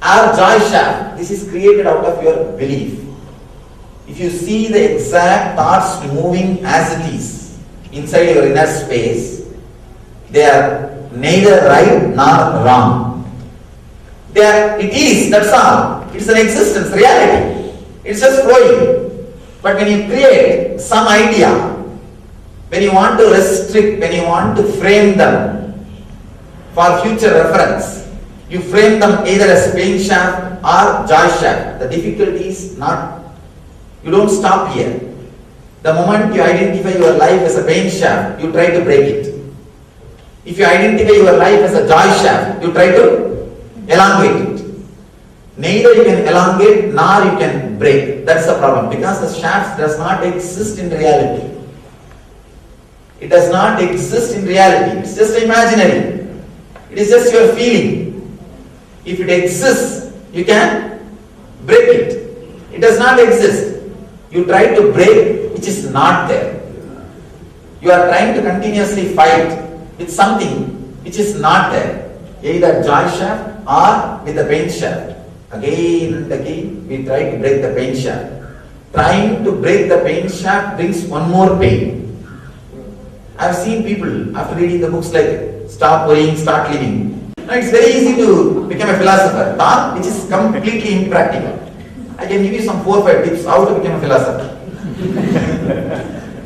or joy shaft, this is created out of your belief. If you see the exact thoughts moving as it is inside your inner space, they are neither right nor wrong. It is, that's all. It's an existence, reality. It's just flowing. But when you create some idea, when you want to restrict, when you want to frame them for future reference, you frame them either as pain shaft or joy shaft. The difficulty is not, you don't stop here. The moment you identify your life as a pain shaft, you try to break it. If you identify your life as a joy shaft, you try to elongate it. Neither you can elongate nor you can break. That's the problem, because the shaft does not exist in reality. It does not exist in reality. It's just imaginary. It is just your feeling. If it exists, you can break it. It does not exist. You try to break which is not there. You are trying to continuously fight with something which is not there, either joy shaft or with the pain shaft. Again and again we try to break the pain shaft. Trying to break the pain shaft brings one more pain. I have seen people after reading the books like Stop Worrying, Start Living. Now it's very easy to become a philosopher, thought which is completely impractical. I can give you some 4 or 5 tips how to become a philosopher.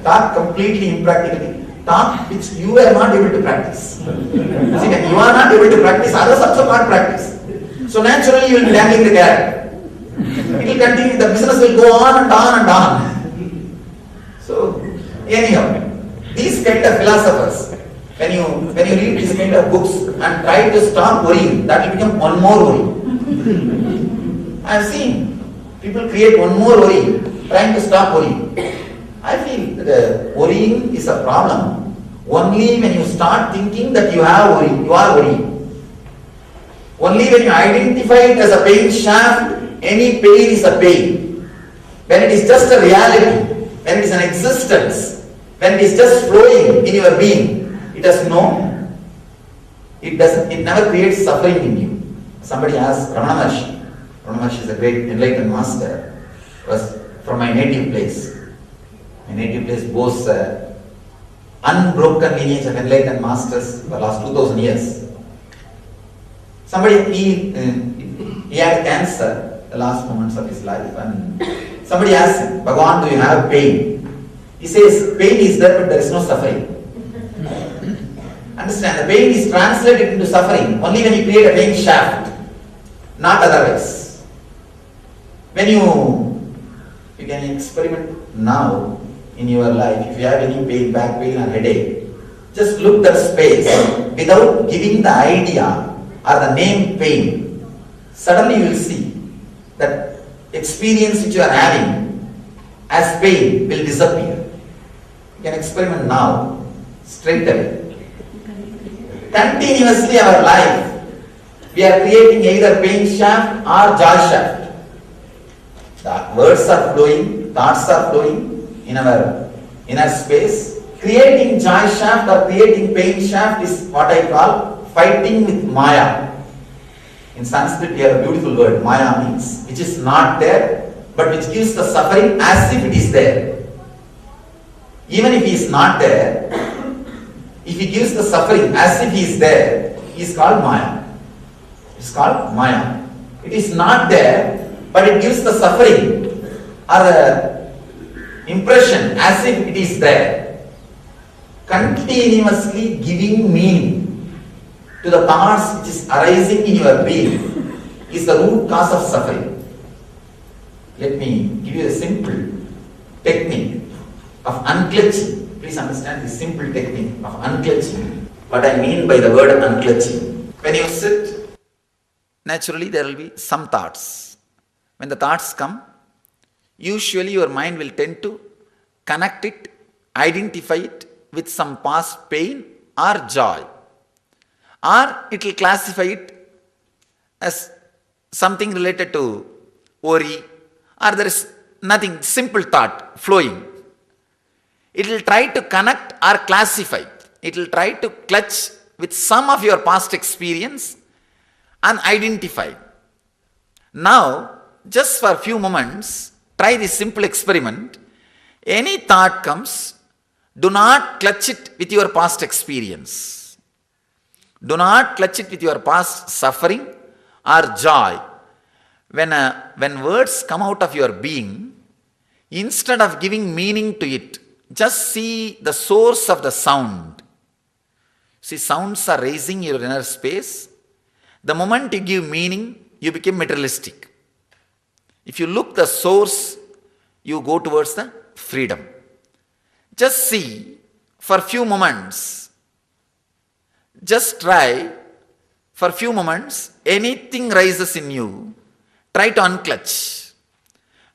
Thought completely impractical. Thought which you are not able to practice. See, when you are not able to practice, others also can't practice. So naturally you will be dangling the carrot. It will continue, the business will go on and on and on. So anyhow, these kind of philosophers, when you read these kind of books and try to stop worrying, that will become one more worry. I have seen people create one more worry, trying to stop worrying. I feel that worrying is a problem only when you start thinking that you are worrying. Only when you identify it as a pain shaft, any pain is a pain. When it is just a reality, when it is an existence, when it is just flowing in your being, it has no it never creates suffering in you. Somebody asked Ramana Maharshi. Ramana Maharshi is a great enlightened master. Was from my native place. My native place boasts unbroken lineage of enlightened masters for the last 2000 years. Somebody, he had cancer the last moments of his life, and somebody asked him, Bhagavan, do you have pain? He says, pain is there, but there is no suffering. Understand, the pain is translated into suffering only when you create a pain shaft, not otherwise. When you can experiment now in your life, if you have any pain, back pain or headache, just look that space without giving the idea or the name pain. Suddenly you will see that experience which you are having as pain will disappear. You can experiment now, straight away. Continuously our life, we are creating either pain shaft or joy shaft. The words are flowing, thoughts are flowing in our inner space. Creating joy shaft or creating pain shaft is what I call fighting with Maya. In Sanskrit we have a beautiful word, Maya means, which is not there, but which gives the suffering as if it is there. Even if he is not there, if he gives the suffering as if he is there, he is called Maya. It is called Maya. It is not there, but it gives the suffering or the impression as if it is there. Continuously giving meaning to the thoughts which is arising in your being is the root cause of suffering. Let me give you a simple technique of unclutching. Please understand this simple technique of unclutching. What I mean by the word unclutching. When you sit, naturally there will be some thoughts. When the thoughts come, usually your mind will tend to connect it, identify it with some past pain or joy. Or it will classify it as something related to worry, or there is nothing, simple thought flowing. It will try to connect or classify. It will try to clutch with some of your past experience and identify. Now, just for a few moments, try this simple experiment. Any thought comes, do not clutch it with your past experience. Do not clutch it with your past suffering or joy. When words come out of your being, instead of giving meaning to it, just see the source of the sound. See, sounds are raising your inner space. The moment you give meaning, you become materialistic. If you look the source, you go towards the freedom. Just see for a few moments. Just try for a few moments, anything rises in you, try to unclutch.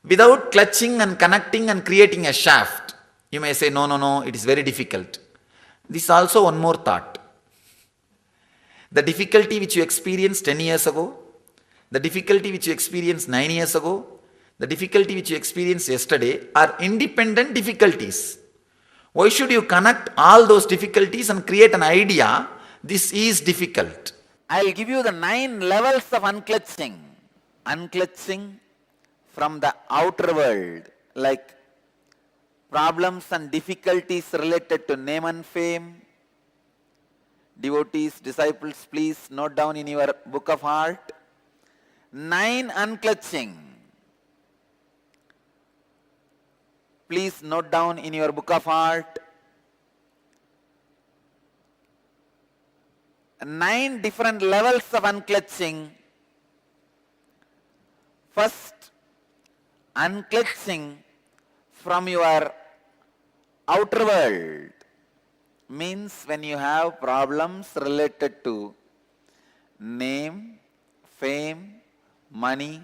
Without clutching and connecting and creating a shaft, you may say, no, it is very difficult. This is also one more thought. The difficulty which you experienced 10 years ago, the difficulty which you experienced 9 years ago, the difficulty which you experienced yesterday are independent difficulties. Why should you connect all those difficulties and create an idea, this is difficult? I will give you the 9 levels of unclutching. Unclutching from the outer world, like problems and difficulties related to name and fame. Devotees, disciples, please note down in your book of heart. 9 unclutching. Please note down in your book of heart. 9 different levels of unclutching. First, unclutching from your outer world means when you have problems related to name, fame, money.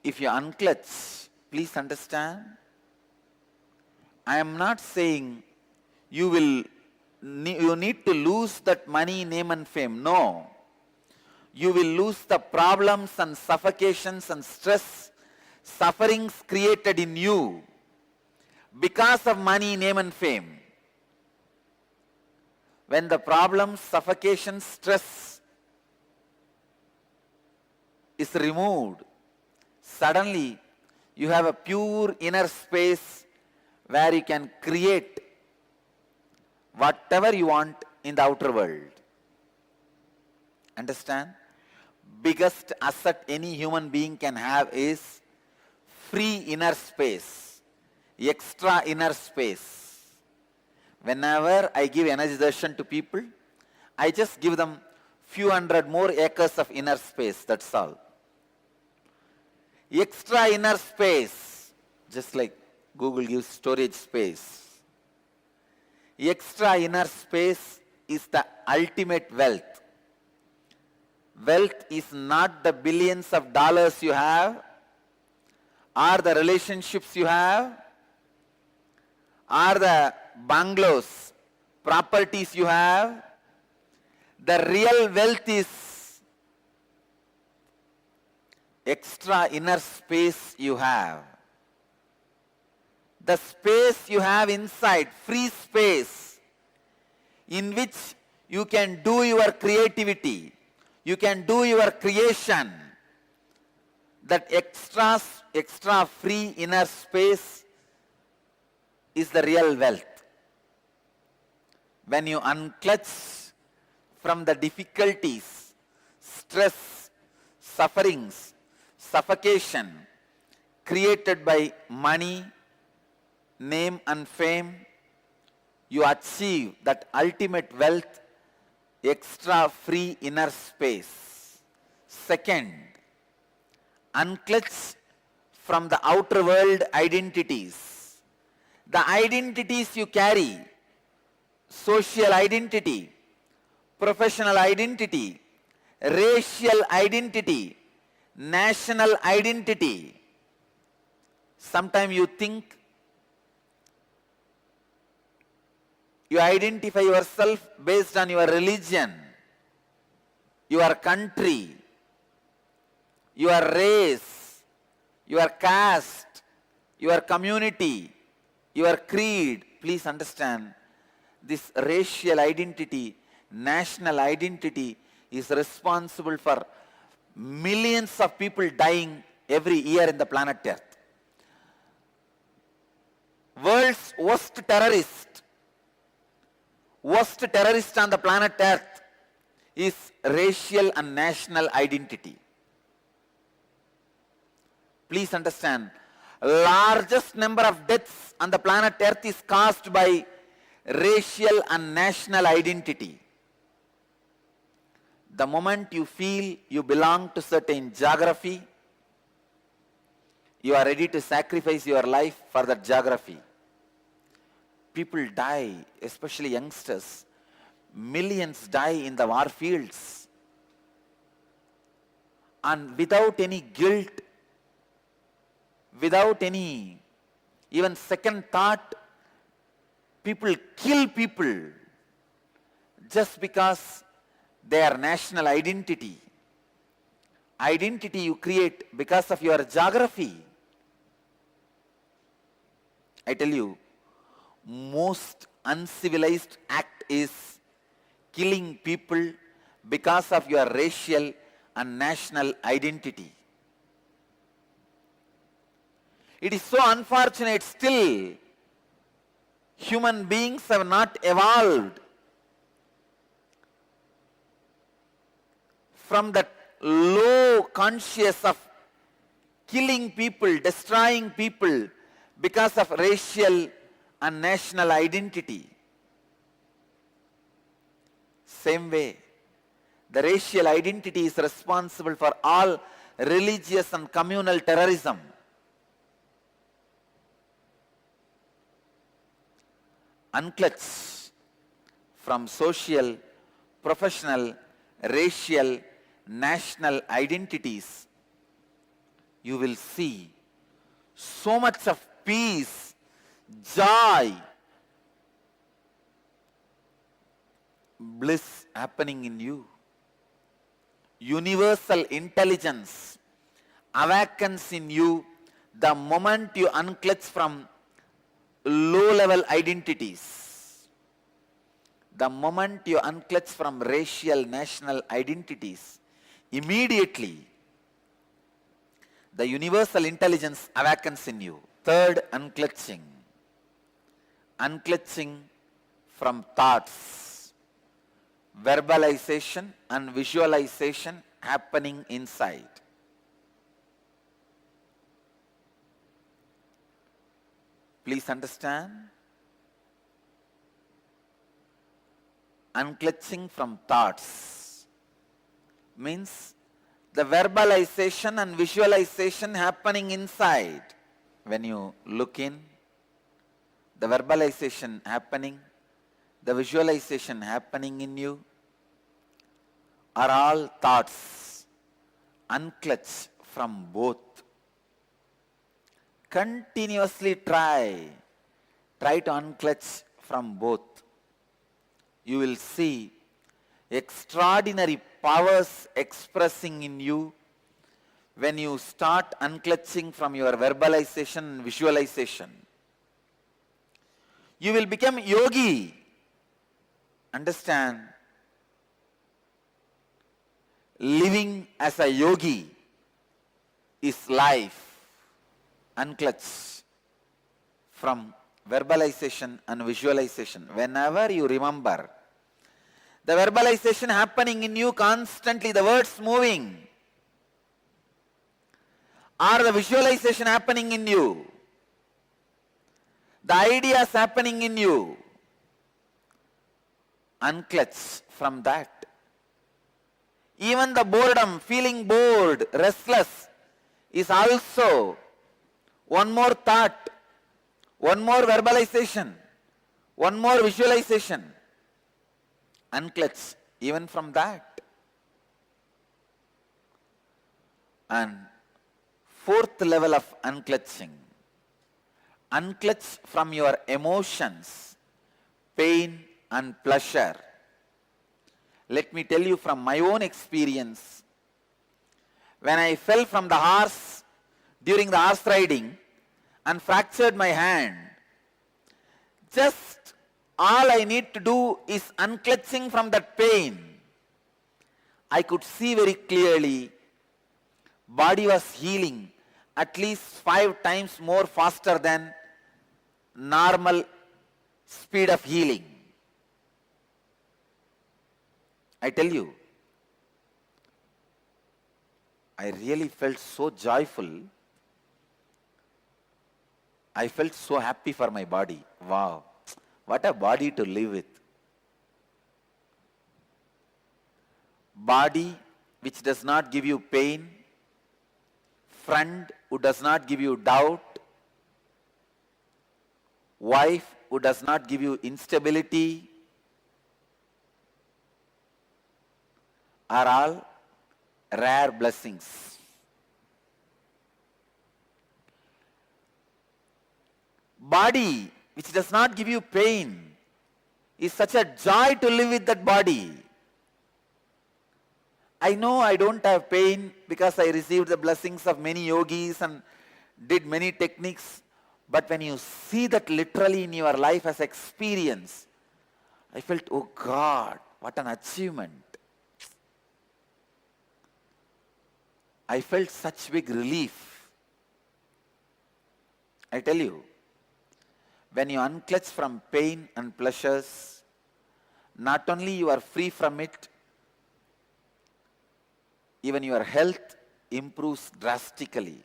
If you unclutch, please understand, I am not saying you need to lose that money, name and fame. No. You will lose the problems and suffocations and stress, sufferings created in you because of money, name and fame. when the problem, suffocation, stress is removed, suddenly you have a pure inner space where you can create whatever you want in the outer world. Understand? Biggest asset any human being can have is free inner space, extra inner space. Whenever I give energy darshan to people, I just give them few hundred more acres of inner space, that's all. Extra inner space, just like Google gives storage space. Extra inner space is the ultimate wealth. Wealth is not the billions of dollars you have, or the relationships you have, or the bungalows, properties you have. The real wealth is extra inner space you have. The space you have inside, free space, in which you can do your creativity, you can do your creation. That extra free inner space is the real wealth. When you unclutch from the difficulties, stress, sufferings, suffocation created by money, name and fame, you achieve that ultimate wealth, extra free inner space. Second, unclutch from the outer world identities. The identities you carry, social identity, professional identity, racial identity, national identity. Sometimes you think you identify yourself based on your religion, your country, your race, your caste, your community, your creed. Please understand, this racial identity, national identity is responsible for millions of people dying every year in the planet Earth. World's worst terrorist on the planet Earth is racial and national identity. Please understand, largest number of deaths on the planet Earth is caused by racial and national identity. The moment you feel you belong to certain geography, you are ready to sacrifice your life for that geography. People die, especially youngsters. Millions die in the war fields. And without any guilt, without any even second thought, people kill people just because their national identity. Identity you create because of your geography. I tell you, most uncivilized act is killing people because of your racial and national identity. It is so unfortunate still human beings have not evolved from that low conscious of killing people, destroying people because of racial and national identity. Same way, the racial identity is responsible for all religious and communal terrorism. Unclutch from social, professional, racial, national identities, you will see so much of peace, joy, bliss happening in you. Universal intelligence awakens in you the moment you unclutch from low-level identities. the moment you unclutch from racial, national identities, immediately the universal intelligence awakens in you. Third, unclutching. Unclutching from thoughts, verbalization and visualization happening inside. Please understand. Unclutching from thoughts means the verbalization and visualization happening inside. When you look in, the verbalization happening, the visualization happening in you are all thoughts. Unclutch from both. Continuously try to unclutch from both. You will see extraordinary powers expressing in you when you start unclutching from your verbalization and visualization. You will become yogi. Understand? Living as a yogi is life. Unclutch from verbalization and visualization. Whenever you remember the verbalization happening in you constantly, the words moving, or the visualization happening in you, the ideas happening in you, unclutch from that. Even the boredom, feeling bored, restless, is also one more thought, one more verbalization, one more visualization. Unclutch even from that. And fourth level of unclutching. Unclutch from your emotions, pain and pleasure. Let me tell you from my own experience. When I fell from the horse during the horse riding and fractured my hand, just all I need to do is unclutching from that pain. I could see very clearly body was healing at least 5 times more faster than normal speed of healing. I tell you, I really felt so joyful. I felt so happy for my body. Wow, what a body to live with. Body which does not give you pain, friend who does not give you doubt, wife who does not give you instability, are all rare blessings. Body which does not give you pain is such a joy to live with that body. I know I don't have pain because I received the blessings of many yogis and did many techniques, but when you see that literally in your life as experience, I felt, oh God, what an achievement. I felt such big relief. I tell you, when you unclutch from pain and pleasures, not only you are free from it, even your health improves drastically.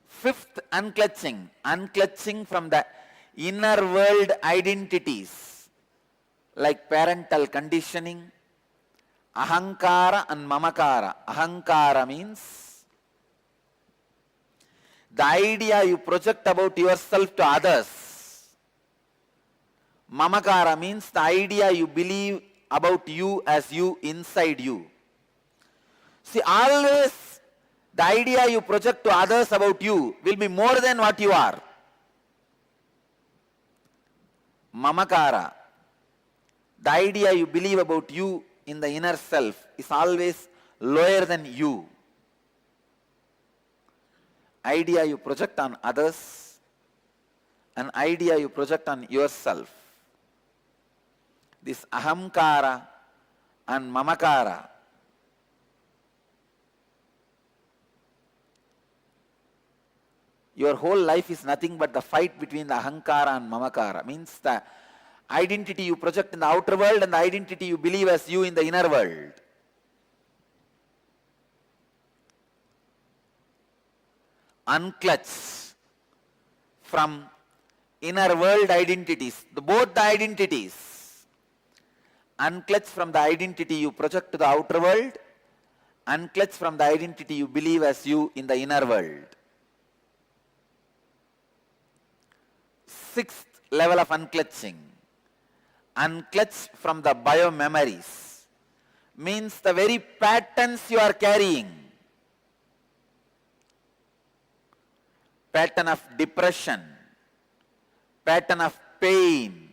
Fifth, unclutching. Unclutching from the inner world identities like parental conditioning, ahankara and mamakara. Ahankara means the idea you project about yourself to others. Mamakara means the idea you believe about you as you inside you. See, always the idea you project to others about you will be more than what you are. Mamakara, the idea you believe about you in the inner self is always lower than you. Idea you project on others an idea you project on yourself. This ahamkara and mamakara. Your whole life is nothing but the fight between the ahankara and mamakara. Means the identity you project in the outer world and the identity you believe as you in the inner world. Unclutch from inner world identities, both the identities. Unclutch from the identity you project to the outer world, unclutch from the identity you believe as you in the inner world. Sixth level of unclutching. Unclutch from the bio-memories. Means the very patterns you are carrying. Pattern of depression, pattern of pain,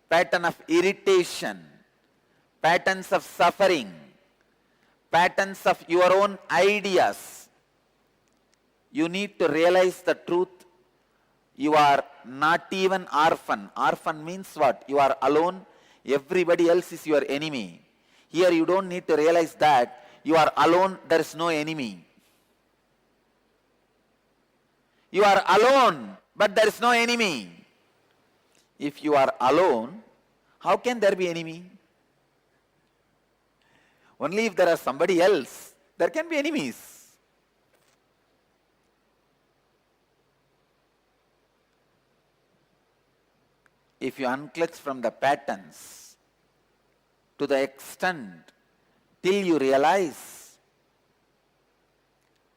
pattern of irritation, patterns of suffering, patterns of your own ideas. You need to realize the truth. You are not even orphan. Orphan means what? You are alone. Everybody else is your enemy. Here you don't need to realize that you are alone. There is no enemy. You are alone, but there is no enemy. If you are alone, how can there be enemy? Only if there are somebody else, there can be enemies. If you unclutch from the patterns to the extent till you realize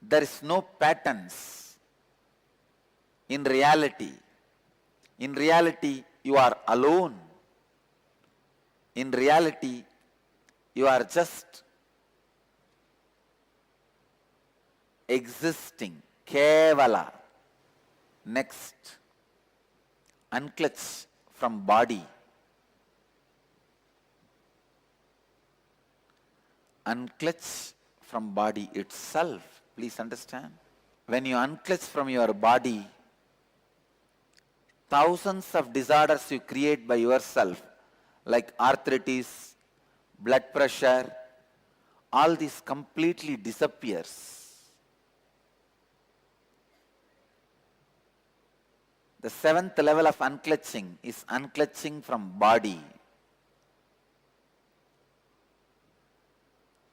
there is no patterns in reality. In reality, you are alone. In reality, you are just existing. Kevala. Next, unclutch from body. Unclutch from body itself. Please understand. When you unclutch from your body, thousands of disorders you create by yourself, like arthritis, blood pressure, all this completely disappears. The seventh level of unclutching is unclutching from body.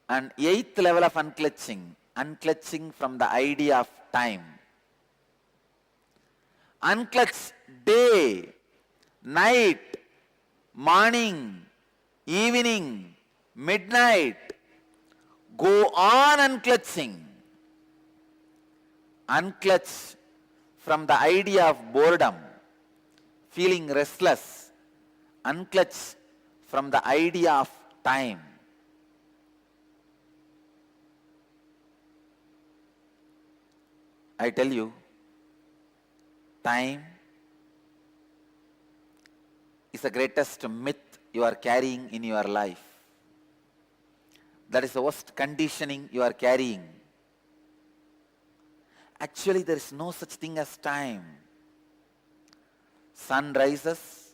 And eighth level of unclutching, unclutching from the idea of time. Unclutch day, night, morning, evening, midnight. Go on unclutching. Unclutch from the idea of boredom, feeling restless. Unclutch from the idea of time. I tell you, time is the greatest myth you are carrying in your life. That is the worst conditioning you are carrying. Actually, there is no such thing as time. Sun rises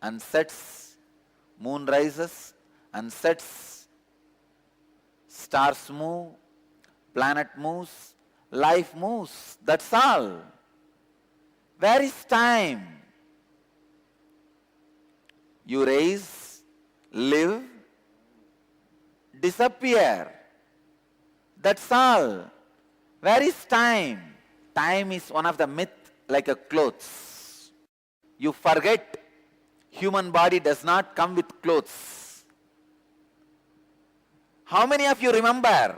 and sets, moon rises and sets, stars move, planet moves, life moves. That's all. Where is time? You rise, live, disappear. That's all. Where is time? Time is one of the myths like a clothes. You forget human body does not come with clothes. How many of you remember?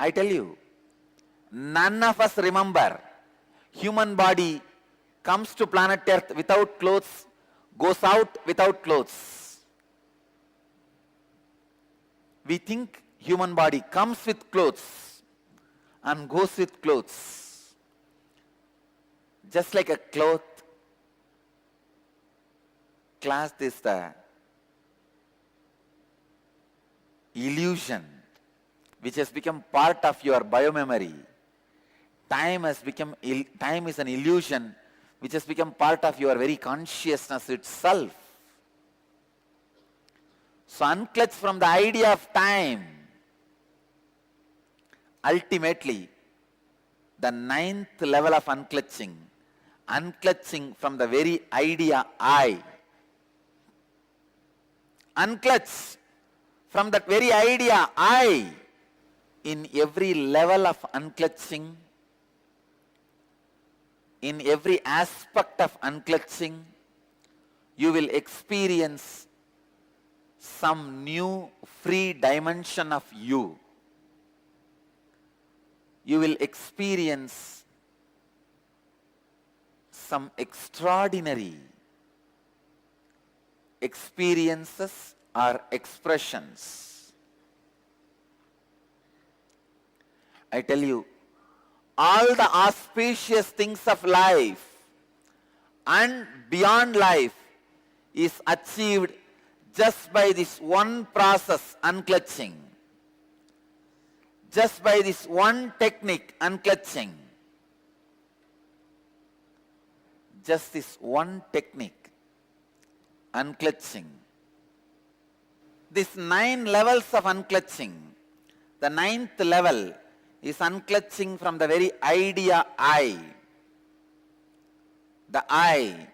I tell you, none of us remember. Human body comes to planet Earth without clothes, goes out without clothes. We think human body comes with clothes and goes with clothes. Just like a cloth, cloth is the illusion which has become part of your biomemory. time is an illusion which has become part of your very consciousness itself. So unclutch from the idea of time. Ultimately, the 9th level of unclutching, unclutching from the very idea I. Unclutch from that very idea I. In every level of unclutching, in every aspect of unclutching, you will experience some new free dimension of you. You will experience some extraordinary experiences or expressions. I tell you, all the auspicious things of life and beyond life is achieved just by this one process, unclutching. Just by this one technique, unclutching. Just this one technique, unclutching. These 9 levels of unclutching, the 9th level is unclutching from the very idea I. The I.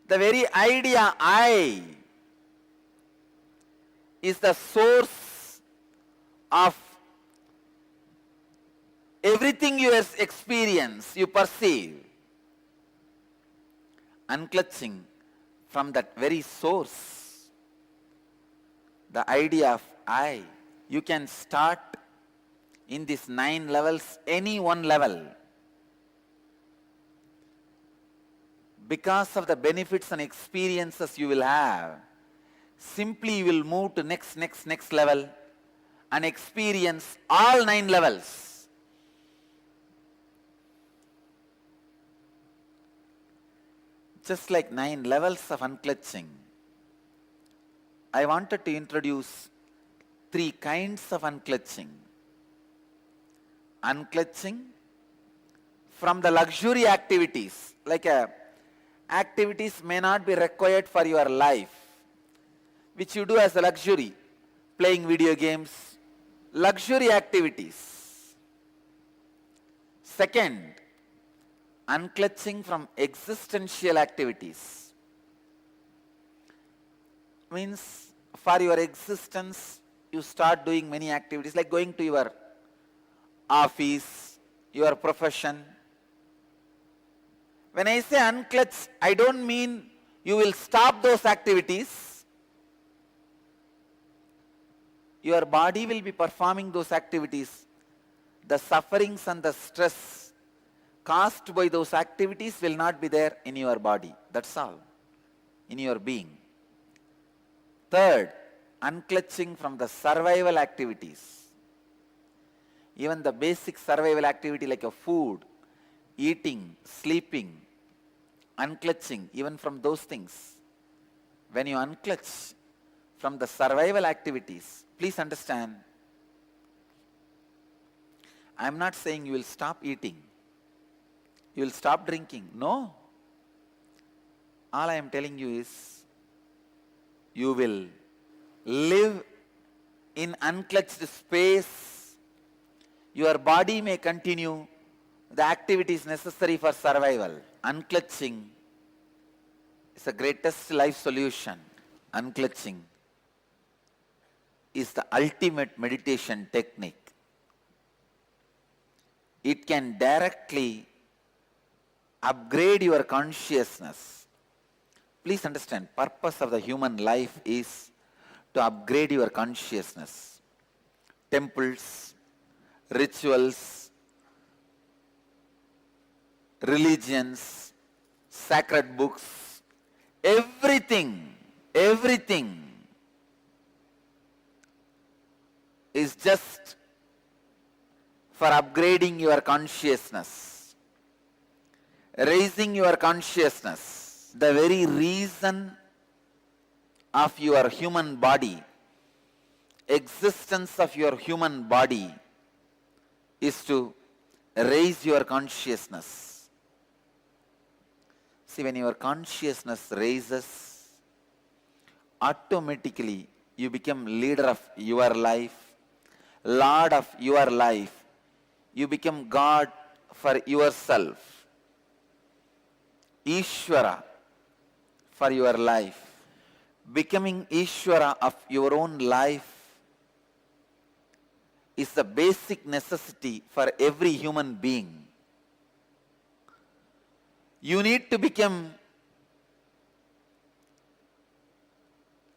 The very idea I is the source of everything you experience, you perceive. Unclutching from that very source, the idea of I. You can start in these 9 levels, any one level. Because of the benefits and experiences you will have, simply you will move to next level and experience all 9 levels. Just like 9 levels of unclutching, I wanted to introduce 3 kinds of unclutching. Unclutching from the luxury activities, like activities may not be required for your life, which you do as a luxury, playing video games, luxury activities. Second, unclutching from existential activities. Means for your existence, you start doing many activities like going to your office, your profession. When I say unclutch, I don't mean you will stop those activities. Your body will be performing those activities. The sufferings and the stress caused by those activities will not be there in your body. That's all. In your being. Third, unclutching from the survival activities. Even the basic survival activity like a food, eating, sleeping, unclutching even from those things. When you unclutch from the survival activities, please understand, I am not saying you will stop eating, you will stop drinking. No. All I am telling you is, you will live in unclutched space. Your body may continue the activities necessary for survival. Unclutching is the greatest life solution. Unclutching is the ultimate meditation technique. It can directly upgrade your consciousness. Please understand, purpose of the human life is to upgrade your consciousness. Temples, rituals, religions, sacred books, everything is just for upgrading your consciousness, raising your consciousness. The very reason of your human body existence of your human body is to raise your consciousness. See, when your consciousness raises, automatically you become leader of your life, Lord of your life. You become God for yourself, Ishvara for your life. Becoming Ishvara of your own life is the basic necessity for every human being. You need to become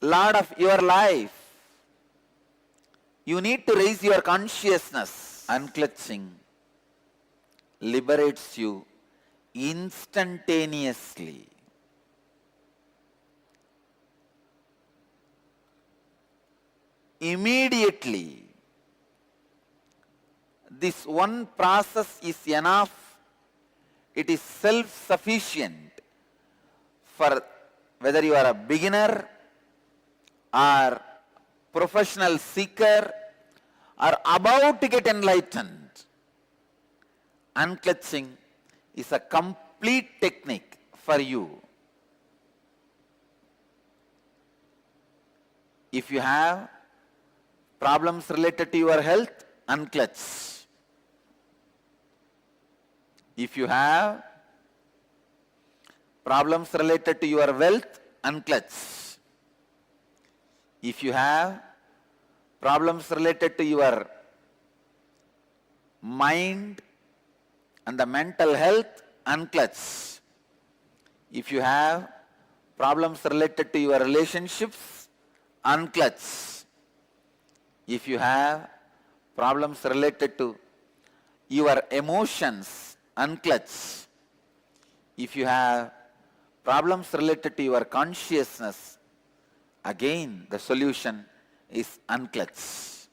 Lord of your life. You need to raise your consciousness. Unclutching liberates you instantaneously. Immediately. This one process is enough. It is self-sufficient for whether you are a beginner or professional seeker or about to get enlightened. Unclutching is a complete technique for you. If you have problems related to your health, unclutch. If you have problems related to your wealth, unclutch. If you have problems related to your mind and the mental health, unclutch. If you have problems related to your relationships, unclutch. If you have problems related to your emotions, unclutch. If you have problems related to your consciousness, again the solution is unclutch.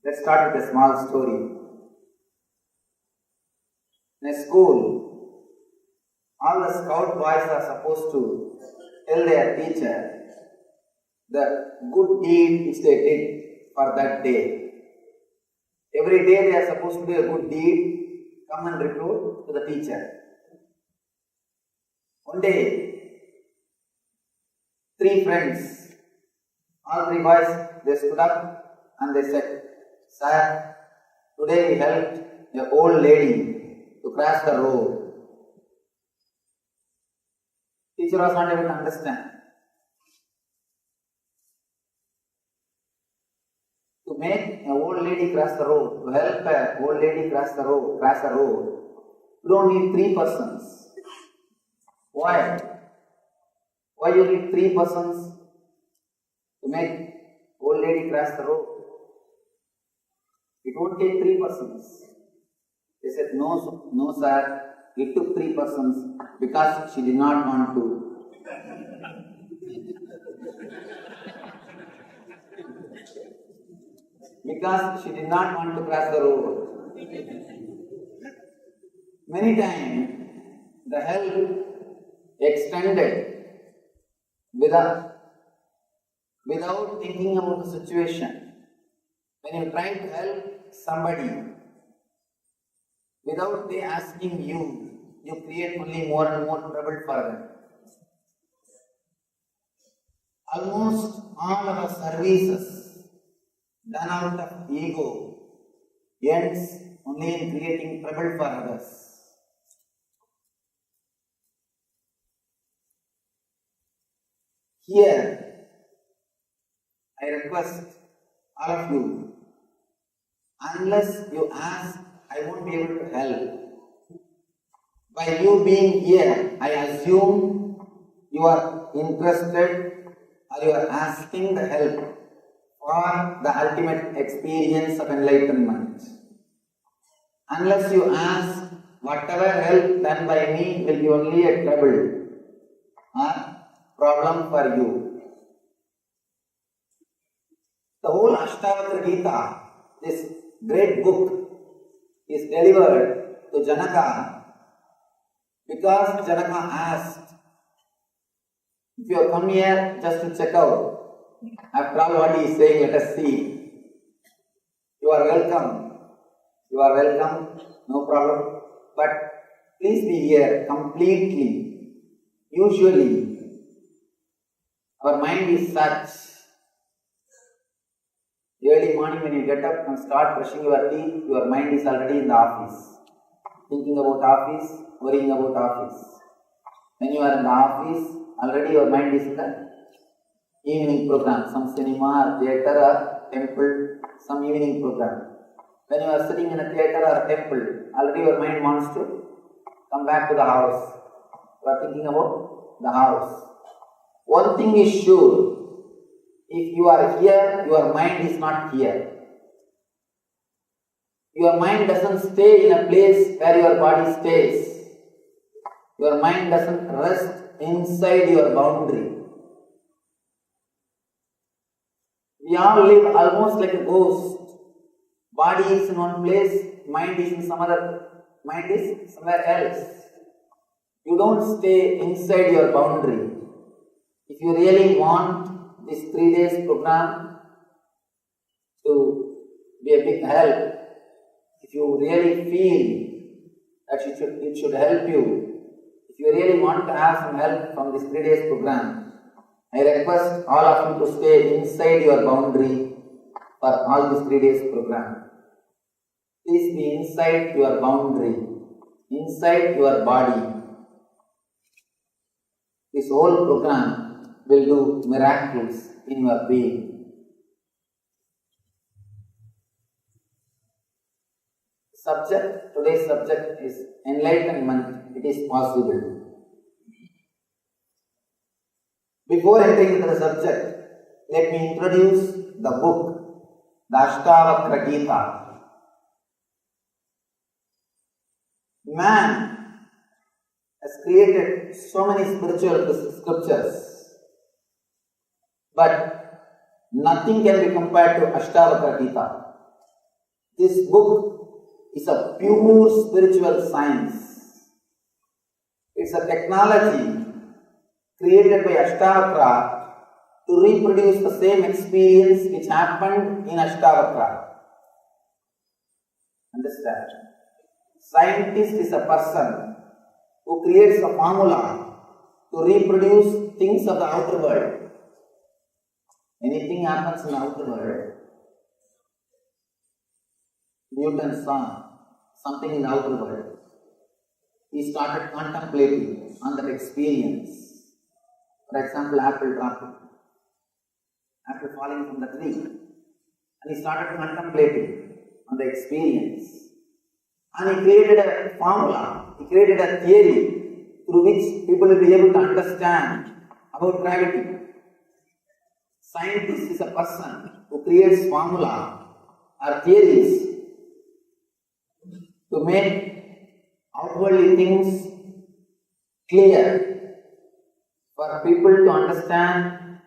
Let's start with a small story. In a school, all the scout boys are supposed to tell their teacher the good deed which they did for that day. Every day they are supposed to do a good deed, come and report to the teacher. One day, 3 friends, all 3 boys, they stood up and they said, "Sir, today we helped an old lady to cross the road." Teacher was not able to understand. To make an old lady cross the road, to help an old lady cross the road, you don't need 3 persons. Why? Why you need 3 persons to make old lady cross the road? It won't take 3 persons. They said, no sir, it took 3 persons because she did not want to. Because she did not want to cross the road. Many times, the help extended without thinking about the situation. When you try to help somebody, without they asking you, you create only more and more trouble for them. Almost all our services done out of ego ends only in creating trouble for others. Here, I request all of you, unless you ask, I won't be able to help. By you being here, I assume you are interested or you are asking the help for the ultimate experience of enlightenment. Unless you ask, whatever help done by me will be only a trouble or problem for you. The whole Ashtavakra Gita, this great book, is delivered to Janaka because Janaka asked, if you have come here just to check out, after all what he is saying, let us see. You are welcome. You are welcome, no problem. But please be here completely. Usually, our mind is such. Early morning when you get up and start brushing your teeth, your mind is already in the office. Thinking about office, worrying about office. When you are in the office, already your mind is in the evening program, some cinema or theatre or temple, some evening program. When you are sitting in a theatre or a temple, already your mind wants to come back to the house. You are thinking about the house. One thing is sure, if you are here, your mind is not here. Your mind doesn't stay in a place where your body stays. Your mind doesn't rest inside your boundary. We all live almost like a ghost. Body is in one place, mind is in some other, mind is somewhere else. You don't stay inside your boundary. If you really want this 3 days program to be a big help, if you really feel that it should help you, if you really want to have some help from this 3 days program, I request all of you to stay inside your boundary for all this 3 days program. Please be inside your boundary, inside your body. This whole program will do miracles in your being. Today's subject is enlightenment. It is possible. Before entering into the subject, let me introduce the book, the Ashtavakra Gita. Man has created so many spiritual scriptures, but nothing can be compared to Ashtavakra Gita. This book is a pure spiritual science. It's a technology created by Ashtavakra to reproduce the same experience which happened in Ashtavakra. Understand? Scientist is a person who creates a formula to reproduce things of the outer world. Anything happens in the outer world. Newton saw something in the outer world. He started contemplating on that experience. For example, apple dropping, apple falling from the tree. And he started contemplating on the experience. And he created a formula, he created a theory through which people will be able to understand about gravity. Scientist is a person who creates formula or theories to make outwardly things clear for people to understand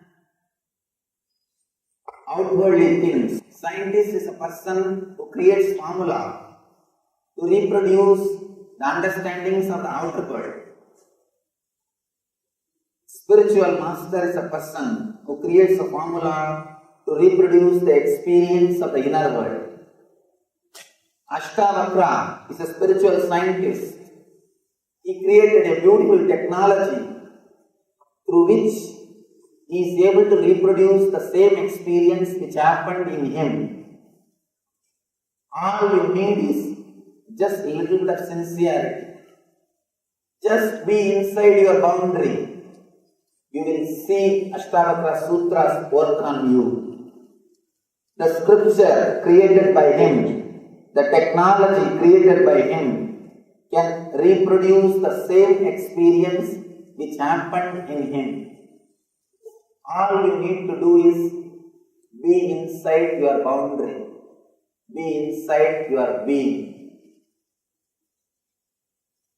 outwardly things. Scientist is a person who creates formula to reproduce the understandings of the outer world. Spiritual master is a person who creates a formula to reproduce the experience of the inner world. Ashtavakra is a spiritual scientist. He created a beautiful technology through which he is able to reproduce the same experience which happened in him. All you need is just a little bit of sincerity. Just be inside your boundary. You will see Ashtavakra Sutras work on you. The scripture created by him, the technology created by him, can reproduce the same experience which happened in him. All you need to do is be inside your boundary. Be inside your being.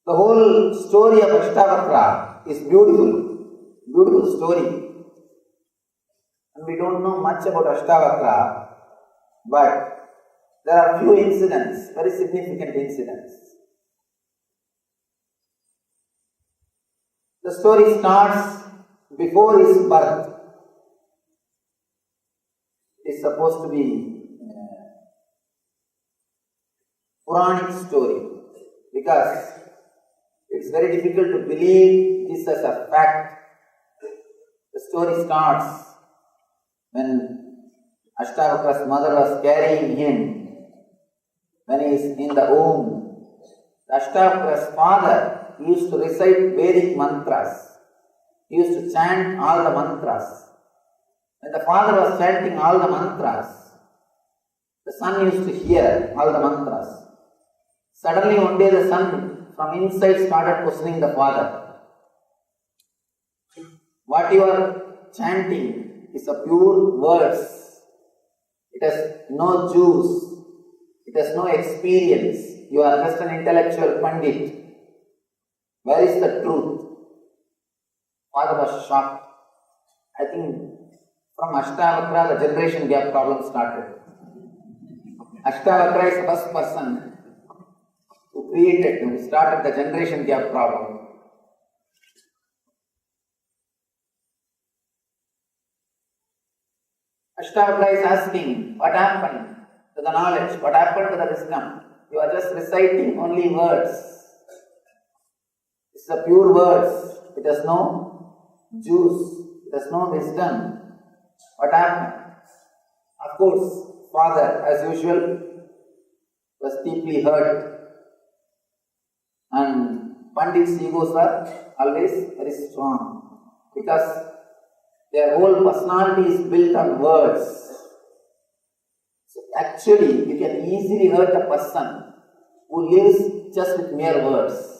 The whole story of Ashtavakra is beautiful story. And we don't know much about The story starts before his birth. It is supposed to be a Puranic story because it's very difficult to believe this as a fact. The story starts when Ashtavakra's mother was carrying him, when he is in the womb. Ashtavakra's father used to recite Vedic mantras. He used to chant all the mantras. When the father was chanting all the mantras, the son used to hear all the mantras. Suddenly one day the son from inside started questioning the father. What you are chanting is a pure verse. It has no juice. It has no experience. You are just an intellectual pandit. Where is the truth? Father was shocked. I think from Ashtavakra the generation gap problem started. Ashtavakra is the first person who created, who started the generation gap problem. Ashtavakra is asking, what happened to the knowledge? What happened to the wisdom? You are just reciting only words. It's a pure words. It has no juice. It has no wisdom. What happened? Of course, father, as usual, was deeply hurt. And Pandits' egos are always very strong because their whole personality is built on words. So actually, you can easily hurt a person who lives just with mere words.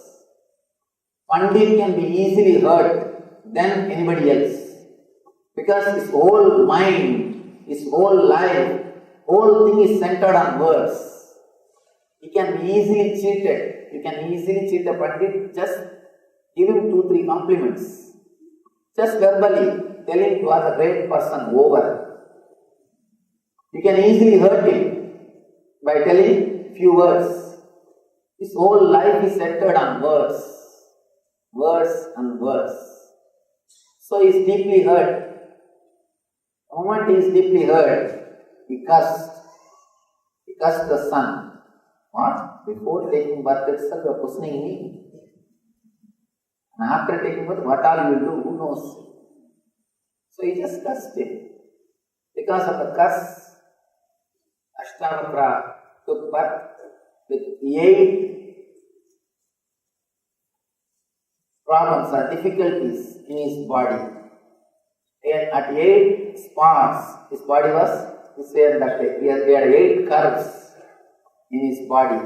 Pandit can be easily hurt than anybody else because his whole mind, his whole life, whole thing is centered on words. He can be easily cheated. You can easily cheat a Pandit, just give him 2-3 compliments. Just verbally tell him you are a great person, over. You can easily hurt him by telling few words. His whole life is centered on words. Words and words. So he is deeply hurt. The moment he is deeply hurt, he cursed. He cursed the son. What? Before taking birth itself, you are questioning me. And after taking birth, what all you will do, who knows? So he just cursed him. Because of the curse, Ashtavakra took birth with 8 problems or difficulties in his body. And at 8 spots, his body was this way and that way. He had 8 curves in his body.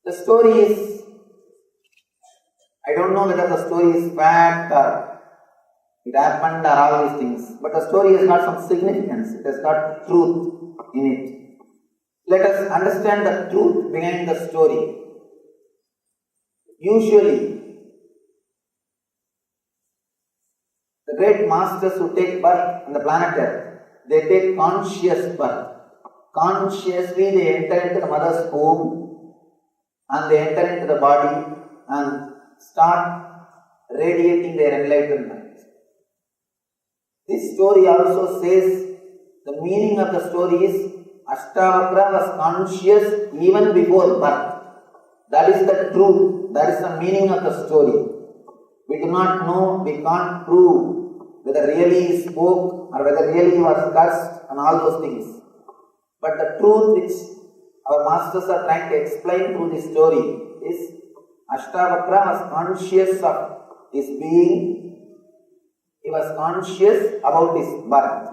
The story is, I don't know whether the story is fact or it happened or all these things, but the story has got some significance. It has got truth in it. Let us understand the truth behind the story. Usually, the great masters who take birth on the planet Earth, they take conscious birth. Consciously they enter into the mother's womb and they enter into the body and start radiating their enlightenment. This story also says the meaning of the story is Ashtavakra was conscious even before birth. That is the truth. That is the meaning of the story. We do not know, we can't prove whether really he spoke or whether really he was cursed and all those things. But the truth which our masters are trying to explain through this story is Ashtavakra was conscious of his being. He was conscious about his birth.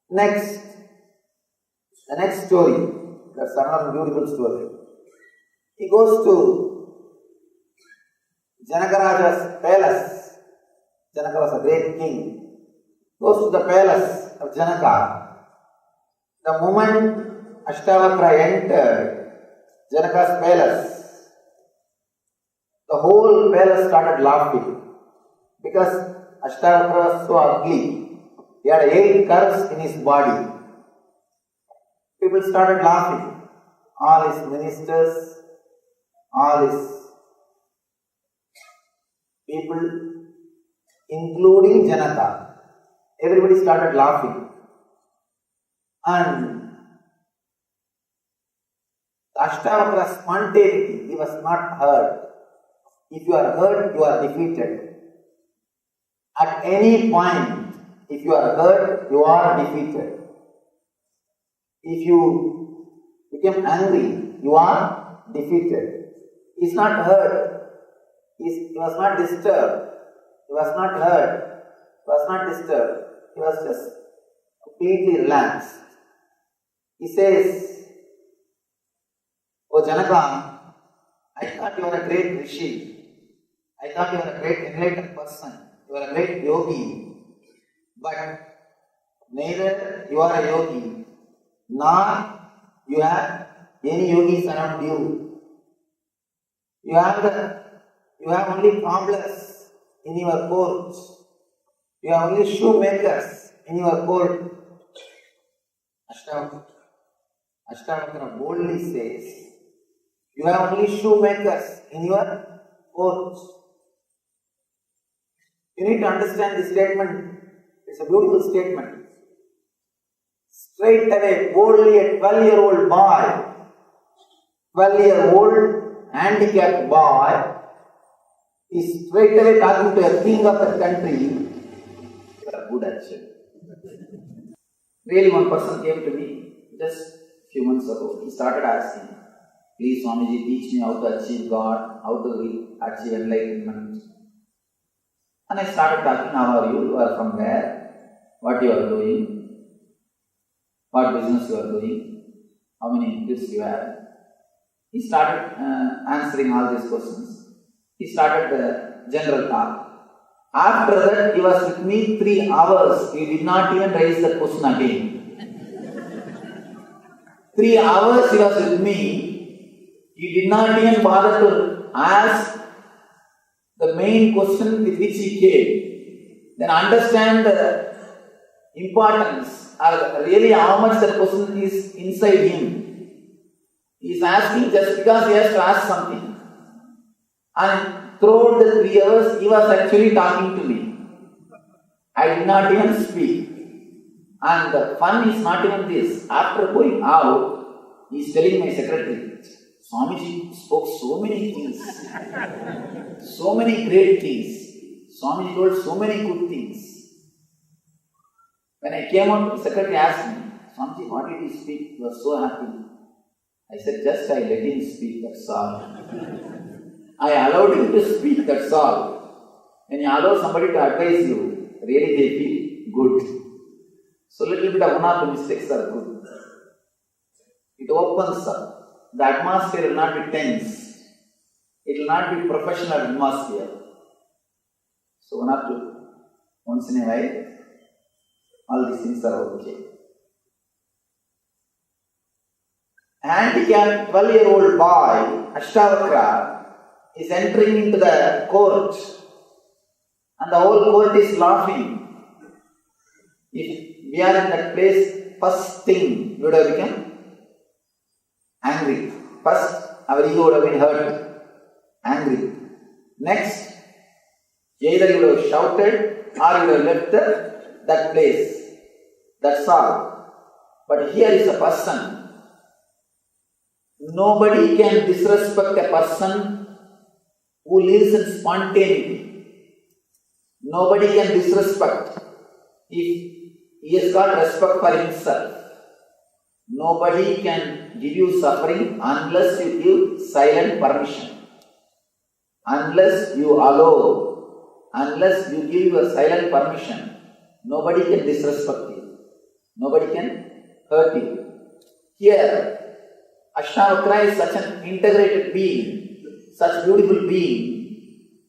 Next, the next story, that's another beautiful story. He goes to Janakaraja's palace. Janaka was a great king. Goes to the palace of Janaka. The moment Ashtavakra entered Janaka's palace, the whole palace started laughing because Ashtavakra was so ugly. He had 8 curves in his body. People started laughing. All his ministers, all his people, including Janata, everybody started laughing. And Ashtavakra spontaneity, he was not hurt. If you are hurt, you are defeated. At any point, if you are hurt, you are defeated. If you become angry, you are defeated. He is not hurt. He was not disturbed. He was not hurt. He was not disturbed. He was just completely relaxed. He says, "Oh Janaka, I thought you were a great rishi. I thought you were a great enlightened person. You are a great yogi. But neither you are a yogi, nor you have any yogis around you. You have only cobblers in your court. You have only shoemakers in your court." Ashtavakra boldly says, "You have only shoemakers in your court." You need to understand this statement. It's a beautiful statement. Straight away, boldly, a 12-year-old boy, 12-year-old handicapped boy, is straight away talking to a king of the country. You are good actually. Really, one person came to me just a few months ago. He started asking, "Please Swamiji, teach me how to achieve God, how to achieve enlightenment." And I started talking, "How are you? You are from where? What you are doing? What business you are doing? How many kids you have?" He started answering all these questions. He started the general talk. After that, he was with me 3 hours. He did not even raise the question again. 3 hours he was with me. He did not even bother to ask the main question with which he came. Then understand the importance or really how much the question is inside him. He is asking just because he has to ask something. And throughout the 3 hours, he was actually talking to me. I did not even speak. And the fun is not even this. After going out, he is telling my secretary, "Swamiji spoke so many things, so many great things. Swamiji told so many good things." When I came out, the secretary asked me, "Swamiji, what did he speak? He was so happy." I said, "Just I let him speak, that's all. I allowed him to speak, that's all." When you allow somebody to advise you, really they feel good. So little bit of one or two mistakes are good. It opens up. The atmosphere will not be tense. It will not be professional atmosphere. So one or two, once in a while, all these things are okay. Handicapped 12-year-old boy, Ashtavakra, is entering into the court and the whole court is laughing. If we are in that place, first thing we would have become angry. First, our ego would have been hurt, angry. Next, either you would have shouted or you would have left that place. That's all. But here is a person. Nobody can disrespect a person who lives in spontaneity. Nobody can disrespect if he has got respect for himself. Nobody can give you suffering unless you give silent permission. Unless you allow, unless you give your silent permission, nobody can disrespect you. Nobody can hurt you. Here, Ashtavakra is such an integrated being, such beautiful being.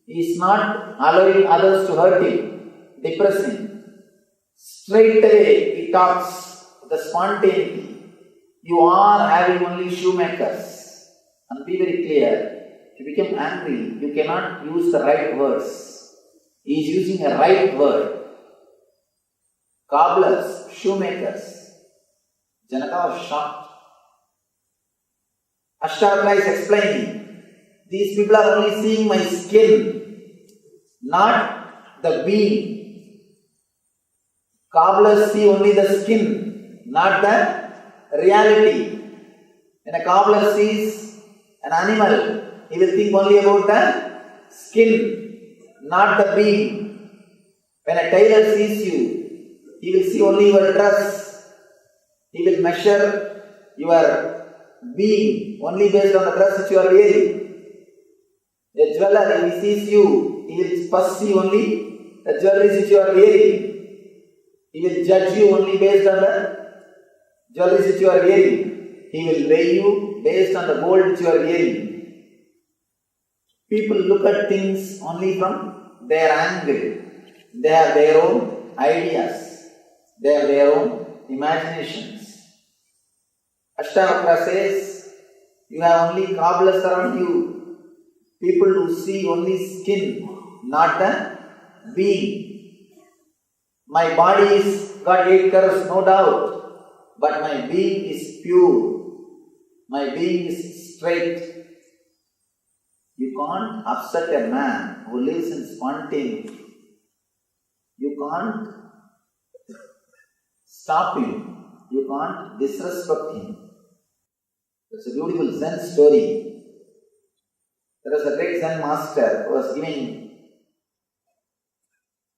He is not allowing others to hurt him, depress him. Straight away he talks with the spontaneity. You are having only shoemakers. And be very clear, if you become angry, you cannot use the right words. He is using a right word. Cobblers, shoemakers. Janaka was shocked. Ashtavakra is explaining, these people are only seeing my skin. not the being. Cobblers see only the skin, not the reality. When a cobbler sees an animal, he will think only about the skin, not the being. When a tailor sees you, he will see only your dress. He will measure your being only based on the dress which you are wearing. A jeweler, if he sees you, he will first see only the jewelry which you are wearing. He will judge you only based on the jewelry which you are wearing. He will weigh you based on the gold which you are wearing. People look at things only from their angle. They have their own ideas. They have their own imaginations. Ashtavakra says, you have only cobblers around you. People who see only skin, not the being. My body is got 8 curves, no doubt, but my being is pure. My being is straight. You can't upset a man who lives in spontaneity. You can't stop him. You can't disrespect him. It's a beautiful Zen story. There was a great Zen master who was giving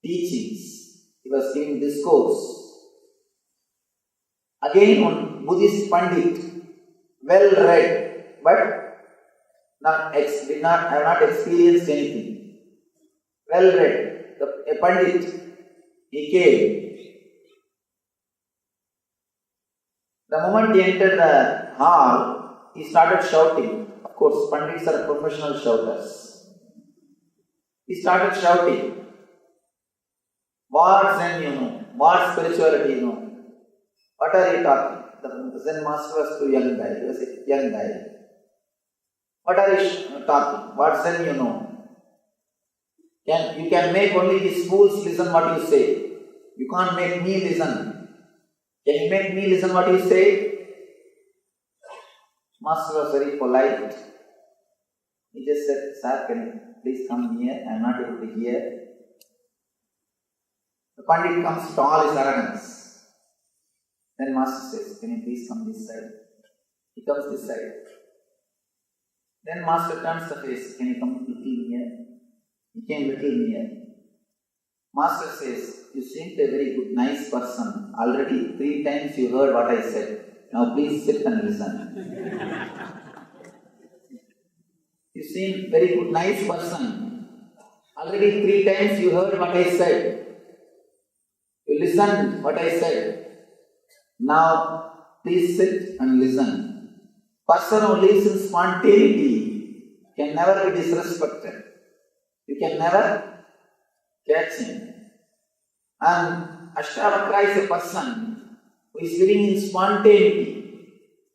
teachings. He was giving discourse. Again, one Buddhist Pandit, well read, but have not experienced anything. Well read, a Pandit, he came. The moment he entered the hall, he started shouting. Of course, Pandits are professional shouters. He started shouting. What Zen you know? What spirituality you know? What are you talking? The Zen master was too young guy. He was a young guy. What are you talking? What Zen you know? You can make only these fools listen what you say. You can't make me listen. Can you make me listen what you say? Master was very polite. He just said, Sir, can you please come here? I am not able to hear. The Pandit comes to all his arrogance. Then Master says, can you please come this side? He comes this side. Then Master turns the face, can you come little near? He came little near. Master says, you seem to be a very good, nice person. Already 3 times you heard what I said. Now please sit and listen. You seem very good, nice person. Already 3 times you heard what I said. You listened what I said. Now please sit and listen. Person who lives in spontaneity can never be disrespected. You can never catch him. And Ashtavakra is a person who is living in spontaneity,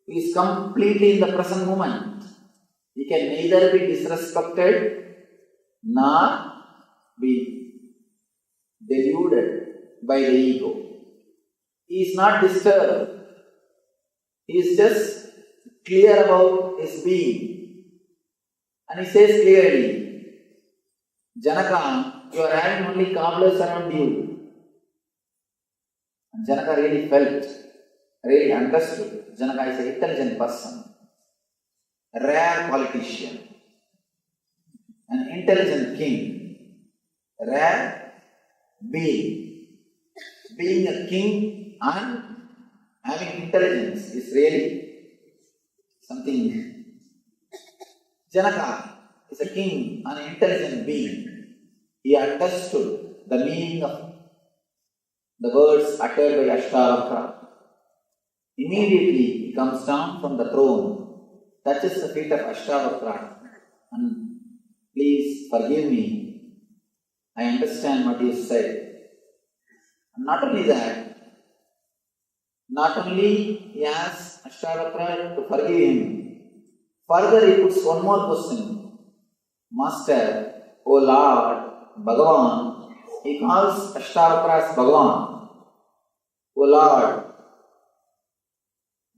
who is completely in the present moment. He can neither be disrespected nor be deluded by the ego. He is not disturbed. He is just clear about his being. And he says clearly, Janaka, you are having only cobblers around you. And Janaka really felt, really understood. Janaka is an intelligent person, a rare politician, an intelligent king, a rare being. Being a king and having intelligence is really something. Janaka is a king and an intelligent being. He understood the meaning of the words uttered by Ashtavakra. Immediately he comes down from the throne, touches the feet of Ashtavakra, and please forgive me. I understand what you said. And not only that, not only he asks Ashtavakra to forgive him, further he puts one more question. Master, O Lord, Bhagavan, he calls Ashtavakra as Bhagavan. O Lord,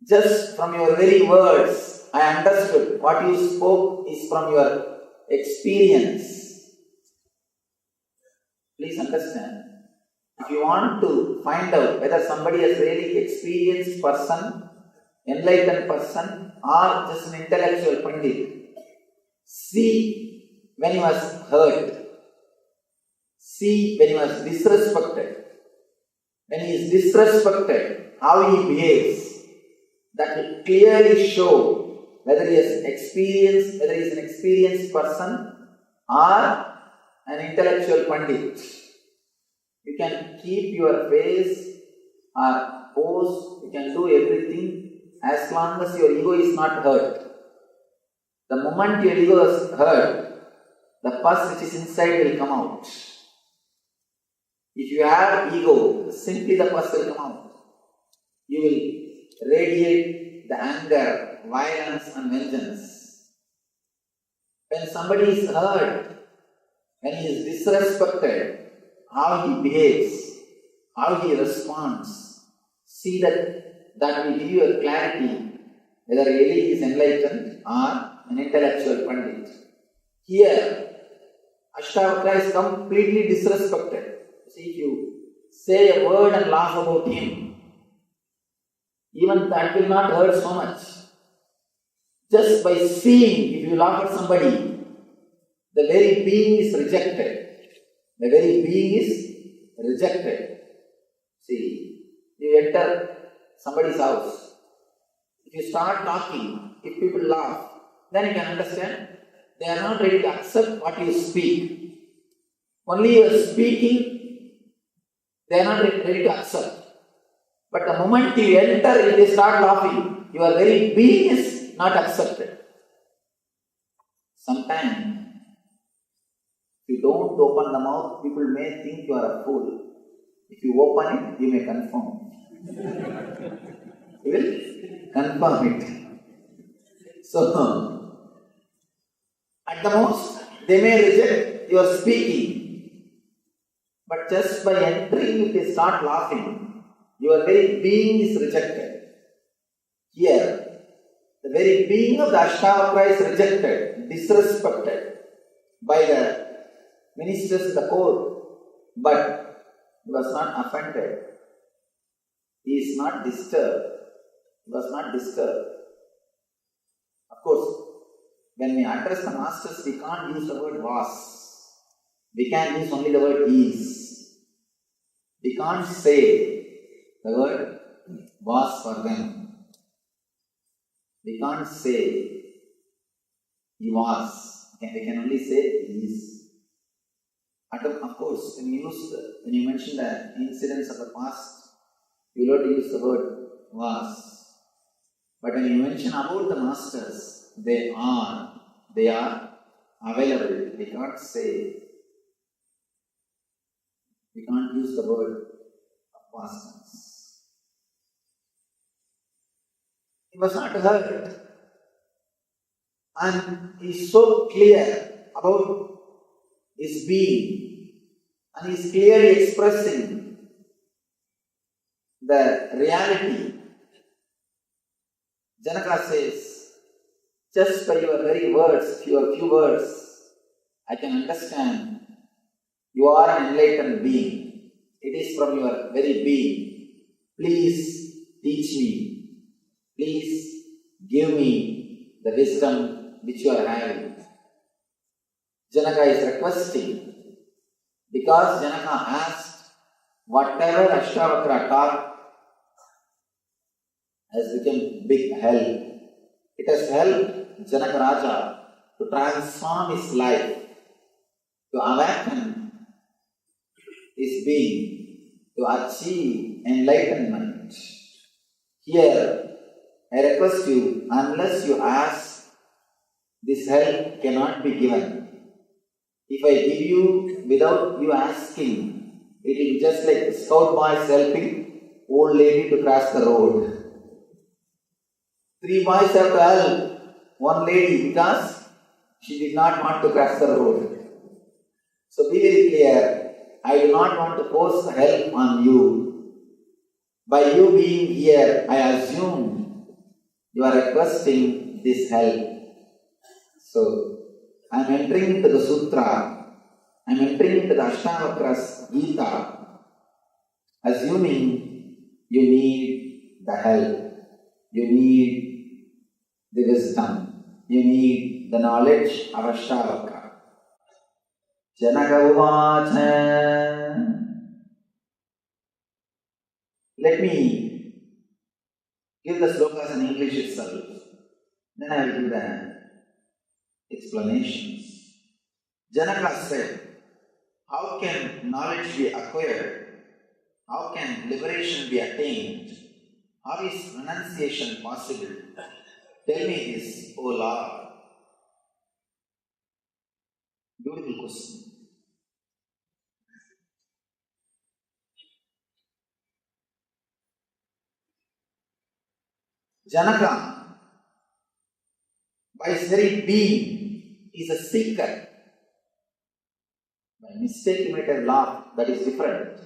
just from your very words, I understood what you spoke is from your experience. Please understand, if you want to find out whether somebody is really experienced person, enlightened person, or just an intellectual pandit, see when he was hurt, see when he was disrespected. When he is disrespected, how he behaves, that will clearly show whether he is an experienced person or an intellectual pandit. You can keep your face or pose, you can do everything as long as your ego is not hurt. The moment your ego is hurt, the pus which is inside will come out. If you have ego, simply the pus will come out. You will radiate the anger, violence and vengeance. When somebody is hurt, when he is disrespected, how he behaves, how he responds, see that will give you a clarity whether really he is enlightened or an intellectual pandit. Here, Ashtavakra is completely disrespected. See, if you say a word and laugh about him, even that will not hurt so much. Just by seeing, if you laugh at somebody, the very being is rejected. The very being is rejected. See, you enter somebody's house. If you start talking, if people laugh, then you can understand they are not ready to accept what you speak. Only you are speaking, they are not ready to accept. But the moment you enter, if they start laughing, your very being is not accepted. Sometimes, if you don't open the mouth, people may think you are a fool. If you open it, you may confirm. You will confirm it. So, at the most, they may reject your speaking. But just by entering, if they start laughing, your very being is rejected. Here, the very being of the Ashtavakra is rejected, disrespected by the ministers in the court, but he was not offended. He is not disturbed. He was not disturbed. Of course, when we address the masters, we can't use the word was. We can use only the word is. We can't say the word was for them. We can't say he was. We can only say he is. Of course, when you mention the incidents of the past, you will not use the word was. But when you mention about the masters, they are available. We can't say, we can't use the word of past tense. He was not hurt. And he is so clear about his being, and he is clearly expressing the reality. Janaka says, just by your very words, your few words, I can understand you are an enlightened being. It is from your very being. Please teach me. Please give me the wisdom which you are having. Janaka is requesting, because Janaka asked, whatever Ashtavakra taught has become big help. It has helped Janaka Raja to transform his life, to awaken his being, to achieve enlightenment. Here, I request you, unless you ask, this help cannot be given. If I give you without you asking, it will be just like scout boys helping old lady to cross the road. 3 boys have to help one lady because she did not want to cross the road. So be very clear, I do not want to force help on you. By you being here, I assume you are requesting this help. So, I am entering into the sutra I'm entering into the Ashtavakra's Gita, assuming you need the help, you need the wisdom, you need the knowledge of Ashtavakra. Janaka Uvacha. Let me give the slokas in English itself. Then I will give the explanations. Janaka said, how can knowledge be acquired? How can liberation be attained? How is renunciation possible? Tell me this, O Lord. Beautiful question. Janaka, by his very being, is a seeker. By mistake you might have laughed, that is different.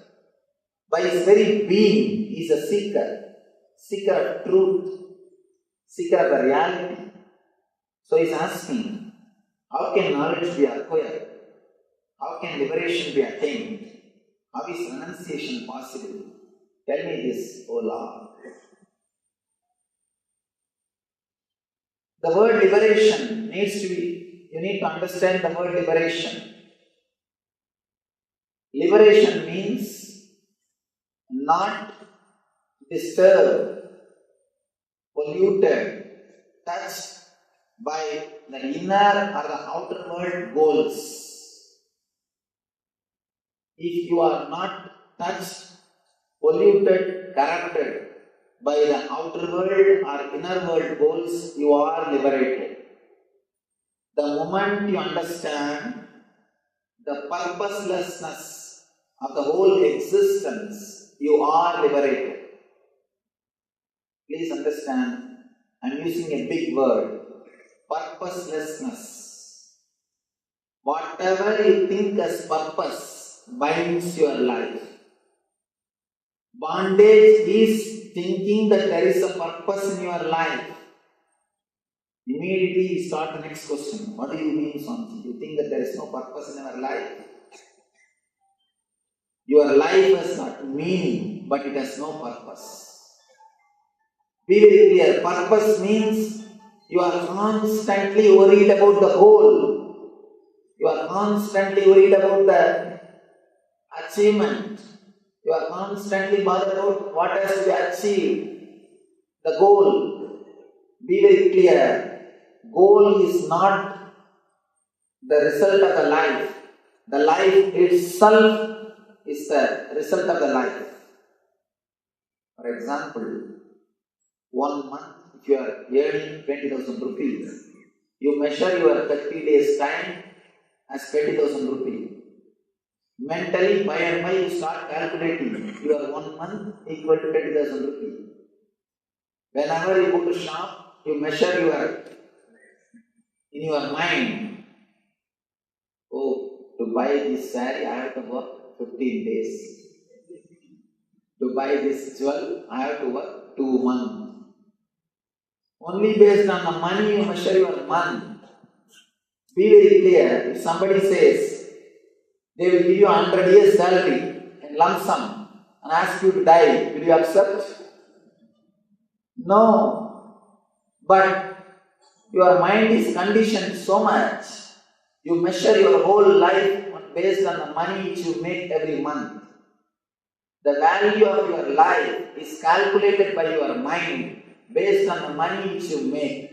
By his very being, he is a seeker. Seeker of truth, seeker of the reality. So he is asking, how can knowledge be acquired? How can liberation be attained? How is renunciation possible? Tell me this, O Lord. The word liberation needs to be, you need to understand the word liberation. Liberation means not disturbed, polluted, touched by the inner or the outer world goals. If you are not touched, polluted, corrupted by the outer world or inner world goals, you are liberated. The moment you understand the purposelessness of the whole existence, you are liberated. Please understand, I am using a big word, purposelessness. Whatever you think as purpose binds your life. Bondage is thinking that there is a purpose in your life. Immediately you start the next question. What do you mean, Swamiji? You think that there is no purpose in your life? Your life has got meaning, but it has no purpose. Be very clear. Purpose means you are constantly worried about the goal. You are constantly worried about the achievement. You are constantly bothered about what has to be achieved. The goal. Be very clear. Goal is not the result of the life. The life itself is the result of the life. For example, 1 month, if you are earning 20,000 rupees, you measure your 30 days time as 20,000 rupees. Mentally, by and by, you start calculating your 1 month equal to 20,000 rupees. Whenever you go to shop, you measure in your mind, oh, to buy this saree, I have to work 15 days. To buy this jewel, I have to work 2 months. Only based on the money you measure your month. Be very clear. If somebody says they will give you 100 years salary in lump sum and ask you to die, will you accept? No. But your mind is conditioned so much. You measure your whole life based on the money which you make every month. The value of your life is calculated by your mind based on the money which you make.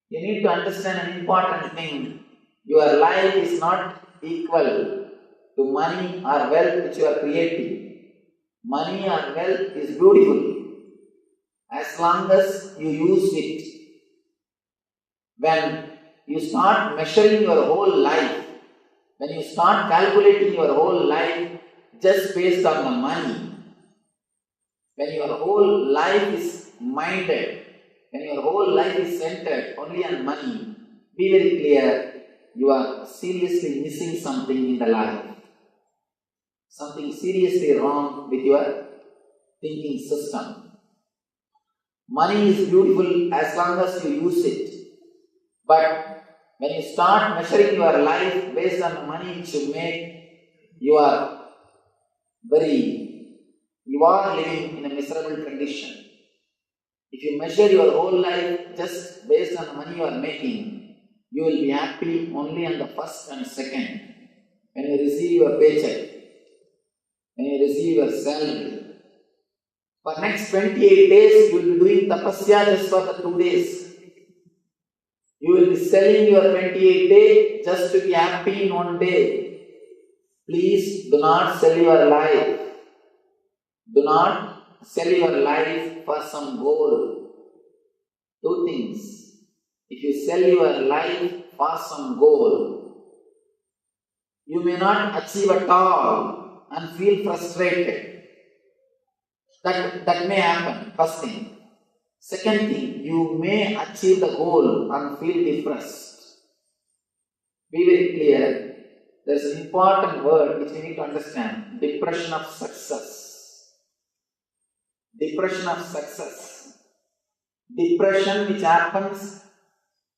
You need to understand an important thing. Your life is not equal to money or wealth which you are creating. Money or wealth is beautiful as long as you use it. When you start measuring your whole life, when you start calculating your whole life just based on the money, when your whole life is minded, when your whole life is centered only on money, be very clear, you are seriously missing something in the life. Something seriously wrong with your thinking system. Money is beautiful as long as you use it. But When you start measuring your life based on the money which you make, you are living in a miserable condition. If you measure your whole life just based on the money you are making, you will be happy only on the first and second. When you receive your paycheck, when you receive your salary. For next 28 days, you will be doing tapasya just for the 2 days. You will be selling your 28 day just to be happy in 1 day. Please do not sell your life. Do not sell your life for some goal. 2 things. If you sell your life for some goal, you may not achieve at all and feel frustrated. That may happen, first thing. Second thing, you may achieve the goal and feel depressed. Be very clear, there is an important word which we need to understand. Depression of success. Depression of success. Depression which happens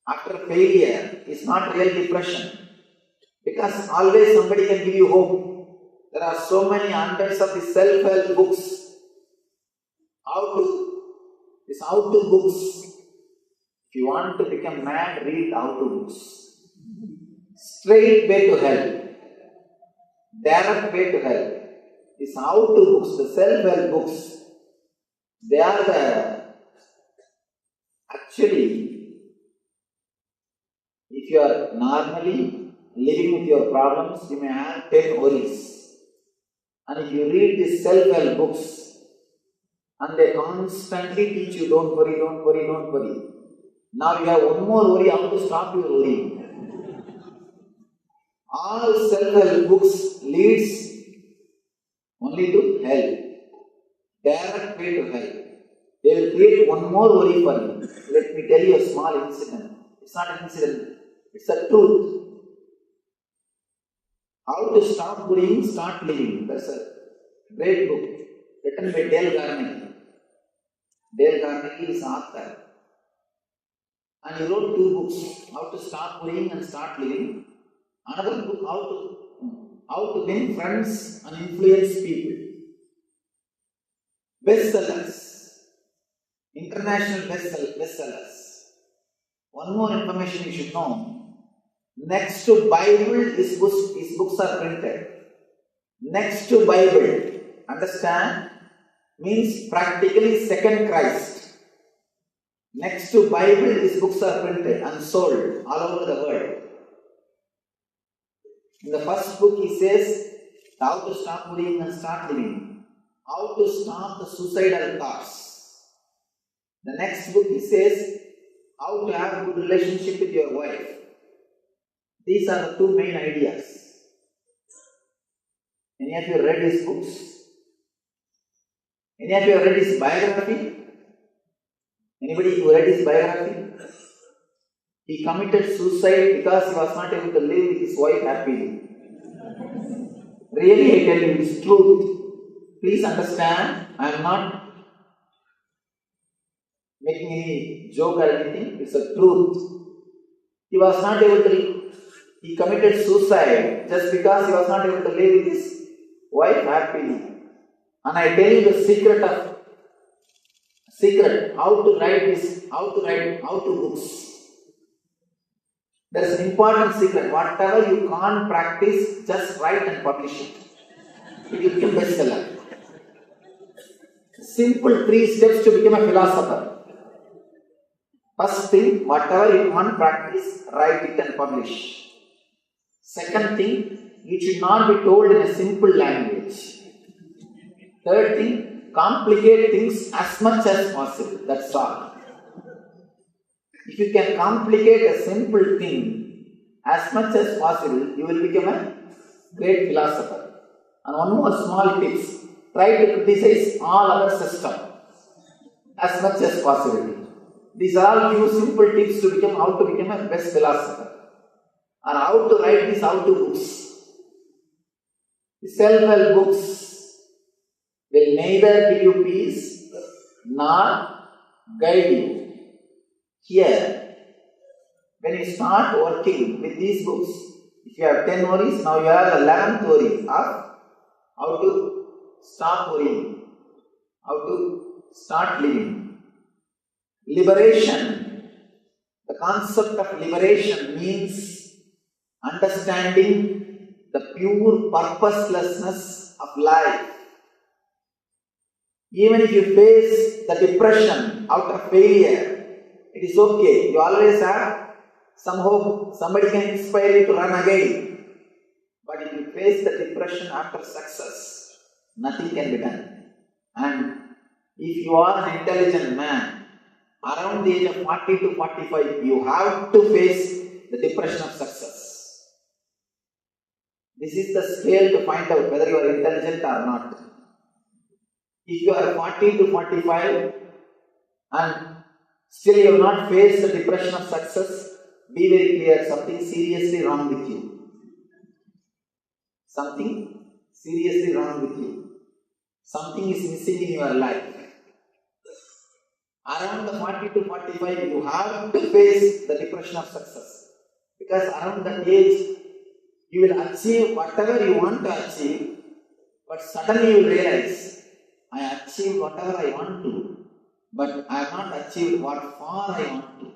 after failure is not real depression. Because always somebody can give you hope. There are so many hundreds of the self-help books. How-to books. If you want to become mad, read how-to books. Straight way to hell. Direct way to hell. These how-to books, the self-help books, they are actually, if you are normally living with your problems, you may have 10 worries. And if you read these self-help books, and they constantly teach you, don't worry, don't worry, don't worry. Now you have one more worry, how to stop your worrying. All self-help books leads only to hell. Direct way to hell. They will create one more worry for you. Let me tell you a small incident. It's not an incident, it's a truth. How to stop worrying, start living. That's a great book written by Dale Carnegie. Dale Carnegie is author. And he wrote 2 books, How to Stop Worrying and Start Living. Another book, How to Win Friends and Influence People. Bestsellers. International bestsellers. One more information you should know. Next to Bible, his books are printed. Next to Bible. Understand? Means practically second Christ. Next to Bible, his books are printed and sold all over the world. In the first book, he says how to stop worrying and start living. How to stop the suicidal thoughts. The next book, he says how to have a good relationship with your wife. These are the 2 main ideas. Any of you read his books? Any of you have read his biography? Anybody who read his biography? He committed suicide because he was not able to live with his wife happily. Really, I tell you, it's truth. Please understand, I am not making any joke or anything. It's a truth. He committed suicide just because he was not able to live with his wife happily. And I tell you the secret, how to books. There is an important secret. Whatever you can't practice, just write and publish it. It will become bestseller. Simple 3 steps to become a philosopher. First thing, whatever you can't practice, write it and publish. Second thing, it should not be told in a simple language. Third thing, complicate things as much as possible. That's all. If you can complicate a simple thing as much as possible, you will become a great philosopher. And one more small tips. Try to criticize all other systems as much as possible. These are all few simple tips to become how to become a best philosopher. And how to write these how-to books. The self-help books will neither give you peace nor guide you. Here, When you start working with these books, if you have 10 worries, now you have the 11th worry of how to stop worrying, how to start living. Liberation. The concept of liberation means understanding the pure purposelessness of life. Even if you face the depression out of failure, it is okay. You always have some hope. Somebody can inspire you to run again. But if you face the depression after success, nothing can be done. And if you are an intelligent man, around the age of 40 to 45, you have to face the depression of success. This is the scale to find out whether you are intelligent or not. If you are 40 to 45 and still you have not faced the depression of success, be very clear, something seriously wrong with you. Something seriously wrong with you. Something is missing in your life. Around the 40 to 45, you have to face the depression of success. Because around that age, you will achieve whatever you want to achieve, but suddenly you will realize, I achieved whatever I want to, but I have not achieved what far I want to.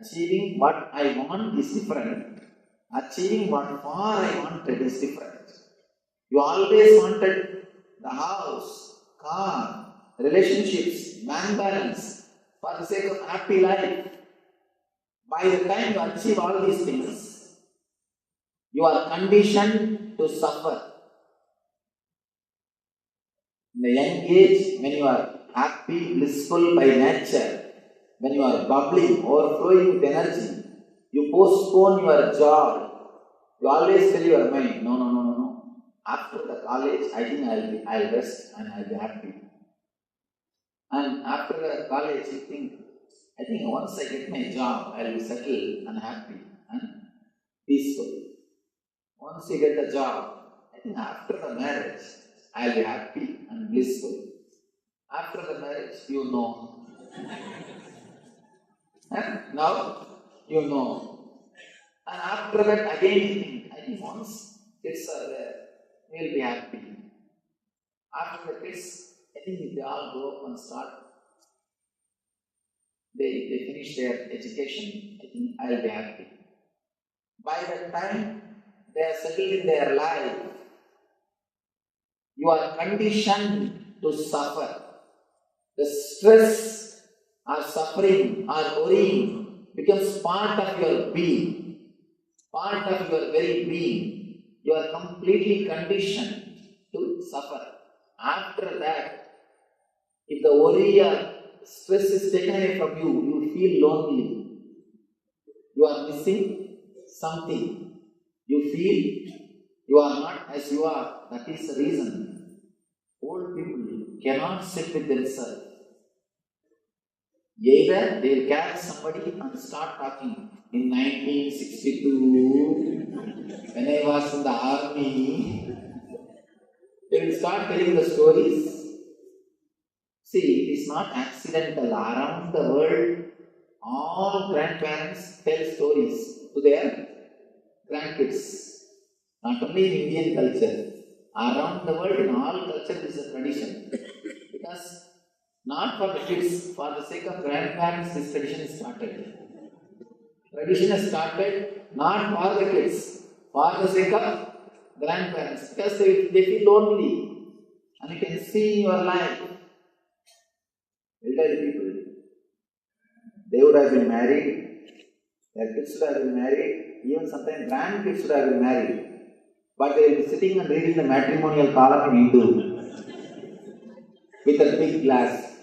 Achieving what I want is different. Achieving what far I wanted is different. You always wanted the house, car, relationships, bank balance, for the sake of happy life. By the time you achieve all these things, you are conditioned to suffer. In the young age, when you are happy, blissful by nature, when you are bubbling, overflowing with energy, you postpone your joy. You always tell your mind, no. After the college, I think I'll rest and I'll be happy. And after the college, you think, I think once I get my job, I'll be settled and happy and peaceful. Once you get the job, I think after the marriage, I'll be happy and blissful. After the marriage, you know. Now, you know. And after that, again you think, I think once kids are there, we'll be happy. After the kids, I think if they all grow up and start, they finish their education, I think I'll be happy. By the time they are settled in their life, you are conditioned to suffer. The stress or suffering or worrying becomes part of your being, part of your very being. You are completely conditioned to suffer. After that, if the worry or stress is taken away from you, you will feel lonely. You are missing something. You feel you are not as you are. That is the reason old people cannot sit with themselves. Either they will catch somebody and start talking. In 1962, when I was in the army, they will start telling the stories. See, it is not accidental. Around the world, all grandparents tell stories to their grandkids. Not only in Indian culture, around the world, in all culture, this is a tradition. Because not for the kids, for the sake of grandparents, this tradition is started. Tradition has started not for the kids, for the sake of grandparents, because they feel lonely, and you can see in your life. Elderly people, they would have been married, their kids would have been married, even sometimes grandkids would have been married, but they will be sitting and reading the matrimonial column in Hindu with a big glass.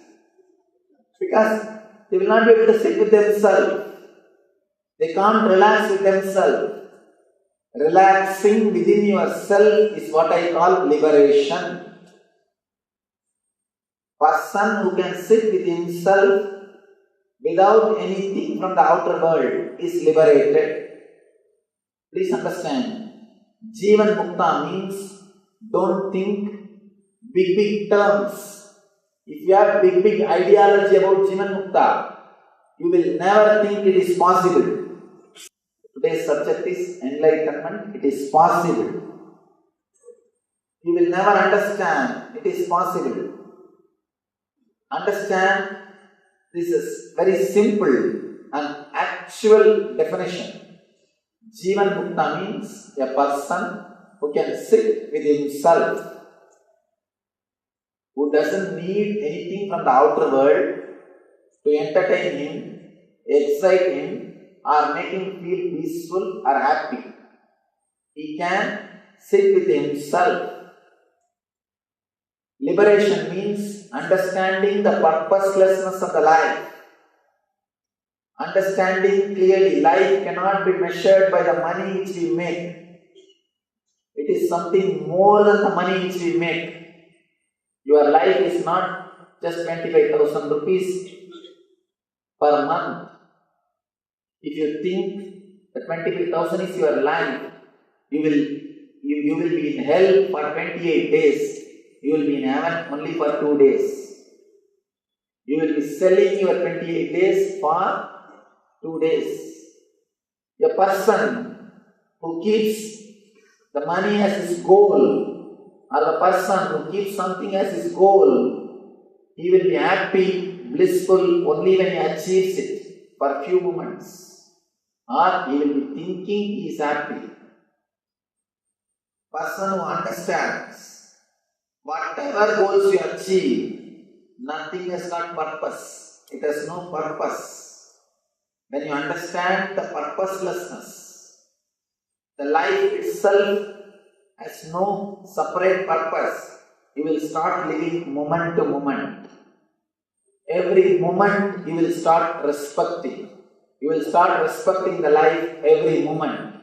Because they will not be able to sit with themselves. They can't relax with themselves. Relaxing within yourself is what I call liberation. Person who can sit with himself without anything from the outer world is liberated. Please understand, Jivan Mukta means don't think big terms. If you have big ideology about Jivan Mukta, You will never think it is possible. Today's subject is enlightenment. It is possible. You will never understand it is possible. Understand, this is very simple and actual definition. Jivan Mukta means a person who can sit with himself, who doesn't need anything from the outer world to entertain him, excite him, or make him feel peaceful or happy. He can sit with himself. Liberation means understanding the purposelessness of the life. Understanding clearly, life cannot be measured by the money which we make. It is something more than the money which we make. Your life is not just 25,000 rupees per month. If you think that 25,000 is your life, you will be in hell for 28 days. You will be in heaven only for 2 days. You will be selling your 28 days for 2 days. A person who keeps the money as his goal, or the person who keeps something as his goal, he will be happy, blissful only when he achieves it for a few moments. Or he will be thinking he is happy. Person who understands whatever goals you achieve, nothing has got purpose. It has no purpose. When you understand the purposelessness, the life itself has no separate purpose, you will start living moment to moment. Every moment you will start respecting. You will start respecting the life every moment.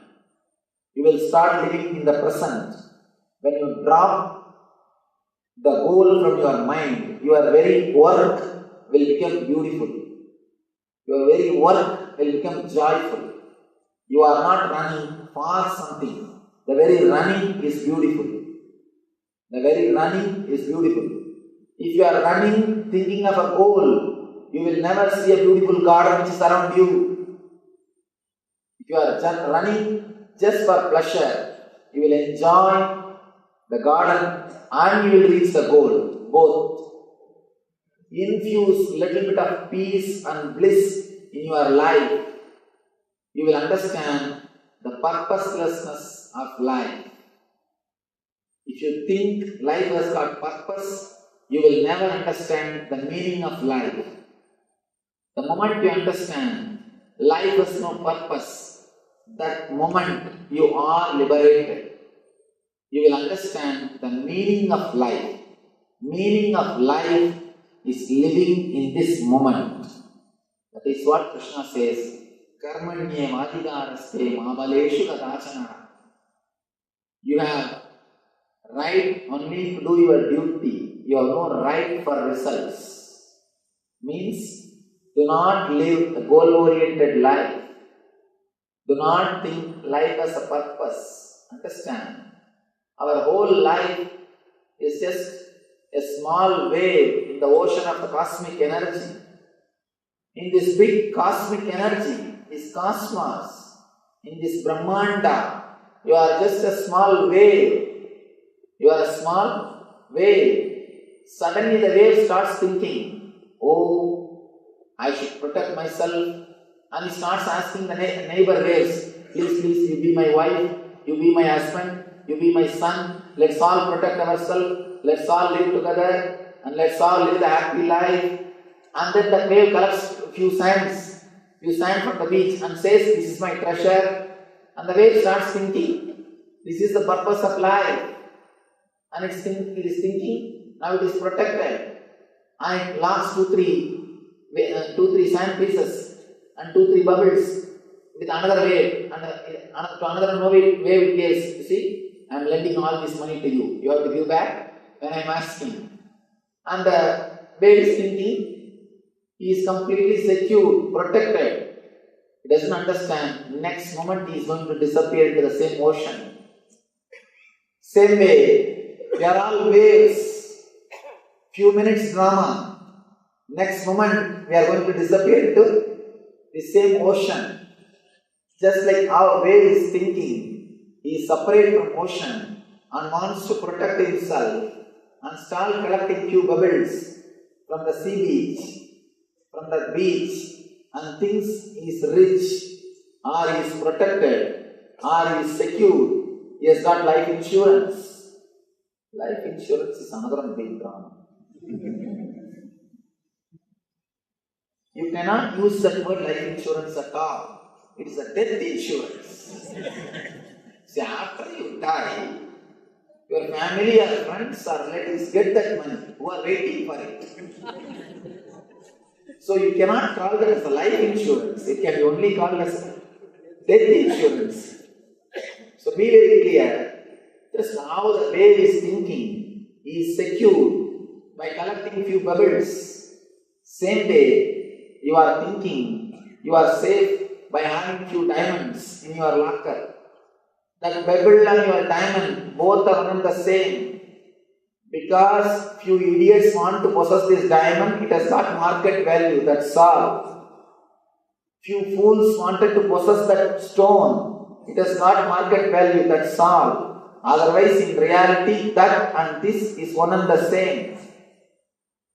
You will start living in the present. When you drop the goal from your mind, your very work will become beautiful. Your very work will become joyful. You are not running for something. The very running is beautiful. The very running is beautiful. If you are running thinking of a goal, you will never see a beautiful garden which is around you. If you are just running just for pleasure, you will enjoy the garden and you will reach the goal, both. Infuse little bit of peace and bliss in your life. You will understand the purposelessness of life. If you think life has got purpose, you will never understand the meaning of life. The moment you understand life has no purpose, that moment you are liberated. You will understand the meaning of life. Meaning of life is living in this moment. That is what Krishna says. Karmanye madhigaraste mabaleshu gadachana. You have right only to do your duty. You have no right for results. Means, do not live a goal-oriented life. Do not think life has a purpose. Understand? Our whole life is just a small wave in the ocean of the cosmic energy. In this big cosmic energy is cosmos. In this Brahmanda, you are just a small wave. You are a small wave. Suddenly the wave starts thinking, oh, I should protect myself. And he starts asking the neighbor waves, please, you be my wife, you be my husband, you be my son. Let's all protect ourselves. Let's all live together. And let's all live a happy life. And then the wave collects a few sands from the beach and says, this is my treasure. And the wave starts thinking, this is the purpose of life. And it is thinking, now it is protected. And it locks 2-3 sand pieces and 2-3 bubbles with another wave. And to another wave it gives, you see, I am lending all this money to you. You have to give back when I am asking. And the wave is thinking, he is completely secure, protected. He doesn't understand. Next moment he is going to disappear into the same ocean. Same way, we are all waves. Few minutes drama. Next moment we are going to disappear into the same ocean. Just like our wave is thinking, he is separate from ocean and wants to protect himself and start collecting few bubbles from the sea beach, from the beach, and thinks he is rich, or he is protected, or he is secure. He has got life insurance. Life insurance is another big drama. You cannot use that word life insurance at all. It is a death insurance. See, after you die, your family or friends or relatives get that money who are waiting for it. So you cannot call that as a life insurance. It can be only called as death insurance. So be very clear. Just how the wave is thinking, he is secure by collecting few bubbles. Same way, you are thinking, you are safe by having few diamonds in your locker. That bubble and your diamond, both are one and the same. Because few idiots want to possess this diamond, it has got market value, that's all. Few fools wanted to possess that stone, it has got market value, that's all. Otherwise, in reality, that and this is one and the same.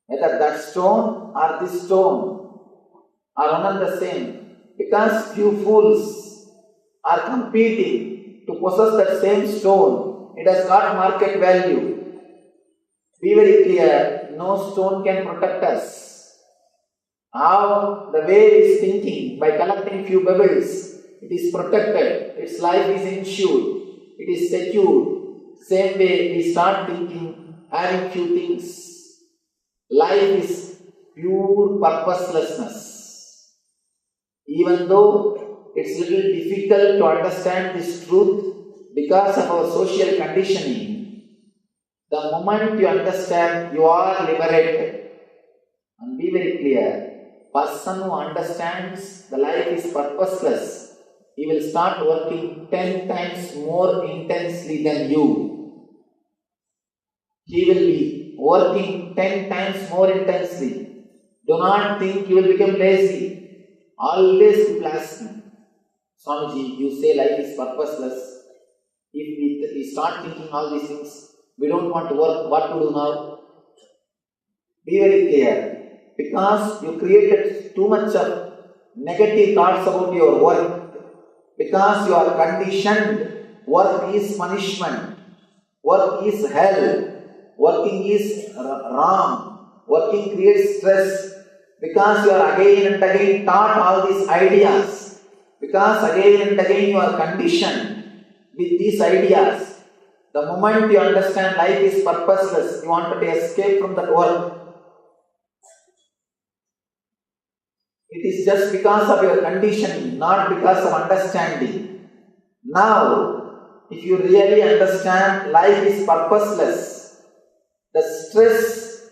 Whether that stone or this stone are one and the same. Because few fools are competing to possess that same stone, it has got market value. Be very clear, no stone can protect us. How the wave is thinking, by collecting few bubbles, it is protected, its life is insured, it is secure. Same way we start thinking, having few things. Life is pure purposelessness. Even though it's little difficult to understand this truth because of our social conditioning, the moment you understand, you are liberated. And be very clear, person who understands the life is purposeless, he will start working 10 times more intensely than you. He will be working 10 times more intensely. Do not think you will become lazy. Always people ask me, Swamiji, you say life is purposeless. If we start thinking all these things, we don't want to work, what to do now? Be very clear. Because you created too much of negative thoughts about your work. Because you are conditioned, work is punishment. Work is hell. Working is wrong. Working creates stress. Because you are again and again taught all these ideas. Because again and again you are conditioned with these ideas. The moment you understand life is purposeless, you want to escape from that work. It is just because of your conditioning, not because of understanding. Now, if you really understand life is purposeless, the stress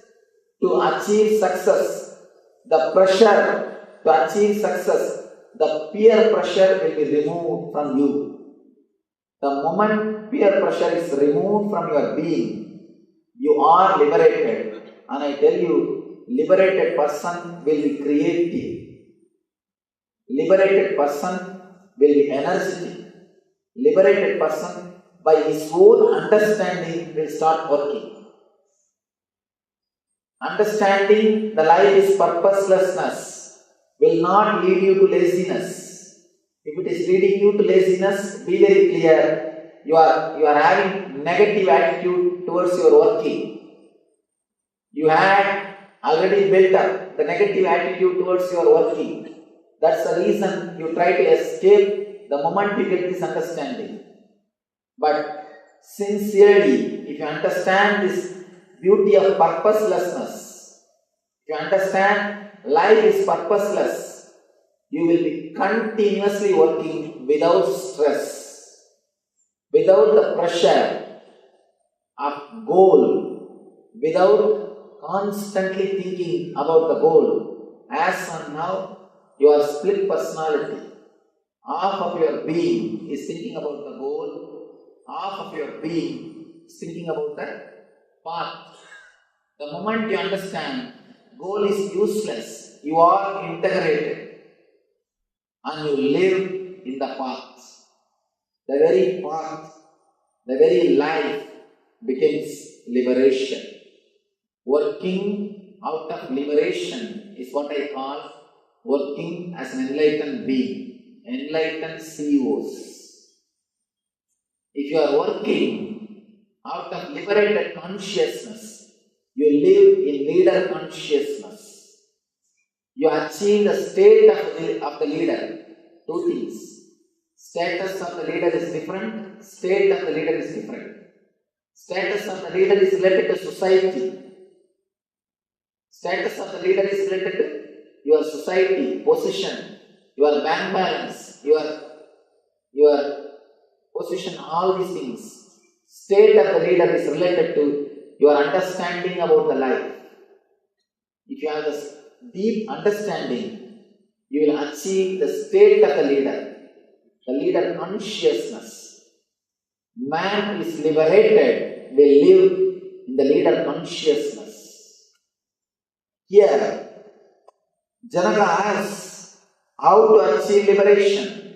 to achieve success, the pressure to achieve success, the peer pressure will be removed from you. The moment peer pressure is removed from your being, you are liberated. And I tell you, liberated person will be creative. Liberated person will be energetic. Liberated person, by his own understanding, will start working. Understanding the life is purposelessness will not lead you to laziness. If it is leading you to laziness, be very clear, you are having negative attitude towards your working. You had already built up the negative attitude towards your working. That's the reason you try to escape the moment you get this understanding. But sincerely, if you understand this beauty of purposelessness, if you understand life is purposeless, you will be continuously working without stress, without the pressure of goal, without constantly thinking about the goal. As on now, you are split personality. Half of your being is thinking about the goal, half of your being is thinking about the path. The moment you understand goal is useless, you are integrated. and you live in the path. The very path, the very life becomes liberation. Working out of liberation is what I call working as an enlightened being, enlightened CEOs. If you are working out of liberated consciousness, you live in leader consciousness. You achieve the state of the leader. Two things. Status of the leader is different, state of the leader is different. Status of the leader is related to society. Status of the leader is related to your society, position, your bank balance, your position, all these things. State of the leader is related to your understanding about the life. If you have this deep understanding, you will achieve the state of the leader consciousness. Man who is liberated will live in the leader consciousness. Here, Janaka asks how to achieve liberation.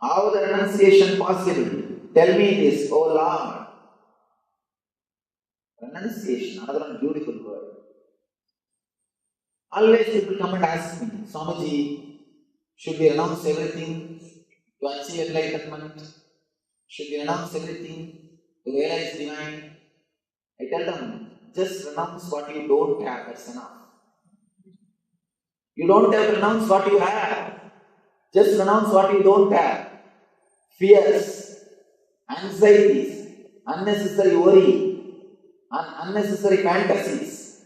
How the renunciation possible? Tell me this, O Lord. Renunciation, another beautiful word. Always people come and ask me, Swamiji, should we renounce everything to achieve enlightenment? Should we renounce everything to realize divine? I tell them, just renounce what you don't have, that's enough. You don't have to renounce what you have. Just renounce what you don't have. Fears, anxieties, unnecessary worry, unnecessary fantasies,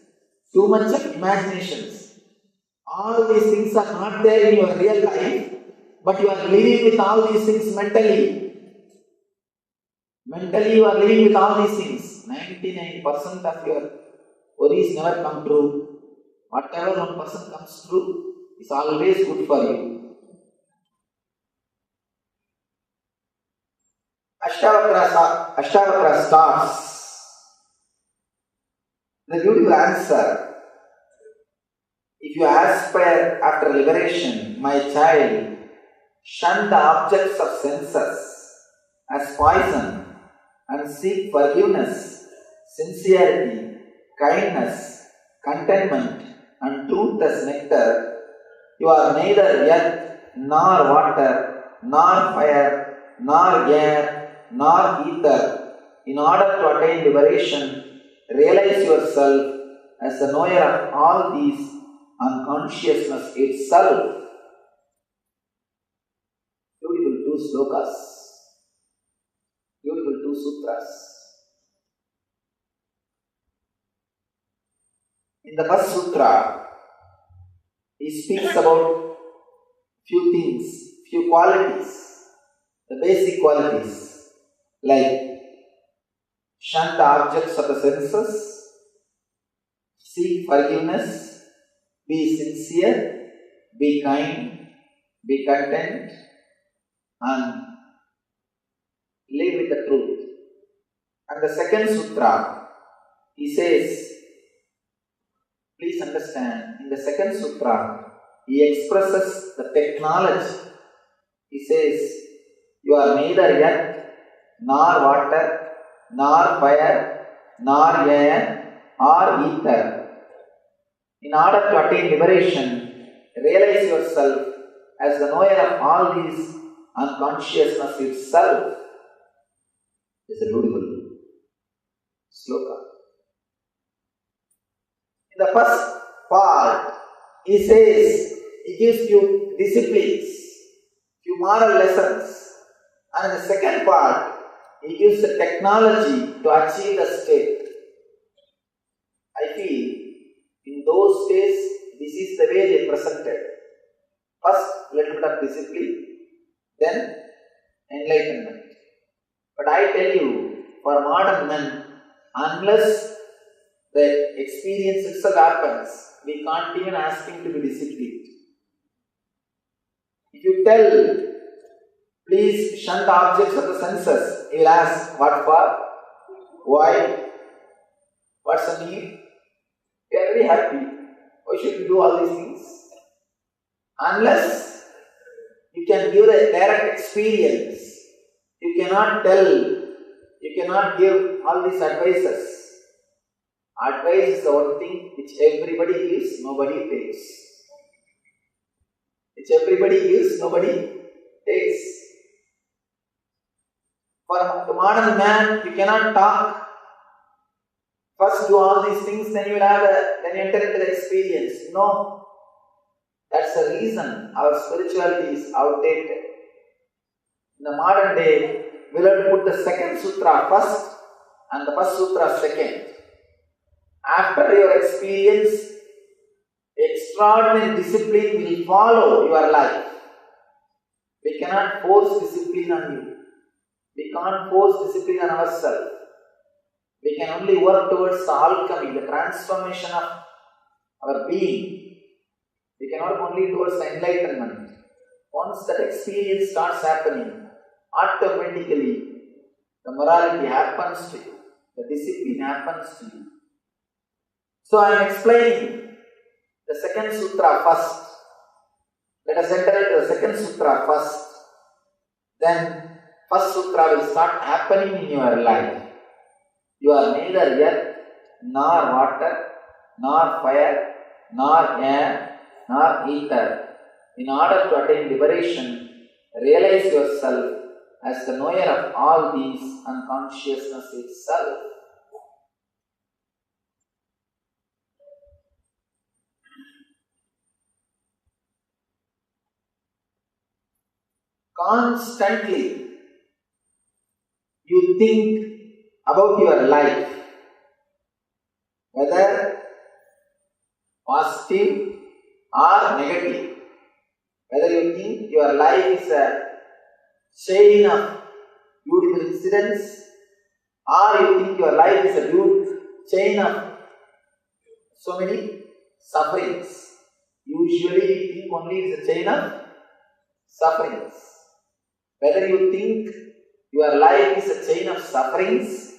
too much of imaginations. All these things are not there in your real life, but you are living with all these things mentally. Mentally you are living with all these things. 99% of your worries never come true. Whatever 1% comes true is always good for you. Ashtavakra starts the beautiful answer. If you aspire after liberation, my child, shun the objects of senses as poison and seek forgiveness, sincerity, kindness, contentment and truth as nectar. You are neither earth, nor water, nor fire, nor air, nor ether. In order to attain liberation, realize yourself as the knower of all these and consciousness itself. Beautiful two slokas, beautiful two sutras. In the first sutra, he speaks about few things, few qualities, the basic qualities like shun the objects of the senses, seek forgiveness, be sincere, be kind, be content, and live with the truth. And the second sutra, he says, please understand, in the second sutra, he expresses the technology. He says, you are neither earth, nor water, nor fire, nor air, or ether. In order to attain liberation, realize yourself as the knower of all these and consciousness itself. It's a beautiful sloka. In the first part, he says, he gives you disciplines, few moral lessons. And in the second part, he gives the technology to achieve the state. I feel, in those days, this is the way they presented. First, little bit of discipline, then enlightenment. But I tell you, for modern men, unless the experience itself happens, we can't even ask him to be disciplined. If you tell, please shun the objects of the senses, he will ask, what for? Why? What's the need? We are very happy. Why should we do all these things? Unless You can give a direct experience. You cannot tell, you cannot give all these advices. Advice is the one thing which everybody gives, nobody takes. Which everybody gives, nobody takes. For the modern man, you cannot talk. First do all these things, then you will then enter into the experience. No. That's the reason our spirituality is outdated. In the modern day, we will have to put the second sutra first and the first sutra second. After your experience, extraordinary discipline will follow your life. We cannot force discipline on you. We can't force discipline on ourselves. We can only work towards the alchemy, the transformation of our being. We can work only towards the enlightenment. Once that experience starts happening, automatically the morality happens to you, the discipline happens to you. So I am explaining the second sutra first. Let us enter into the second sutra first. Then first sutra will start happening in your life. You are neither earth, nor water, nor fire, nor air, nor ether. In order to attain liberation, realize yourself as the knower of all these and consciousness itself. Constantly, you think about your life, whether positive or negative. Whether you think your life is a chain of beautiful incidents, or you think your life is a beautiful chain of so many sufferings. Usually we think only it's a chain of sufferings. Whether you think your life is a chain of sufferings,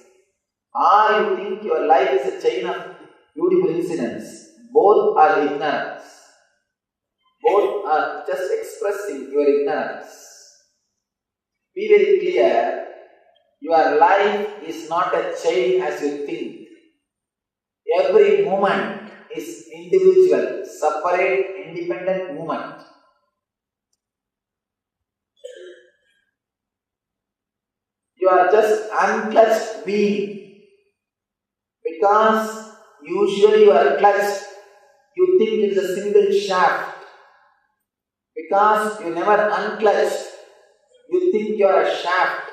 or you think your life is a chain of beautiful incidents, both are ignorance. Both are just expressing your ignorance. Be very clear, your life is not a chain as you think. Every moment is individual, separate, independent moment. You are just unclutched being. Because usually you are clutched, you think it is a single shaft. Because you never unclutched, you think you are a shaft.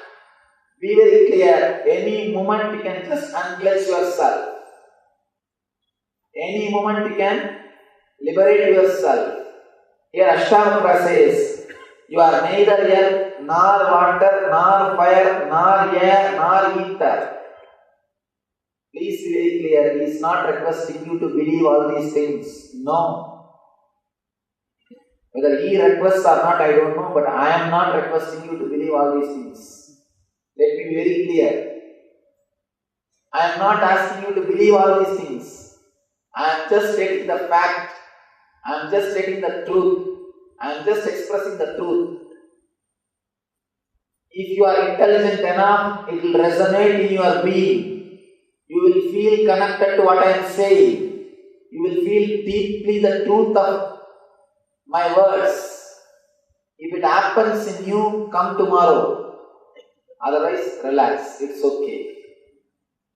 Be very clear, any moment you can just unclutch yourself. Any moment you can liberate yourself. Here Ashtavakra says, you are neither earth, nor water, nor fire, nor air, nor ether. Please be very clear, he is not requesting you to believe all these things. No. Whether he requests or not, I don't know, but I am not requesting you to believe all these things. Let me be very clear. I am not asking you to believe all these things. I am just stating the fact. I am just stating the truth. I am just expressing the truth. If you are intelligent enough, it will resonate in your being. You will feel connected to what I am saying. You will feel deeply the truth of my words. If it happens in you, come tomorrow. Otherwise, relax. It's okay.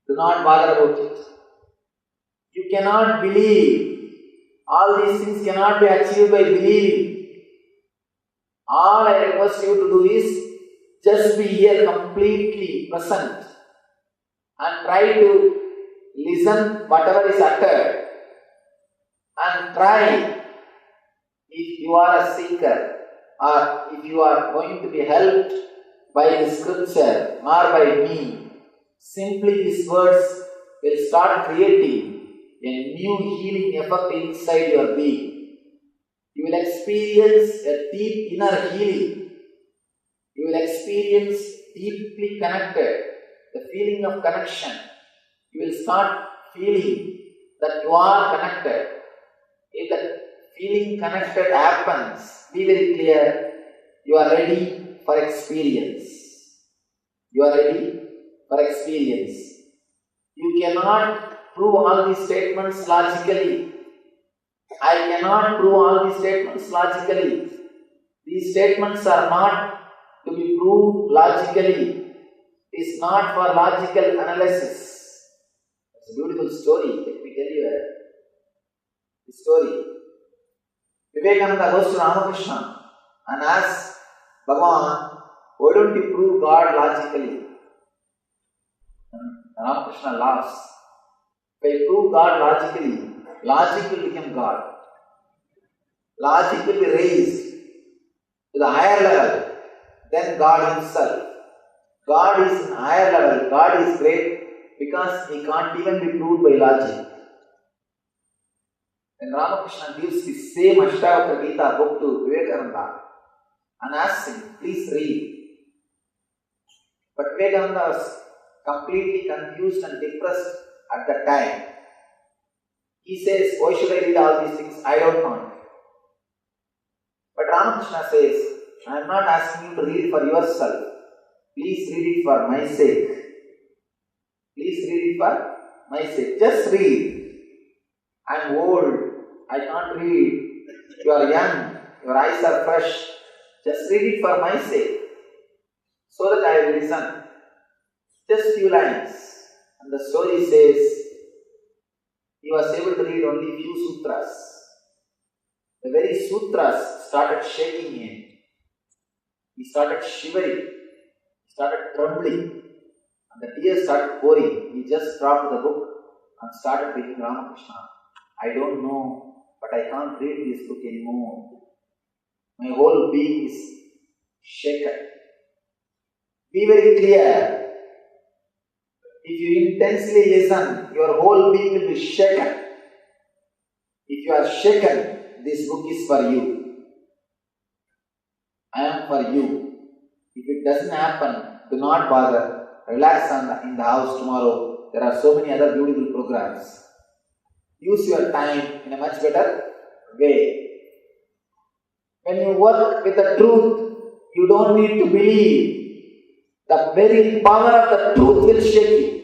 Do not bother about it. You cannot believe. All these things cannot be achieved by believing. All I request you to do is just be here completely present and try to listen whatever is uttered, and try, if you are a seeker or if you are going to be helped by the scripture or by me, simply these words will start creating a new healing effect inside your being. You will experience a deep inner healing. You will experience deeply connected, the feeling of connection. You will start feeling that you are connected. If that feeling connected happens, be very clear, you are ready for experience. You are ready for experience. You cannot prove all these statements logically. I cannot prove all these statements logically. These statements are not to be proved logically. It is not for logical analysis. It's a beautiful story. Let me tell you a story. Vivekananda goes to Ramakrishna and asks Bhagavan, why don't you prove God logically? And Ramakrishna laughs. If I prove God logically, logic will become God. Logic will be raised to the higher level than God himself. God is in higher level. God is great because he can't even be proved by logic. Then Ramakrishna gives the same Ashtavakra Gita book to Vivekananda and asks him, please read. But Vivekananda was completely confused and depressed at that time. He says, why should I read all these things? I don't want. But Ramakrishna says, I am not asking you to read for yourself. Please read it for my sake. Please read it for my sake. Just read. I am old. I can't read. You are young. Your eyes are fresh. Just read it for my sake. So that I will listen. Just few lines. And the story says, he was able to read only few sutras. The very sutras started shaking him. He started shivering. He started trembling. And the tears started pouring. He just dropped the book and started reading Ramakrishna. I don't know, but I can't read this book anymore. My whole being is shaken. Be very clear. If you intensely listen, your whole being will be shaken. If you are shaken, this book is for you. I am for you. If it doesn't happen, do not bother. Relax in the house tomorrow. There are so many other beautiful programs. Use your time in a much better way. When you work with the truth, you don't need to believe. The very power of the truth will shake you.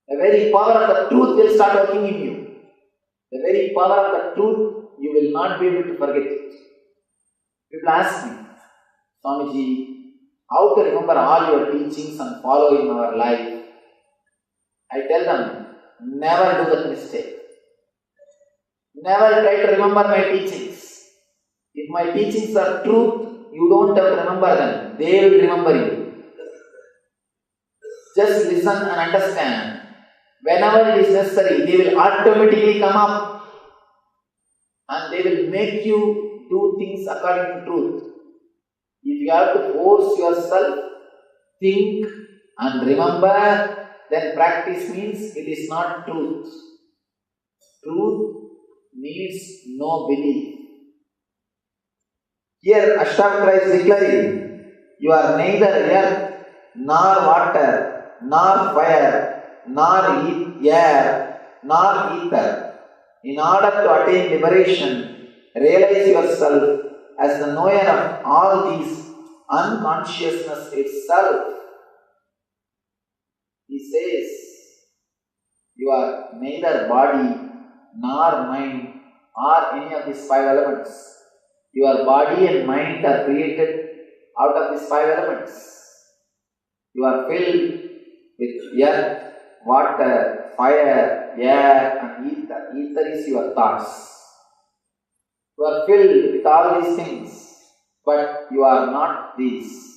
The very power of the truth will start working in you. The very power of the truth, you will not be able to forget it. People ask me, Swamiji, how to remember all your teachings and follow in our life? I tell them, never do that mistake. Never try to remember my teachings. If my teachings are truth, you don't have to remember them. They will remember you. Just listen and understand. Whenever it is necessary, they will automatically come up and they will make you do things according to truth. If you have to force yourself, think and remember, then practice means it is not truth. Truth needs no belief. Here Ashtavakra is declaring, you are neither earth, nor water, nor fire, nor air, nor ether. In order to attain liberation, realize yourself as the knower of all these unconsciousness itself. He says, you are neither body, nor mind, or any of these five elements. Your body and mind are created out of these five elements. You are filled with earth, water, fire, air and ether. Ether is your thoughts. You are filled with all these things, but you are not these.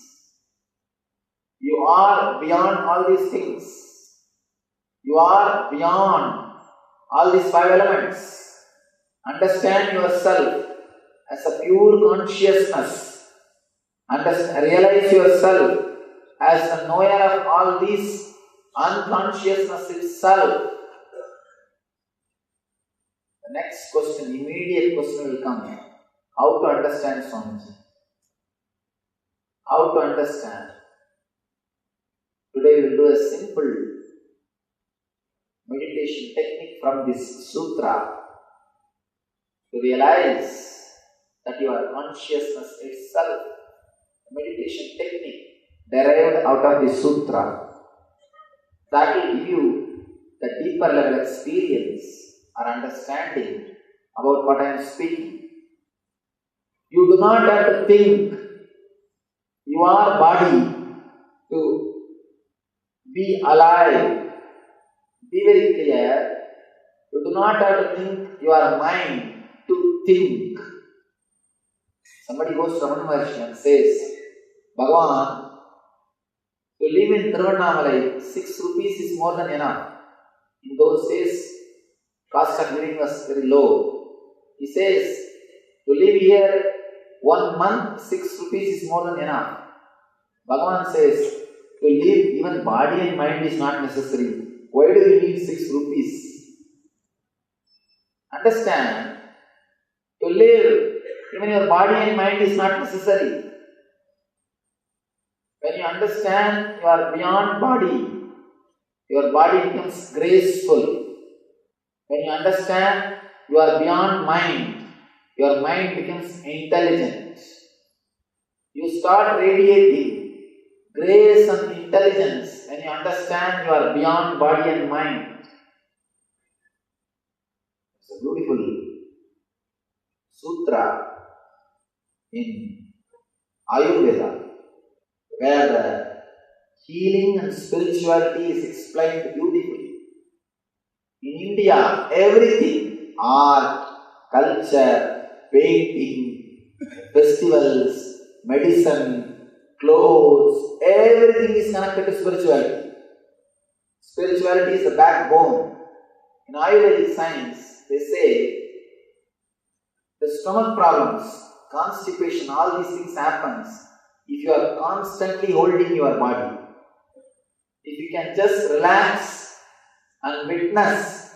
You are beyond all these things. You are beyond all these five elements. Understand yourself as a pure consciousness. Realize yourself as the knower of all these unconsciousness itself. The next question, immediate question will come. How to understand Swamiji? How to understand? Today we will do a simple meditation technique from this sutra to realize that your consciousness itself, meditation technique derived out of the sutra, that will give you the deeper level experience or understanding about what I am speaking. You do not have to think your body to be alive. Be very clear. You do not have to think your mind to think. Somebody goes to Ramana Maharshi and says, Bhagavan, to live in Tiruvannamalai, 6 rupees is more than enough. In those days, cost of living was very low. He says, to live here 1 month, 6 rupees is more than enough. Bhagavan says, to live even body and mind is not necessary. Why do you need 6 rupees? Understand, to live, even your body and mind is not necessary. When you understand you are beyond body, your body becomes graceful. When you understand you are beyond mind, your mind becomes intelligent. You start radiating grace and intelligence when you understand you are beyond body and mind. It's a beautiful sutra in Ayurveda, where the healing and spirituality is explained beautifully. In India, everything, art, culture, painting, festivals, medicine, clothes, everything is connected to spirituality. Spirituality is the backbone. In Ayurvedic science, they say the stomach problems, constipation, all these things happens if you are constantly holding your body. If you can just relax and witness,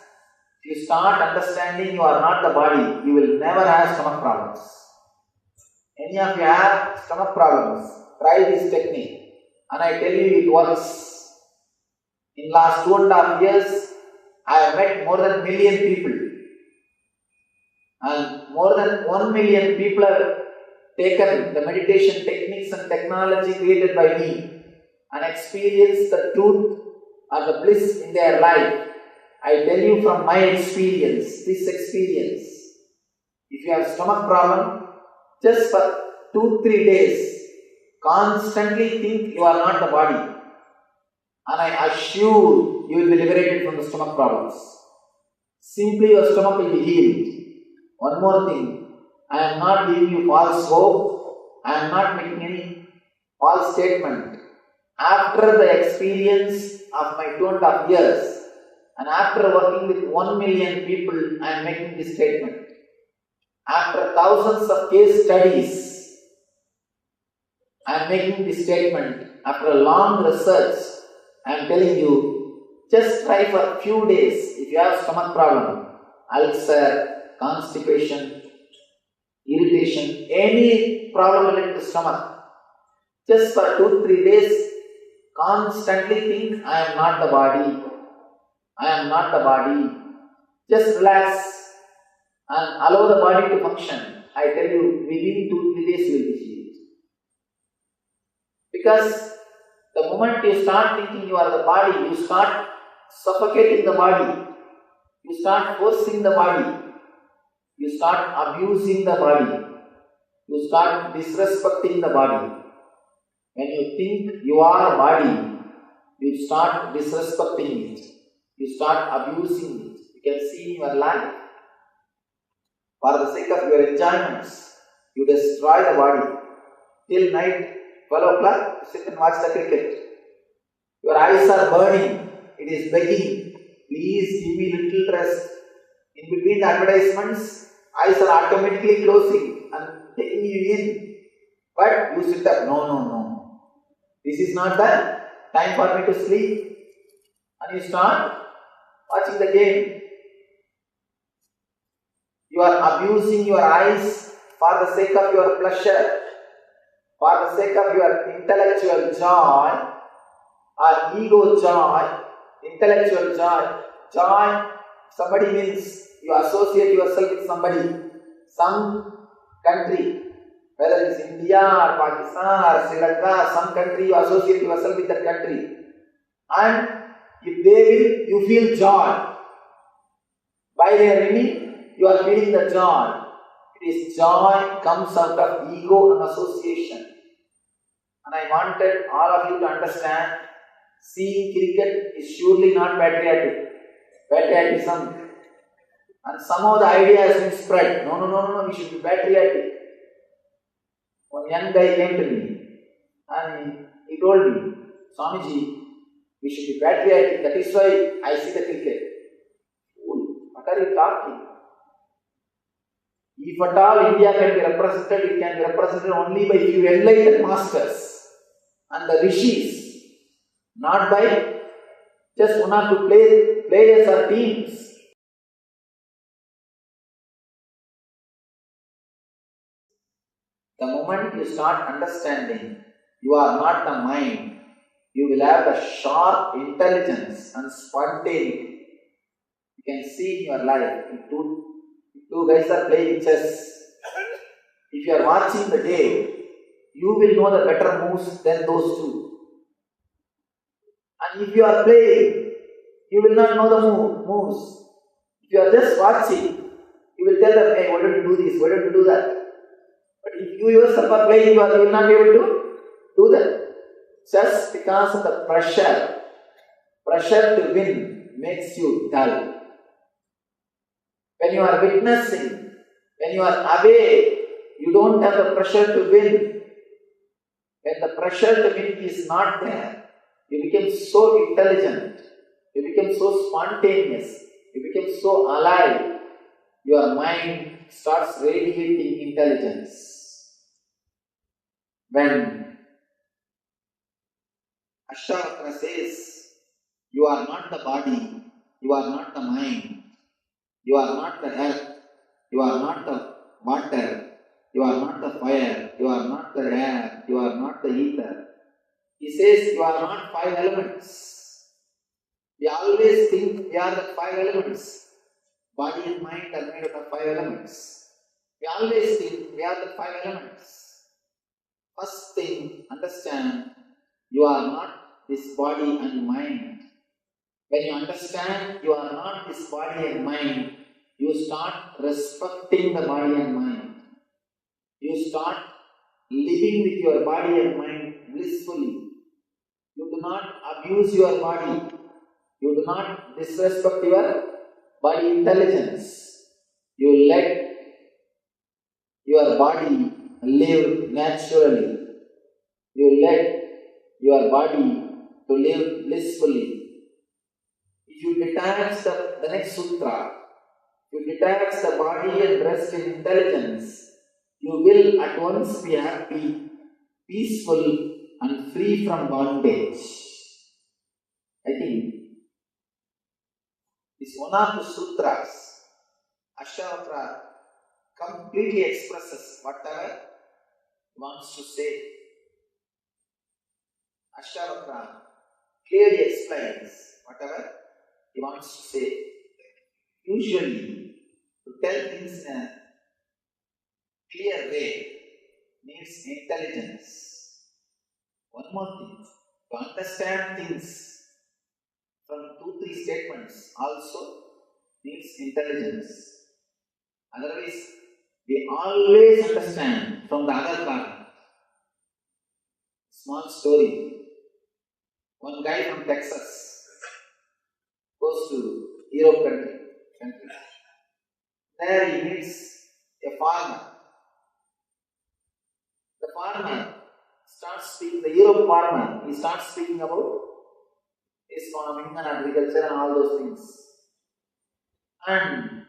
if you start understanding you are not the body, you will never have stomach problems. Any of you have stomach problems, try this technique and I tell you it works. In last 2.5 years, I have met more than 1 million people. And more than 1 million people have taken the meditation techniques and technology created by me and experienced the truth or the bliss in their life. I tell you from my experience, this experience. If you have stomach problem, just for 2-3 days, constantly think you are not the body. And I assure you will be liberated from the stomach problems. Simply your stomach will be healed. One more thing, I am not giving you false hope, I am not making any false statement. After the experience of my 2.5 years and after working with 1 million people, I am making this statement. After thousands of case studies, I am making this statement. After a long research, I am telling you, just try for a few days if you have stomach problem, ulcer, constipation, irritation, any problem related to stomach. Just for 2-3 days, constantly think, I am not the body. I am not the body. Just relax and allow the body to function. I tell you, within 2-3 days you will be healed. Because the moment you start thinking you are the body, you start suffocating the body. You start forcing the body. You start abusing the body. You start disrespecting the body. When you think you are a body, you start disrespecting it. You start abusing it. You can see in your life. For the sake of your enjoyments, you destroy the body. Till night, 12 o'clock, you sit and watch the cricket. Your eyes are burning. It is begging, please give me little rest. In between the advertisements, eyes are automatically closing and taking you in. But you sit up, no. This is not the time for me to sleep. And you start watching the game. You are abusing your eyes for the sake of your pleasure, for the sake of your intellectual joy or ego joy, intellectual joy. Joy, somebody means you associate yourself with somebody, some country, whether it's India or Pakistan or Sri Lanka, some country, you associate yourself with that country. And if they will, you feel joy. By their winning, you are feeling the joy. It is joy comes out of ego and association. And I wanted all of you to understand, seeing cricket is surely not patriotism. And somehow the idea has been spread. No, we should be patriotic. One young guy came to me and he told me, Swamiji, we should be patriotic. That is why I see the cricket. What are you talking? If at all India can be represented, it can be represented only by few enlightened masters and the rishis, not by just one or two players or teams. The moment you start understanding, you are not the mind, you will have a sharp intelligence and spontaneity. You can see in your life, if two guys are playing chess. If you are watching the game, you will know the better moves than those two. And if you are playing, you will not know the moves. If you are just watching, you will tell them, hey, why don't you do this, why don't you do that? But if you yourself are playing, you will not be able to do that. Just because of the pressure to win makes you dull. When you are witnessing, when you are away, you don't have the pressure to win. When the pressure to win is not there, you become so intelligent, you become so spontaneous, you become so alive, your mind starts radiating intelligence. When Ashtavakra says, you are not the body, you are not the mind, you are not the earth, you are not the water, you are not the fire, you are not the air, you are not the ether. He says you are not five elements. We always think we are the five elements. Body and mind are made out of five elements. We always think we are the five elements. First thing, understand, you are not this body and mind. When you understand you are not this body and mind, you start respecting the body and mind. You start living with your body and mind blissfully. You do not abuse your body. You do not disrespect your body intelligence. You let your body live naturally. You let your body to live blissfully. If you detach the next sutra, you detach the body and rest in intelligence, you will at once be happy, peaceful and free from bondage. I think this one of the sutras, Ashtavakra completely expresses whatever he wants to say. Ashtavakra clearly explains whatever he wants to say. Usually, to tell things in a clear way needs intelligence. One more thing, to understand things from 2-3 statements also needs intelligence. Otherwise, we always understand from the other part. Small story. One guy from Texas goes to Europe country. There he meets a farmer. The farmer starts speaking, the Europe farmer, he starts speaking about his farming and agriculture and all those things. And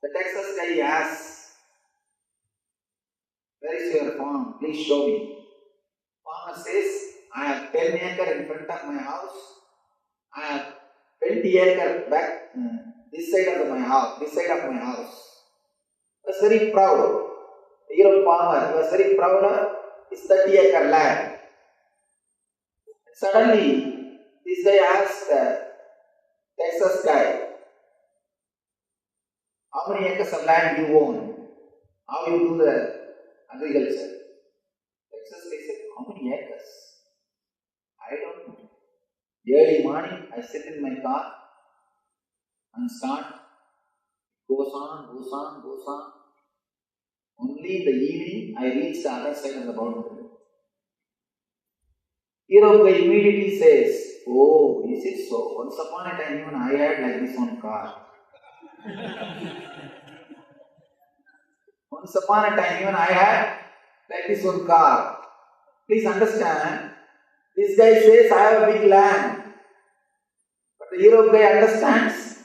the Texas guy asks, where is your farm? Please show me. Farmer says, I have 10 acres in front of my house. I have 20 acres back this side of my house. He was very proud. The Europe farmer, he was very proud of his 30-acre land. Suddenly, this guy asked the Texas guy, how many acres of land you own? How you do the agriculture? Texas, they said, how many acres? I don't know. Early morning, I sit in my car and start. Goes on. Only in the evening, I reach the other side of the boundary. Hero guy immediately says, oh, is it so? Once upon a time, even I had like this one car. Once upon a time, even I had like this one car. Please understand, this guy says, I have a big land. But the hero guy understands,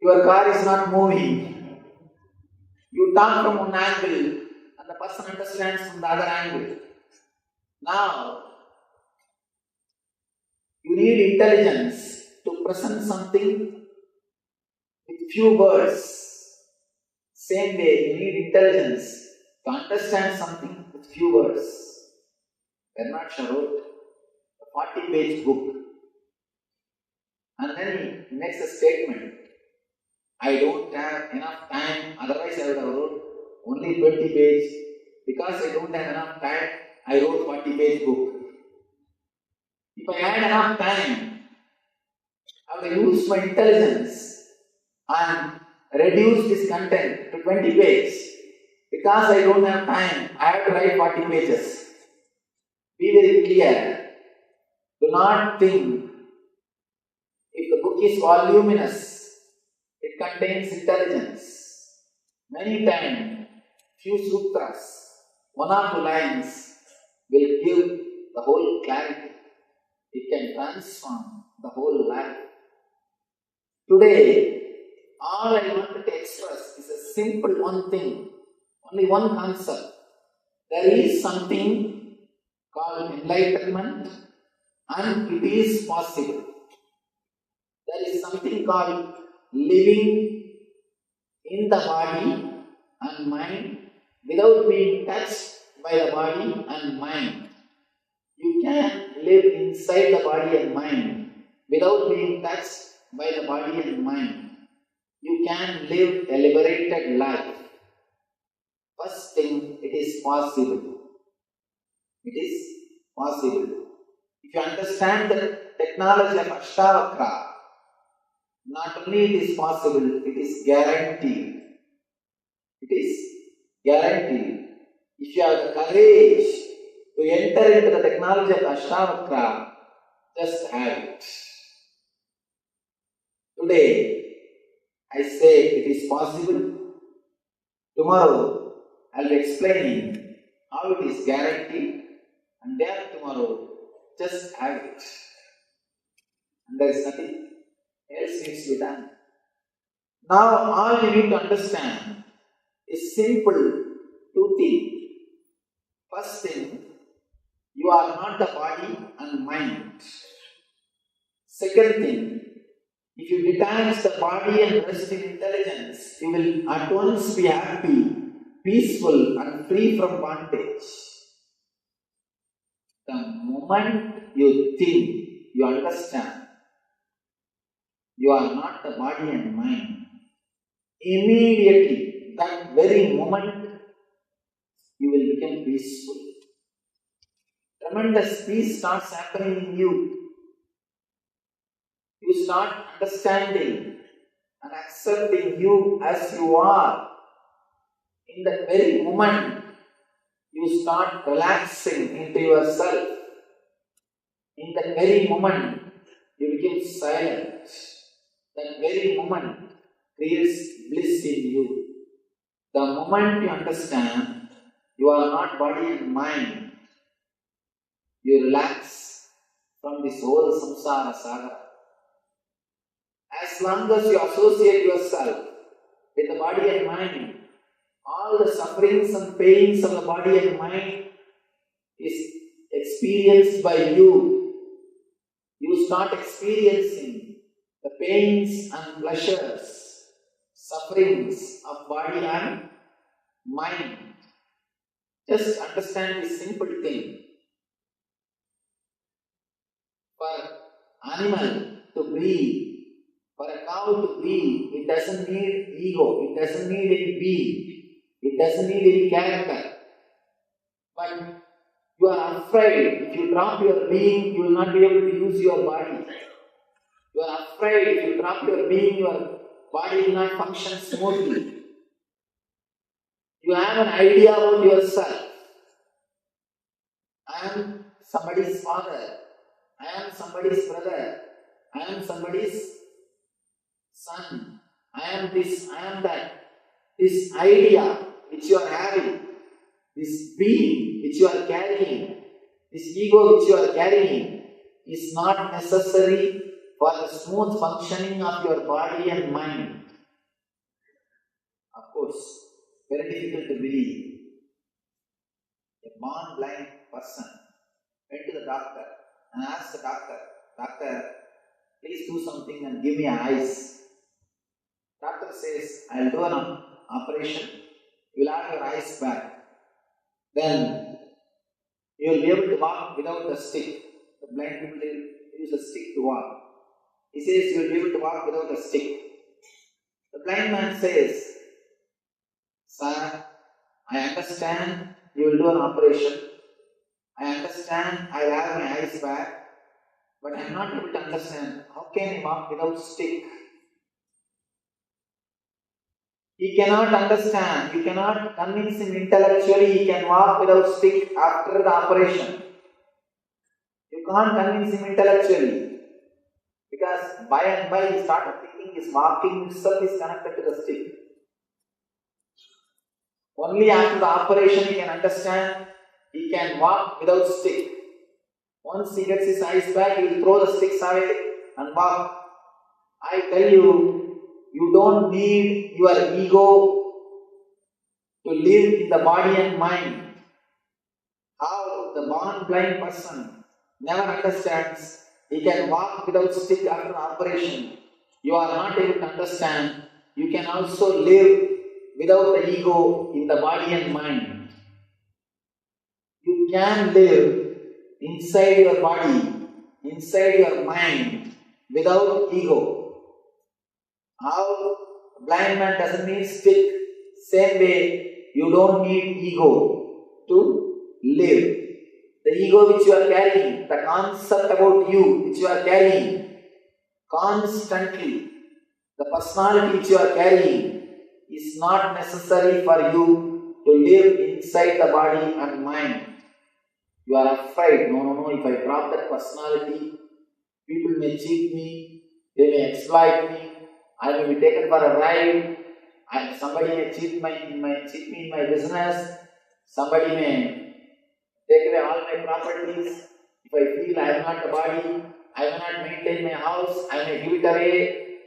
your car is not moving. You talk from one angle, and the person understands from the other angle. Now, you need intelligence to present something with few words. Same way, you need intelligence to understand something with few words. Bernard Shaw wrote a 40-page book, and then he makes a statement. I don't have enough time, otherwise I would have wrote only 20 pages. Because I don't have enough time, I wrote 40-page book. If I had enough time, I would have used my intelligence and reduced this content to 20 pages. Because I don't have time, I have to write 40 pages. Be very clear. Do not think if the book is voluminous, it contains intelligence. Many times, few sutras, one or two lines will give the whole clarity. It can transform the whole life. Today, all I wanted to express is a simple one thing, only one concept. There is something called enlightenment, and it is possible. There is something called living in the body and mind without being touched by the body and mind. You can live inside the body and mind without being touched by the body and mind. You can live a liberated life. First thing, it is possible. It is possible. If you understand the technology of Ashtavakra, not only it is possible, it is guaranteed. It is guaranteed. If you have the courage to enter into the technology of Ashtavakra, just have it. Today, I say it is possible. Tomorrow, I will be explaining how it is guaranteed, and then tomorrow, just have it. And there is nothing else needs to be done. Now, all you need to understand is simple two things. First thing, you are not the body and mind. Second thing, if you detach the body and rest in intelligence, you will at once be happy, peaceful and free from bondage. The moment you think, you understand, you are not the body and mind, immediately, that very moment, you will become peaceful. Tremendous peace starts happening in you. You start understanding and accepting you as you are. In that very moment, you start relaxing into yourself. In that very moment, you become silent. That very moment creates bliss in you. The moment you understand, you are not body and mind, you relax from this whole samsara saga. As long as you associate yourself with the body and mind, all the sufferings and pains of the body and mind is experienced by you. You start experiencing the pains and pleasures, sufferings of body and mind. Just understand this simple thing. For animal to breathe, for a cow to breathe, it doesn't need ego, it doesn't need any being. It doesn't need any character. But you are afraid. If you drop your being, you will not be able to use your body. You are afraid. If you drop your being, your body will not function smoothly. You have an idea about yourself. I am somebody's father. I am somebody's brother. I am somebody's son. I am this, I am that. This idea which you are having, this being which you are carrying, this ego which you are carrying is not necessary for the smooth functioning of your body and mind. Of course, very difficult to believe. A born blind person went to the doctor and asked the doctor, "Doctor, please do something and give me eyes." Doctor says, "I'll do an operation. You will have your eyes back. Then you will be able to walk without the stick." The blind people use a stick to walk. He says, "You will be able to walk without a stick." The blind man says, "Sir, I understand you will do an operation. I understand I will have my eyes back. But I am not able to understand how can I walk without stick?" He cannot understand. You cannot convince him intellectually he can walk without stick after the operation. You can't convince him intellectually. Because by and by he started thinking his walking itself is connected to the stick. Only after the operation he can understand he can walk without stick. Once he gets his eyes back, he will throw the sticks away and walk. I tell you, you don't need your ego to live in the body and mind. How the born blind person never understands he can walk without stick after the operation. You are not able to understand. You can also live without the ego in the body and mind. You can live inside your body, inside your mind, without ego. How a blind man doesn't need stick, same way you don't need ego to live. The ego which you are carrying, the concept about you which you are carrying constantly, the personality which you are carrying is not necessary for you to live inside the body and mind. You are afraid, no, if I drop that personality, people may cheat me, they may exploit me, I may be taken for a ride, and somebody may cheat me in my business, somebody may take away all my properties. If I feel I am not the body, I may not maintain my house, I may give it away.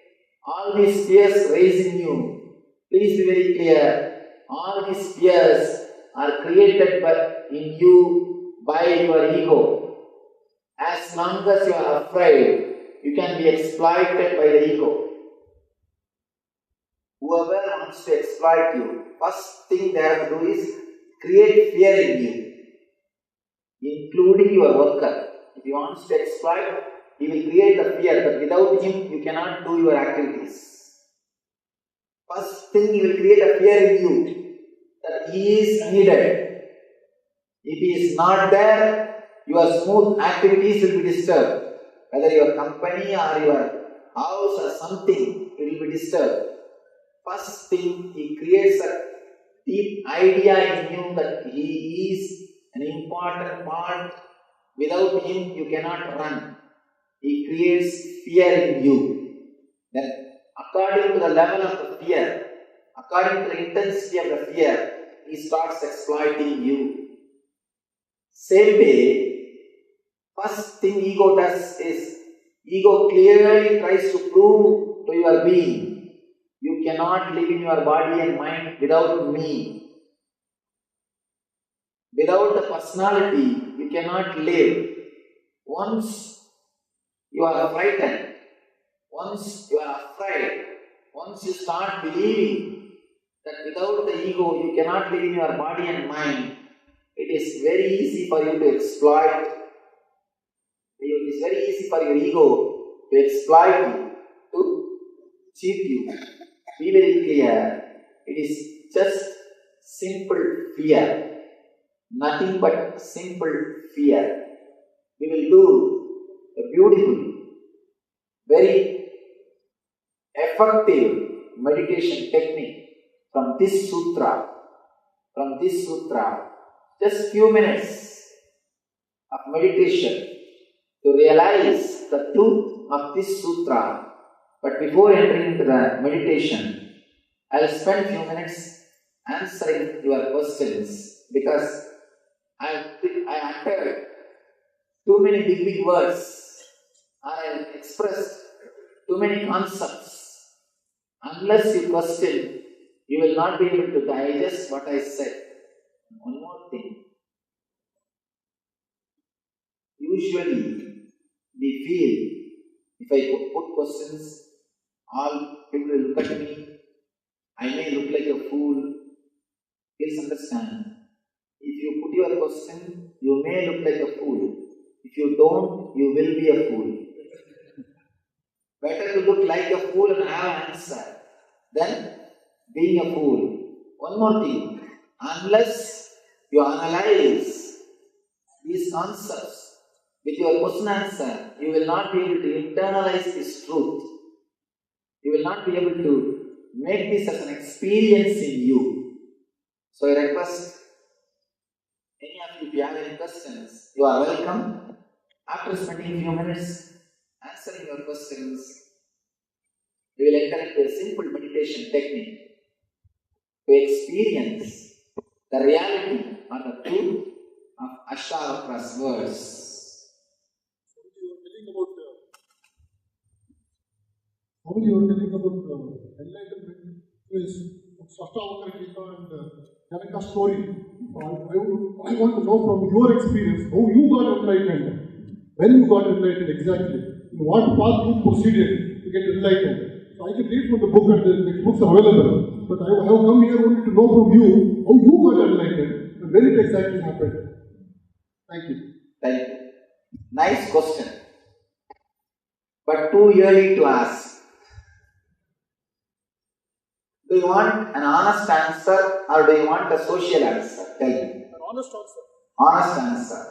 All these fears raise in you. Please be very clear. All these fears are created in you by your ego. As long as you are afraid, you can be exploited by the ego. Whoever wants to exploit you, first thing they have to do is create fear in you, including your worker. If he wants to exploit, he will create the fear that without him you cannot do your activities. First thing, he will create a fear in you that he is needed. If he is not there, your smooth activities will be disturbed. Whether your company or your house or something, it will be disturbed. First thing, he creates a deep idea in you that he is an important part. Without him, you cannot run. He creates fear in you. Then, according to the level of the fear, according to the intensity of the fear, he starts exploiting you. Same way, first thing ego does is, ego clearly tries to prove to your being, you cannot live in your body and mind without me. Without the personality, you cannot live. Once you are frightened, once you are afraid, once you start believing that without the ego you cannot live in your body and mind, it is very easy for you to exploit. It is very easy for your ego to exploit you, to cheat you. Be very clear. It is just simple fear. Nothing but simple fear. We will do a beautiful, very effective meditation technique from this sutra. From this sutra, just few minutes of meditation to realize the truth of this sutra. But before entering into the meditation, I will spend few minutes answering your questions, because I uttered too many big words, or I expressed too many concepts. Unless you question, you will not be able to digest what I said. One more thing. Usually, we feel, if I put questions, all people will look at me. I may look like a fool. Please understand. If you put your question, you may look like a fool. If you don't, you will be a fool. Better to look like a fool and have an answer than being a fool. One more thing. Unless you analyze these concepts with your question answer, you will not be able to internalize this truth. You will not be able to make this as an experience in you. So I request any of you, if you have any questions, you are welcome. After spending a few minutes answering your questions, we will enter into a simple meditation technique to experience the reality or the truth of Ashtavakra's words. How you were telling about enlightenment is Ashtavakra and Janaka story. I want to know from your experience how you got enlightened. When you got enlightened exactly. In what path you proceeded to get enlightened. So I can read from the book and the books are available. But I have come here only to know from you how you got enlightened and when it exactly happened. Thank you. Thank you. Nice question. But too early to ask. Do you want an honest answer or do you want a social answer? Tell me. An honest answer. Honest answer.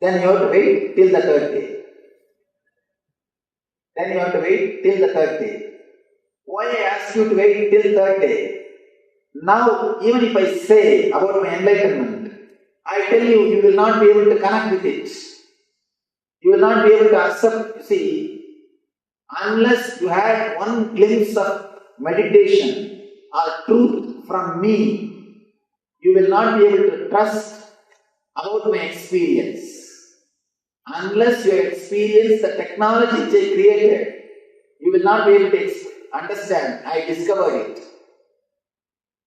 Then you have to wait till the third day. Why I ask you to wait till third day? Now, even if I say about my enlightenment, I tell you, you will not be able to connect with it. You will not be able to accept, you see, unless you had one glimpse of meditation or truth from me, you will not be able to trust about my experience. Unless you have experienced the technology which I created, you will not be able to understand. I discovered it.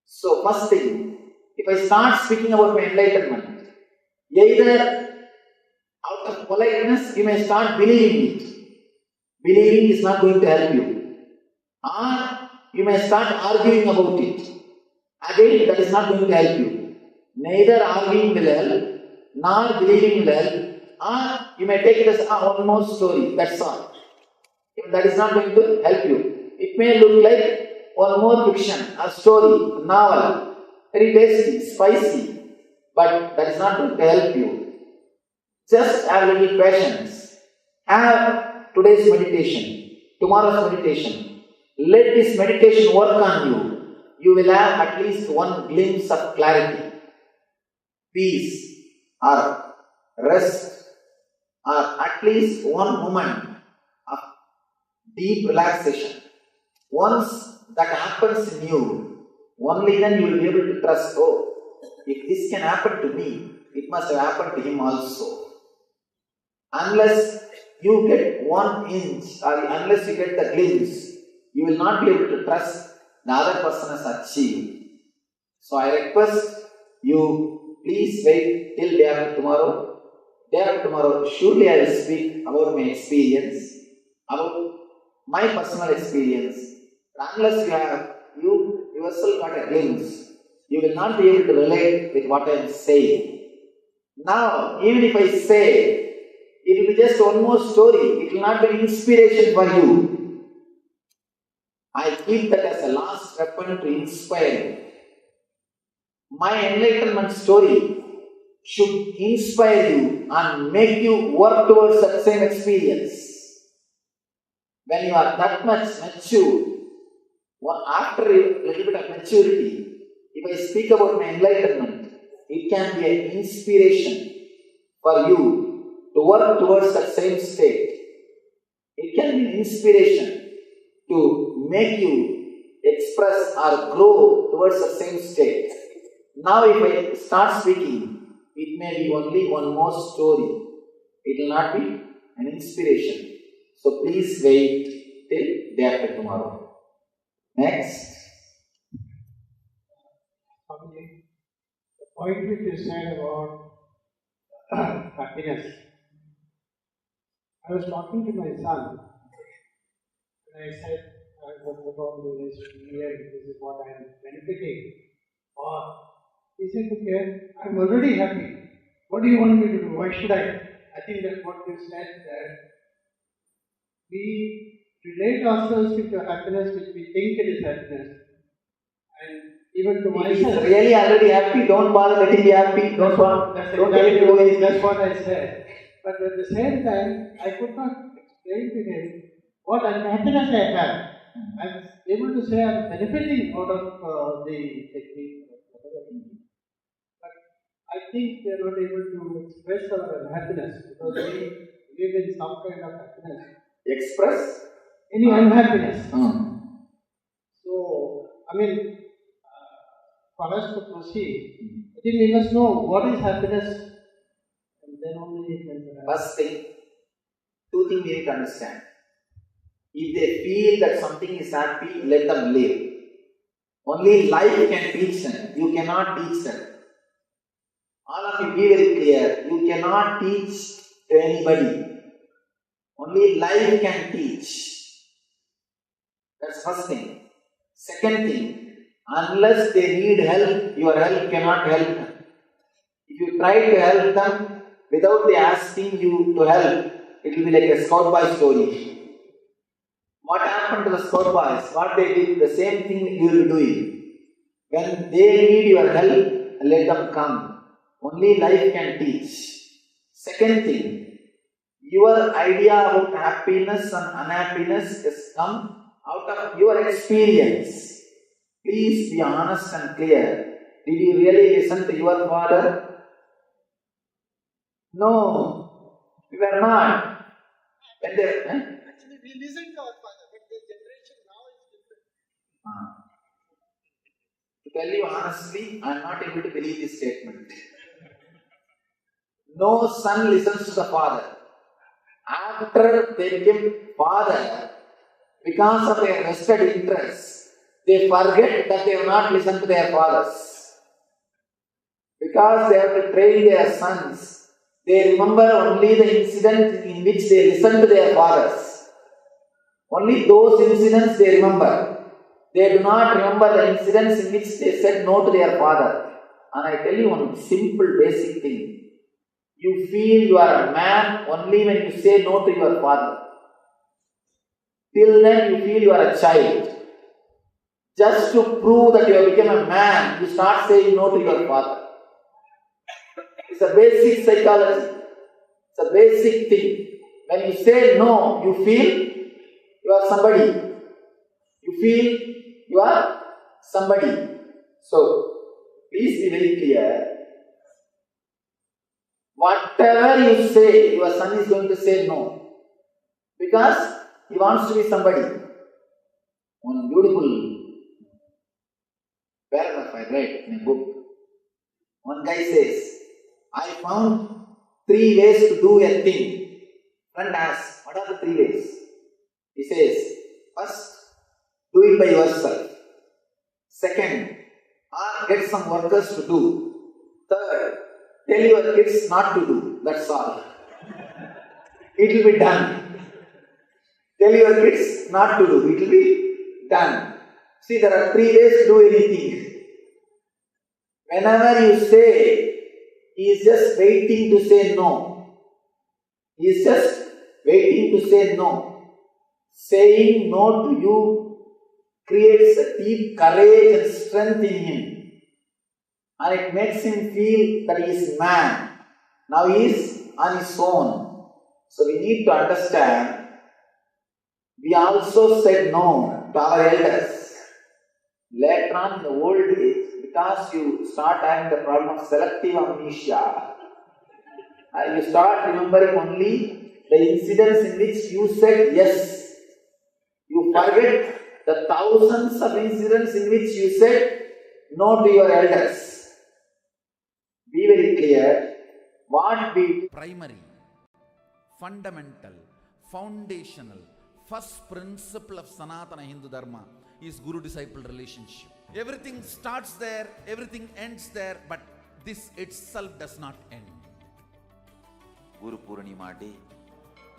So, first thing, if I start speaking about my enlightenment, either out of politeness, you may start believing it. Believing is not going to help you. Or you may start arguing about it. Again, that is not going to help you. Neither arguing will help, nor believing will help, or you may take it as one more story, that's all. That is not going to help you. It may look like one more fiction, a story, a novel, very tasty, spicy, but that is not going to help you. Just have a little patience. Have today's meditation, tomorrow's meditation. Let this meditation work on you. You will have at least one glimpse of clarity, peace, or rest, or at least one moment of deep relaxation. Once that happens in you, only then you will be able to trust, oh, if this can happen to me, it must have happened to him also. Unless you get 1 inch or unless you get the glimpse, you will not be able to trust the other person has achieved. So I request you, please wait till day after tomorrow. Day after tomorrow, surely I will speak about my experience, about my personal experience. Unless you yourself got a glimpse, you will not be able to relate with what I am saying. Now, even if I say, it will be just one more story, it will not be an inspiration for you. I keep that as a last weapon to inspire you. My enlightenment story should inspire you and make you work towards that same experience. When you are that much mature, after a little bit of maturity, if I speak about my enlightenment, it can be an inspiration for you to work towards that same state. It can be an inspiration to make you express or grow towards the same state. Now if I start speaking, it may be only one more story. It will not be an inspiration. So please wait till day after tomorrow. Next. The point which you said about happiness. I was talking to my son and I said, what about this year? This is what I am benefiting. Or he said, okay, I am already happy. What do you want me to do? Why should I? I think that's what you said, that we relate ourselves with the happiness which we think it is happiness. And even to If he myself. is really already happy, don't bother, let him be happy. Don't That's what I said. But at the same time, I could not explain to him what unhappiness I have. I was able to say I am benefiting out of the technique. But I think they are not able to express our unhappiness because we live in some kind of happiness. Express any unhappiness. So, I mean, for us to proceed, I think we must know what is happiness, and then only we can. First thing, two things we need to understand. If they feel that something is happy, let them live. Only life can teach them. You cannot teach them. All of you be very clear. You cannot teach to anybody. Only life can teach. That's first thing. Second thing, unless they need help, your help cannot help them. If you try to help them without they asking you to help, it will be like a scout boy story. What happened to the scout boys? What they did, the same thing you will be doing. When they need your help, let them come. Only life can teach. Second thing, your idea about happiness and unhappiness has come out of your experience. Please be honest and clear. Did you really listen to your father? No, we were not. When they, Actually, we listened to our father, but the generation now is different. To tell you honestly, I am not able to believe this statement. No son listens to the father. After they became father, because of their vested interests, they forget that they have not listened to their fathers. Because they have to train their sons, they remember only the incident in which they listened to their fathers. Only those incidents they remember. They do not remember the incidents in which they said no to their father. And I tell you one simple basic thing. You feel you are a man only when you say no to your father. Till then you feel you are a child. Just to prove that you have become a man, you start saying no to your father. It's a basic psychology. It's a basic thing. When you say no, you feel you are somebody. You feel you are somebody. So, please be very clear. Whatever you say, your son is going to say no. Because he wants to be somebody. One beautiful paragraph I read in a book. One guy says, I found 3 ways to do a thing. Friend asks, what are the 3 ways? He says, first, do it by yourself. Second, get some workers to do. Third, tell your kids not to do. That's all. It will be done. Tell your kids not to do. It will be done. See, there are 3 ways to do anything. Whenever you say, he is just waiting to say no. He is just waiting to say no. Saying no to you creates a deep courage and strength in him. and it makes him feel that he is man. Now he is on his own. So we need to understand, we also said no to our elders. Later on in the old age, because you start having the problem of selective amnesia, you start remembering only the incidents in which you said yes. You forget the thousands of incidents in which you said no to your elders. Be very clear what we primary, fundamental, foundational, first principle of Sanatana Hindu Dharma is Guru-disciple relationship. Everything starts there, everything ends there, but this itself does not end. Guru Purnima Day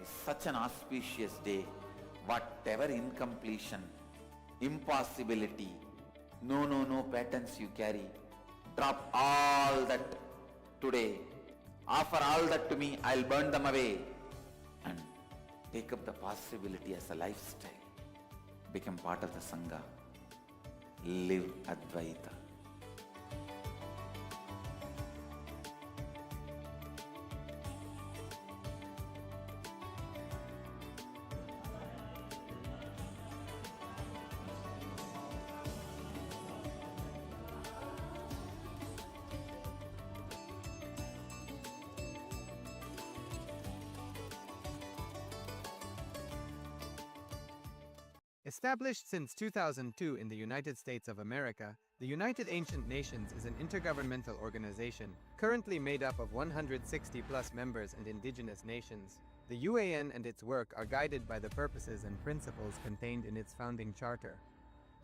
is such an auspicious day. Whatever incompletion, impossibility, no patterns you carry, drop all that today. Offer all that to me, I'll burn them away. And take up the possibility as a lifestyle. Become part of the Sangha. Live Advaita. Established since 2002 in the United States of America, the United Ancient Nations is an intergovernmental organization currently made up of 160+ members and indigenous nations. The UAN and its work are guided by the purposes and principles contained in its founding charter.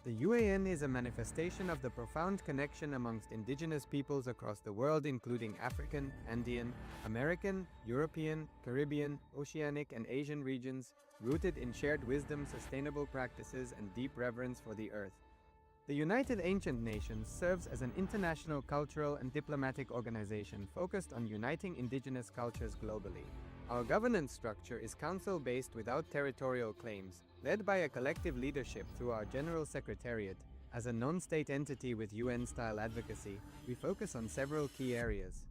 The UAN is a manifestation of the profound connection amongst indigenous peoples across the world, including African, Andean, American, European, Caribbean, Oceanic, and Asian regions, rooted in shared wisdom, sustainable practices, and deep reverence for the earth. The United Ancient Nations serves as an international cultural and diplomatic organization focused on uniting indigenous cultures globally. Our governance structure is council-based without territorial claims, led by a collective leadership through our General Secretariat. As a non-state entity with UN-style advocacy, we focus on several key areas: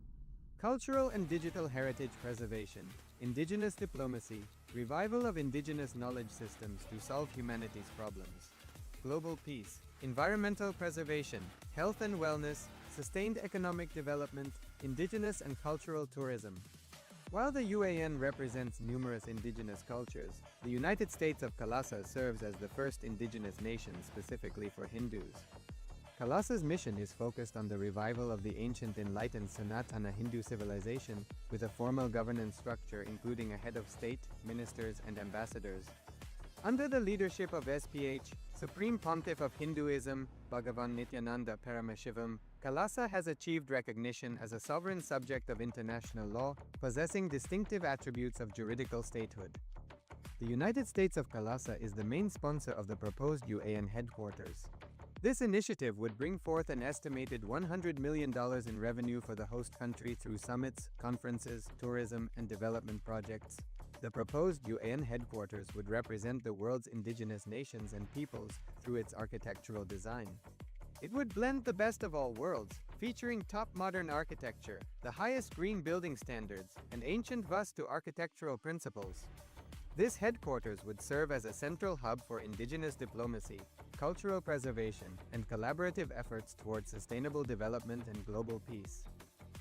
cultural and digital heritage preservation, indigenous diplomacy, revival of indigenous knowledge systems to solve humanity's problems, global peace, environmental preservation, health and wellness, sustained economic development, indigenous and cultural tourism. While the UAN represents numerous indigenous cultures, the United States of Kailasa serves as the first indigenous nation specifically for Hindus. Kailasa's mission is focused on the revival of the ancient enlightened Sanatana Hindu civilization with a formal governance structure including a head of state, ministers, and ambassadors. Under the leadership of SPH, Supreme Pontiff of Hinduism, Bhagavan Nithyananda Paramashivoham, Kailasa has achieved recognition as a sovereign subject of international law, possessing distinctive attributes of juridical statehood. The United States of Kailasa is the main sponsor of the proposed UAN headquarters. This initiative would bring forth an estimated $100 million in revenue for the host country through summits, conferences, tourism, and development projects. The proposed UAN headquarters would represent the world's indigenous nations and peoples through its architectural design. It would blend the best of all worlds, featuring top modern architecture, the highest green building standards, and ancient Vastu architectural principles. This headquarters would serve as a central hub for indigenous diplomacy, cultural preservation, and collaborative efforts towards sustainable development and global peace.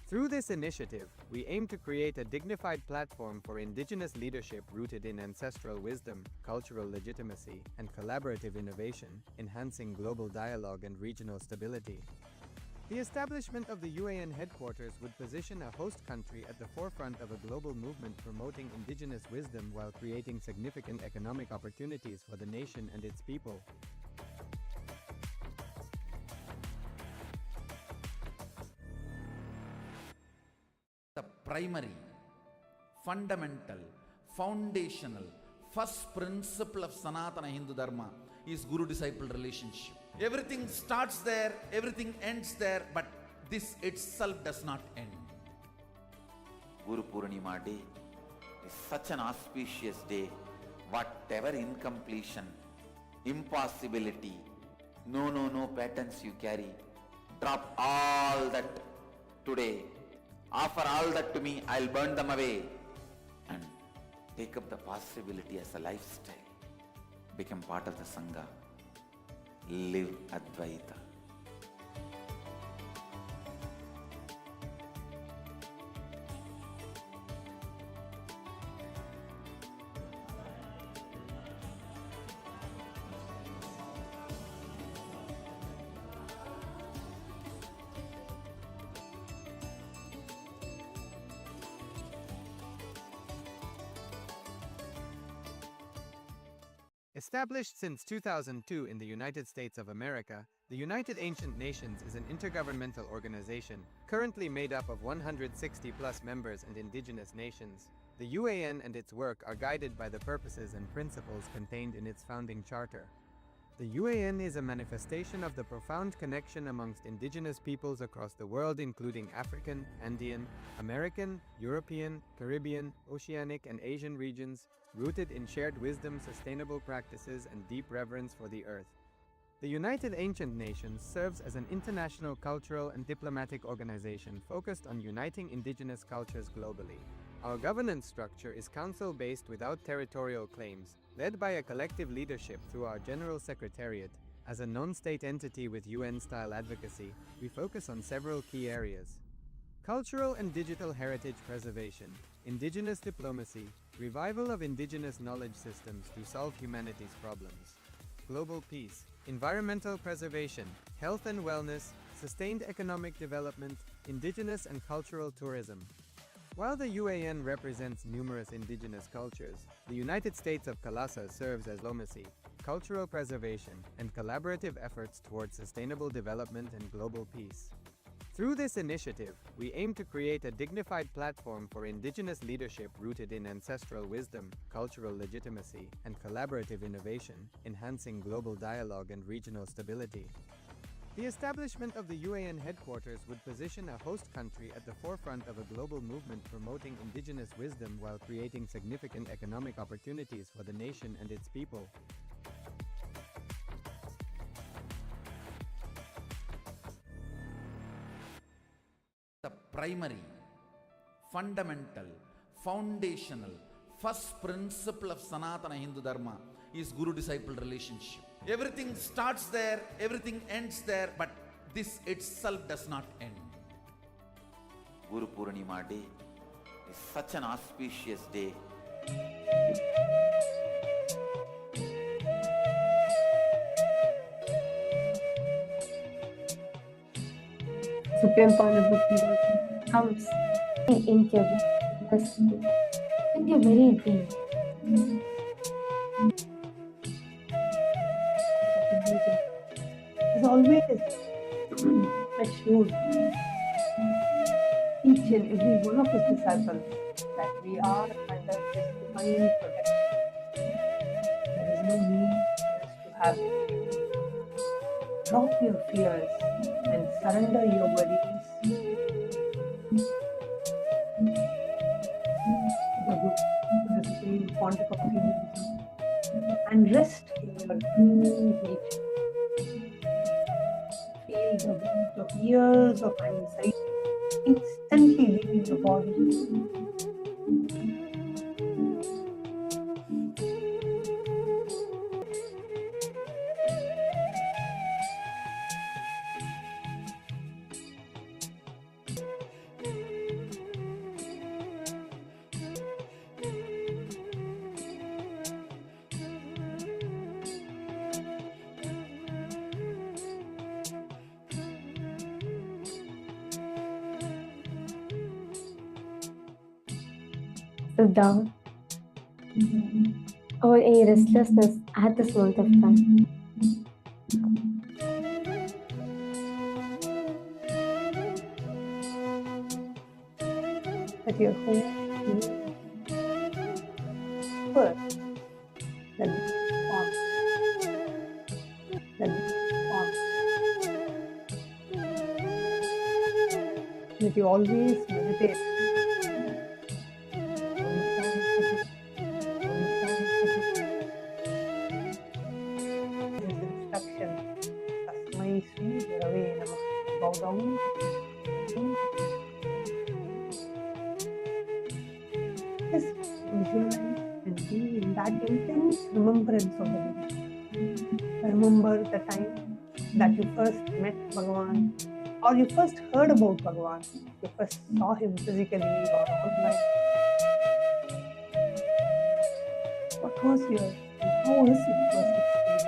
Through this initiative, we aim to create a dignified platform for indigenous leadership rooted in ancestral wisdom, cultural legitimacy, and collaborative innovation, enhancing global dialogue and regional stability. The establishment of the UAN headquarters would position a host country at the forefront of a global movement promoting indigenous wisdom while creating significant economic opportunities for the nation and its people. The primary, fundamental, foundational, first principle of Sanatana Hindu Dharma is Guru-disciple relationship. Everything starts there, everything ends there, but this itself does not end. Guru Purnima Day is such an auspicious day. Whatever incompletion, impossibility, no patterns you carry, drop all that today. Offer all that to me, I'll burn them away. And take up the possibility as a lifestyle. Become part of the Sangha. Live Advaita. Established since 2002 in the United States of America, the United Ancient Nations is an intergovernmental organization currently made up of 160+ members and indigenous nations. The UAN and its work are guided by the purposes and principles contained in its founding charter. The UAN is a manifestation of the profound connection amongst indigenous peoples across the world, including African, Andean, American, European, Caribbean, Oceanic, and Asian regions, rooted in shared wisdom, sustainable practices, and deep reverence for the earth. The United Ancient Nations serves as an international cultural and diplomatic organization focused on uniting indigenous cultures globally. Our governance structure is council-based without territorial claims, led by a collective leadership through our General Secretariat. As a non-state entity with UN-style advocacy, we focus on several key areas: cultural and digital heritage preservation, indigenous diplomacy, revival of indigenous knowledge systems to solve humanity's problems, global peace, environmental preservation, health and wellness, sustained economic development, indigenous and cultural tourism. While the UAN represents numerous indigenous cultures, the United States of Kalasa serves as diplomacy, cultural preservation, and collaborative efforts towards sustainable development and global peace. Through this initiative, we aim to create a dignified platform for indigenous leadership rooted in ancestral wisdom, cultural legitimacy, and collaborative innovation, enhancing global dialogue and regional stability. The establishment of the UAN headquarters would position a host country at the forefront of a global movement promoting indigenous wisdom while creating significant economic opportunities for the nation and its people. The primary, fundamental, foundational, first principle of Sanatana Hindu Dharma is Guru-disciple relationship. Everything starts there, everything ends there, but this itself does not end. Guru Purnima Day is such an auspicious day. Supreme Power of Bhakti comes into your life with your very being. As always, assured each and every one of his disciples that we are under his divine protection. There is no need for us to have fear. Drop your fears and surrender your worries to the supreme quantum of humanism and rest in your true nature. Feel the weight of years of anxiety instantly leaving your body. Sit down or any restlessness at this moment of time. At your home, first, let me pause. Let me pause. That you always meditate. Instruction. Tasmai Sri Gurave Namah. Bow Just visualize and be in that intense remembrance of the Guru. Remember the time that you first met Bhagavan, or you first heard about Bhagavan, you first saw him physically or online. What was your, how was your first experience?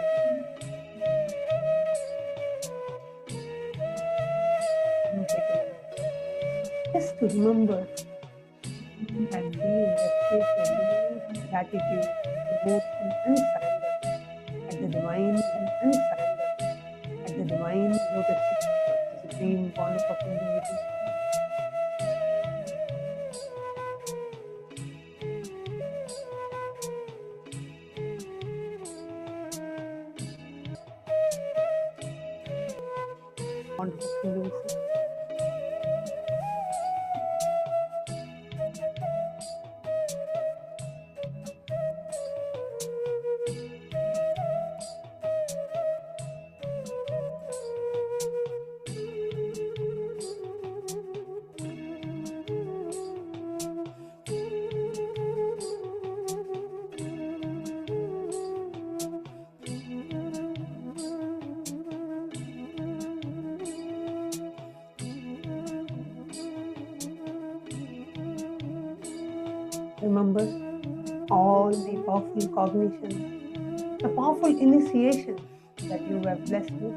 And take a minute just to remember and be in that state of deep gratitude, devotion, and surrender at the divine and surrender at the divine lotus feet of the Supreme Wonderful Deity. Wonderful Deity. Remember all the powerful cognitions, the powerful initiations that you were blessed with.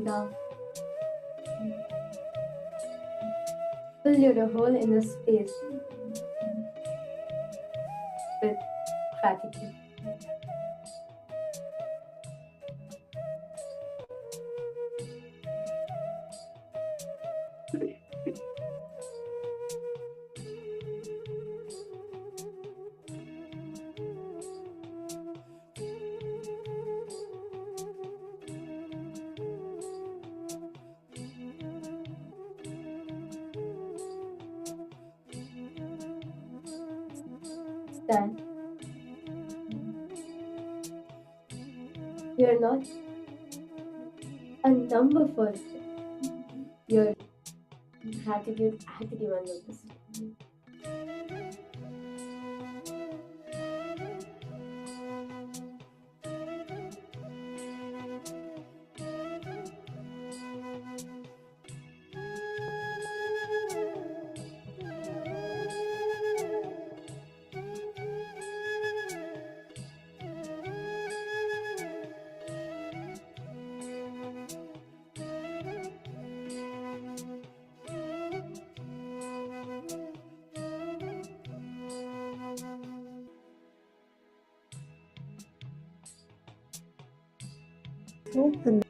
Now, fill your whole inner space with gratitude. Stand. You're not a number for it. Your gratitude at the divine lotus. Open.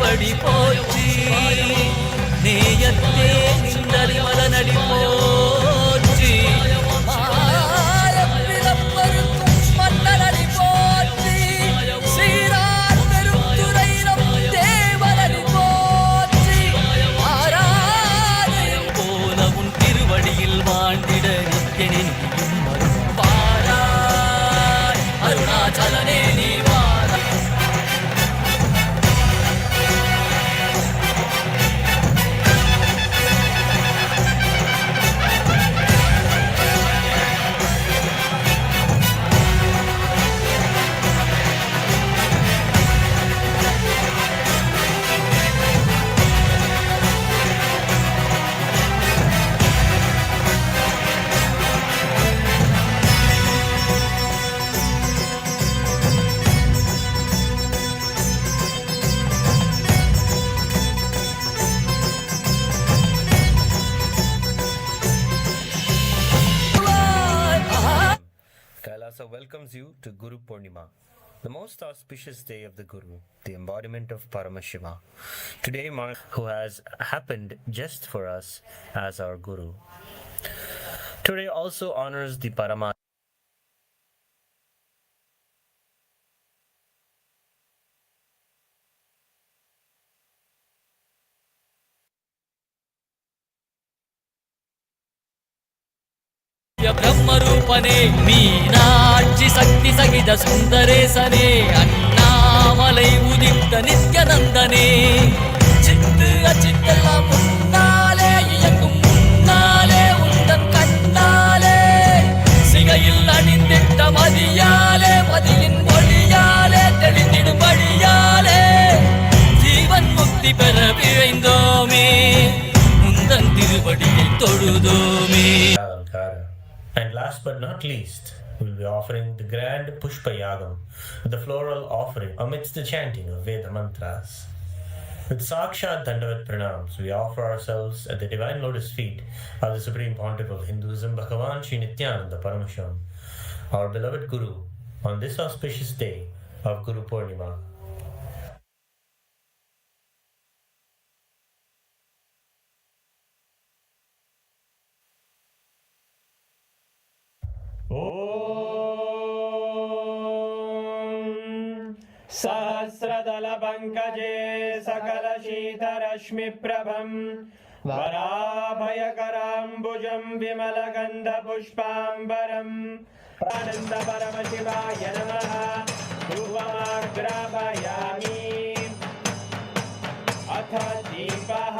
திருவடி போற்றி நேயத்தே நின்றறிமல நடி போற்றி மாயப்பிறப்பருக்கும் மன்னனடி போற்றி சீரார் பெருந்துரையிடம் தேவனடி போற்றி ஆராதயம் போல உன் திருவடியில் வாழ்ந்திட நிற்கனின் பாராய் அருணாச்சலனே நீ Kailasa welcomes you to Guru Purnima, the most auspicious day of the Guru, the embodiment of Paramashiva. Today marks who has happened just for us as our Guru. Today also honors the Paramashivam. ब्रह्मरूपने Meenakshi शक्ति सहित सुंदरेशने अन्नामलै उदित नित्यानंदने चित्त अचित्तெல்லாம் முன்னாலே இயங்கும் முன்னாலே உந்தன் கண்ணாலே சிகையில் அணிந்திட்ட மதியாலே மதியின் ஒளியாலே தெளிந்திடும் வழியாலே ஜீவன் முக்தி பெற விழைந்தோமே உந்தன் திருவடியை தொழுதோமே. And last but not least, we'll be offering the grand Pushpa Yagam, the floral offering amidst the chanting of Veda mantras. With Sakshat Dandavat Pranams, we offer ourselves at the divine lotus feet of the Supreme Pontiff of Hinduism, Bhagavan Sri Nithyananda Paramashivam, our beloved Guru, on this auspicious day of Guru Purnima. सहस्रदलपङ्कजे सकलशीतरश्मिप्रभं वराभयकराम्बुजं विमलगन्धपुष्पाम्बरं आनन्दपरमशिवाय नमः ध्रुवमाग्रापयामि अथ दीपः